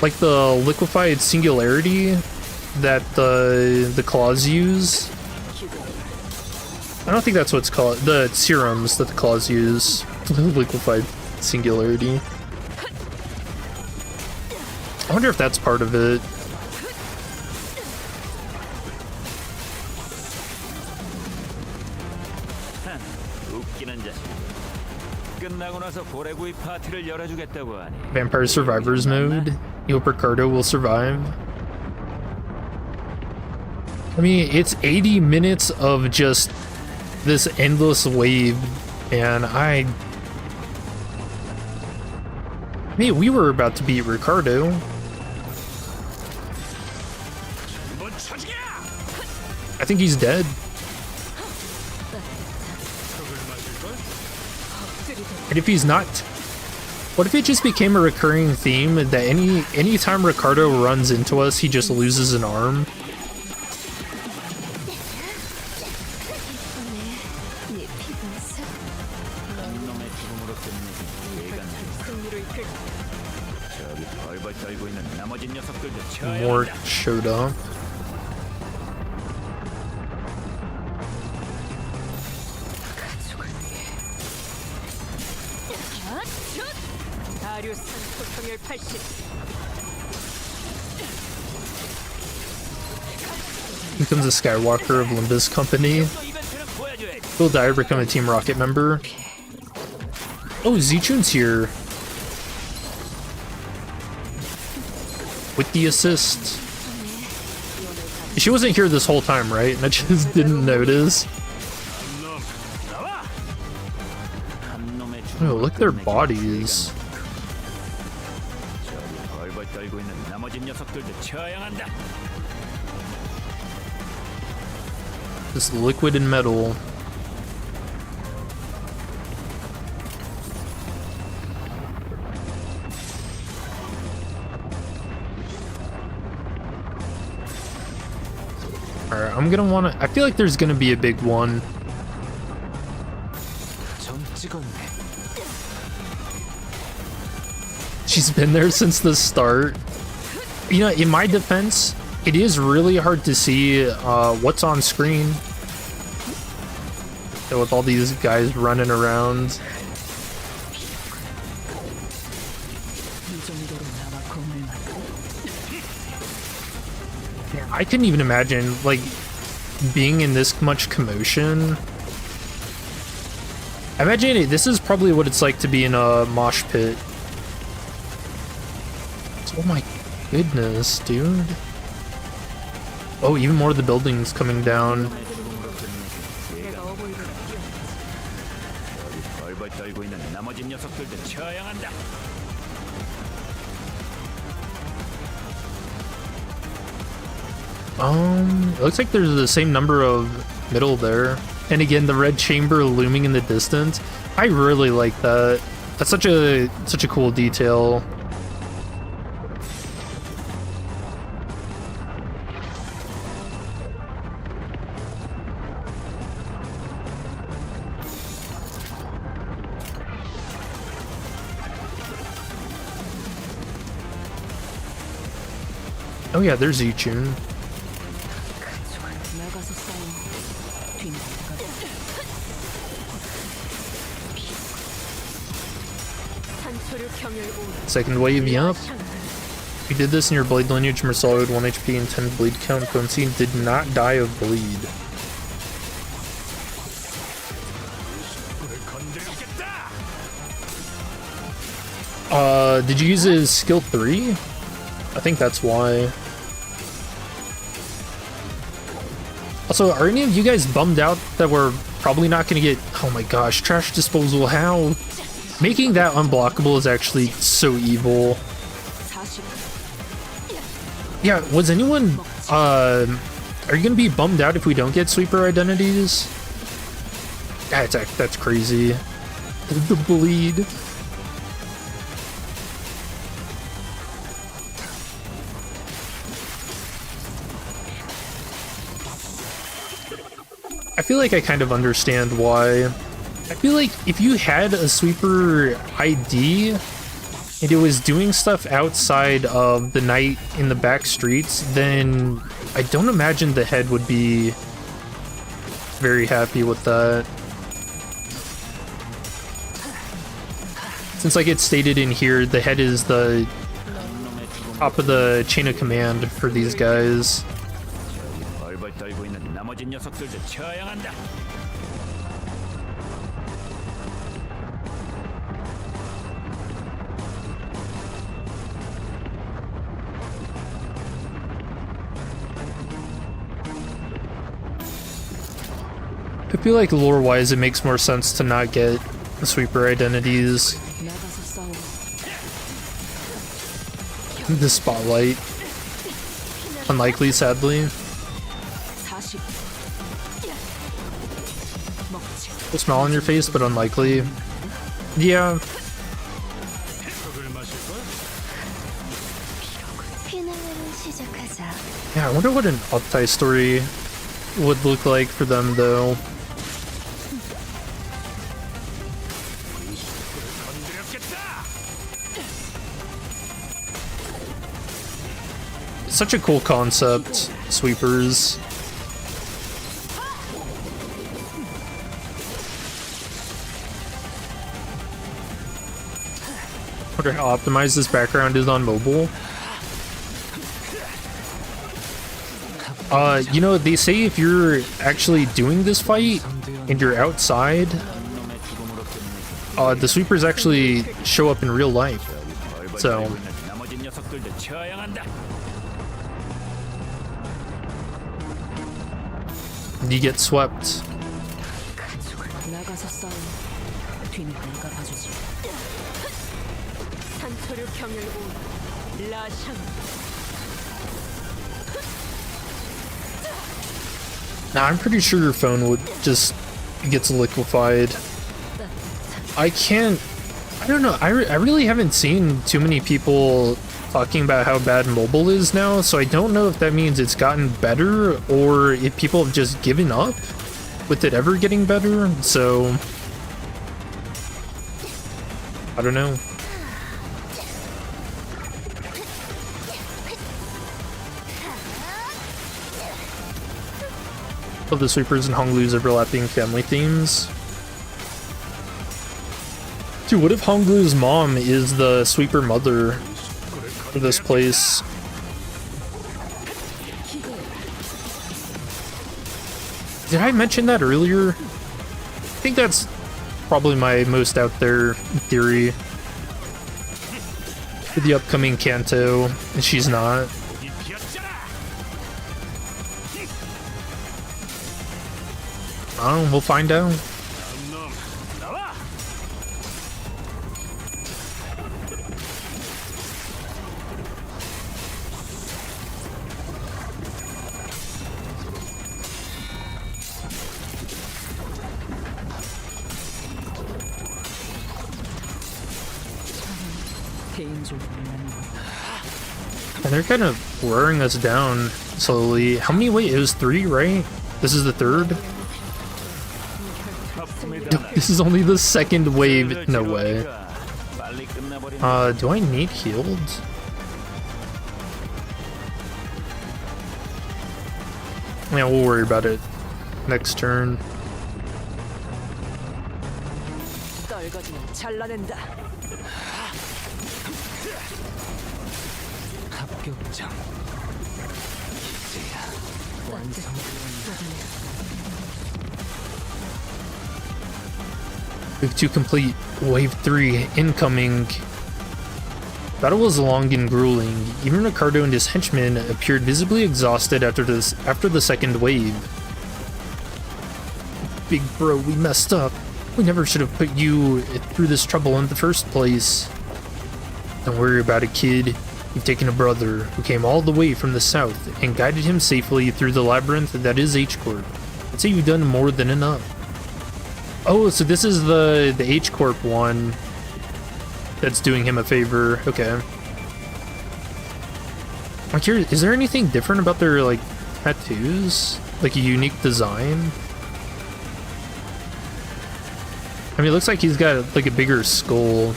like the liquefied singularity that the claws use. I don't think that's what it's called. The serums that the claws use. Liquefied singularity. I wonder if that's part of it. 웃기는 자식. 끝나고 나서 고래구이 파티를 열어주겠다고 하니. Vampire Survivors mode. You hope Ricardo will survive. I mean, it's 80 minutes of just this endless wave, and I mean, we were about to beat Ricardo. I think he's dead. And if he's not, what if it just became a recurring theme that any time Ricardo runs into us, he just loses an arm? More showed up. Becomes a Skywalker of Limbus Company. Will die, become a Team Rocket member. Oh, Zichun's here. With the assist. She wasn't here this whole time, right? And I just didn't notice. Oh, look at their bodies. This liquid and metal. Alright, I'm gonna wanna... I feel like there's gonna be a big one. She's been there since the start. You know, in my defense, it is really hard to see what's on screen. So with all these guys running around. I couldn't even imagine, like, being in this much commotion. Imagine it, this is probably what it's like to be in a mosh pit. Oh my goodness, dude. Oh, even more of the buildings coming down. It looks like there's the same number of middle there. And again, the red chamber looming in the distance. I really like that. That's such a cool detail. Oh yeah, there's Zichun. Second wave, yup. You did this in your blade lineage, Mersalia with 1 HP and 10 bleed count. Gonsi did not die of bleed. Did you use his skill 3? I think that's why. Also, are any of you guys bummed out that we're probably not gonna get... Oh my gosh, trash disposal, how? Making that unblockable is actually so evil. Yeah, was anyone Are you gonna be bummed out if we don't get sweeper identities? That's crazy. The bleed. I feel like I kind of understand why. I feel like if you had a sweeper ID and it was doing stuff outside of the night in the back streets, then I don't imagine the head would be very happy with that. Since like it's stated in here, the head is the top of the chain of command for these guys. 벌벌 떨고 있는 나머지 녀석들도 처형한다. I feel like lore-wise, it makes more sense to not get sweeper identities. 나가서 싸워. The spotlight. Unlikely, sadly. 40. 먹지. A smile on your face, but unlikely. Yeah, 피날레를 시작하자. yeah, I wonder what an Optai story would look like for them, though. Such a cool concept, sweepers. Wonder how optimized this background is on mobile. You know, they say if you're actually doing this fight and you're outside, the sweepers actually show up in real life. So, 나머지 녀석들도 처형한다. you get swept. 나가서 싸워. 뒤는 내가 봐주지. 산토류 경혈 라샹. Now, I'm pretty sure your phone would just gets liquefied. I don't know. I really haven't seen too many people talking about how bad mobile is now, so I don't know if that means it's gotten better or if people have just given up with it ever getting better. So, I don't know. Of the sweepers and Honglu's overlapping family themes. Dude, what if Honglu's mom is the sweeper mother for this place? Did I mention that earlier? I think that's probably my most out there theory for the upcoming Kanto, and she's not. I don't know, we'll find out. And they're kind of wearing us down slowly. How many? Wait, it was 3, right? This is the 3rd? This is only the 2nd wave. No way. Do I need healed? Yeah, we'll worry about it next turn. 떨거지면 잘라낸다. 합격점. 이제야 완성. Wave 2 complete. Wave 3 incoming. Battle was long and grueling. Even Ricardo and his henchmen appeared visibly exhausted after the 2nd wave. Big bro, we messed up. We never should have put you through this trouble in the first place. Don't worry about it, kid. You've taken a brother who came all the way from the south and guided him safely through the labyrinth that is H-Corp. I'd say you've done more than enough. Oh, so this is the H-Corp one that's doing him a favor. Okay. I'm curious, is there anything different about their, like, tattoos? Like a unique design? I mean, it looks like he's got, like, a bigger skull.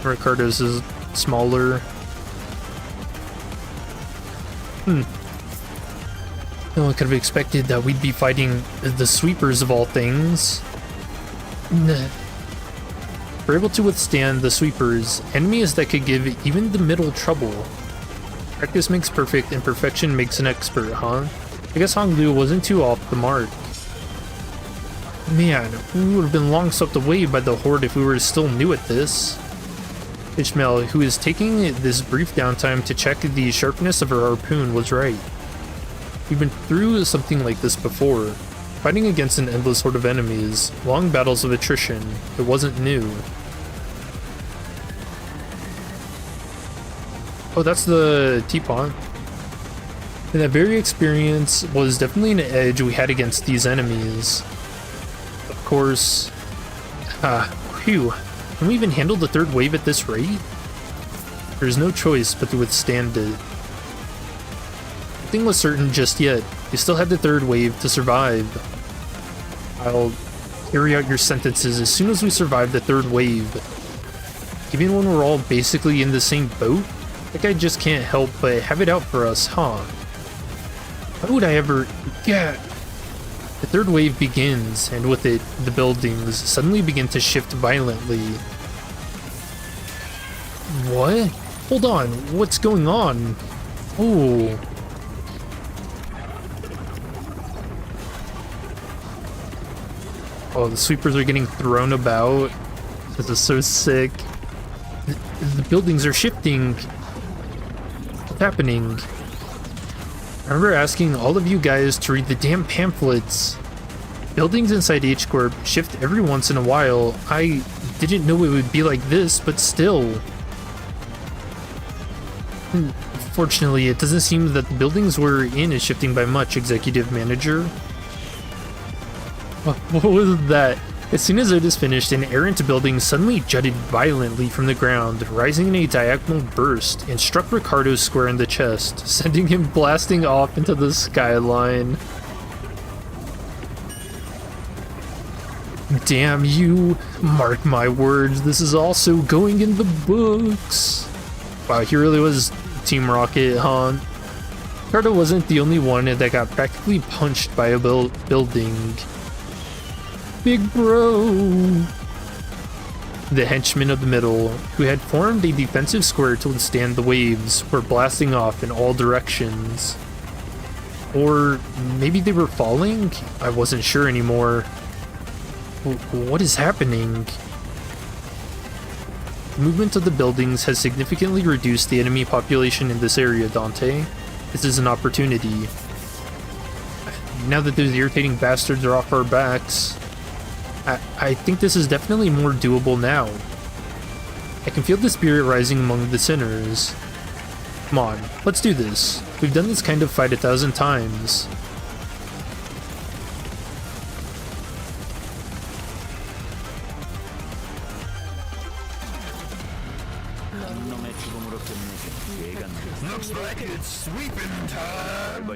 Ricardo's is smaller. No one could have expected that we'd be fighting the sweepers of all things. Nah. We're able to withstand the sweepers, enemies that could give even the middle trouble. Practice makes perfect and perfection makes an expert, huh? I guess Hong Lu wasn't too off the mark. Man, we would have been long swept away by the horde if we were still new at this. Ishmael, who is taking this brief downtime to check the sharpness of her harpoon, was right. We've been through something like this before. Fighting against an endless horde of enemies, long battles of attrition, it wasn't new. Oh, that's the teapot. And that very experience was definitely an edge we had against these enemies. Of course, phew. Can we even handle the third wave at this rate? There's no choice but to withstand it. Nothing was certain just yet. We still had the third wave to survive. I'll carry out your sentences as soon as we survive the third wave. Even when we're all basically in the same boat? That guy just can't help but have it out for us, huh? Why would I ever... Yeah. The third wave begins, and with it, the buildings suddenly begin to shift violently. What? Hold on, what's going on? Oh. Oh, the sweepers are getting thrown about. This is so sick. The buildings are shifting. What's happening? I remember asking all of you guys to read the damn pamphlets. Buildings inside H-Corp shift every once in a while. I didn't know it would be like this, but still. Fortunately, it doesn't seem that the buildings we're in is shifting by much, Executive Manager. What was that? As soon as it is finished, an errant building suddenly jutted violently from the ground, rising in a diagonal burst, and struck Ricardo square in the chest, sending him blasting off into the skyline. Damn you! Mark my words, this is also going in the books! Wow, he really was Team Rocket, huh? Ricardo wasn't the only one that got practically punched by a building. Big bro! The henchmen of the middle, who had formed a defensive square to withstand the waves, were blasting off in all directions. Or maybe they were falling? I wasn't sure anymore. What is happening? The movement of the buildings has significantly reduced the enemy population in this area, Dante. This is an opportunity. Now that those irritating bastards are off our backs, I think this is definitely more doable now. I can feel the spirit rising among the sinners. Come on, let's do this. We've done this kind of fight 1,000 times. Looks like it's sweeping time.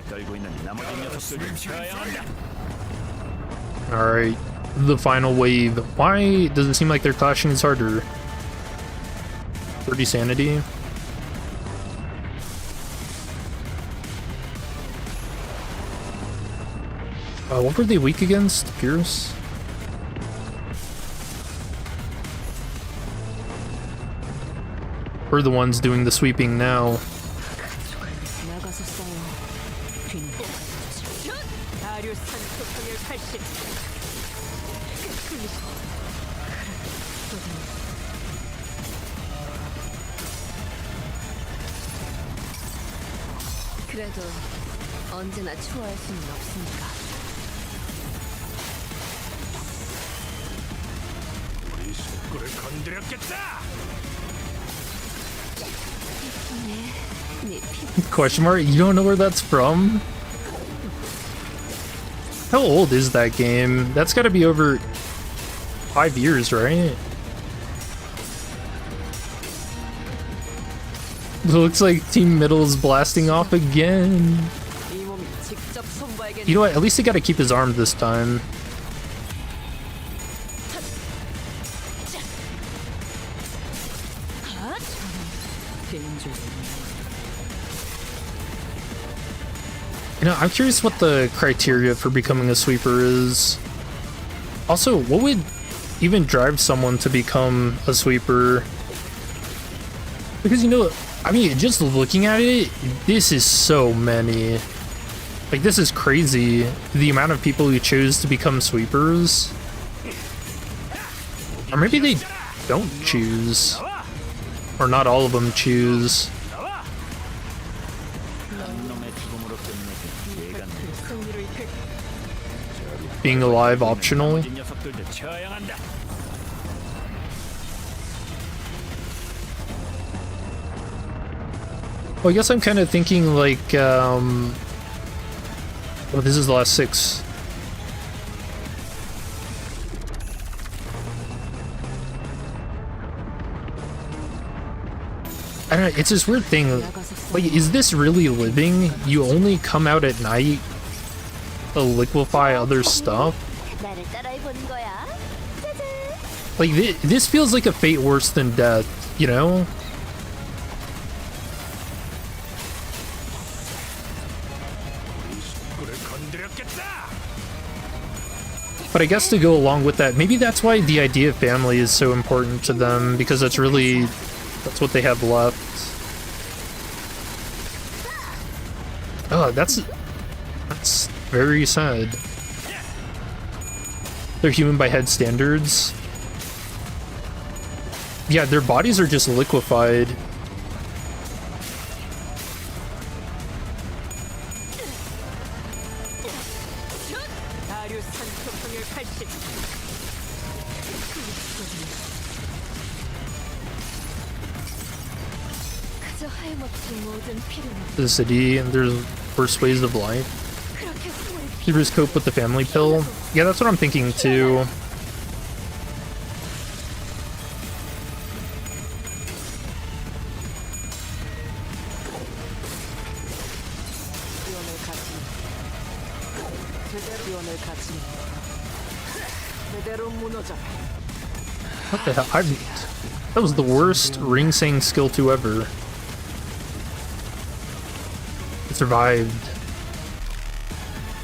Alright, the final wave. Why does it seem like their clashing is harder? 30 sanity? What were they weak against? Pierce? We're the ones doing the sweeping now. 그래도 언제나 추월할 수는 없으니까. 우리 식구를 건드렸겠다. Question mark? You don't know where that's from? How old is that game? That's gotta be over 5 years, right? It looks like Team Middle's blasting off again. 이 몸이 직접 손봐야겠네. You know what? At least he gotta keep his arm this time. You know, I'm curious what the criteria for becoming a sweeper is. Also, what would even drive someone to become a sweeper? Because, you know, I mean, just looking at it, this is so many. Like, this is crazy, the amount of people who chose to become sweepers. Or maybe they don't choose. Or not all of them choose. Being alive optional. Well, I guess I'm kind of thinking like, oh, this is the last 6. I don't know, it's this weird thing. Like, is this really living? You only come out at night to liquefy other stuff? Like, this feels like a fate worse than death, you know? But I guess to go along with that, maybe that's why the idea of family is so important to them, because that's really, that's what they have left. Oh, that's very sad. They're human by head standards. Yeah, their bodies are just liquefied. The city, and there's worse ways of life. You just cope with the family pill. Yeah, that's what I'm thinking too. What the hell? That was the worst ring saying skill 2 ever. It survived.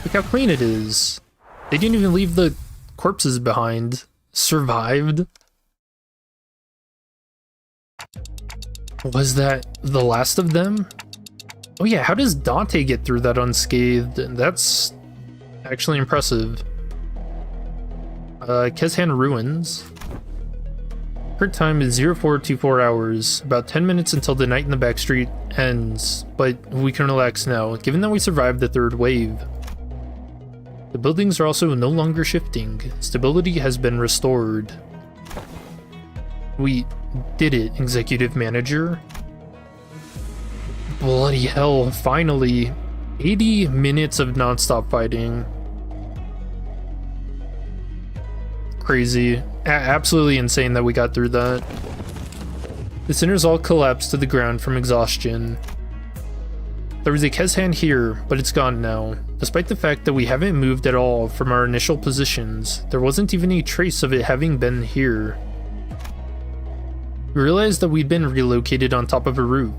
Look how clean it is. They didn't even leave the corpses behind. Survived. Was that the last of them? Oh yeah, how does Dante get through that unscathed? That's actually impressive. Keshan Ruins. Current time is 0424 hours, about 10 minutes until the night in the backstreet ends, but we can relax now, given that we survived the 3rd wave. The buildings are also no longer shifting. Stability has been restored. We did it, Executive Manager. Bloody hell, finally. 80 minutes of non-stop fighting. Crazy. Absolutely insane that we got through that. The sinners all collapsed to the ground from exhaustion. There was a Keshan here, but it's gone now. Despite the fact that we haven't moved at all from our initial positions, there wasn't even a trace of it having been here. We realized that we'd been relocated on top of a roof,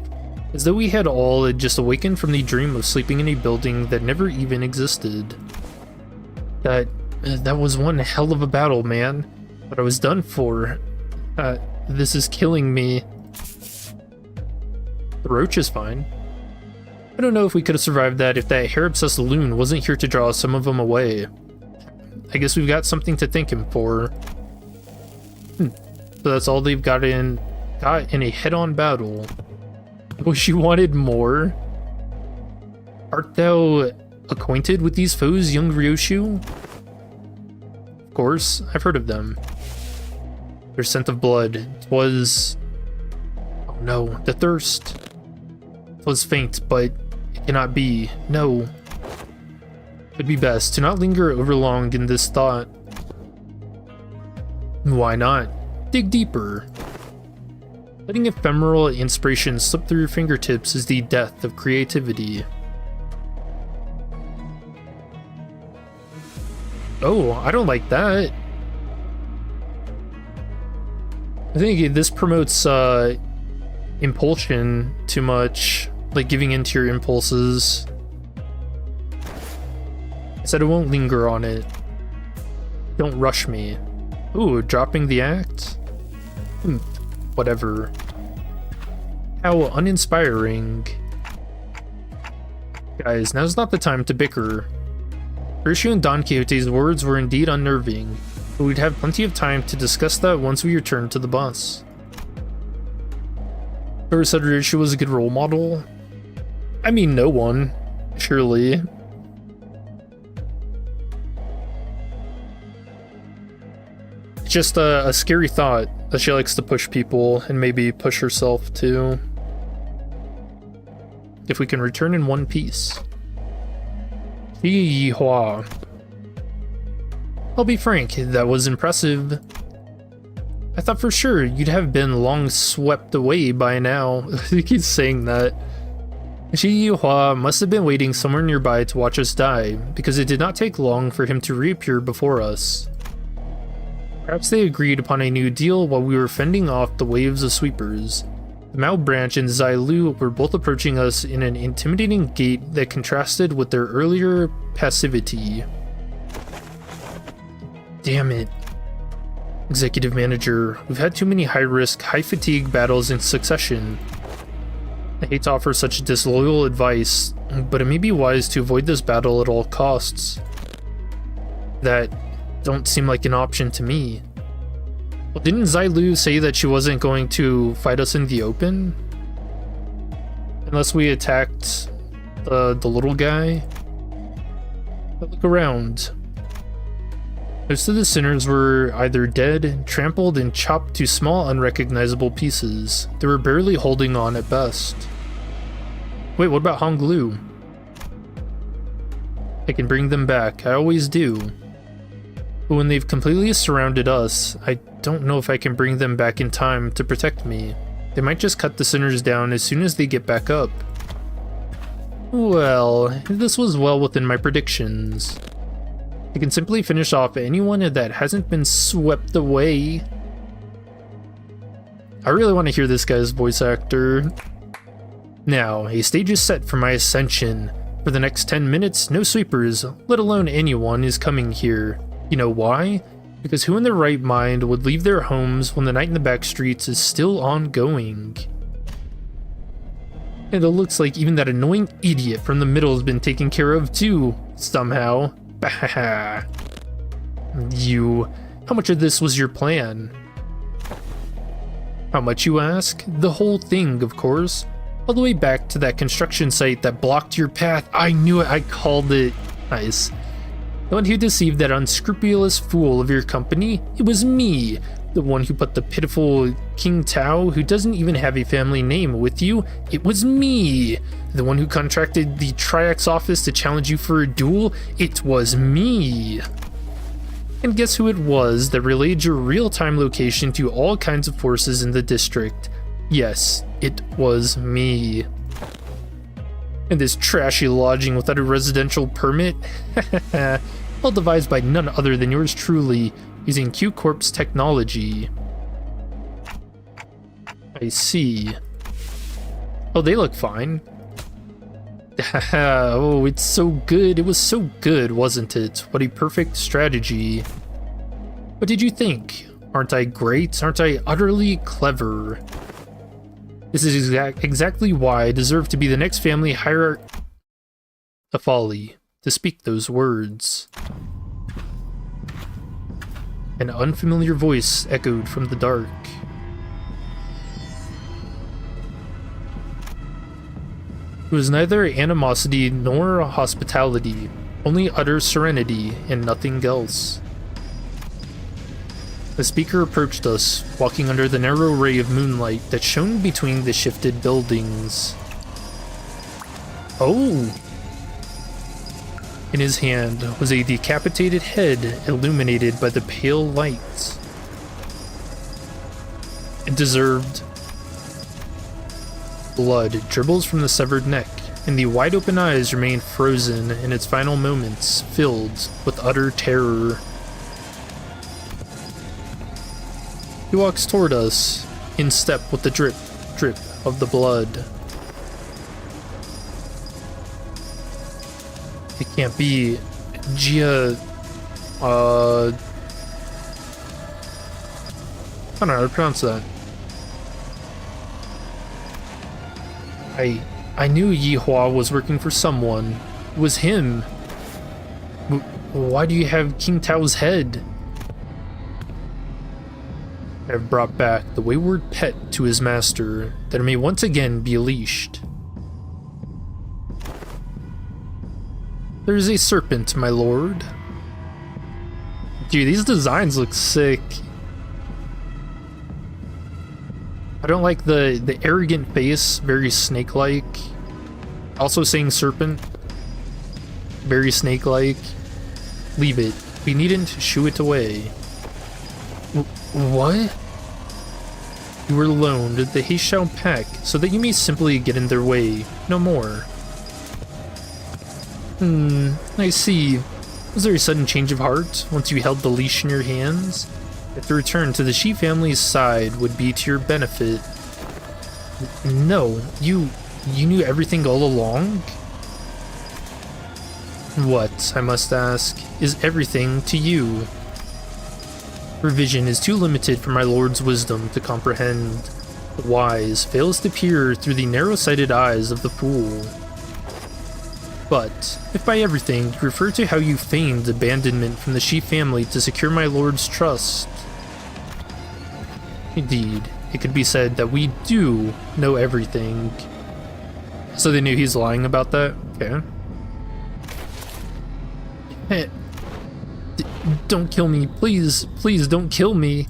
as though we had all just awakened from the dream of sleeping in a building that never even existed. That was one hell of a battle, man. But I was done for. This is killing me. The roach is fine. I don't know if we could have survived that if that hair-obsessed loon wasn't here to draw some of them away. I guess we've got something to thank him for. So that's all they've got in a head-on battle. Wish you wanted more. Art thou acquainted with these foes, young Ryoshu? Of course, I've heard of them. Their scent of blood. It was... oh no, the thirst. 'Twas faint, but it cannot be. No. It'd be best to not linger overlong in this thought. Why not? Dig deeper. Letting ephemeral inspiration slip through your fingertips is the death of creativity. Oh, I don't like that. I think this promotes impulsion too much, like giving into your impulses. I said I won't linger on it. Don't rush me. Ooh, dropping the act? Whatever. How uninspiring. Guys, now's not the time to bicker. Horatio and Don Quixote's words were indeed unnerving, but we'd have plenty of time to discuss that once we returned to the bus. Whoever said Horatio was a good role model? I mean, no one. Surely. It's just a scary thought that she likes to push people and maybe push herself too. If we can return in one piece. Yi-hua. I'll be frank, that was impressive. I thought for sure you'd have been long swept away by now. He keeps saying that. Yi-hua must have been waiting somewhere nearby to watch us die, because it did not take long for him to reappear before us. Perhaps they agreed upon a new deal while we were fending off the waves of sweepers. The Mao Branch and Zailu were both approaching us in an intimidating gait that contrasted with their earlier passivity. Damn it. Executive Manager, we've had too many high-risk, high-fatigue battles in succession. I hate to offer such disloyal advice, but it may be wise to avoid this battle at all costs. That don't seem like an option to me. Well, didn't Zailu say that she wasn't going to fight us in the open? Unless we attacked the little guy? But look around. Most of the sinners were either dead, trampled, and chopped to small, unrecognizable pieces. They were barely holding on at best. Wait, what about Honglu? I can bring them back, I always do. But when they've completely surrounded us, I don't know if I can bring them back in time to protect me. They might just cut the sinners down as soon as they get back up. Well, this was well within my predictions. I can simply finish off anyone that hasn't been swept away. I really want to hear this guy's voice actor. Now, a stage is set for my ascension. For the next 10 minutes, no sweepers, let alone anyone, is coming here. You know why? Because who in their right mind would leave their homes when the night in the back streets is still ongoing? And it looks like even that annoying idiot from the middle has been taken care of too, somehow. Bah. You. How much of this was your plan? How much, you ask? The whole thing, of course. All the way back to that construction site that blocked your path. I knew it, I called it. Nice. The one who deceived that unscrupulous fool of your company, it was me. The one who put the pitiful King Tao, who doesn't even have a family name, with you, it was me. The one who contracted the Triax office to challenge you for a duel, it was me. And guess who it was that relayed your real-time location to all kinds of forces in the district? Yes, it was me. And this trashy lodging without a residential permit? All devised by none other than yours truly, using Q-Corp's technology. I see. Oh, they look fine. Oh, it's so good. It was so good, wasn't it? What a perfect strategy. What did you think? Aren't I great? Aren't I utterly clever? This is exactly why I deserve to be the next family hierarch. A folly to speak those words. An unfamiliar voice echoed from the dark. It was neither animosity nor hospitality, only utter serenity and nothing else. The speaker approached us, walking under the narrow ray of moonlight that shone between the shifted buildings. Oh! In his hand was a decapitated head illuminated by the pale light. It deserved. Blood dribbles from the severed neck, and the wide-open eyes remain frozen in its final moments, filled with utter terror. He walks toward us, in step with the drip, drip of the blood. It can't be Gia. I don't know how to pronounce that. I knew Yihua was working for someone. It was him. Why do you have King Tao's head? I have brought back the wayward pet to his master, that it may once again be leashed. There is a serpent, my lord. Dude, these designs look sick. I don't like the arrogant face, very snake-like. Also saying serpent, very snake-like. Leave it. We needn't shoo it away. What? You were loaned the Heishao Pack so that you may simply get in their way, no more. I see. Was there a sudden change of heart once you held the leash in your hands? If the return to the Shi family's side would be to your benefit. No, you knew everything all along? What, I must ask, is everything to you? Her vision is too limited for my lord's wisdom to comprehend. The wise fails to peer through the narrow-sighted eyes of the fool. But, if by everything you refer to how you feigned abandonment from the Shi family to secure my lord's trust, indeed, it could be said that we do know everything. So they knew he's lying about that? Okay. Hey, don't kill me, please, please don't kill me.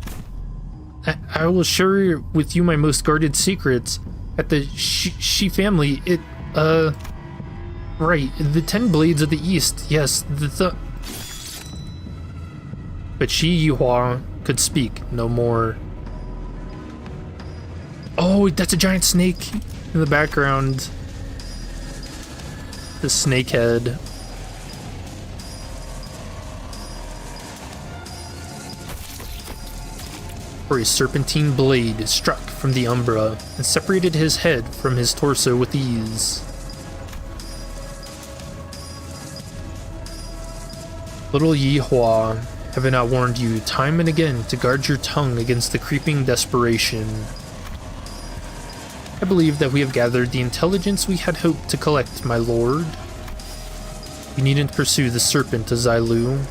I will share with you my most guarded secrets. At the Shi family, right, the 10 Blades of the East, yes, But Shi Yihua could speak no more. Oh, that's a giant snake in the background. The snake head. For a serpentine blade struck from the umbra and separated his head from his torso with ease. Little Yihua, have I not warned you time and again to guard your tongue against the creeping desperation? I believe that we have gathered the intelligence we had hoped to collect, my lord. You needn't pursue the serpent of Zailu.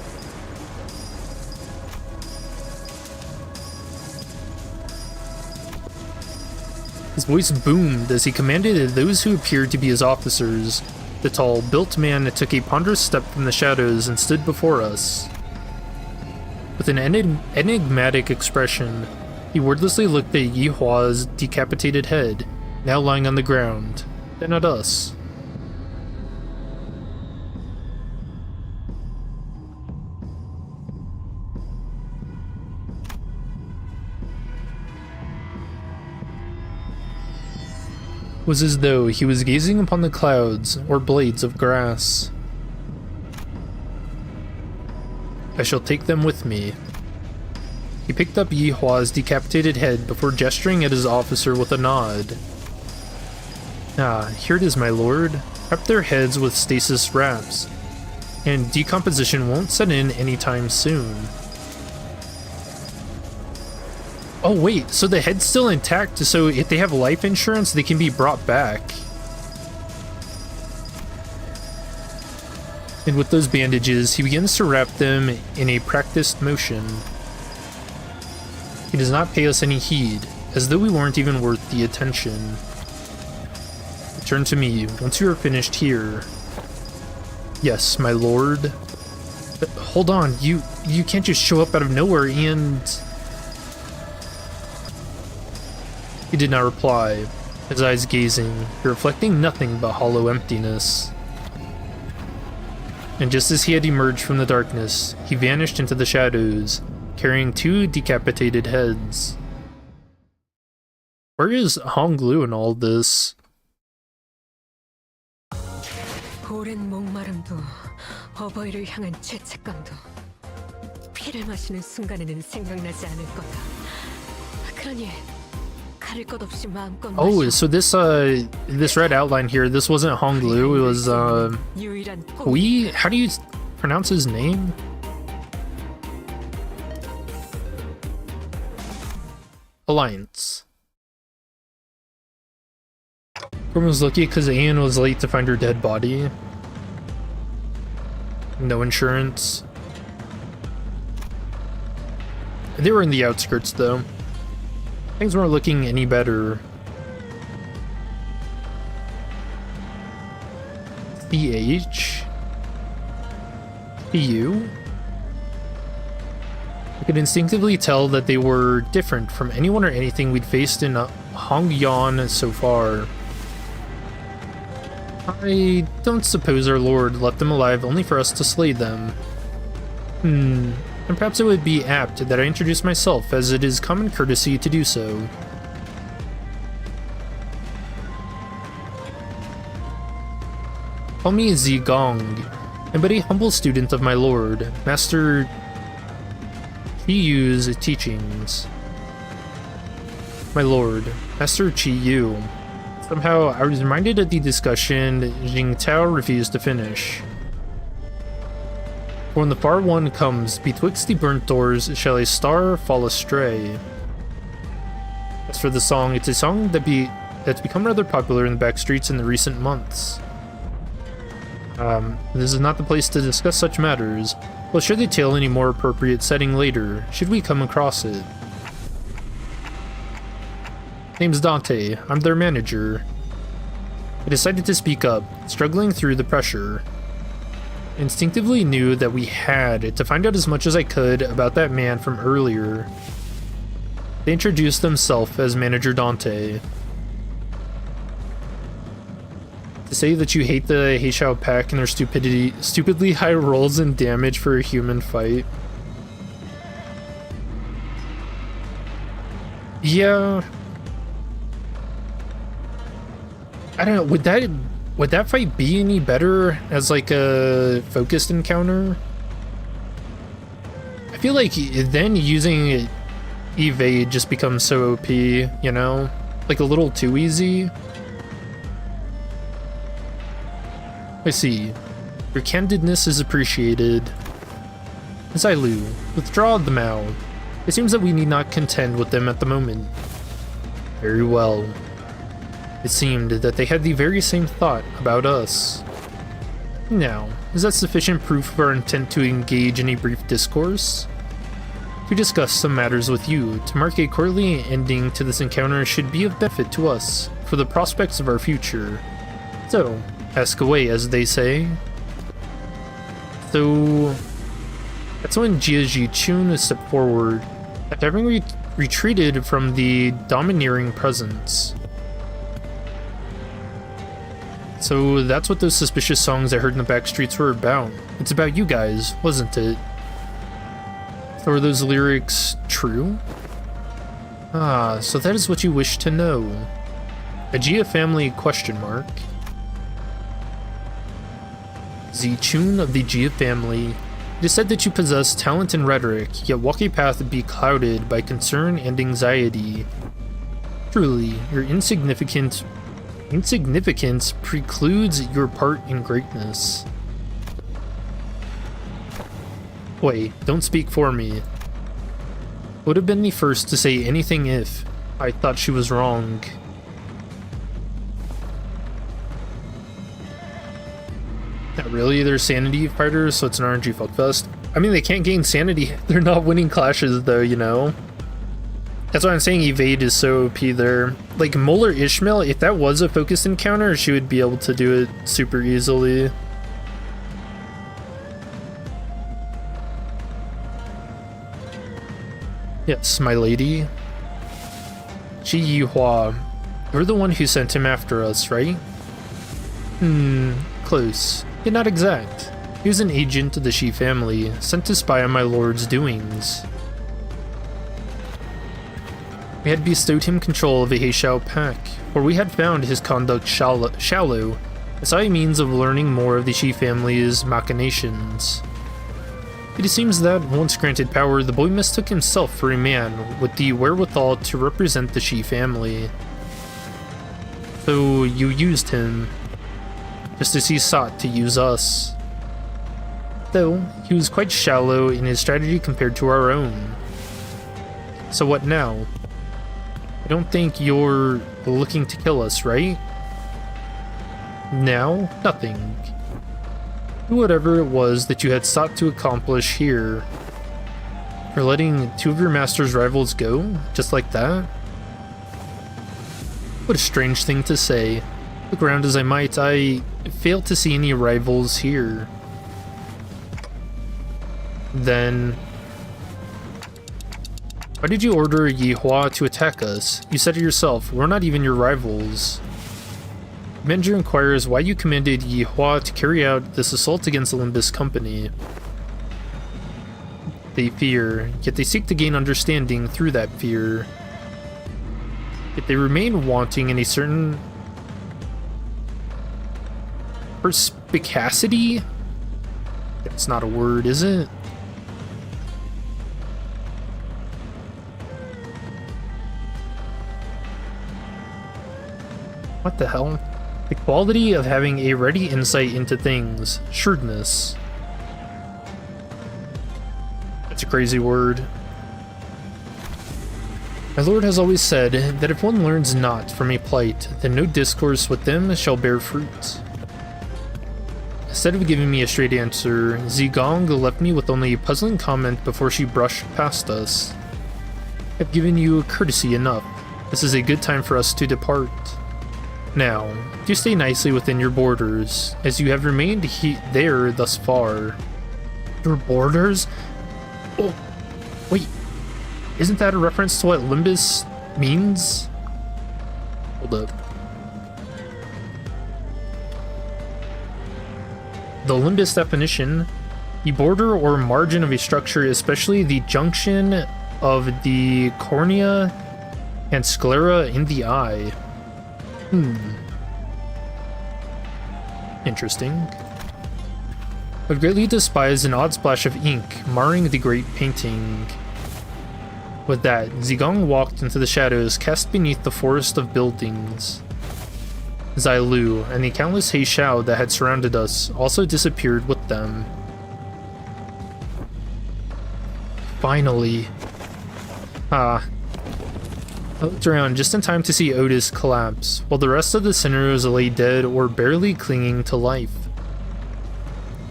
His voice boomed as he commanded those who appeared to be his officers. The tall, built man took a ponderous step from the shadows and stood before us. With an enigmatic expression, he wordlessly looked at Yihua's decapitated head, now lying on the ground, then at us. It was as though he was gazing upon the clouds or blades of grass. I shall take them with me. He picked up Yihua's decapitated head before gesturing at his officer with a nod. Ah, here it is, my lord. Wrap their heads with stasis wraps, and decomposition won't set in anytime soon. Oh wait, so the head's still intact, so if they have life insurance, they can be brought back. And with those bandages, he begins to wrap them in a practiced motion. He does not pay us any heed, as though we weren't even worth the attention. Return to me once you are finished here. Yes, my lord. But hold on, you can't just show up out of nowhere and... He did not reply, his eyes gazing, reflecting nothing but hollow emptiness. And just as he had emerged from the darkness, he vanished into the shadows, carrying 2 decapitated heads. Where is Honglu in all this? 오랜 목마름도 어버이를 향한 죄책감도 피를 마시는 순간에는 생각나지 않을 거다. 그러니 가릴 것 없이 마음껏 Oh, 마셔. so this red outline here, this wasn't Honglu, it was 유일한 Hui? How do you pronounce his name? Alliance. Gordon was lucky because Ian was late to find her dead body. No insurance. They were in the outskirts though. Things weren't looking any better. CH? PU? I could instinctively tell that they were different from anyone or anything we'd faced in Hongyan so far. I don't suppose our lord left them alive only for us to slay them. And perhaps it would be apt that I introduce myself, as it is common courtesy to do so. Call me Zigong, and but a humble student of my lord, Master Chiyu's teachings. My lord, Master Chiyu. Somehow, I was reminded of the discussion Jingtao refused to finish. For when the far one comes, betwixt the burnt doors shall a star fall astray. As for the song, it's a song that's become rather popular in the back streets in the recent months. This is not the place to discuss such matters. We'll share the tale in a more appropriate setting later, should we come across it. Name's Dante. I'm their manager. I decided to speak up, struggling through the pressure. I instinctively knew that we had to find out as much as I could about that man from earlier. They introduced themselves as Manager Dante. To say that you hate the Heishao pack and their stupidly high rolls and damage for a human fight. Yeah. I don't know, would that fight be any better as like a focused encounter? I feel like then using evade just becomes so OP, you know? Like a little too easy. I see. Your candidness is appreciated. Zailu, withdraw the Mao. It seems that we need not contend with them at the moment. Very well. It seemed that they had the very same thought about us. Now, is that sufficient proof of our intent to engage in a brief discourse? To discuss some matters with you, to mark a courtly ending to this encounter should be of benefit to us, for the prospects of our future. So, ask away, as they say. So, that's when Jia Chun stepped forward, after having retreated from the domineering presence. So that's what those suspicious songs I heard in the back streets were about. It's about you guys, wasn't it? So are those lyrics true? Ah, so that is what you wish to know. A Jia family question mark. Zichun of the Jia family. It is said that you possess talent in rhetoric, yet walk a path beclouded by concern and anxiety. Truly, your insignificance precludes your part in greatness. Wait, don't speak for me. Would have been the first to say anything if I thought she was wrong. Not really, they're sanity fighters, so it's an RNG fuckfest. I mean, they can't gain sanity if they're not winning clashes though, you know? That's why I'm saying evade is so OP there. Like, Molar Ishmael, if that was a focused encounter, she would be able to do it super easily. Yes, my lady. Ji Yihua. You're the one who sent him after us, right? Close. Yet not exact. He was an agent of the Shi family, sent to spy on my lord's doings. We had bestowed him control of the Heishao pack, where we had found his conduct shallow, I saw a means of learning more of the Shi family's machinations. It seems that, once granted power, the boy mistook himself for a man with the wherewithal to represent the Shi family. So you used him, just as he sought to use us. Though, he was quite shallow in his strategy compared to our own. So what now? I don't think you're looking to kill us, right? Now, nothing. Do whatever it was that you had sought to accomplish here. For letting two of your master's rivals go, just like that? What a strange thing to say. Look around as I might, I fail to see any rivals here. Then, why did you order Yihua to attack us? You said it yourself, we're not even your rivals. Avenger inquires why you commanded Yihua to carry out this assault against the Limbus company. They fear, yet they seek to gain understanding through that fear. Yet they remain wanting in a certain perspicacity? That's not a word, is it? What the hell? The quality of having a ready insight into things. Shrewdness. That's a crazy word. My lord has always said that if one learns not from a plight, then no discourse with them shall bear fruit. Instead of giving me a straight answer, Zigong left me with only a puzzling comment before she brushed past us. I've given you courtesy enough. This is a good time for us to depart. Now, do stay nicely within your borders, as you have remained there thus far. Your borders? Oh, wait. Isn't that a reference to what Limbus means? Hold up. The Limbus definition: the border or margin of a structure, especially the junction of the cornea and sclera in the eye. Interesting. Would greatly despise an odd splash of ink marring the great painting. With that, Zigong walked into the shadows cast beneath the forest of buildings. Zai Lu and the countless Heishao that had surrounded us also disappeared with them. Finally. I looked around just in time to see Otis collapse, while the rest of the sinners lay dead or barely clinging to life.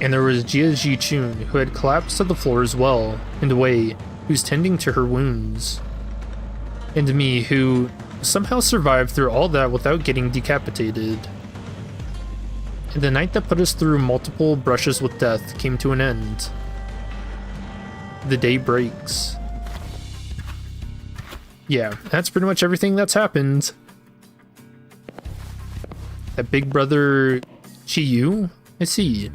And there was Jia Ji-chun, who had collapsed to the floor as well, and Wei, who's tending to her wounds. And me, who somehow survived through all that without getting decapitated. And the night that put us through multiple brushes with death came to an end. The day breaks. Yeah, that's pretty much everything that's happened. That big brother Chi-Yu? I see.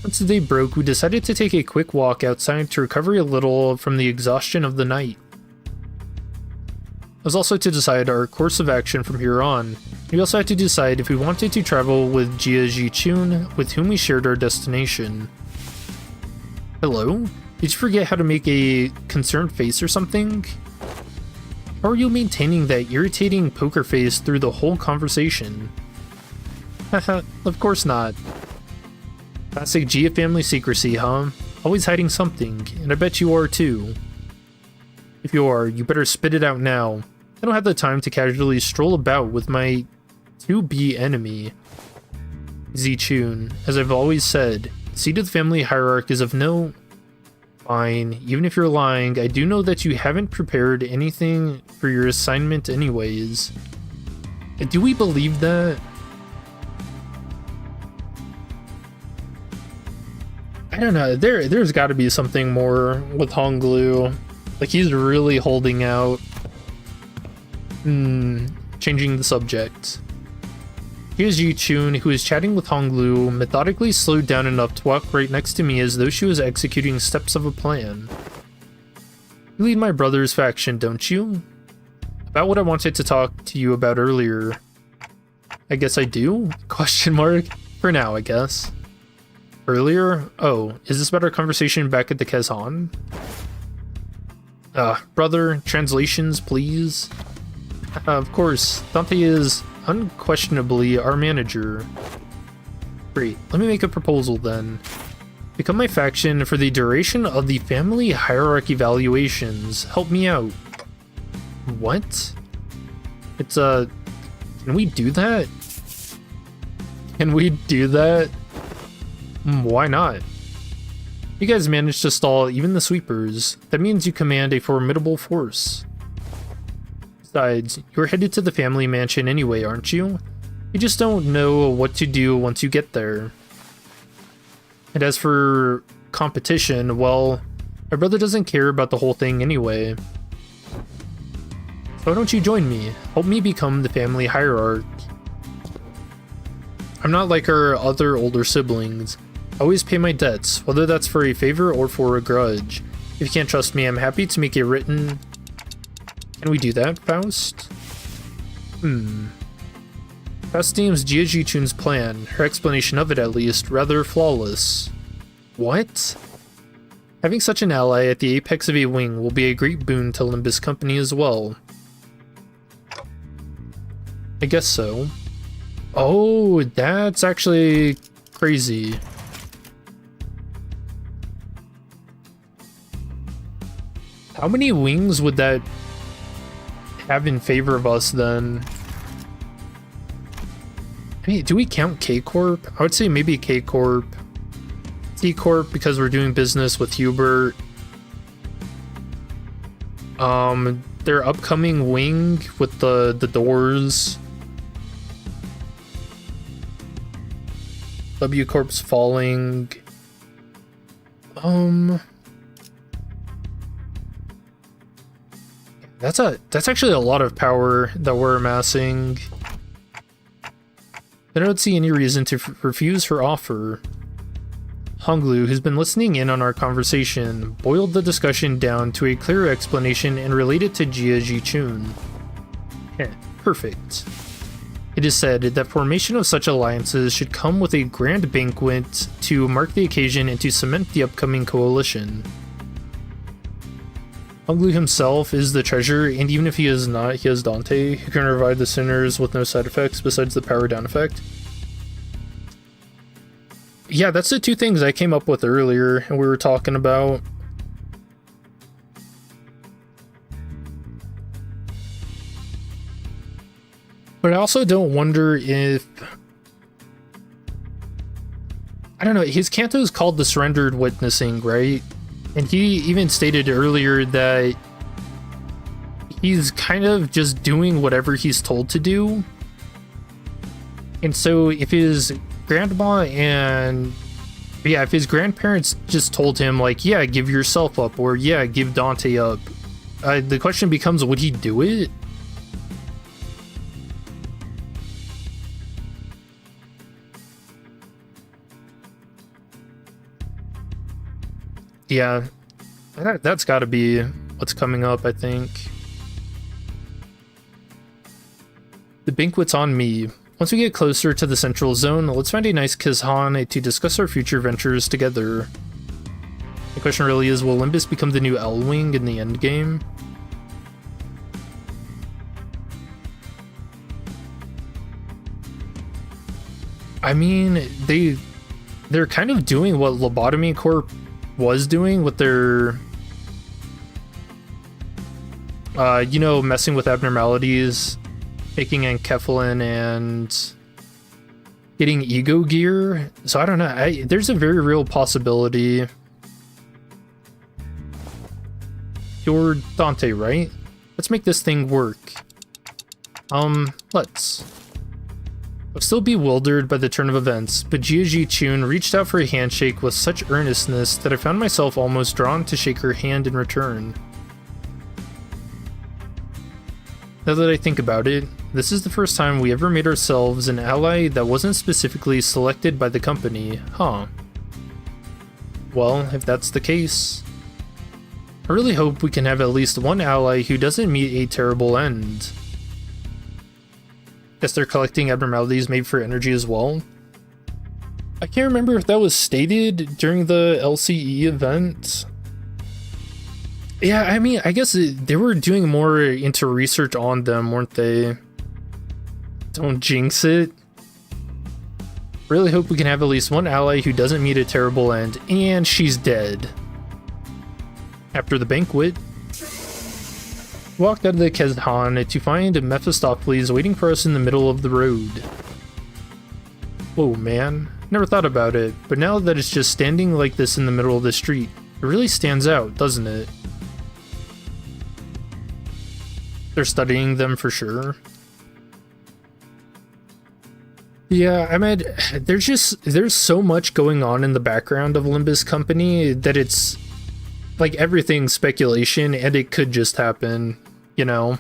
Once the day broke, we decided to take a quick walk outside to recover a little from the exhaustion of the night. It was also to decide our course of action from here on. We also had to decide if we wanted to travel with Jia Ji-chun, with whom we shared our destination. Hello? Did you forget how to make a concerned face or something? How are you maintaining that irritating poker face through the whole conversation? Haha, of course not. Classic Jia family secrecy, huh? Always hiding something, and I bet you are too. If you are, you better spit it out now. I don't have the time to casually stroll about with my to-be enemy. Z-chun, as I've always said, seat of the family hierarchy is of no... Fine, even if you're lying, I do know that you haven't prepared anything for your assignment anyways. Do we believe that? I don't know, there's gotta be something more with Honglu. Like, he's really holding out. changing the subject. Jia Chun, who is chatting with Honglu, methodically slowed down enough to walk right next to me as though she was executing steps of a plan. You lead my brother's faction, don't you? About what I wanted to talk to you about earlier. I guess I do? Question mark? For now, I guess. Earlier? Oh, is this about our conversation back at the Kezhan? Brother, translations, please? Of course, Dante is unquestionably our manager. Great, let me make a proposal then. Become my faction for the duration of the family hierarchy evaluations. Help me out. What? It's can we do that? Can we do that? Why not? You guys managed to stall even the sweepers. That means you command a formidable force. Besides, you're headed to the family mansion anyway, aren't you? You just don't know what to do once you get there. And as for competition, well, my brother doesn't care about the whole thing anyway. So why don't you join me? Help me become the family hierarch. I'm not like our other older siblings. I always pay my debts, whether that's for a favor or for a grudge. If you can't trust me, I'm happy to make a written... Can we do that, Faust? Faust deems Jia Chun's plan, her explanation of it at least, rather flawless. What? Having such an ally at the apex of a wing will be a great boon to Limbus Company as well. I guess so. Oh, that's actually crazy. How many wings would that have in favor of us then? I mean, do we count K-Corp? I would say maybe K-Corp. T-Corp because we're doing business with Hubert. Their upcoming wing with the doors. W Corp's falling. That's actually a lot of power that we're amassing. I don't see any reason to refuse her offer. Honglu, who's been listening in on our conversation, boiled the discussion down to a clearer explanation and related to Jia Chun. Perfect. It is said that formation of such alliances should come with a grand banquet to mark the occasion and to cement the upcoming coalition. Honglu himself is the treasurer, and even if he is not, he has Dante, who can revive the sinners with no side effects besides the power down effect. Yeah, that's the two things I came up with earlier and we were talking about. But I also don't wonder if... I don't know, his canto is called the Surrendered Witnessing, right? And he even stated earlier that he's kind of just doing whatever he's told to do. And so if his grandma and... yeah, if his grandparents just told him, like, yeah, give yourself up, or yeah, give Dante up, the question becomes, would he do it? Yeah, that's got to be what's coming up, I think. The banquet's on me. Once we get closer to the central zone, let's find a nice Kezhan to discuss our future ventures together. The question really is, will Limbus become the new L-Wing in the endgame? I mean, they're kind of doing what Lobotomy Corp was doing with their you know, messing with abnormalities, making Enkephalin and getting ego gear. So I don't know, there's a very real possibility. You're Dante, right? Let's make this thing work. Let's. I'm still bewildered by the turn of events, but Jia Chun reached out for a handshake with such earnestness that I found myself almost drawn to shake her hand in return. Now that I think about it, This is the first time we ever made ourselves an ally that wasn't specifically selected by the company, huh? Well, if that's the case, I really hope we can have at least one ally who doesn't meet a terrible end. Guess they're collecting abnormalities made for energy as well. I can't remember if that was stated during the LCE event. Yeah, I mean, I guess they were doing more into research on them, weren't they? Don't jinx it. Really hope we can have at least one ally who doesn't meet a terrible end, and she's dead. After the banquet, we walked out of the Kezhan to find Mephistopheles waiting for us in the middle of the road. Whoa, man. Never thought about it, but now that it's just standing like this in the middle of the street, it really stands out, doesn't it? They're studying them for sure. Yeah, I mean, there's so much going on in the background of Limbus Company that it's like everything's speculation and it could just happen, you know?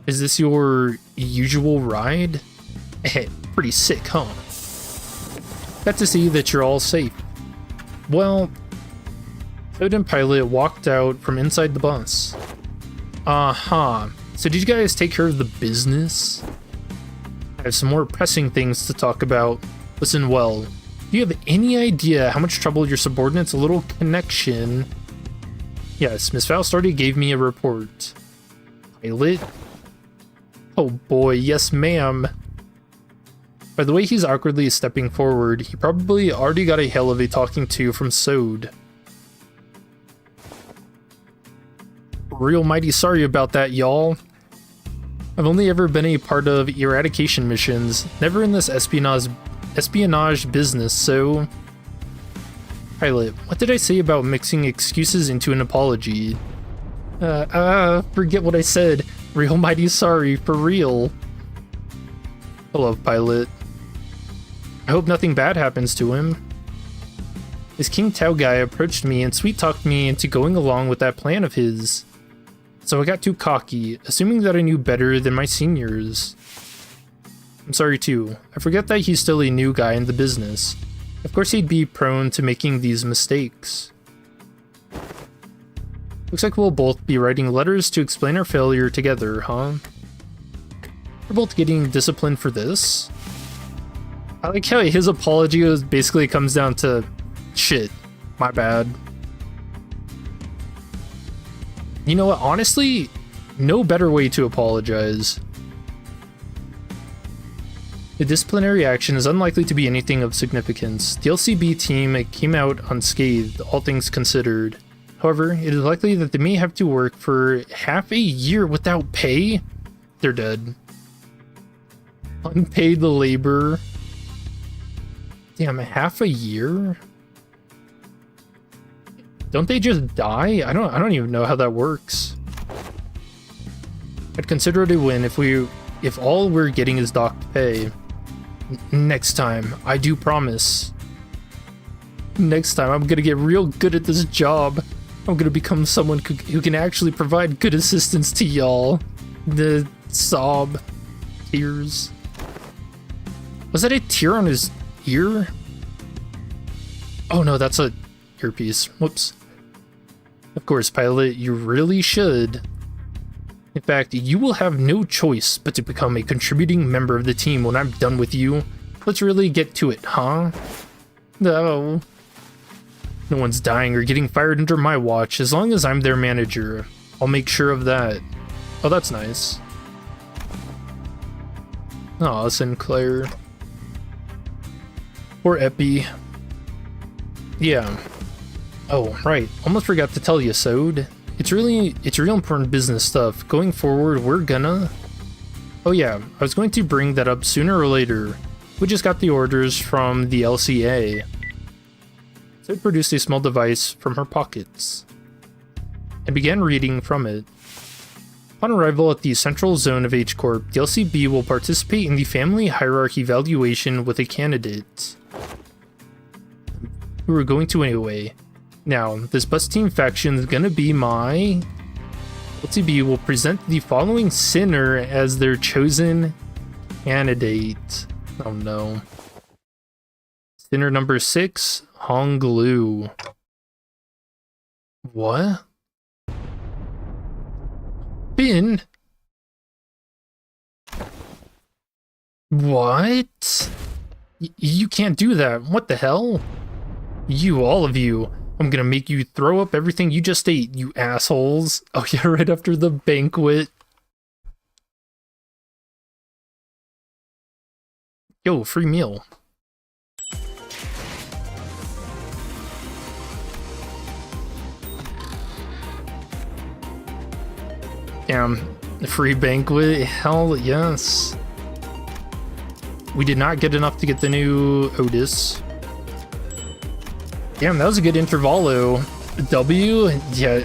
Is this your usual ride? Pretty sick, huh? Got to see that you're all safe. Well, Toad and Pilot walked out from inside the bus. So did you guys take care of the business? I have some more pressing things to talk about. Listen well. Do you have any idea how much trouble your subordinate's little connection? Yes, Miss Faust already gave me a report. Pilot? Oh boy, yes ma'am. By the way he's awkwardly stepping forward, he probably already got a hell of a talking to from Sode. Real mighty sorry about that, y'all. I've only ever been a part of eradication missions, never in this espionage business, so... Pilot, what did I say about mixing excuses into an apology? Forget what I said. Real mighty sorry, for real. Hello, Pilot. I hope nothing bad happens to him. This King Tao guy approached me and sweet-talked me into going along with that plan of his. So I got too cocky, assuming that I knew better than my seniors. I'm sorry too. I forget that he's still a new guy in the business. Of course he'd be prone to making these mistakes. Looks like we'll both be writing letters to explain our failure together, huh? We're both getting disciplined for this. I like how his apology basically comes down to, shit, my bad. You know what, honestly, no better way to apologize. The disciplinary action is unlikely to be anything of significance. The LCB team came out unscathed, all things considered. However, it is likely that they may have to work for half a year without pay. They're dead. Unpaid labor. Damn, half a year? Don't they just die? I don't even know how that works. I'd consider it a win if all we're getting is docked pay. Next time, I do promise. Next time, I'm gonna get real good at this job. I'm gonna become someone who can actually provide good assistance to y'all. The sob. Tears. Was that a tear on his ear? Oh no, that's a earpiece. Whoops. Of course, Pilot, you really should. In fact, you will have no choice but to become a contributing member of the team when I'm done with you. Let's really get to it, huh? No. No one's dying or getting fired under my watch as long as I'm their manager. I'll make sure of that. Oh, that's nice. Aw, Sinclair. Or Epi. Yeah. Oh, right. Almost forgot to tell you, Sode. It's real important business stuff. Going forward, we're gonna... Oh yeah, I was going to bring that up sooner or later. We just got the orders from the LCA. Sode produced a small device from her pockets and began reading from it. Upon arrival at the central zone of H-Corp, the LCB will participate in the family hierarchy evaluation with a candidate who we're going to anyway. Now, this bus team faction is gonna be my LTB will present the following sinner as their chosen candidate. Oh no. Sinner number 6, Honglu. What? Bin? What? You can't do that. What the hell? You, all of you. I'm gonna make you throw up everything you just ate, you assholes. Oh yeah, right after the banquet. Yo, free meal. Damn, the free banquet, hell yes. We did not get enough to get the new Otis. Damn, that was a good Intervallo. W? Yeah,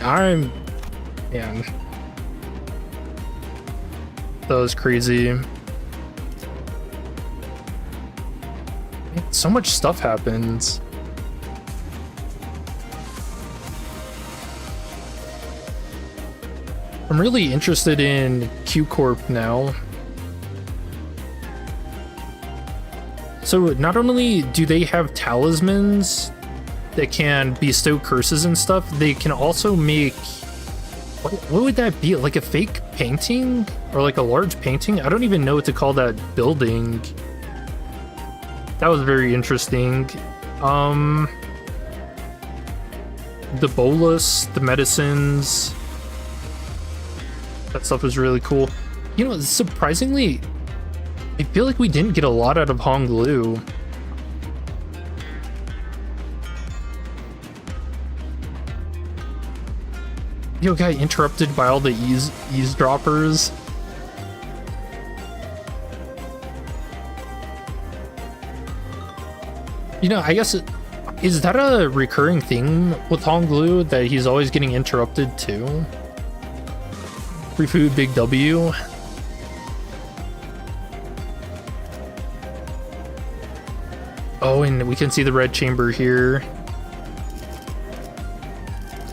man. That was crazy. Man, so much stuff happens. I'm really interested in Q Corp now. So not only do they have talismans that can bestow curses and stuff, they can also make... What would that be? Like a fake painting? Or like a large painting? I don't even know what to call that building. That was very interesting. The bolus, the medicines... That stuff was really cool. You know, surprisingly, I feel like we didn't get a lot out of Honglu. Yo, got interrupted by all the eavesdroppers. You know, I guess is that a recurring thing with Honglu that he's always getting interrupted too? Free food, big W. Oh, and we can see the red chamber here.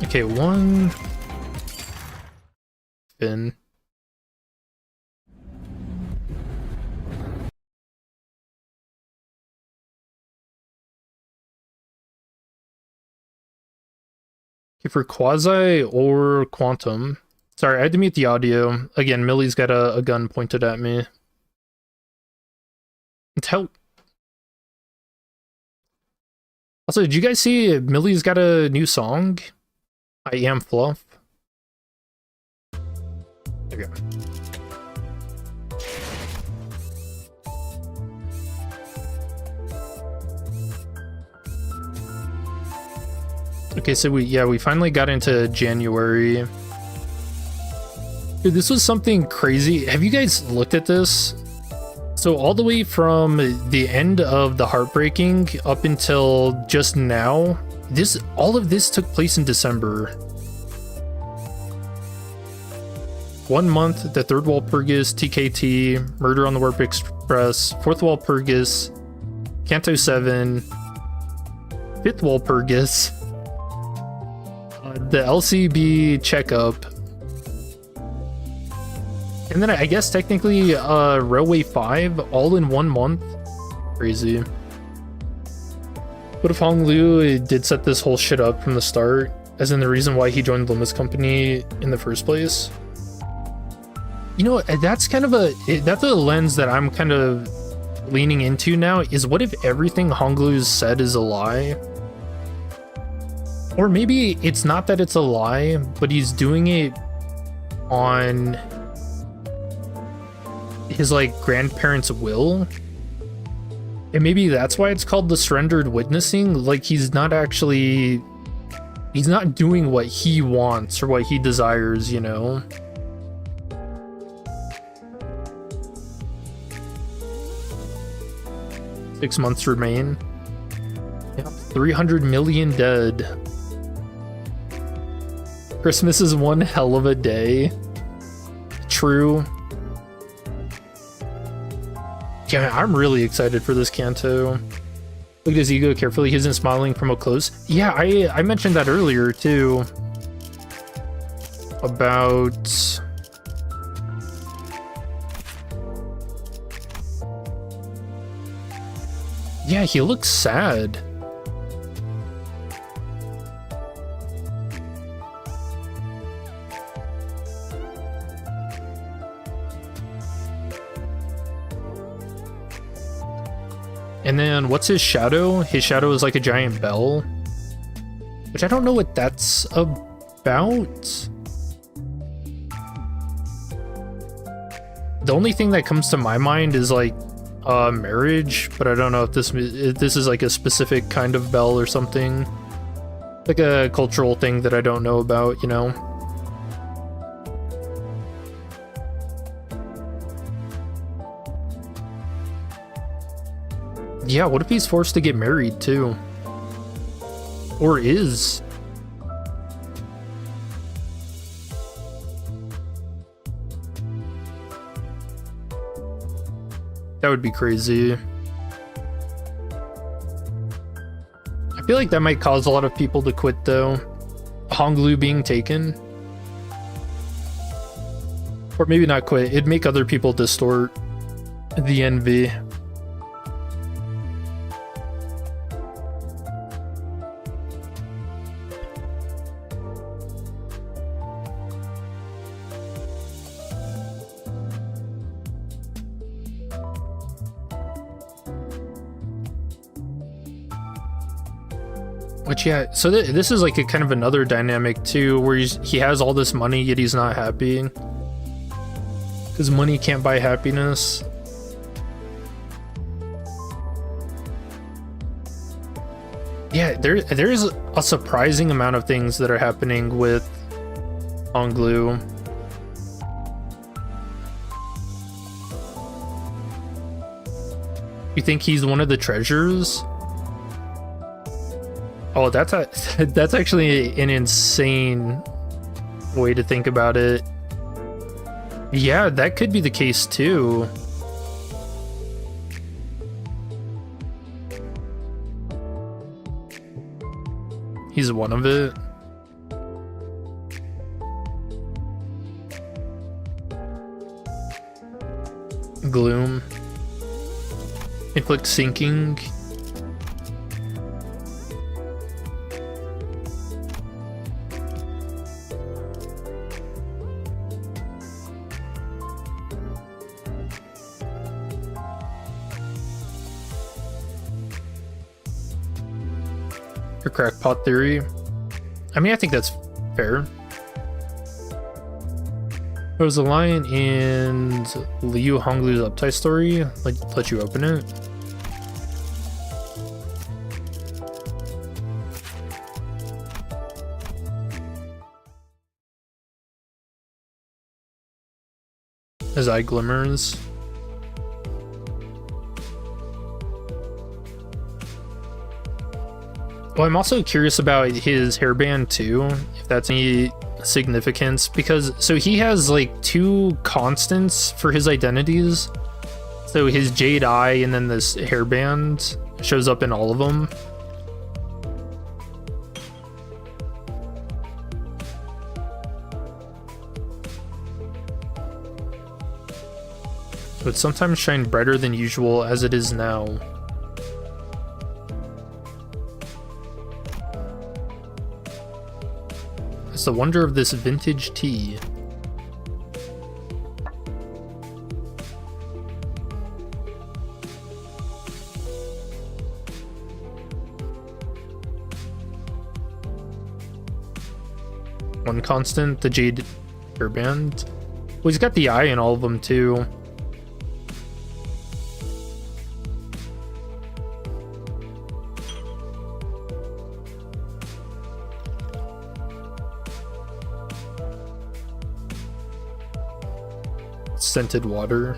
Okay, one. Fin. Okay, for quasi or quantum. Sorry, I had to mute the audio. Again, Millie's got a gun pointed at me. It's help. Also, did you guys see Millie's got a new song? I Am Fluff. Okay. Okay, so we finally got into January. Dude, this was something crazy. Have you guys looked at this? So all the way from the end of the Heartbreaking up until just now, all of this took place in December. 1 month, the Third Walpurgis, TKT, Murder on the Warp Express, Fourth Walpurgis, Canto 7, Fifth Walpurgis, the LCB checkup, and then I guess technically Railway 5 all in 1 month. Crazy. What if Honglu did set this whole shit up from the start, as in the reason why he joined the Limbus company in the first place? You know, that's kind of that's a lens that I'm kind of leaning into now, is what if everything Honglu's said is a lie? Or maybe it's not that it's a lie, but he's doing it on his like grandparents' will, and maybe that's why it's called the surrendered witnessing. Like he's not doing what he wants or what he desires, you know. Six months remain. Yep, 300 million dead. Christmas is one hell of a day. True. Yeah, I'm really excited for this Canto. Look at his ego carefully. He isn't smiling from up close. Yeah, I mentioned that earlier too. about... Yeah, he looks sad. And then what's his shadow? His shadow is like a giant bell, which I don't know what that's about. The only thing that comes to my mind is like marriage, but I don't know if this is like a specific kind of bell or something, like a cultural thing that I don't know about, you know. Yeah, what if he's forced to get married too? Or is? That would be crazy. I feel like that might cause a lot of people to quit though. Honglu being taken. Or maybe not quit, it'd make other people distort the envy. Which, yeah, so this is like a kind of another dynamic too, where he has all this money yet he's not happy, because money can't buy happiness. Yeah, there's a surprising amount of things that are happening with Honglu. You think he's one of the treasures? Oh, that's actually an insane way to think about it. Yeah, that could be the case too. He's one of it. Gloom. Inflict sinking. Or crackpot theory. I mean, I think that's fair. There was a line in Liu Honglu's uptie story. Let you open it. His eye glimmers. Well, I'm also curious about his hairband too, if that's any significance, because so he has like two constants for his identities. So his jade eye and then this hairband shows up in all of them. So it sometimes shine brighter than usual as it is now. It's the wonder of this vintage tea. One constant, the jade hairband. Well, he's got the eye in all of them too. Scented water.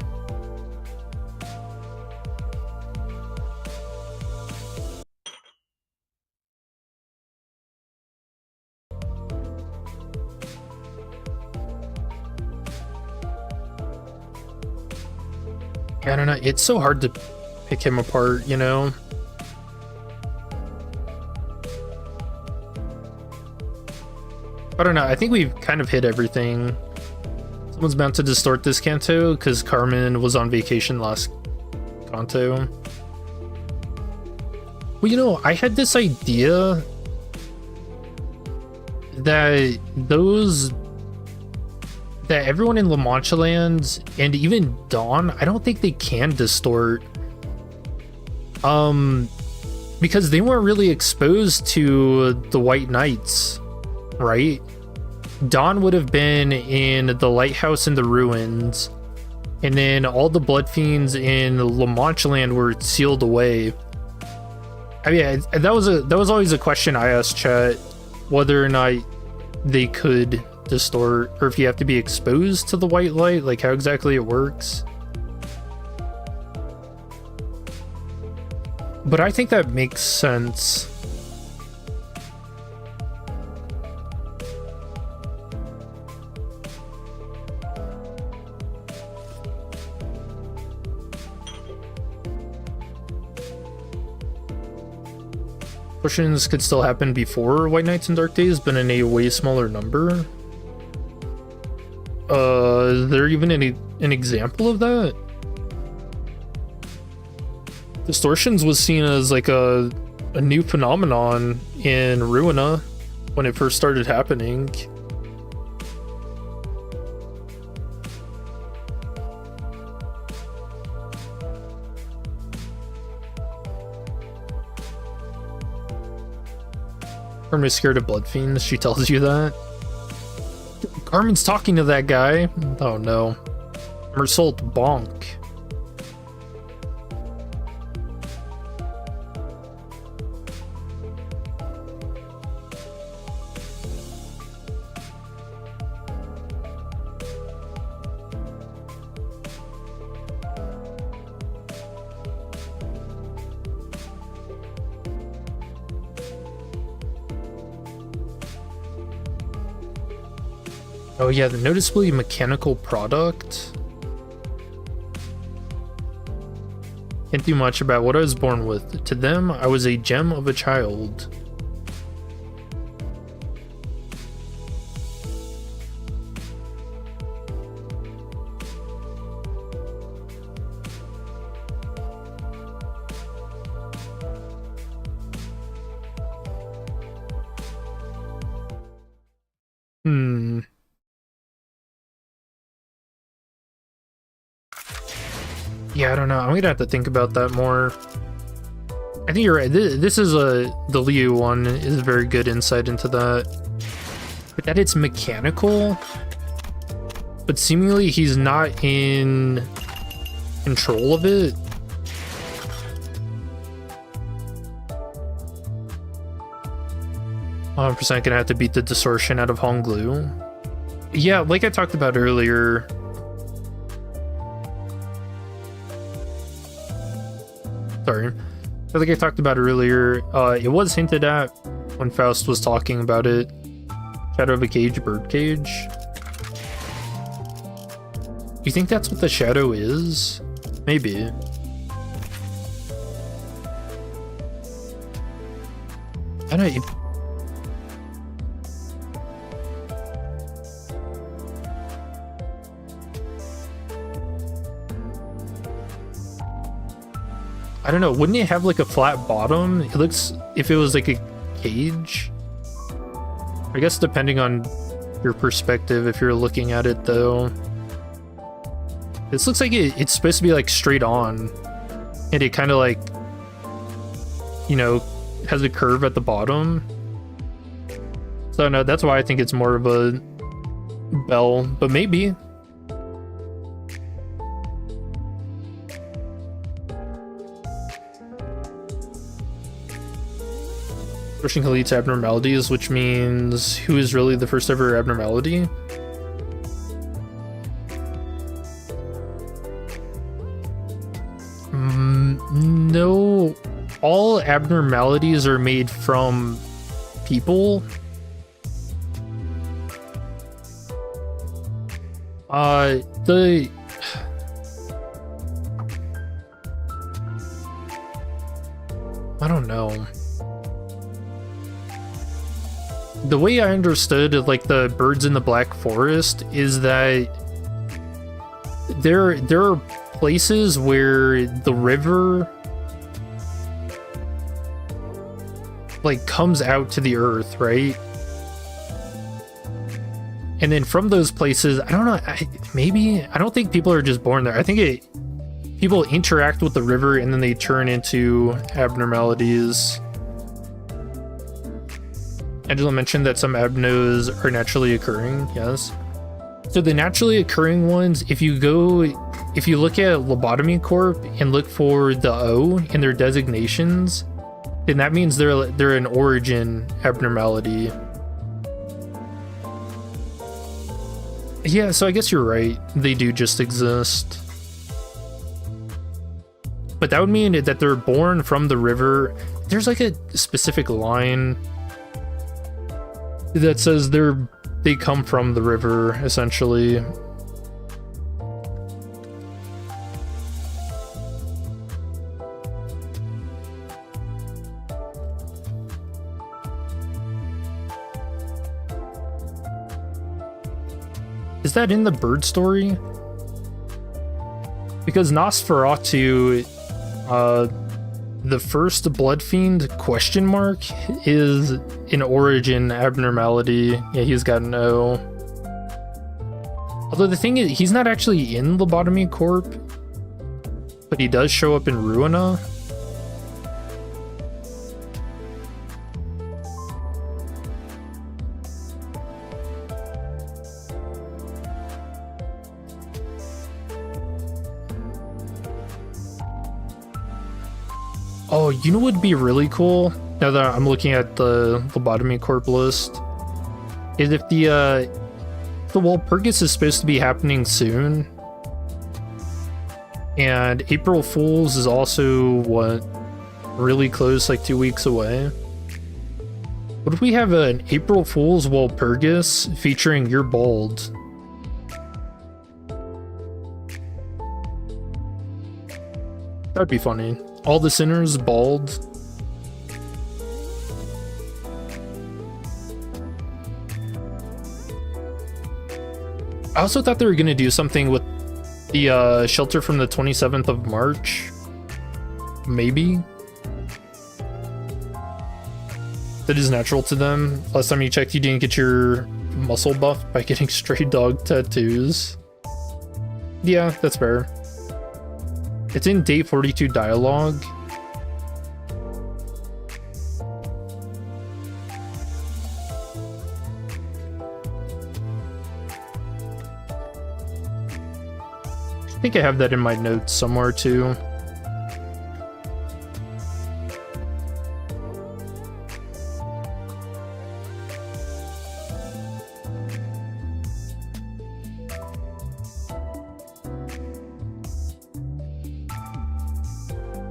I don't know, it's so hard to pick him apart, you know? I don't know. I think we've kind of hit everything. Someone's bound to distort this canto because Carmen was on vacation last canto. Well, you know, I had this idea that everyone in La Mancha Land and even Dawn, I don't think they can distort. Because they weren't really exposed to the White Knights, right? Dawn would have been in the lighthouse in the ruins, and then all the blood fiends in La Mancha Land were sealed away. I mean, that was always a question I asked chat, whether or not they could distort, or if you have to be exposed to the white light, like how exactly it works. But I think that makes sense. Distortions could still happen before White Nights and Dark Days, but in a way smaller number. Is there even an example of that? Distortions was seen as like a new phenomenon in Ruina when it first started happening. Carmen's scared of blood fiends, she tells you that. Carmen's talking to that guy. Oh no. Mersault bonk. Oh yeah, the noticeably mechanical product. Can't do much about what I was born with. To them, I was a gem of a child. Yeah, I don't know. I'm gonna have to think about that more. I think you're right. This is the Liu one is a very good insight into that. But that it's mechanical, but seemingly he's not in control of it. I'm 100% gonna have to beat the distortion out of Honglu. Yeah, like I talked about earlier. Sorry. I think I talked about earlier. It was hinted at when Faust was talking about it. Shadow of a cage, birdcage. You think that's what the shadow is? Maybe. I don't know. I don't know, wouldn't it have like a flat bottom? It looks, if it was like a cage. I guess depending on your perspective, if you're looking at it though. This looks like it's supposed to be like straight on. And it kind of like, you know, has a curve at the bottom. So no, that's why I think it's more of a bell, but maybe. Pushing elites abnormalities, which means who is really the first ever abnormality? No, all abnormalities are made from people. I don't know. the way I understood like the birds in the Black Forest is that there are places where the river like comes out to the earth, right? And then from those places, I don't know, I don't think people are just born there. I think people interact with the river and then they turn into abnormalities. Angela mentioned that some abnos are naturally occurring, yes. So the naturally occurring ones, if you look at Lobotomy Corp and look for the O in their designations, then that means they're an origin abnormality. Yeah, so I guess you're right. They do just exist. But that would mean that they're born from the river. There's like a specific line that says they come from the river, essentially. Is that in the bird story? Because Nosferatu, the first blood fiend question mark is an origin abnormality. Yeah, he's got an O. Although the thing is, he's not actually in Lobotomy Corp, but he does show up in Ruina. Oh, you know what would be really cool, now that I'm looking at the Lobotomy Corp list, is if the Walpurgis is supposed to be happening soon, and April Fool's is also, what, really close, like 2 weeks away? What if we have an April Fool's Walpurgis featuring You're Bald? That'd be funny. All the sinners bald. I also thought they were going to do something with the shelter from the 27th of March. Maybe. That is natural to them. Last time you checked, you didn't get your muscle buff by getting stray dog tattoos. Yeah, that's fair. It's in day 42 dialogue. I think I have that in my notes somewhere too.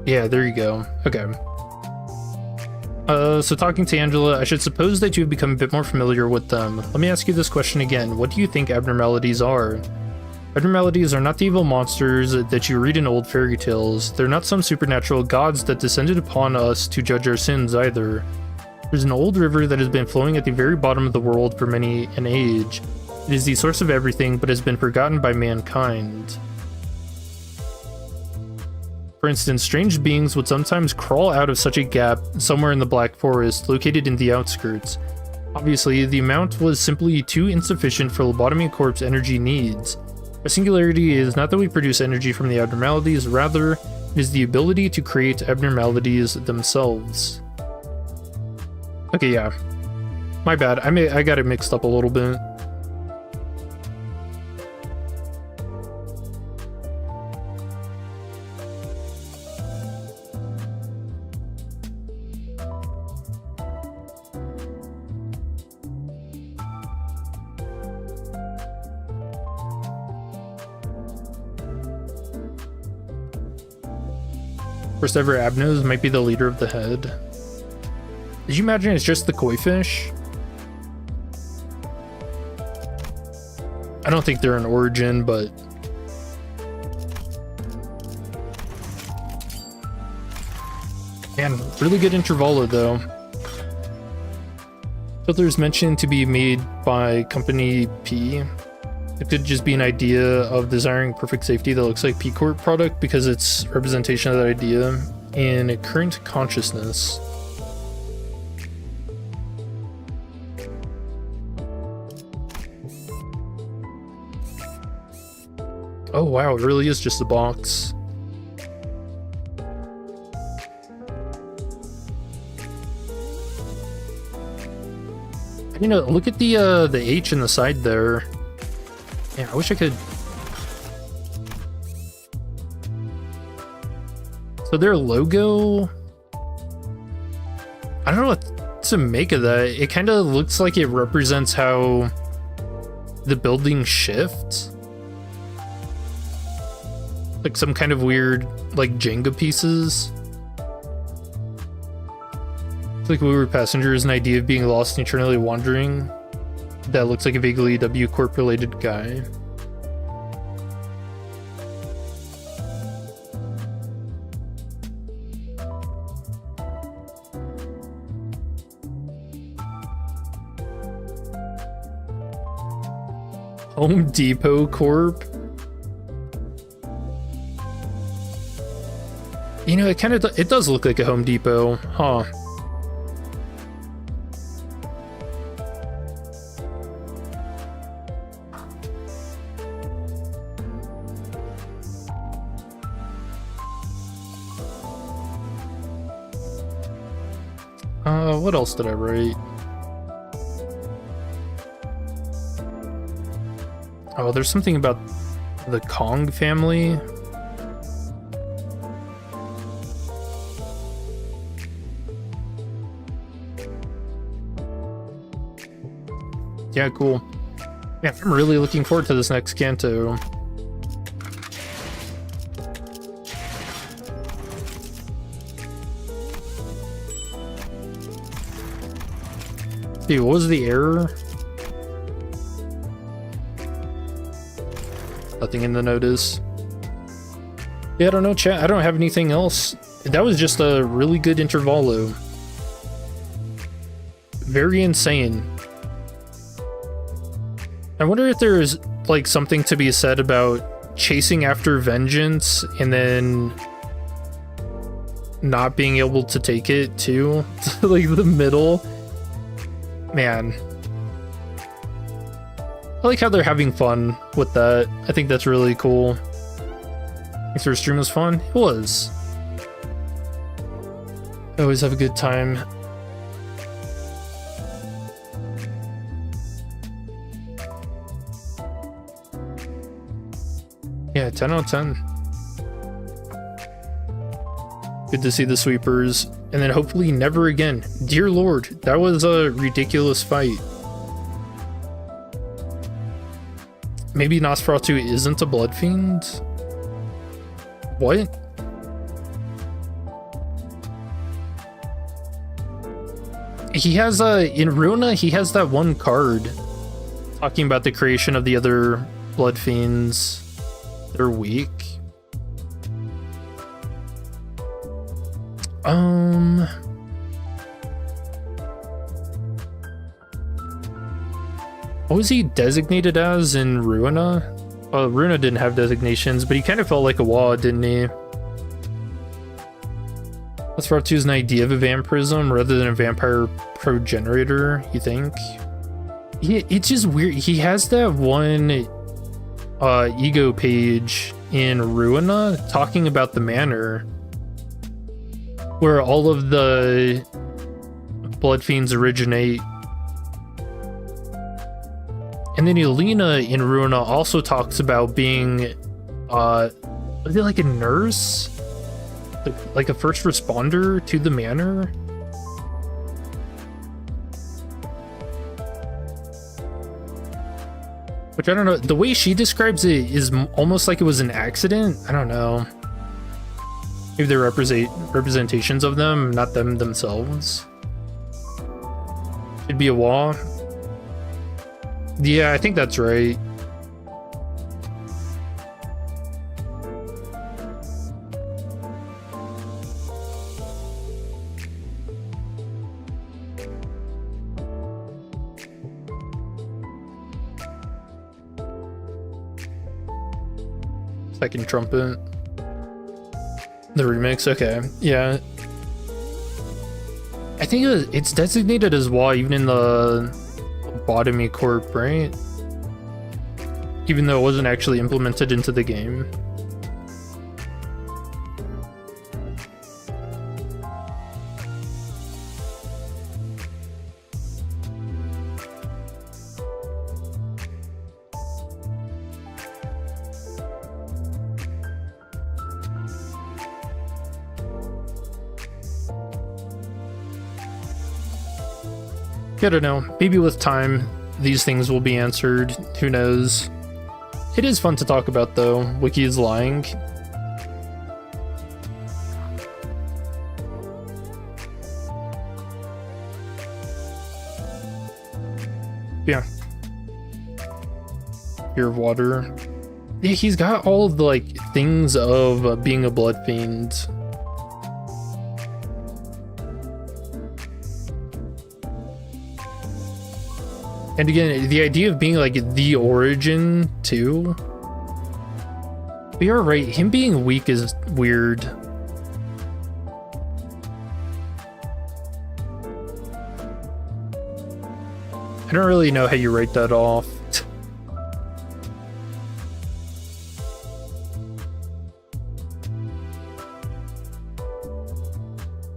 Yeah, there you go. Okay. So talking to Angela, I should suppose that you've become a bit more familiar with them. Let me ask you this question again. What do you think abnormalities are? Abnormalities are not the evil monsters that you read in old fairy tales. They're not some supernatural gods that descended upon us to judge our sins either. There's an old river that has been flowing at the very bottom of the world for many an age. It is the source of everything, but has been forgotten by mankind. For instance, strange beings would sometimes crawl out of such a gap somewhere in the Black Forest, located in the outskirts. Obviously, the amount was simply too insufficient for Lobotomy Corp's energy needs. Our singularity is not that we produce energy from the abnormalities, rather, it is the ability to create abnormalities themselves. Okay, yeah. My bad, I got it mixed up a little bit. First ever Abnos might be the leader of the head. Did you imagine it's just the koi fish? I don't think they're an origin, but... Man, really good Intervallo though. Filters mentioned to be made by company P. It could just be an idea of desiring perfect safety that looks like P Corp product because it's representation of that idea in current consciousness. Oh wow, it really is just a box. You know, look at the H in the side there. Yeah, I wish I could. So their logo, I don't know what to make of that. It kind of looks like it represents how the buildings shift. Like some kind of weird, like Jenga pieces. It's like we were passengers, an idea of being lost and eternally wandering. That looks like a vaguely W Corp related guy. Home Depot Corp. You know, it does look like a Home Depot, huh? What else did I write? Oh, there's something about the Kong family. Yeah, cool. Yeah, I'm really looking forward to this next Kanto. Dude, what was the error? Nothing in the notice. Yeah, I don't know, chat. I don't have anything else. That was just a really good Intervallo. Very insane. I wonder if there's like something to be said about chasing after vengeance and then not being able to take it too. Like the middle. Man. I like how they're having fun with that. I think that's really cool. Thanks for the stream, was fun. It was. I always have a good time. Yeah, 10 out of 10. Good to see the sweepers. And then hopefully never again. Dear Lord, that was a ridiculous fight. Maybe Nosferatu isn't a blood fiend? What? He has in Runa, he has that one card talking about the creation of the other blood fiends. They're weak. What was he designated as in Ruina? Well, Runa didn't have designations, but he kind of felt like a wad, didn't he? Nosferatu is an idea of a vampirism rather than a vampire progenitor, you think? It's just weird. He has that one ego page in Ruina talking about the manor where all of the blood fiends originate. And then Elena in Ruina also talks about being is it like a nurse? Like a first responder to the manor? Which I don't know, the way she describes it is almost like it was an accident. I don't know. Maybe they're representations of them, not them themselves. Should be a wall. Yeah, I think that's right. Second Trumpet. The remix, okay. Yeah. I think it's designated as WA even in the Botany Corp, right? Even though it wasn't actually implemented into the game. I don't know. Maybe with time, these things will be answered. Who knows? It is fun to talk about, though. Wiki is lying. Yeah. Fear of water. Yeah, he's got all of the, like, things of being a blood fiend. And again, the idea of being like the origin too. But you're right, him being weak is weird. I don't really know how you write that off.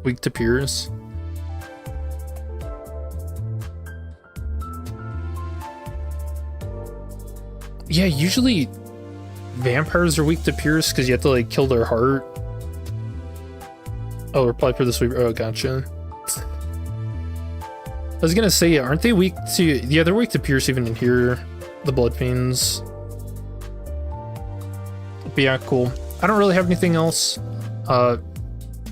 Weak to peers. Yeah, usually vampires are weak to pierce because you have to like kill their heart. Oh, reply for the sweep. Oh, gotcha. I was gonna say, aren't they weak to? Yeah, they're weak to pierce even in here. The blood fiends. But yeah, cool. I don't really have anything else. Like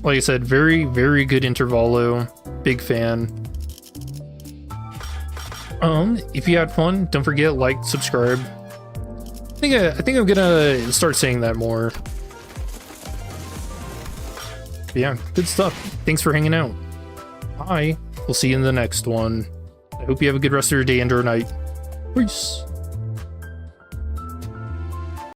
I said, very, very good Intervallo. Big fan. If you had fun, don't forget, like, subscribe. I think I'm gonna start saying that more. But yeah, good stuff. Thanks for hanging out. Bye. We'll see you in the next one. I hope you have a good rest of your day and or night. Peace.